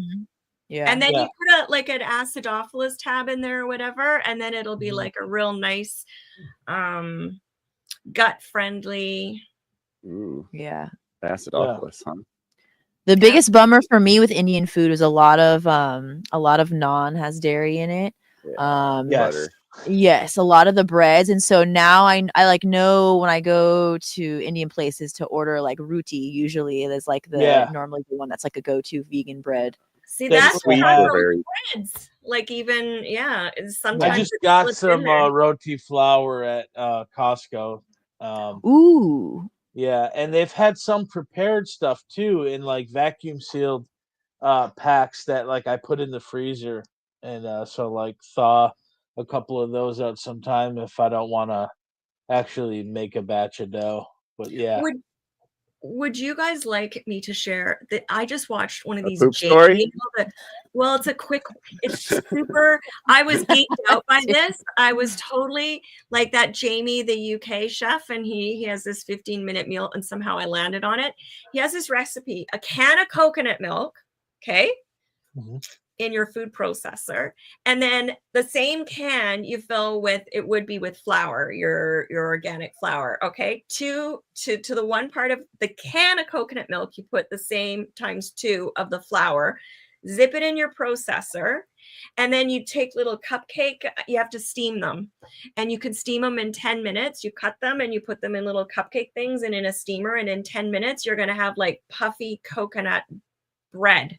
Yeah. And then you put like an acidophilus tab in there or whatever, and then it'll be like a real nice gut friendly. Ooh. Yeah. Acidophilus, huh? The biggest bummer for me with Indian food is a lot of naan has dairy in it. Yes. Yes, a lot of the breads. And so now I like know when I go to Indian places to order like roti, usually it is like normally the one that's like a go-to vegan bread. See, that's sweet breads. Like even sometimes I just got some roti flour at Costco. Ooh. Yeah, and they've had some prepared stuff too in like vacuum sealed packs that like I put in the freezer, and so like thaw a couple of those out sometime if I don't want to actually make a batch of dough. But yeah. Would you guys like me to share that? I just watched one of these poop story? Well, it's super. I was geeked out by this. I was totally like that Jamie, the UK chef, and he has this 15-minute meal, and somehow I landed on it. He has this recipe: a can of coconut milk, okay, in your food processor, and then the same can you fill with flour, your organic flour, okay. To the one part of the can of coconut milk, you put the same ×2 of the flour. Zip it in your processor, and then you take little cupcake. You have to steam them, and you can steam them in 10 minutes. You cut them and you put them in little cupcake things and in a steamer, and in 10 minutes you're going to have like puffy coconut bread.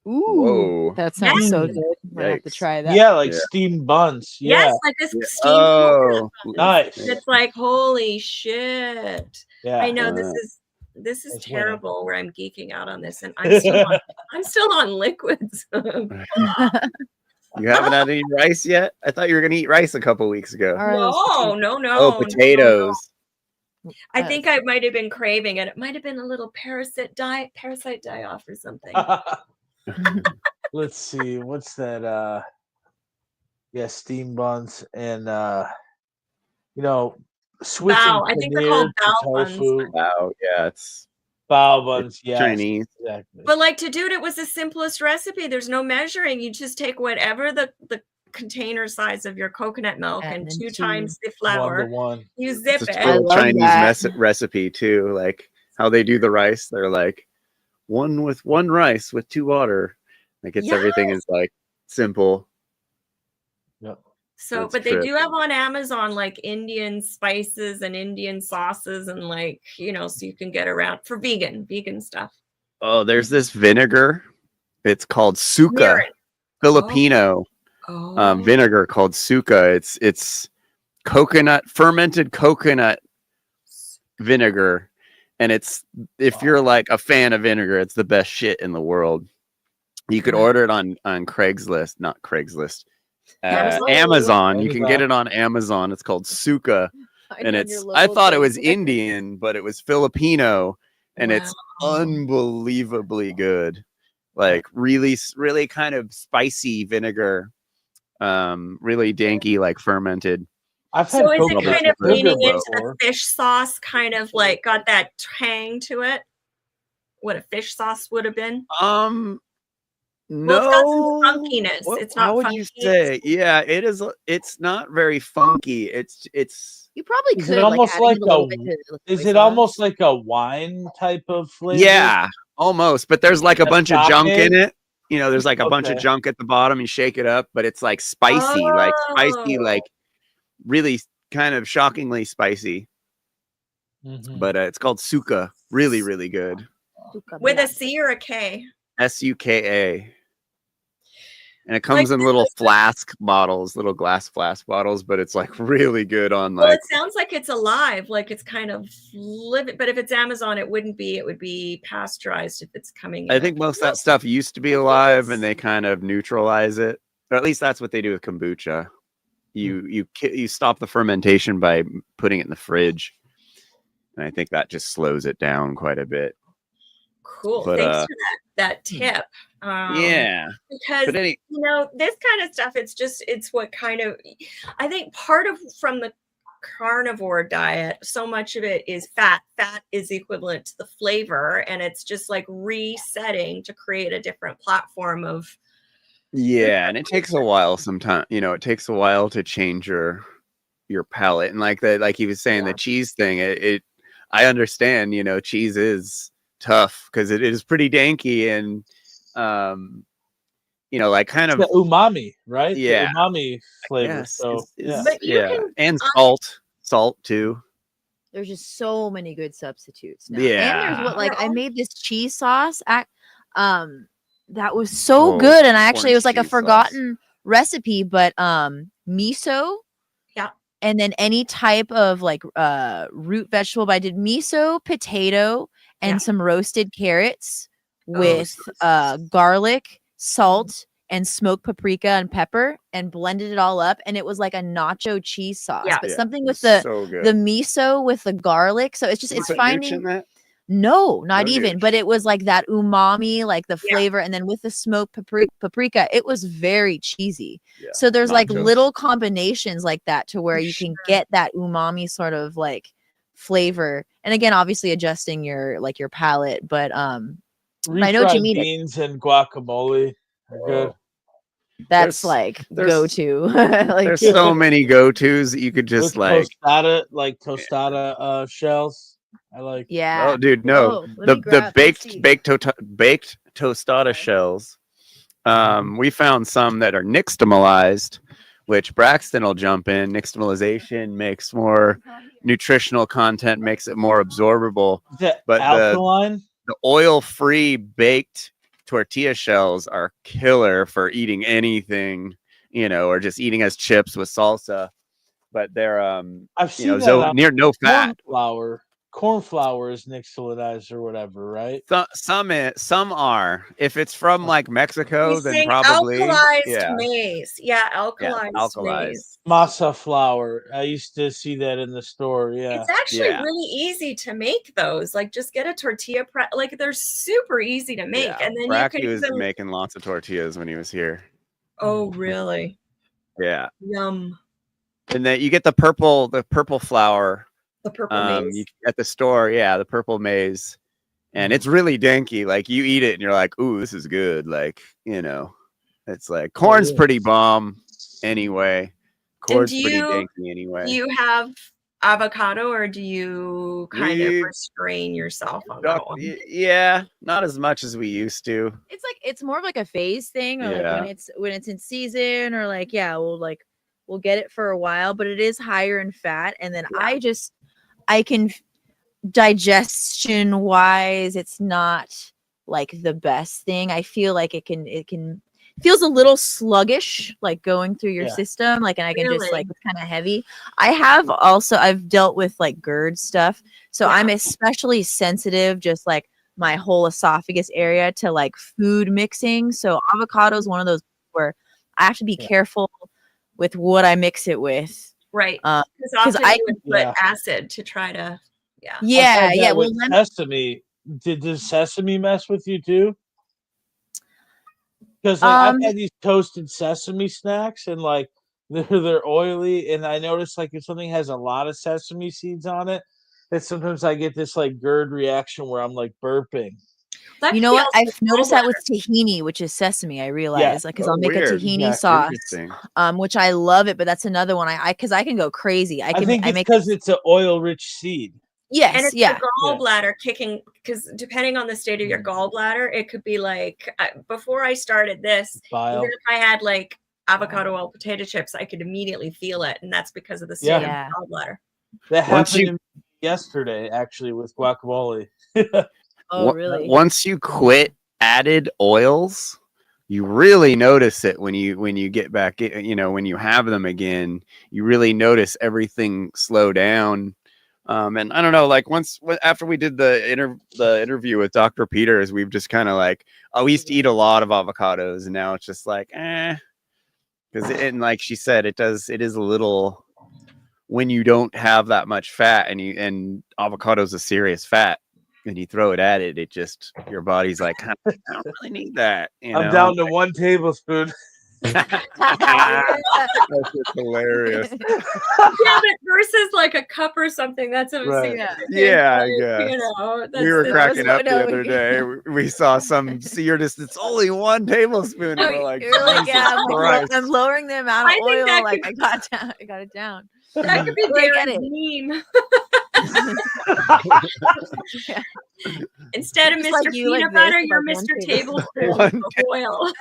Ooh, whoa. That sounds so good. I'm gonna have to try that. Yeah, like steamed buns. Yeah. Yes, like this steamed coconut. Nice. It's like, holy shit. Yeah. I know this is This is That's winning. terrible where I'm geeking out on this, and I'm still on liquids. You haven't had any rice yet? I thought you were gonna eat rice a couple weeks ago. No. Oh, potatoes. I think I might have been craving it. It might have been a little parasite die off or something. Let's see, what's that? Yeah, steam buns and switching Bao. I think they're called paneer to bao buns. tofu. Wow, yeah, it's Bao buns, yeah, Chinese. exactly. But like to do it was the simplest recipe. There's no measuring. You just take whatever the container size of your coconut milk and 2 times the flour. 1-to-1. You zip It's a it. total Chinese recipe too. Like how they do the rice. They're like one rice with 2 water. Like it's everything is like simple. Yep. So, That's but they true. do have on Amazon like Indian spices and Indian sauces and like, so you can get around for vegan stuff. Oh, there's this vinegar. It's called suka, Filipino vinegar called suka. It's fermented coconut vinegar, and if you're like a fan of vinegar, it's the best shit in the world. You could order it on Craigslist, not Craigslist. Amazon. You can get it on Amazon. It's called suka, and I thought it was Indian, but it was Filipino, and it's unbelievably good. Like really, really kind of spicy vinegar, really danky, like fermented. So is it kind of leaning into the fish sauce, kind of like got that tang to it? What a fish sauce would have been? No, it's got some funkiness. It's not how would funky. you say? Yeah, it is. It's not very funky. It's. You probably Is could it almost like is it almost like a wine type of flavor? Yeah, almost. But there's like a bunch of junk in it. There's like a bunch of Okay. junk at the bottom. You shake it up, but it's like spicy, like really kind of shockingly spicy. But it's called suka. Really, really good. With a C or a K? SUKA. And it comes in little flask bottles, little glass flask bottles, but it's like really good on Well, like. it sounds like it's alive, like it's kind of living. But if it's Amazon, it wouldn't be. It would be pasteurized if it's coming. I think most of that stuff used to be alive, and they kind of neutralize it. Or at least that's what they do with kombucha. You stop the fermentation by putting it in the fridge, and I think that just slows it down quite a bit. Cool. But, Thanks for that tip. Yeah. Because this kind of stuff, it's what kind of, I think part of from the carnivore diet, so much of it is fat. Fat is equivalent to the flavor, and it's just like resetting to create a different platform of. Yeah, and it takes a while sometimes. It takes a while to change your palate, and like he was saying, the cheese thing. I understand. Cheese is tough because it is pretty danky and like kind of the umami, right? Yeah, the umami flavor. Yes, so and salt too. There's just so many good substitutes now. Yeah, and there's I made this cheese sauce that was so good, and it was like a forgotten recipe, but miso. And then any type of root vegetable. But I did miso, potato, and some roasted carrots with garlic, salt, and smoked paprika and pepper, and blended it all up. And it was like a nacho cheese sauce, but something with the miso with the garlic. So it's finding. No, not even. But it was like that umami, like the flavor, and then with the smoked paprika, it was very cheesy. Yeah. So there's like little combinations like that to where you can get that umami sort of like flavor. And again, obviously adjusting your palate, but I know what you mean. Beans and guacamole are good. That's go-to. There's so many go-tos that you could just with tostada shells. I like. Yeah. Oh, dude, no. The baked tostada shells. We found some that are nixtamalized, which Braxton will jump in. Nixtamalization makes more nutritional content, makes it more absorbable. But alkaline? The oil-free baked tortilla shells are killer for eating anything, or just eating as chips with salsa. But they're I've seen that near no fat. Flour corn flour is nixtamalized or whatever, right? Some are. If it's from like Mexico, He's then saying probably alkalized maize. Yeah, alkalized alkalized. maize. Masa flour. I used to see that in the store. Yeah. It's actually really easy to make those. Like, just get a tortilla press. Like, they're super easy to make, and then you can Bracky was even. making lots of tortillas when he was here. Oh, really? Yeah. Yum. And then you get the purple flour. The purple maize. At the store, the purple maize. And it's really danky. Like you eat it and you're like, ooh, this is good. Like, it's like corn's pretty bomb anyway. Corn's pretty danky anyway. Do you have avocado, or do you kind of restrain yourself on that one? Yeah, not as much as we used to. It's more of like a phase thing, or like when it's in season, or like we'll get it for a while, but it is higher in fat. And then I can digestion wise, it's not like the best thing. I feel like it can feels a little sluggish, like going through your system, like, and I can just like, it's kind of heavy. I've dealt with like GERD stuff, so I'm especially sensitive, just like my whole esophagus area, to like food mixing. So avocado is one of those where I have to be careful with what I mix it with, right? Because I would put acid to try to Well, sesame, does sesame mess with you too? Because I've had these toasted sesame snacks, and like they're oily, and I notice like if something has a lot of sesame seeds on it, that sometimes I get this like GERD reaction where I'm like burping. You know what? I've noticed that with tahini, which is sesame. I realize, like, because I'll make a tahini sauce, which I love it. But that's another one because I can go crazy. I think it's because it's an oil-rich seed. Yes, and it's the gallbladder kicking, because depending on the state of your gallbladder, it could be like before I started this, even if I had like avocado oil potato chips, I could immediately feel it, and that's because of the state of the gallbladder. That happened to me yesterday, actually, with guacamole. Oh, really? Once you quit added oils, you really notice it when you get back. When you have them again, you really notice everything slow down. And I don't know, like after we did the interview with Dr. Peters, we've just kind of like, we used to eat a lot of avocados, and now it's just like, because and like she said, it is a little, when you don't have that much fat, and avocado's a serious fat, and you throw it at it, it just, your body's like, I don't really need that. I'm down to 1 tablespoon. That's just hilarious. But versus like a cup or something, that's what I'm saying. Yeah, I guess. We were cracking up the other day. We saw some it's only 1 tablespoon. And we're like, I'm lowering the amount of oil. Like I got it down. That could be very meme. Instead of Mr. Peanut Butter, you're Mr. Tablespoon of oil.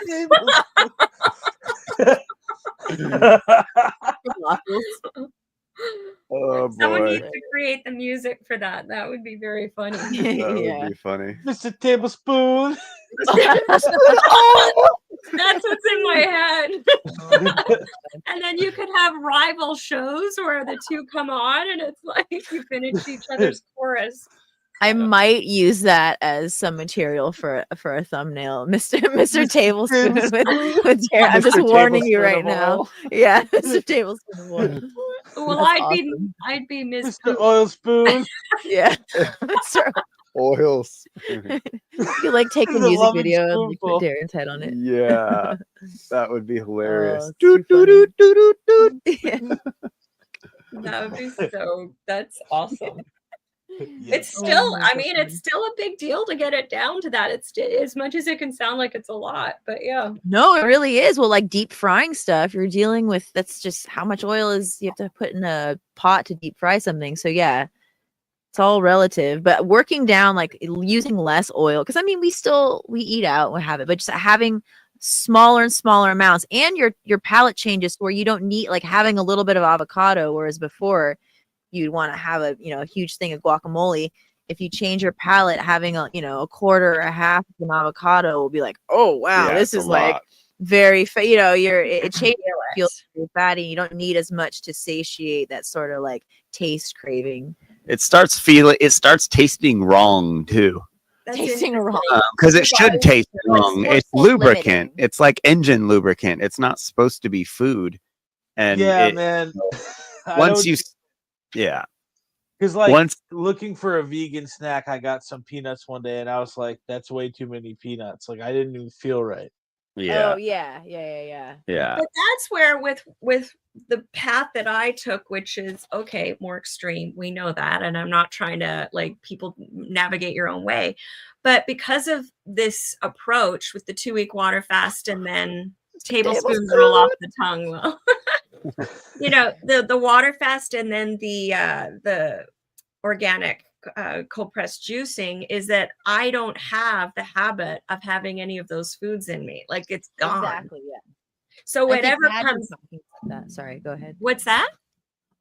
Oh, someone boy. needs to create the music for that. That would be very funny. That would be funny. Mr. Tablespoon. That's what's in my head. And then you could have rival shows where the two come on, and it's like you finish each other's chorus. I might use that as some material for a thumbnail, Mr. Tablespoon with Tara. I'm just warning you right now. Yeah, Mr. Tablespoon of oil. Well, I'd be Mr. Oil Spoon. Yeah, Mr. Oil Spoon. You like take a music video and you put Darren's head on it. Yeah, that would be hilarious. That would be that's awesome. It's still, it's still a big deal to get it down to that. It's as much as it can sound like it's a lot, but yeah. No, it really is. Well, like deep frying stuff, you're dealing with, that's just how much oil is you have to put in a pot to deep fry something. So yeah, it's all relative, but working down, like using less oil. Cause we eat out and have it, but just having smaller and smaller amounts, and your palate changes where you don't need, like having a little bit of avocado, whereas before you'd want to have a huge thing of guacamole. If you change your palate, having a quarter or a half of an avocado will be like, oh wow, this is like very it changes, feels very fatty. You don't need as much to satiate that sort of like taste craving it starts tasting wrong too. Tasting wrong. Because it should taste wrong. It's lubricant. limiting. It's like engine lubricant. It's not supposed to be food. And Yeah, man. Once you, yeah. Because like once looking for a vegan snack, I got some peanuts one day, and I was like, "That's way too many peanuts." Like I didn't even feel right. Yeah. Oh yeah. Yeah. But that's where with the path that I took, which is okay, more extreme. We know that, and I'm not trying to like people navigate your own way, but because of this approach with the 2-week water fast and then tablespoons roll off the tongue. Well, you know, the water fast and then the organic cold pressed juicing is that I don't have the habit of having any of those foods in me. Like it's gone. Exactly. Yeah. So I think whatever Patty comes. was talking about that. Sorry, go ahead. What's that?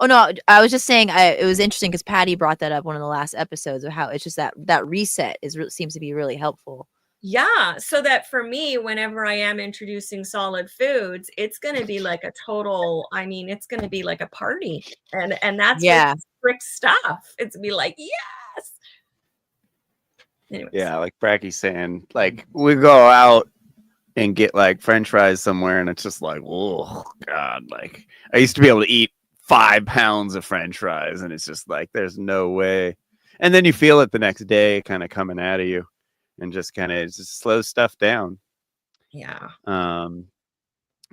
Oh no, I was just saying it was interesting because Patty brought that up one of the last episodes of how it's just that reset seems to be really helpful. Yeah, so that for me, whenever I am introducing solid foods, it's going to be like a total. I mean, it's going to be like a party, and that's with strict stuff. It's be like yes. Anyways. Yeah, like Bracky's saying, like we go out and get like French fries somewhere, and it's just like, oh god, like I used to be able to eat 5 pounds of French fries, and it's just like there's no way. And then you feel it the next day, kind of coming out of you, and just kind of just slows stuff down. Yeah.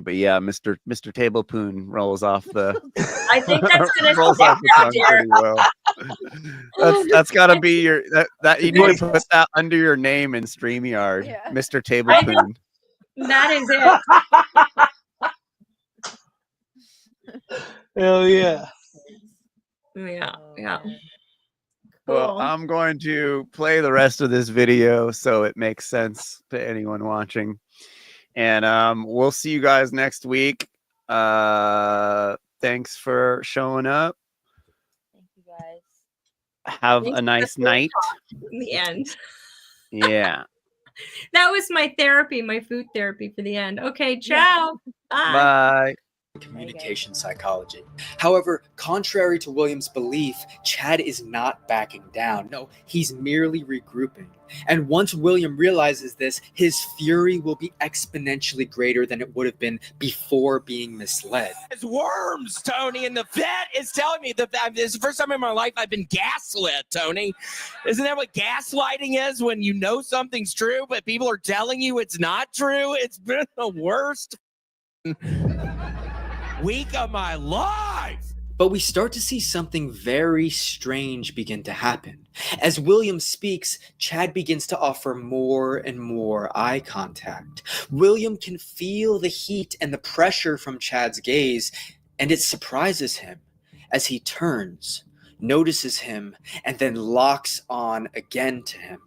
But yeah, Mr. Tablespoon rolls off the. I think that's gonna rolls off the tongue pretty well. That's got to be your that you need to put that under your name in StreamYard, Mr. Tablespoon. That is it. Hell yeah. Yeah. Yeah. Well, I'm going to play the rest of this video so it makes sense to anyone watching. And we'll see you guys next week. Thanks for showing up. Thank you guys. Have a nice night. In the end. Yeah. That was my therapy, my food therapy for the end. Okay, ciao. Bye. Bye. Communication psychology. However, contrary to William's belief, Chad is not backing down. No, he's merely regrouping. And once William realizes this, his fury will be exponentially greater than it would have been before being misled. It's worms, Tony, and the vet is telling me that this is the first time in my life I've been gaslit, Tony. Isn't that what gaslighting is? When you know something's true, but people are telling you it's not true? It's been the worst week of my life. But we start to see something very strange begin to happen. As William speaks, Chad begins to offer more and more eye contact. William can feel the heat and the pressure from Chad's gaze, and it surprises him as he turns, notices him, and then locks on again to him.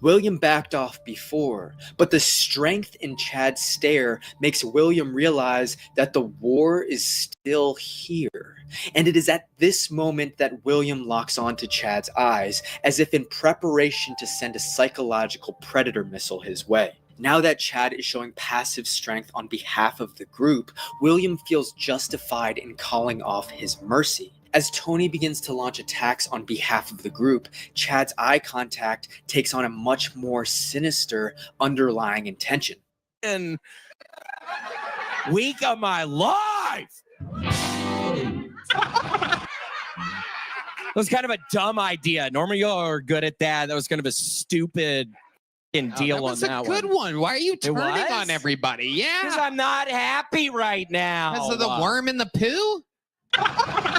William backed off before, but the strength in Chad's stare makes William realize that the war is still here. And it is at this moment that William locks onto Chad's eyes, as if in preparation to send a psychological predator missile his way. Now that Chad is showing passive strength on behalf of the group, William feels justified in calling off his mercy. As Tony begins to launch attacks on behalf of the group, Chad's eye contact takes on a much more sinister underlying intention. And week of my life. That was kind of a dumb idea. Normally you are good at that. That was kind of a stupid deal that was on that a good one. Why are you turning on everybody? Yeah. Because I'm not happy right now. Because of the worm in the poo?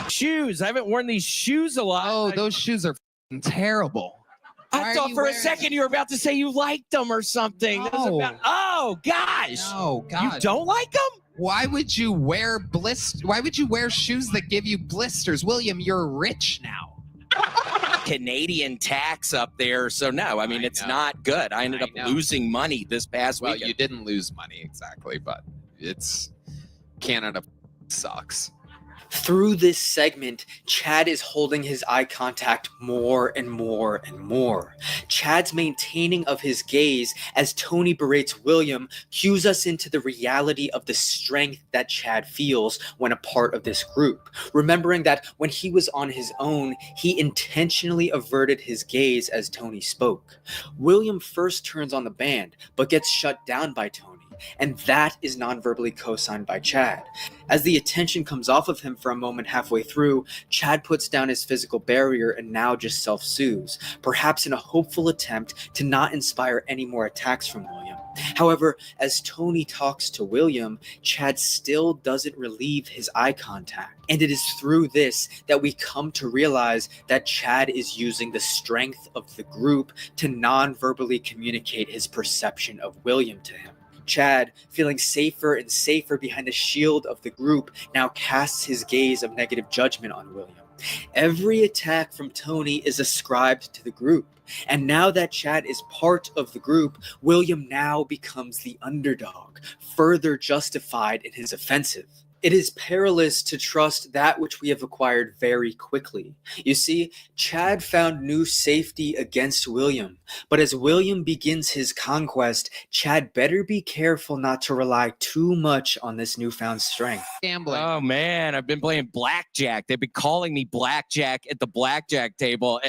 Shoes. I haven't worn these shoes a lot. Oh, those shoes are terrible. I thought for a second you were about to say you liked them or something. No. Oh gosh. Oh God. You don't like them? Why would you wear Why would you wear shoes that give you blisters? William, you're rich now. Canadian tax up there. So no, I mean, it's not good. I ended up losing money this past week. Well, you didn't lose money exactly, but Canada sucks. Through this segment, Chad is holding his eye contact more and more and more. Chad's maintaining of his gaze as Tony berates William cues us into the reality of the strength that Chad feels when a part of this group, remembering that when he was on his own, he intentionally averted his gaze as Tony spoke. William first turns on the band, but gets shut down by Tony, and that is non-verbally co-signed by Chad. As the attention comes off of him for a moment halfway through, Chad puts down his physical barrier and now just self-soothes, perhaps in a hopeful attempt to not inspire any more attacks from William. However, as Tony talks to William, Chad still doesn't relieve his eye contact. And it is through this that we come to realize that Chad is using the strength of the group to non-verbally communicate his perception of William to him. Chad, feeling safer and safer behind the shield of the group, now casts his gaze of negative judgment on William. Every attack from Tony is ascribed to the group, and now that Chad is part of the group, William now becomes the underdog, further justified in his offensive. It is perilous to trust that which we have acquired very quickly. You see, Chad found new safety against William, but as William begins his conquest, Chad better be careful not to rely too much on this newfound strength. Gambling. Oh man, I've been playing blackjack. They've been calling me blackjack at the blackjack table.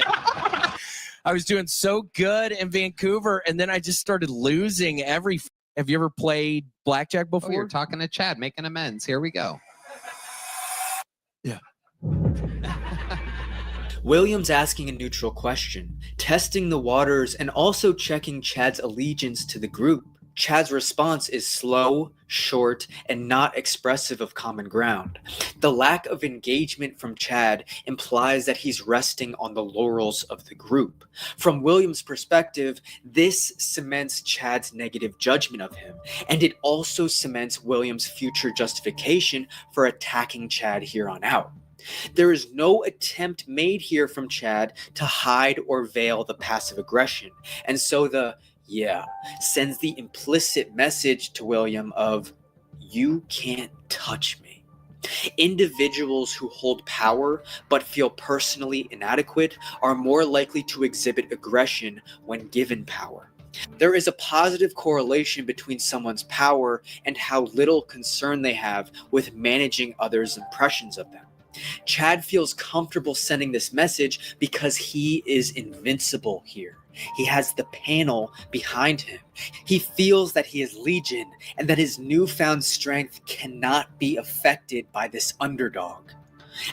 I was doing so good in Vancouver, and then I just started losing every. Have you ever played blackjack before? Oh, you're talking to Chad, making amends. Here we go. Yeah. William's asking a neutral question, testing the waters and also checking Chad's allegiance to the group. Chad's response is slow, short, and not expressive of common ground. The lack of engagement from Chad implies that he's resting on the laurels of the group. From William's perspective, this cements Chad's negative judgment of him, and it also cements William's future justification for attacking Chad here on out. There is no attempt made here from Chad to hide or veil the passive aggression, and so the sends the implicit message to William of, you can't touch me. Individuals who hold power but feel personally inadequate are more likely to exhibit aggression when given power. There is a positive correlation between someone's power and how little concern they have with managing others' impressions of them. Chad feels comfortable sending this message because he is invincible here. He has the panel behind him. He feels that he is legion and that his newfound strength cannot be affected by this underdog.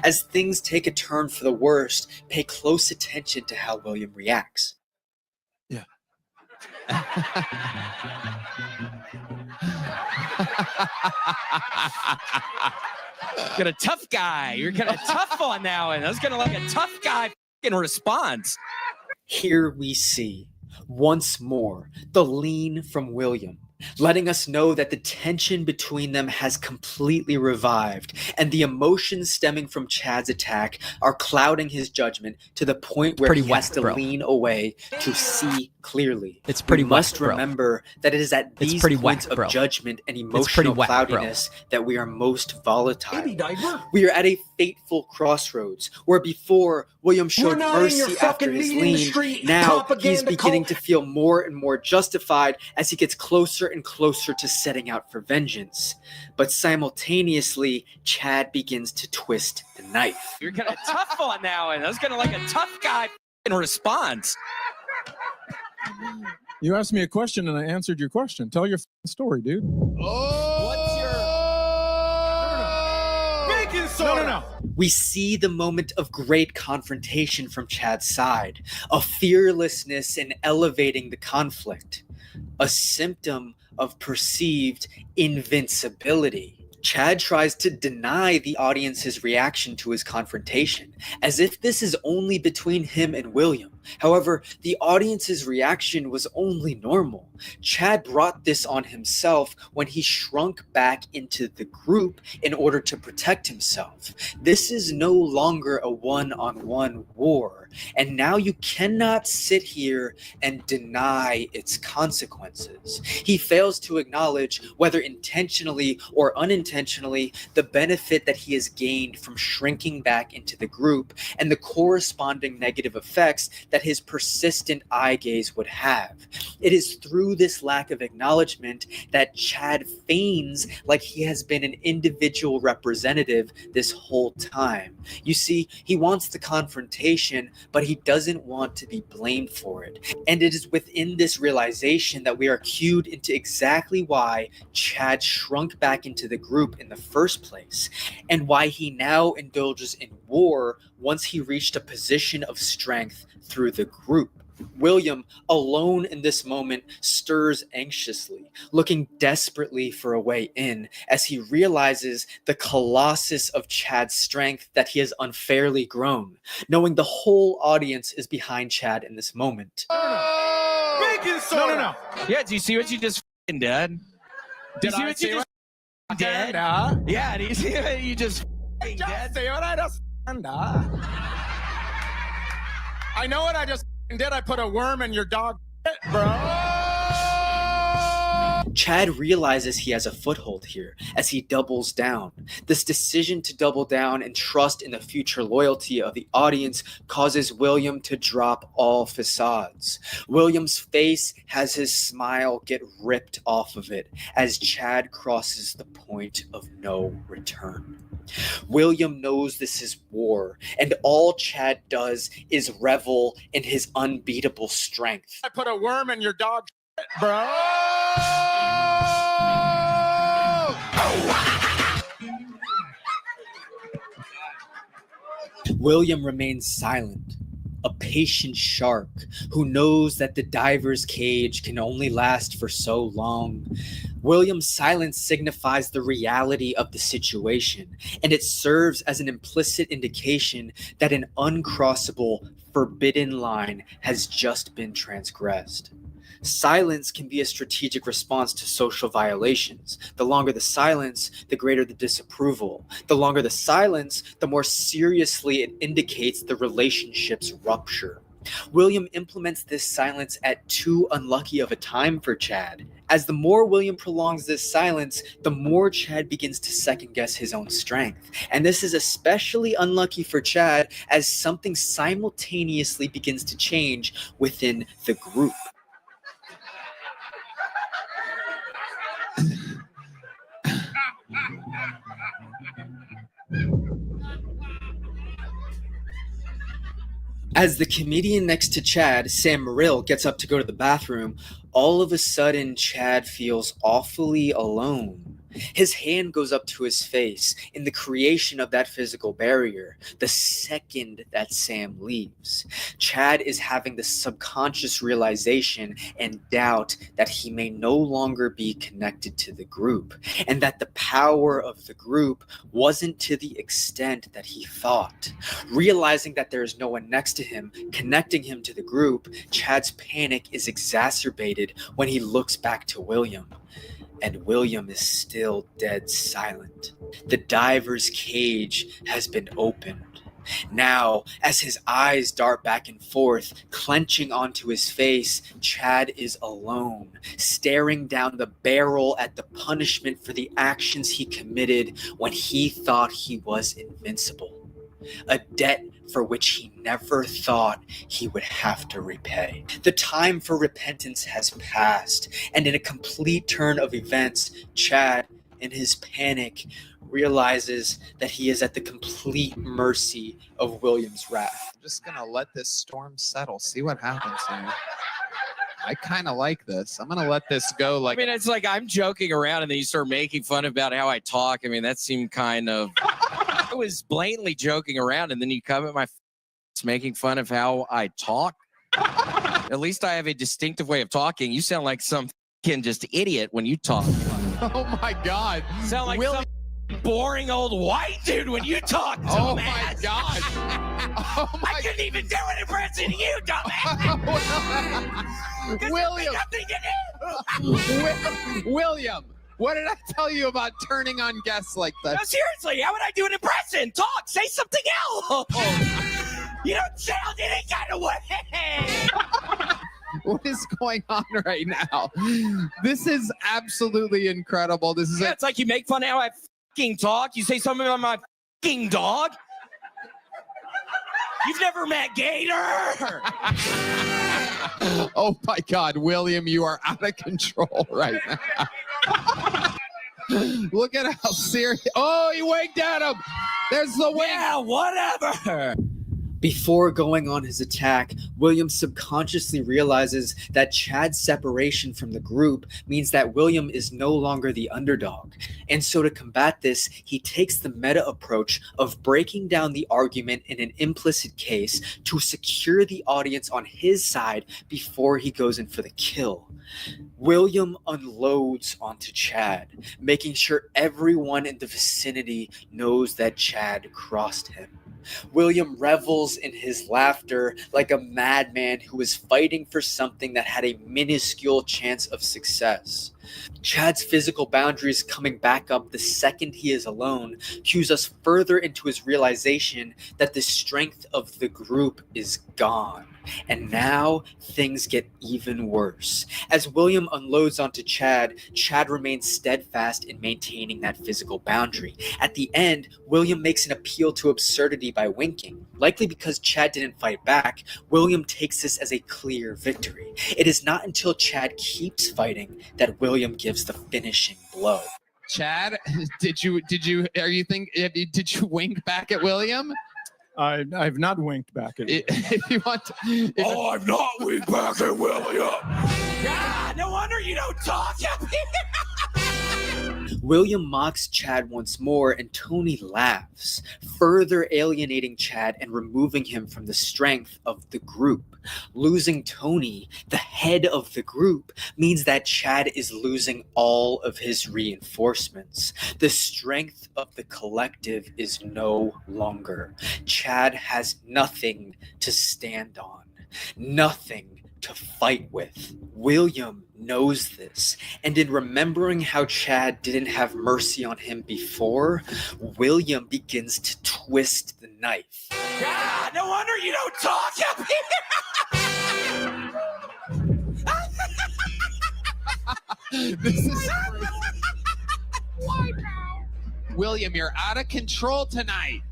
As things take a turn for the worst, pay close attention to how William reacts. Yeah. Got a tough guy. You're kind of tough on now, and I was gonna like a tough guy in response. Here we see, once more, the lean from William, letting us know that the tension between them has completely revived, and the emotions stemming from Chad's attack are clouding his judgment to the point where he has to lean away to see clearly. It's pretty We must remember that it is at these points of judgment and emotional cloudiness that we are most volatile. We are at a fateful crossroads where before William showed mercy after his lean, now he's beginning to feel more and more justified as he gets closer and closer to setting out for vengeance. But simultaneously, Chad begins to twist the knife. You're kind of tough on now, and I was gonna like a tough guy in response. You asked me a question and I answered your question. Tell your story, dude. No. We see the moment of great confrontation from Chad's side, a fearlessness in elevating the conflict, a symptom of perceived invincibility. Chad tries to deny the audience's reaction to his confrontation, as if this is only between him and William, However, the audience's reaction was only normal. Chad brought this on himself when he shrunk back into the group in order to protect himself. This is no longer a one-on-one war, and now you cannot sit here and deny its consequences. He fails to acknowledge, whether intentionally or unintentionally, the benefit that he has gained from shrinking back into the group and the corresponding negative effects that his persistent eye gaze would have. It is through this lack of acknowledgement that Chad feigns like he has been an individual representative this whole time. You see, he wants the confrontation, but he doesn't want to be blamed for it. And it is within this realization that we are cued into exactly why Chad shrunk back into the group in the first place, and why he now indulges in war once he reached a position of strength through the group. William, alone in this moment, stirs anxiously, looking desperately for a way in, as he realizes the colossus of Chad's strength that he has unfairly grown, knowing the whole audience is behind Chad in this moment. No. Yeah, do you see what you just did? Did you see what you just did? Yeah, do you see what you just did? See what I just did? I know what I just did. I put a worm in your dog, bro. Chad realizes he has a foothold here as he doubles down. This decision to double down and trust in the future loyalty of the audience causes William to drop all facades. William's face has his smile get ripped off of it as Chad crosses the point of no return. William knows this is war, and all Chad does is revel in his unbeatable strength. I put a worm in your dog, bro. William remains silent, a patient shark who knows that the diver's cage can only last for so long. William's silence signifies the reality of the situation, and it serves as an implicit indication that an uncrossable, forbidden line has just been transgressed. Silence can be a strategic response to social violations. The longer the silence, the greater the disapproval. The longer the silence, the more seriously it indicates the relationship's rupture. William implements this silence at too unlucky of a time for Chad. As the more William prolongs this silence, the more Chad begins to second-guess his own strength. And this is especially unlucky for Chad as something simultaneously begins to change within the group. As the comedian next to Chad, Sam Morrill, gets up to go to the bathroom, all of a sudden Chad feels awfully alone. His hand goes up to his face in the creation of that physical barrier the second that Sam leaves. Chad is having the subconscious realization and doubt that he may no longer be connected to the group, and that the power of the group wasn't to the extent that he thought. Realizing that there is no one next to him connecting him to the group, Chad's panic is exacerbated when he looks back to William. And William is still dead silent. The diver's cage has been opened. Now, as his eyes dart back and forth, clenching onto his face, Chad is alone, staring down the barrel at the punishment for the actions he committed when he thought he was invincible. A debt for which he never thought he would have to repay. The time for repentance has passed, and in a complete turn of events, Chad, in his panic, realizes that he is at the complete mercy of William's wrath. I'm just gonna let this storm settle, see what happens here. I kind of like this. I'm gonna let this go. I mean, it's like I'm joking around and then you start making fun about how I talk. I mean, that seemed kind of... I was blatantly joking around and then you come at my making fun of how I talk. At least I have a distinctive way of talking. You sound like some just idiot when you talk. Oh my God. Sound like some boring old white dude when you talk. Oh my God. I couldn't even do an impression of you, dumbass. William, what did I tell you about turning on guests like this? No, seriously, how would I do an impression? Talk, say something else. You don't sound any kind of way. What is going on right now? This is absolutely incredible. This is it's like you make fun of how I fucking talk. You say something about my fucking dog. You've never met Gator. Oh my God, William, you are out of control right now. Look at how serious. Oh, he winked at him. There's the wink. Yeah, whatever. Before going on his attack, William subconsciously realizes that Chad's separation from the group means that William is no longer the underdog. And so to combat this, he takes the meta approach of breaking down the argument in an implicit case to secure the audience on his side before he goes in for the kill. William unloads onto Chad, making sure everyone in the vicinity knows that Chad crossed him. William revels in his laughter like a madman who is fighting for something that had a minuscule chance of success. Chad's physical boundaries coming back up the second he is alone cues us further into his realization that the strength of the group is gone. And now things get even worse. As William unloads onto Chad, Chad remains steadfast in maintaining that physical boundary. At the end, William makes an appeal to absurdity by winking. Likely because Chad didn't fight back, William takes this as a clear victory. It is not until Chad keeps fighting that William gives the finishing blow. Chad, did you wink back at William? I've not winked back at you. If you want to, I've not winked back at William. God, no wonder you don't talk. William mocks Chad once more and Tony laughs, further alienating Chad and removing him from the strength of the group. Losing Tony, the head of the group, means that Chad is losing all of his reinforcements. The strength of the collective is no longer. Chad has nothing to stand on, nothing to fight with. William knows this, and in remembering how Chad didn't have mercy on him before, William begins to twist the knife. God, no wonder you don't talk. This is William, you're out of control tonight.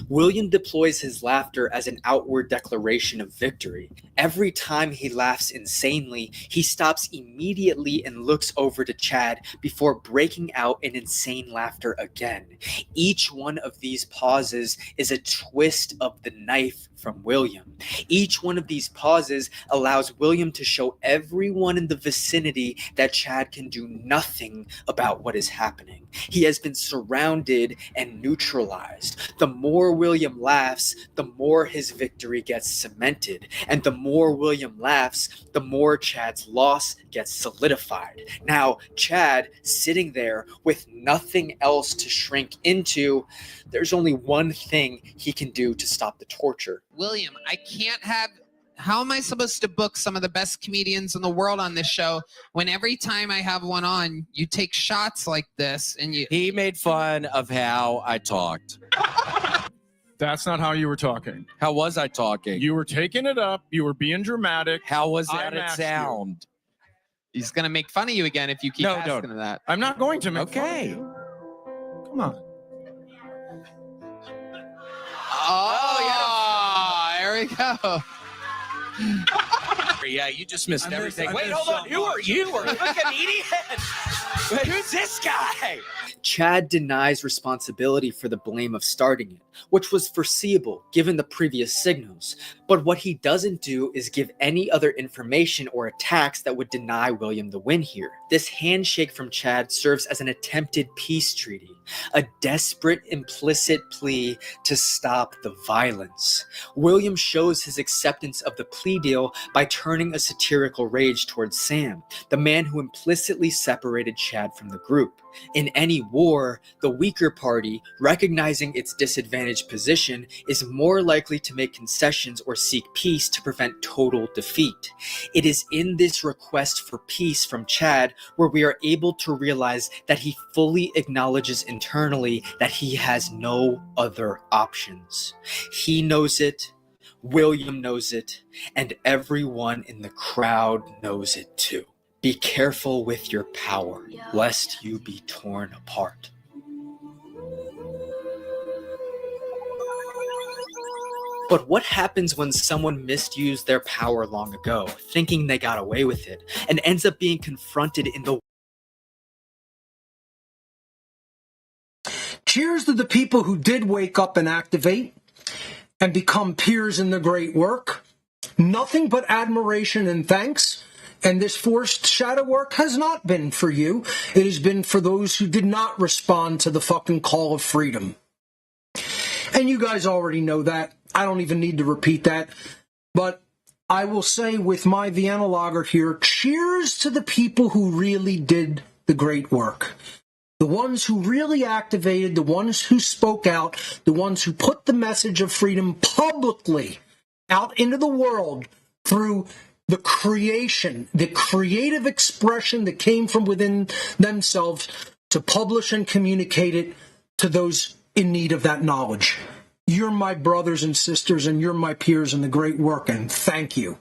William deploys his laughter as an outward declaration of victory. Every time he laughs insanely, he stops immediately and looks over to Chad before breaking out in insane laughter again. Each one of these pauses is a twist of the knife from William. Each one of these pauses allows William to show everyone in the vicinity that Chad can do nothing about what is happening. He has been surrounded and neutralized. The more William laughs, the more his victory gets cemented. And the more William laughs, the more Chad's loss gets solidified. Now, Chad, sitting there with nothing else to shrink into, there's only one thing he can do to stop the torture. William, I can't have. How am I supposed to book some of the best comedians in the world on this show when every time I have one on, you take shots like this and you. He made fun of how I talked. That's not how you were talking. How was I talking? You were taking it up. You were being dramatic. How was that it sound? He's going to make fun of you again if you keep asking him that. I'm not going to make fun of you. Come on. Oh, yeah. There we go. Yeah, you just missed everything. Wait, hold on. Who are you? Are you like an idiot? Who's this guy? Chad denies responsibility for the blame of starting it, which was foreseeable given the previous signals. But what he doesn't do is give any other information or attacks that would deny William the win here. This handshake from Chad serves as an attempted peace treaty, a desperate implicit plea to stop the violence. William shows his acceptance of the plea deal by turning a satirical rage towards Sam, the man who implicitly separated Chad from the group. In any war, the weaker party, recognizing its disadvantage disadvantaged position is more likely to make concessions or seek peace to prevent total defeat. It is in this request for peace from Chad where we are able to realize that he fully acknowledges internally that he has no other options. He knows it, William knows it, and everyone in the crowd knows it too. Be careful with your power, lest you be torn apart. But what happens when someone misused their power long ago, thinking they got away with it, and ends up being confronted in the... Cheers to the people who did wake up and activate and become peers in the great work. Nothing but admiration and thanks. And this forced shadow work has not been for you. It has been for those who did not respond to the fucking call of freedom. And you guys already know that. I don't even need to repeat that. But I will say with my Vienna Lager here, cheers to the people who really did the great work. The ones who really activated, the ones who spoke out, the ones who put the message of freedom publicly out into the world through the creation, the creative expression that came from within themselves to publish and communicate it to those in need of that knowledge. You're my brothers and sisters, and you're my peers in the great work, and thank you.